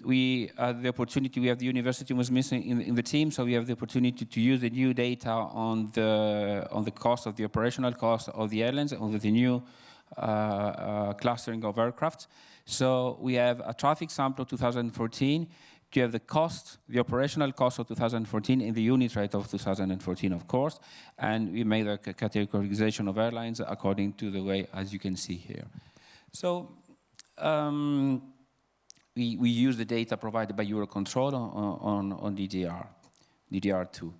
We had the opportunity, we have the University was missing in the team, so we have the opportunity to use the new data on the cost of the operational cost of the airlines, on the new clustering of aircraft. So we have a traffic sample of 2014. You have the cost, the operational cost of 2014 and the unit rate of 2014, of course. And we made a categorization of airlines according to the way, as you can see here. So we use the data provided by Eurocontrol on DDR2.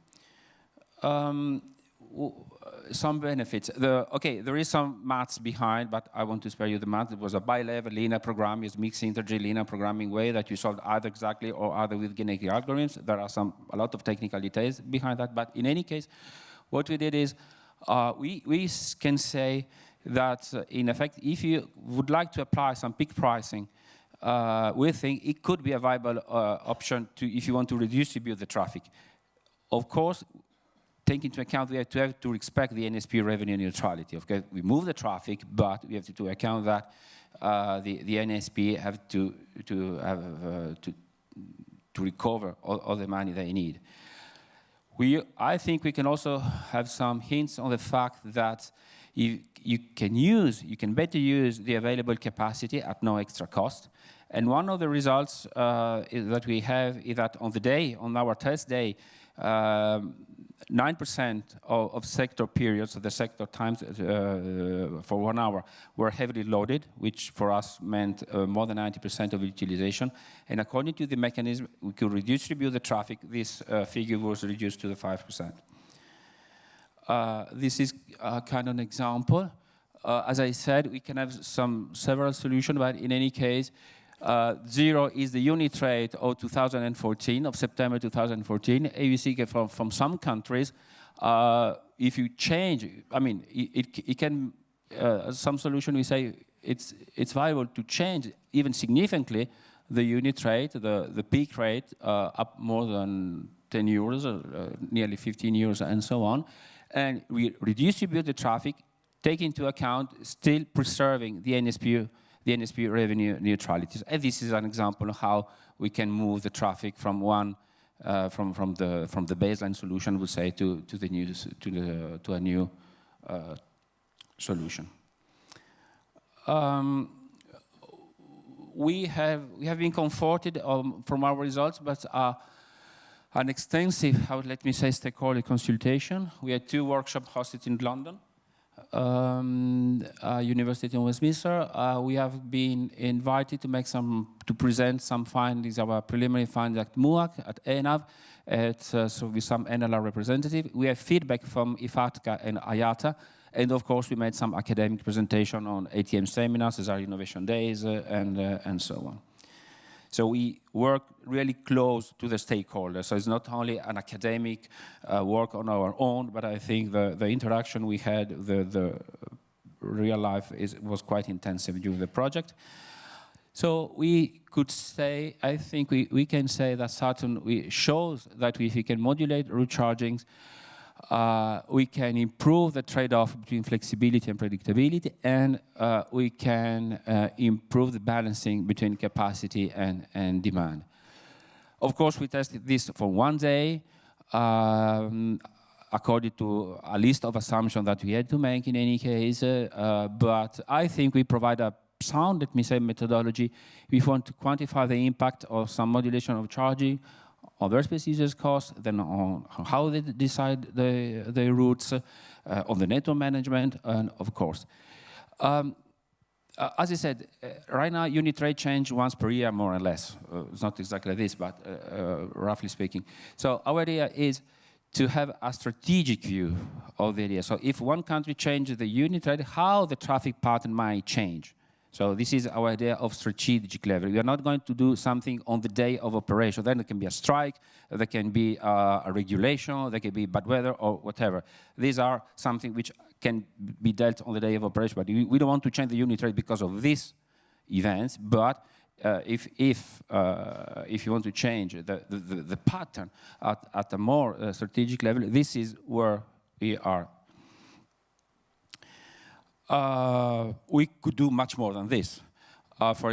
Some benefits. Okay, there is some maths behind, but I want to spare you the math. It was a bi-level linear program, is mixed integer linear programming way that you solved either exactly or either with genetic algorithms. There are a lot of technical details behind that, but in any case, what we did is we can say that in effect, if you would like to apply some peak pricing, we think it could be a viable option if you want to redistribute the traffic. Of course, take into account we have to respect the NSP revenue neutrality. Okay, we move the traffic, but we have to account that the NSP have to recover all the money they need. I think we can also have some hints on the fact that you can better use the available capacity at no extra cost. And one of the results that we have is that on our test day, 9% of sector periods, of the sector times for 1 hour, were heavily loaded, which for us meant more than 90% of utilization. And according to the mechanism, we could redistribute the traffic. This figure was reduced to the 5%. This is kind of an example. As I said, we can have several solutions, but in any case, 0 is the unit rate of 2014, of September 2014. And you see from some countries, if you change, I mean, it can, some solution we say it's viable to change even significantly the unit rate, the peak rate, up more than 10 euros, nearly 15 euros, and so on. And we redistribute the traffic, take into account still preserving the NSP revenue neutrality. And this is an example of how we can move the traffic from from the baseline solution, we say, to a new solution. We have been comforted from our results, but an extensive, let me say, stakeholder consultation. We had 2 workshops hosted in London, University of Westminster. We have been invited to present some findings, our preliminary findings at MUAC, at ENAV, so with some NLR representative. We have feedback from IFATCA and IATA, and of course we made some academic presentation on ATM seminars, SESAR Innovation Days, and so on. So we work really close to the stakeholders. So it's not only an academic work on our own, but I think the interaction we had, the real life was quite intensive during the project. So we could say, I think we can say that Saturn shows that if we can modulate route chargings, we can improve the trade-off between flexibility and predictability, and we can improve the balancing between capacity and demand. Of course, we tested this for 1 day, according to a list of assumptions that we had to make in any case, but I think we provide a sound, let me say, methodology. We want to quantify the impact of some modulation of charging on their users' costs, then on how they decide the routes, on the network management, and of course. As I said, right now, unit rate change once per year, more or less. It's not exactly this, but roughly speaking. So our idea is to have a strategic view of the area. So if one country changes the unit rate, how the traffic pattern might change. So this is our idea of strategic level. We are not going to do something on the day of operation. Then there can be a strike, there can be a regulation, there can be bad weather or whatever. These are something which can be dealt on the day of operation. But we don't want to change the unit rate because of these events. But if you want to change the pattern at a more strategic level, this is where we are. We could do much more than this. For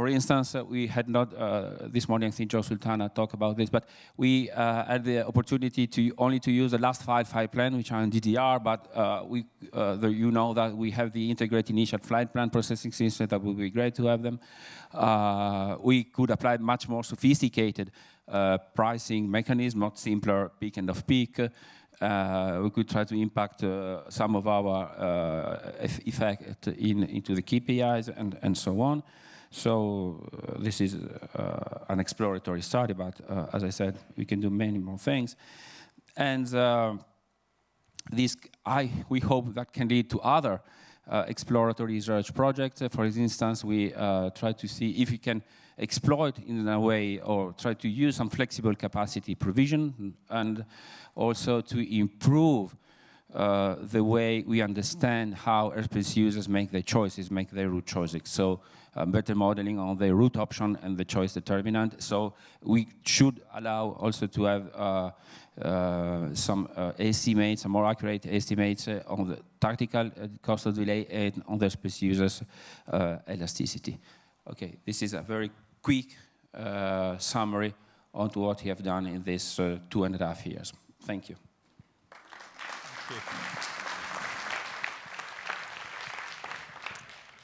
instance, we had not, this morning I think Joe Sultana talked about this, but we had the opportunity to only to use the last flight plan, which are in DDR, but you know that we have the integrated initial flight plan processing system. That would be great to have them. We could apply much more sophisticated pricing mechanism, not simpler peak and off-peak. We could try to impact some of our effect into the KPIs and so on. So this is an exploratory study, but as I said, we can do many more things. And we hope that can lead to other exploratory research projects. For instance, we try to see if we can exploit in a way or try to use some flexible capacity provision and also to improve the way we understand how airspace users make their choices, make their route choices. So better modeling on the route option and the choice determinant. So we should allow also to have some estimates, some more accurate estimates on the tactical cost of delay and on the airspace users' elasticity. Okay, this is a very quick summary onto what we have done in these 2.5 years. Thank you.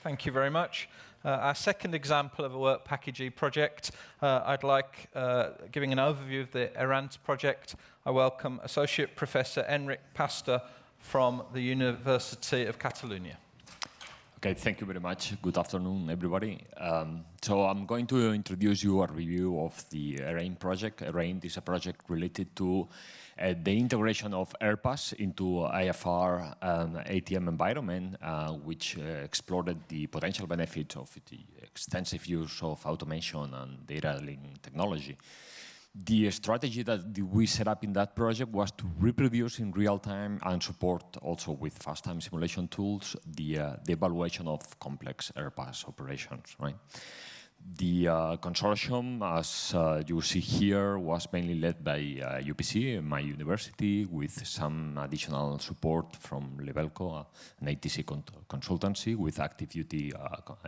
Thank you very much. Our second example of a work package project, I'd like, giving an overview of the ERANT project, I welcome Associate Professor Enric Pastor from the University of Catalonia. Okay, thank you very much. Good afternoon, everybody. So I'm going to introduce you a review of the ERANT project. ERANT is a project related to the integration of AirPass into IFR and ATM environment, which explored the potential benefits of the extensive use of automation and data link technology. The strategy that we set up in that project was to reproduce in real time and support also with fast time simulation tools the evaluation of complex AirPass operations, right? The consortium, as you see here, was mainly led by UPC, my university, with some additional support from Lebelco, an ATC consultancy with active duty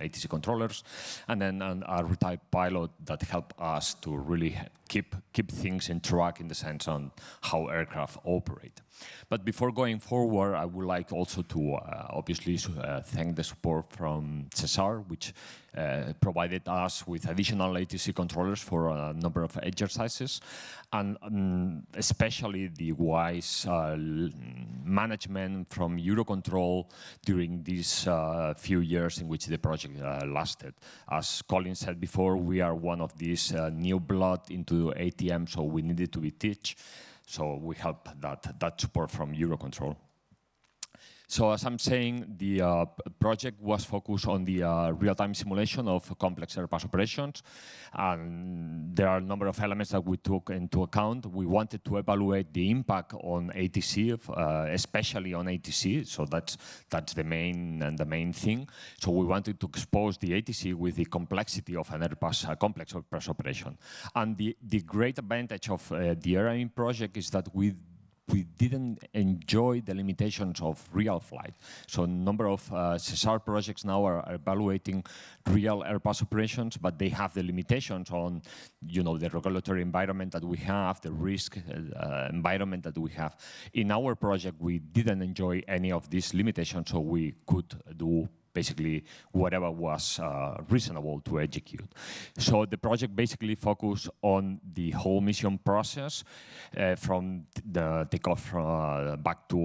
ATC controllers, and then a retired pilot that helped us to really keep things in track in the sense on how aircraft operate. But before going forward, I would like also to obviously thank the support from SESAR, which provided us with additional ATC controllers for a number of exercises, and especially the wise management from Eurocontrol during these few years in which the project lasted. As Colin said before, we are one of these new blood into ATM, so we needed to be teach. So we help that support from Eurocontrol. So as I'm saying, the project was focused on the real-time simulation of complex AirPass operations. And there are a number of elements that we took into account. We wanted to evaluate the impact on ATC, especially on ATC. So that's the main thing. So we wanted to expose the ATC with the complexity of an AirPass, complex AirPass operation. And the great advantage of the ERANT project is that we didn't enjoy the limitations of real flight. So a number of SESAR projects now are evaluating real AirPass operations, but they have the limitations on, the regulatory environment that we have, the risk environment that we have. In our project, we didn't enjoy any of these limitations, so we could do basically whatever was reasonable to execute. So the project basically focused on the whole mission process from the takeoff back to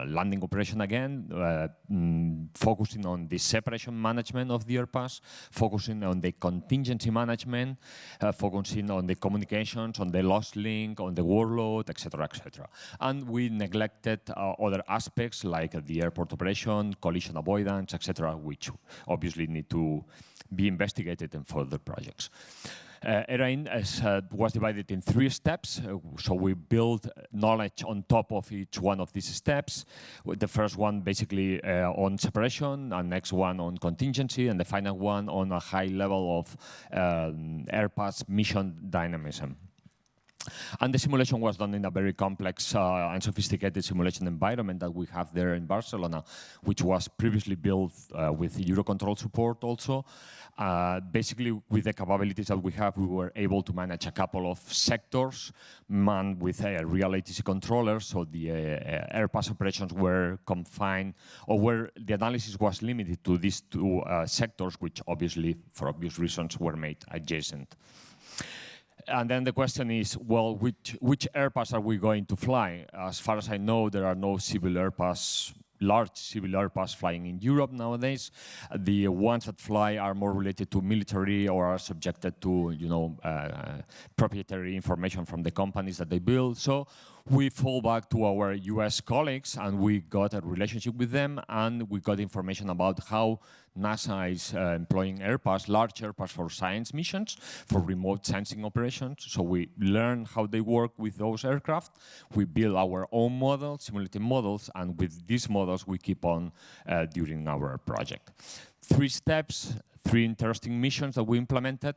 landing operation again, focusing on the separation management of the AirPass, focusing on the contingency management, focusing on the communications, on the lost link, on the workload, etc., etc. And we neglected other aspects like the airport operation, collision avoidance, etc., which obviously need to be investigated in further projects. ERANT was divided in 3 steps, so we build knowledge on top of each one of these steps. The first one basically on separation, and next one on contingency, and the final one on a high level of AirPass mission dynamism. And the simulation was done in a very complex and sophisticated simulation environment that we have there in Barcelona, which was previously built with Eurocontrol support also. Basically, with the capabilities that we have, we were able to manage a couple of sectors manned with real ATC controllers, so the AirPass operations were confined, or where the analysis was limited to these 2 sectors, which obviously, for obvious reasons, were made adjacent. And then the question is, well, which AirPass are we going to fly? As far as I know, there are no civil AirPass, large civil AirPass flying in Europe nowadays. The ones that fly are more related to military or are subjected to, proprietary information from the companies that they build. So We fall back to our US colleagues and we got a relationship with them, and we got information about how NASA is employing airpass, large airpass for science missions, for remote sensing operations. So we learn how they work with those aircraft. We build our own models, simulated models, and with these models we keep on during our project. 3 steps, 3 interesting missions that we implemented.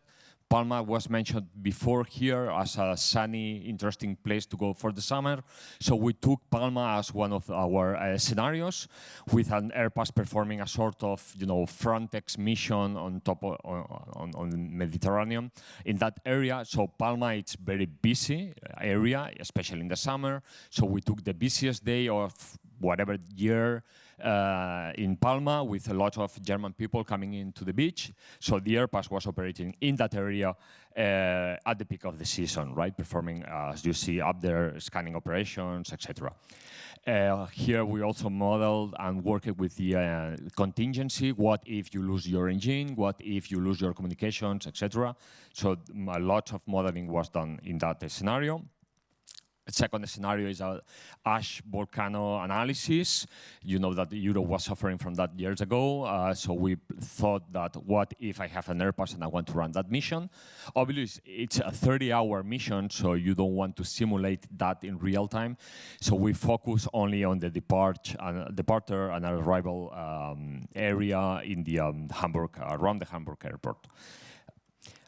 Palma was mentioned before here as a sunny, interesting place to go for the summer. So we took Palma as one of our scenarios, with an airpass performing a sort of, Frontex mission on top of, on the Mediterranean in that area. So Palma, it's very busy area, especially in the summer. So we took the busiest day of whatever year in Palma, with a lot of German people coming into the beach. So the airpass was operating in that area at the peak of the season, right? Performing, as you see up there, scanning operations, etc. Here we also modeled and worked with the contingency. What if you lose your engine? What if you lose your communications, etc.? So a lot of modeling was done in that scenario. The second scenario is an ash volcano analysis. You know that Europe was suffering from that years ago. So we thought that, what if I have an airpass and I want to run that mission? Obviously, it's a 30-hour mission, so you don't want to simulate that in real time. So we focus only on the departure and arrival area in the around the Hamburg airport.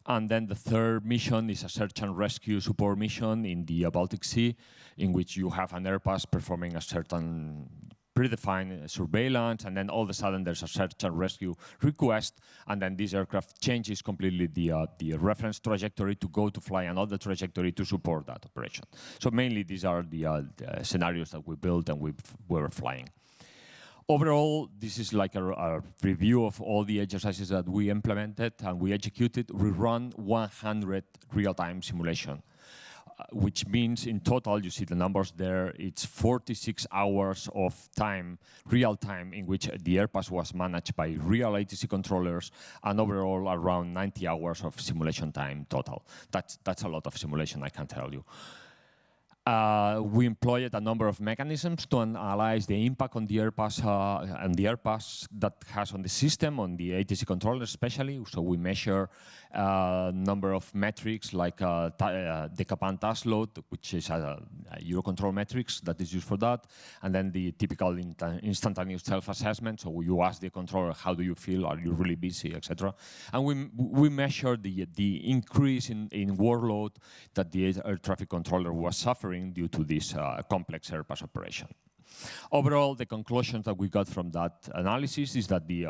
And then the third mission is a search and rescue support mission in the Baltic Sea, in which you have an airpass performing a certain predefined surveillance, and then all of a sudden there's a search and rescue request, and then this aircraft changes completely the reference trajectory to go to fly another trajectory to support that operation. So mainly these are the scenarios that we built and we were flying. Overall, this is like a review of all the exercises that we implemented and we executed. We run 100 real-time simulation, which means in total, you see the numbers there, it's 46 hours of time, real time, in which the airpass was managed by real ATC controllers, and overall around 90 hours of simulation time total. That's a lot of simulation, I can tell you. We employed a number of mechanisms to analyze the impact on the airpass and the airpass that has on the system, on the ATC controller especially. So we measure a number of metrics like decapan task load, which is a Eurocontrol metrics that is used for that, and then the typical instantaneous self-assessment. So you ask the controller, how do you feel? Are you really busy, etc. And we measure the increase in workload that the air traffic controller was suffering due to this complex airpass operation. Overall, the conclusions that we got from that analysis is that the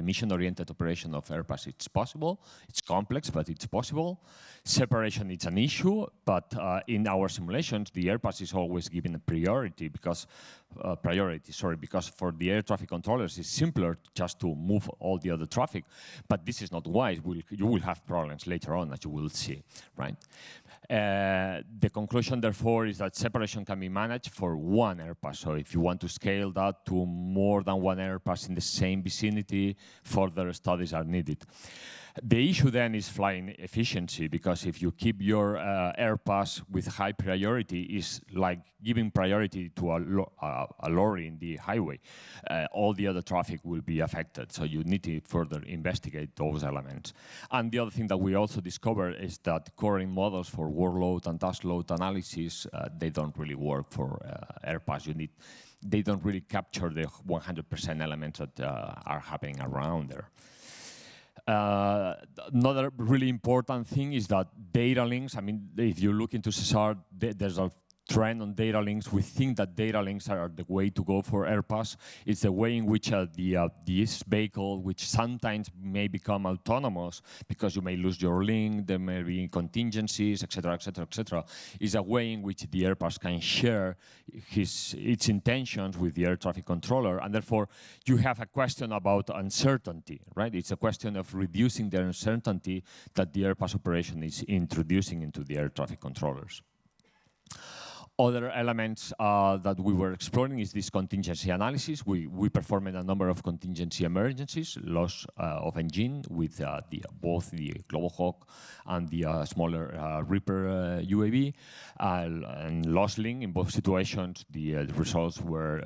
mission-oriented operation of airpass, it's possible. It's complex, but it's possible. Separation is an issue, but in our simulations, the airpass is always given a priority because for the air traffic controllers, it's simpler just to move all the other traffic. But this is not wise. You will have problems later on, as you will see, right? The conclusion, therefore, is that separation can be managed for one airpass. So if you want to scale that to more than one airpass in the same vicinity, further studies are needed. The issue then is flying efficiency, because if you keep your airpass with high priority, is like giving priority to a lorry in the highway. All the other traffic will be affected, so you need to further investigate those elements. And the other thing that we also discovered is that current models for workload and task load analysis, they don't really work for airpass. They don't really capture the 100% elements that are happening around there. Another really important thing is that data links, I mean, if you look into SESAR, there's a trend on data links. We think that data links are the way to go for airpass. It's the way in which this vehicle, which sometimes may become autonomous because you may lose your link, there may be contingencies, etc., etc., etc., is a way in which the airpass can share its intentions with the air traffic controller, and therefore you have a question about uncertainty, right? It's a question of reducing the uncertainty that the airpass operation is introducing into the air traffic controllers. Other elements that we were exploring is this contingency analysis. We performed a number of contingency emergencies, loss of engine with both the Global Hawk and the smaller Reaper UAV, and loss link. In both situations, the results were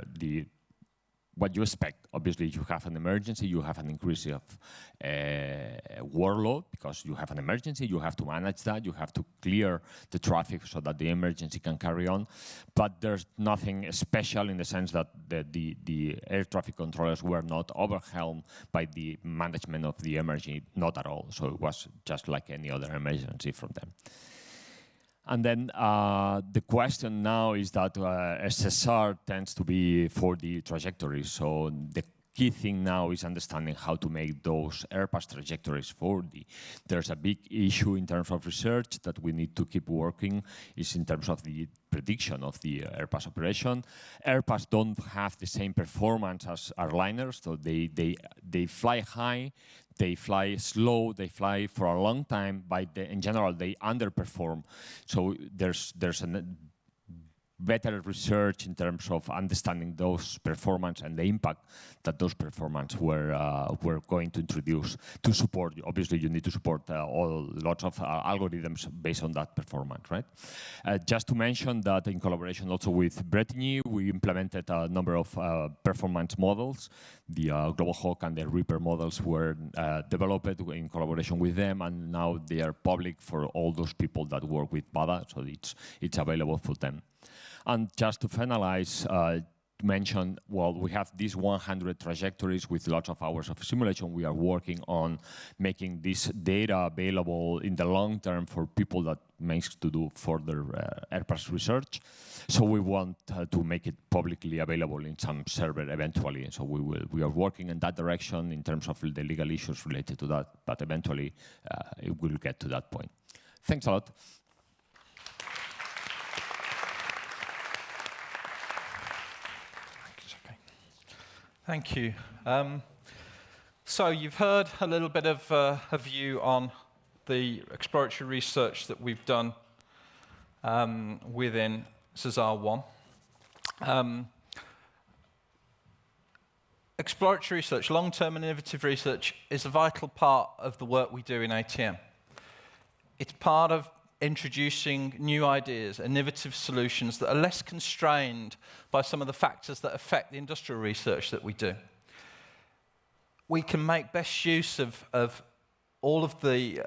what you expect. Obviously, you have an emergency, you have an increase of workload because you have an emergency, you have to manage that, you have to clear the traffic so that the emergency can carry on. But there's nothing special in the sense that the air traffic controllers were not overwhelmed by the management of the emergency, not at all. So it was just like any other emergency from them. And then the question now is that SESAR tends to be for the trajectories. So the key thing now is understanding how to make those airpass trajectories 4D. There's a big issue in terms of research that we need to keep working, is in terms of the prediction of the airpass operation. Airpass don't have the same performance as airliners, so they fly high, they fly slow, they fly for a long time, but in general they underperform. So there's a better research in terms of understanding those performance and the impact that those performance were going to introduce to support. Obviously, you need to support lots of algorithms based on that performance, right? Just to mention that in collaboration also with Bretigny, we implemented a number of performance models. The Global Hawk and the Reaper models were developed in collaboration with them, and now they are public for all those people that work with BADA, so it's available for them. And just to finalize, to mention, well, we have these 100 trajectories with lots of hours of simulation. We are working on making this data available in the long term for people that makes to do further airpass research. So we want to make it publicly available in some server eventually. So we are working in that direction in terms of the legal issues related to that, but eventually it will get to that point. Thanks a lot. Thank you. So you've heard a little bit of a view on the exploratory research that we've done within SESAR 1. Exploratory research, long-term and innovative research, is a vital part of the work we do in ATM. It's part of introducing new ideas, innovative solutions that are less constrained by some of the factors that affect the industrial research that we do. We can make best use of all of the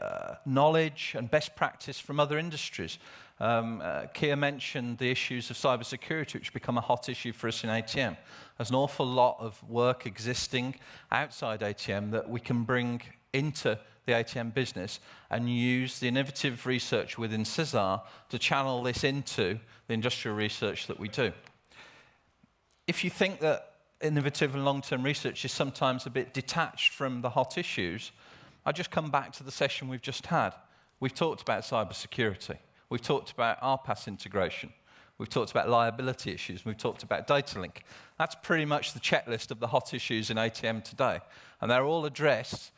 knowledge and best practice from other industries. Kia mentioned the issues of cybersecurity, which become a hot issue for us in ATM. There's an awful lot of work existing outside ATM that we can bring into the ATM business and use the innovative research within SESAR to channel this into the industrial research that we do. If you think that innovative and long-term research is sometimes a bit detached from the hot issues, I just come back to the session we've just had. We've talked about cybersecurity. We've talked about RPAS integration. We've talked about liability issues. We've talked about data link. That's pretty much the checklist of the hot issues in ATM today. And they're all addressed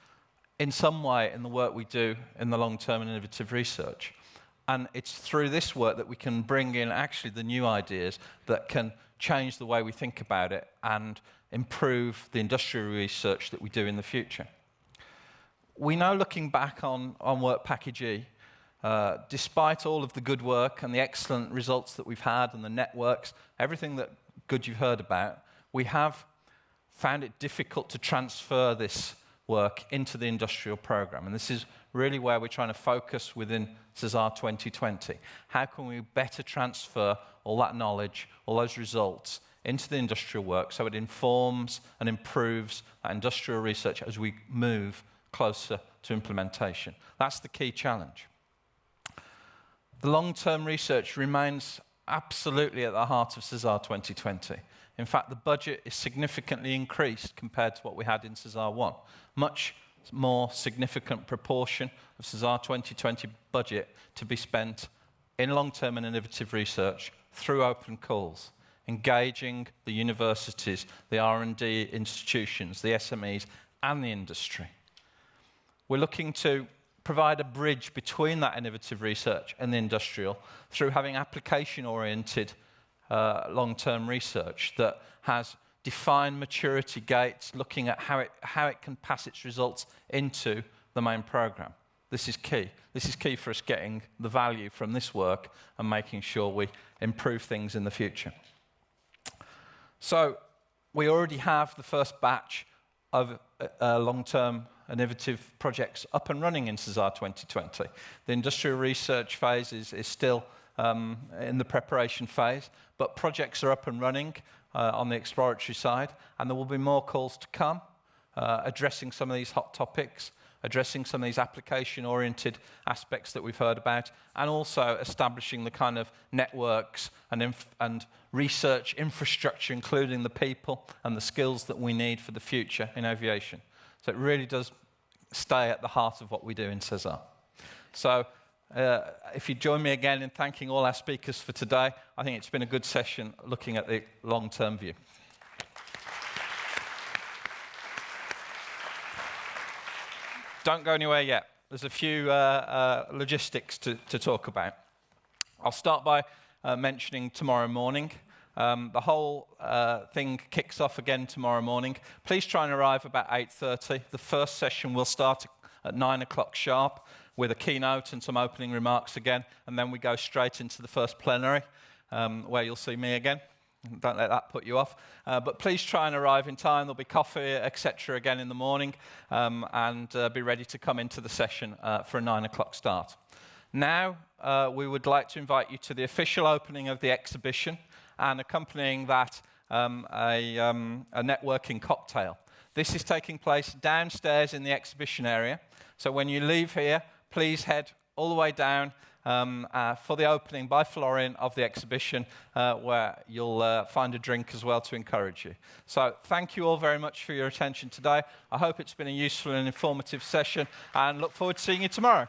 in some way in the work we do in the long-term and innovative research. And it's through this work that we can bring in actually the new ideas that can change the way we think about it and improve the industrial research that we do in the future. We know, looking back on Work Package E, despite all of the good work and the excellent results that we've had and the networks, everything that good you've heard about, we have found it difficult to transfer this work into the industrial program. And this is really where we're trying to focus within SESAR 2020. How can we better transfer all that knowledge, all those results into the industrial work so it informs and improves that industrial research as we move closer to implementation? That's the key challenge. The long-term research remains absolutely at the heart of SESAR 2020. In fact, the budget is significantly increased compared to what we had in SESAR 1. Much more significant proportion of SESAR 2020 budget to be spent in long-term and innovative research through open calls, engaging the universities, the R&D institutions, the SMEs, and the industry. We're looking to provide a bridge between that innovative research and the industrial through having application-oriented long-term research that has defined maturity gates, looking at how it can pass its results into the main program. This is key. This is key for us getting the value from this work and making sure we improve things in the future. So we already have the first batch of long-term innovative projects up and running in SESAR 2020. The industrial research phase is still in the preparation phase, but projects are up and running on the exploratory side, and there will be more calls to come addressing some of these hot topics, addressing some of these application-oriented aspects that we've heard about, and also establishing the kind of networks and research infrastructure, including the people and the skills that we need for the future in aviation. So it really does stay at the heart of what we do in SESAR. So if you join me again in thanking all our speakers for today, I think it's been a good session looking at the long-term view. Don't go anywhere yet. There's a few logistics to talk about. I'll start by mentioning tomorrow morning. The whole thing kicks off again tomorrow morning. Please try and arrive about 8:30. The first session will start at 9 o'clock sharp with a keynote and some opening remarks again, and then we go straight into the first plenary where you'll see me again. Don't let that put you off. But please try and arrive in time. There'll be coffee, etc. again in the morning, and be ready to come into the session for a 9 o'clock start. Now, we would like to invite you to the official opening of the exhibition, and accompanying that, a networking cocktail. This is taking place downstairs in the exhibition area. So when you leave here, please head all the way down for the opening by Florian of the exhibition, where you'll find a drink as well to encourage you. So thank you all very much for your attention today. I hope it's been a useful and informative session, and look forward to seeing you tomorrow.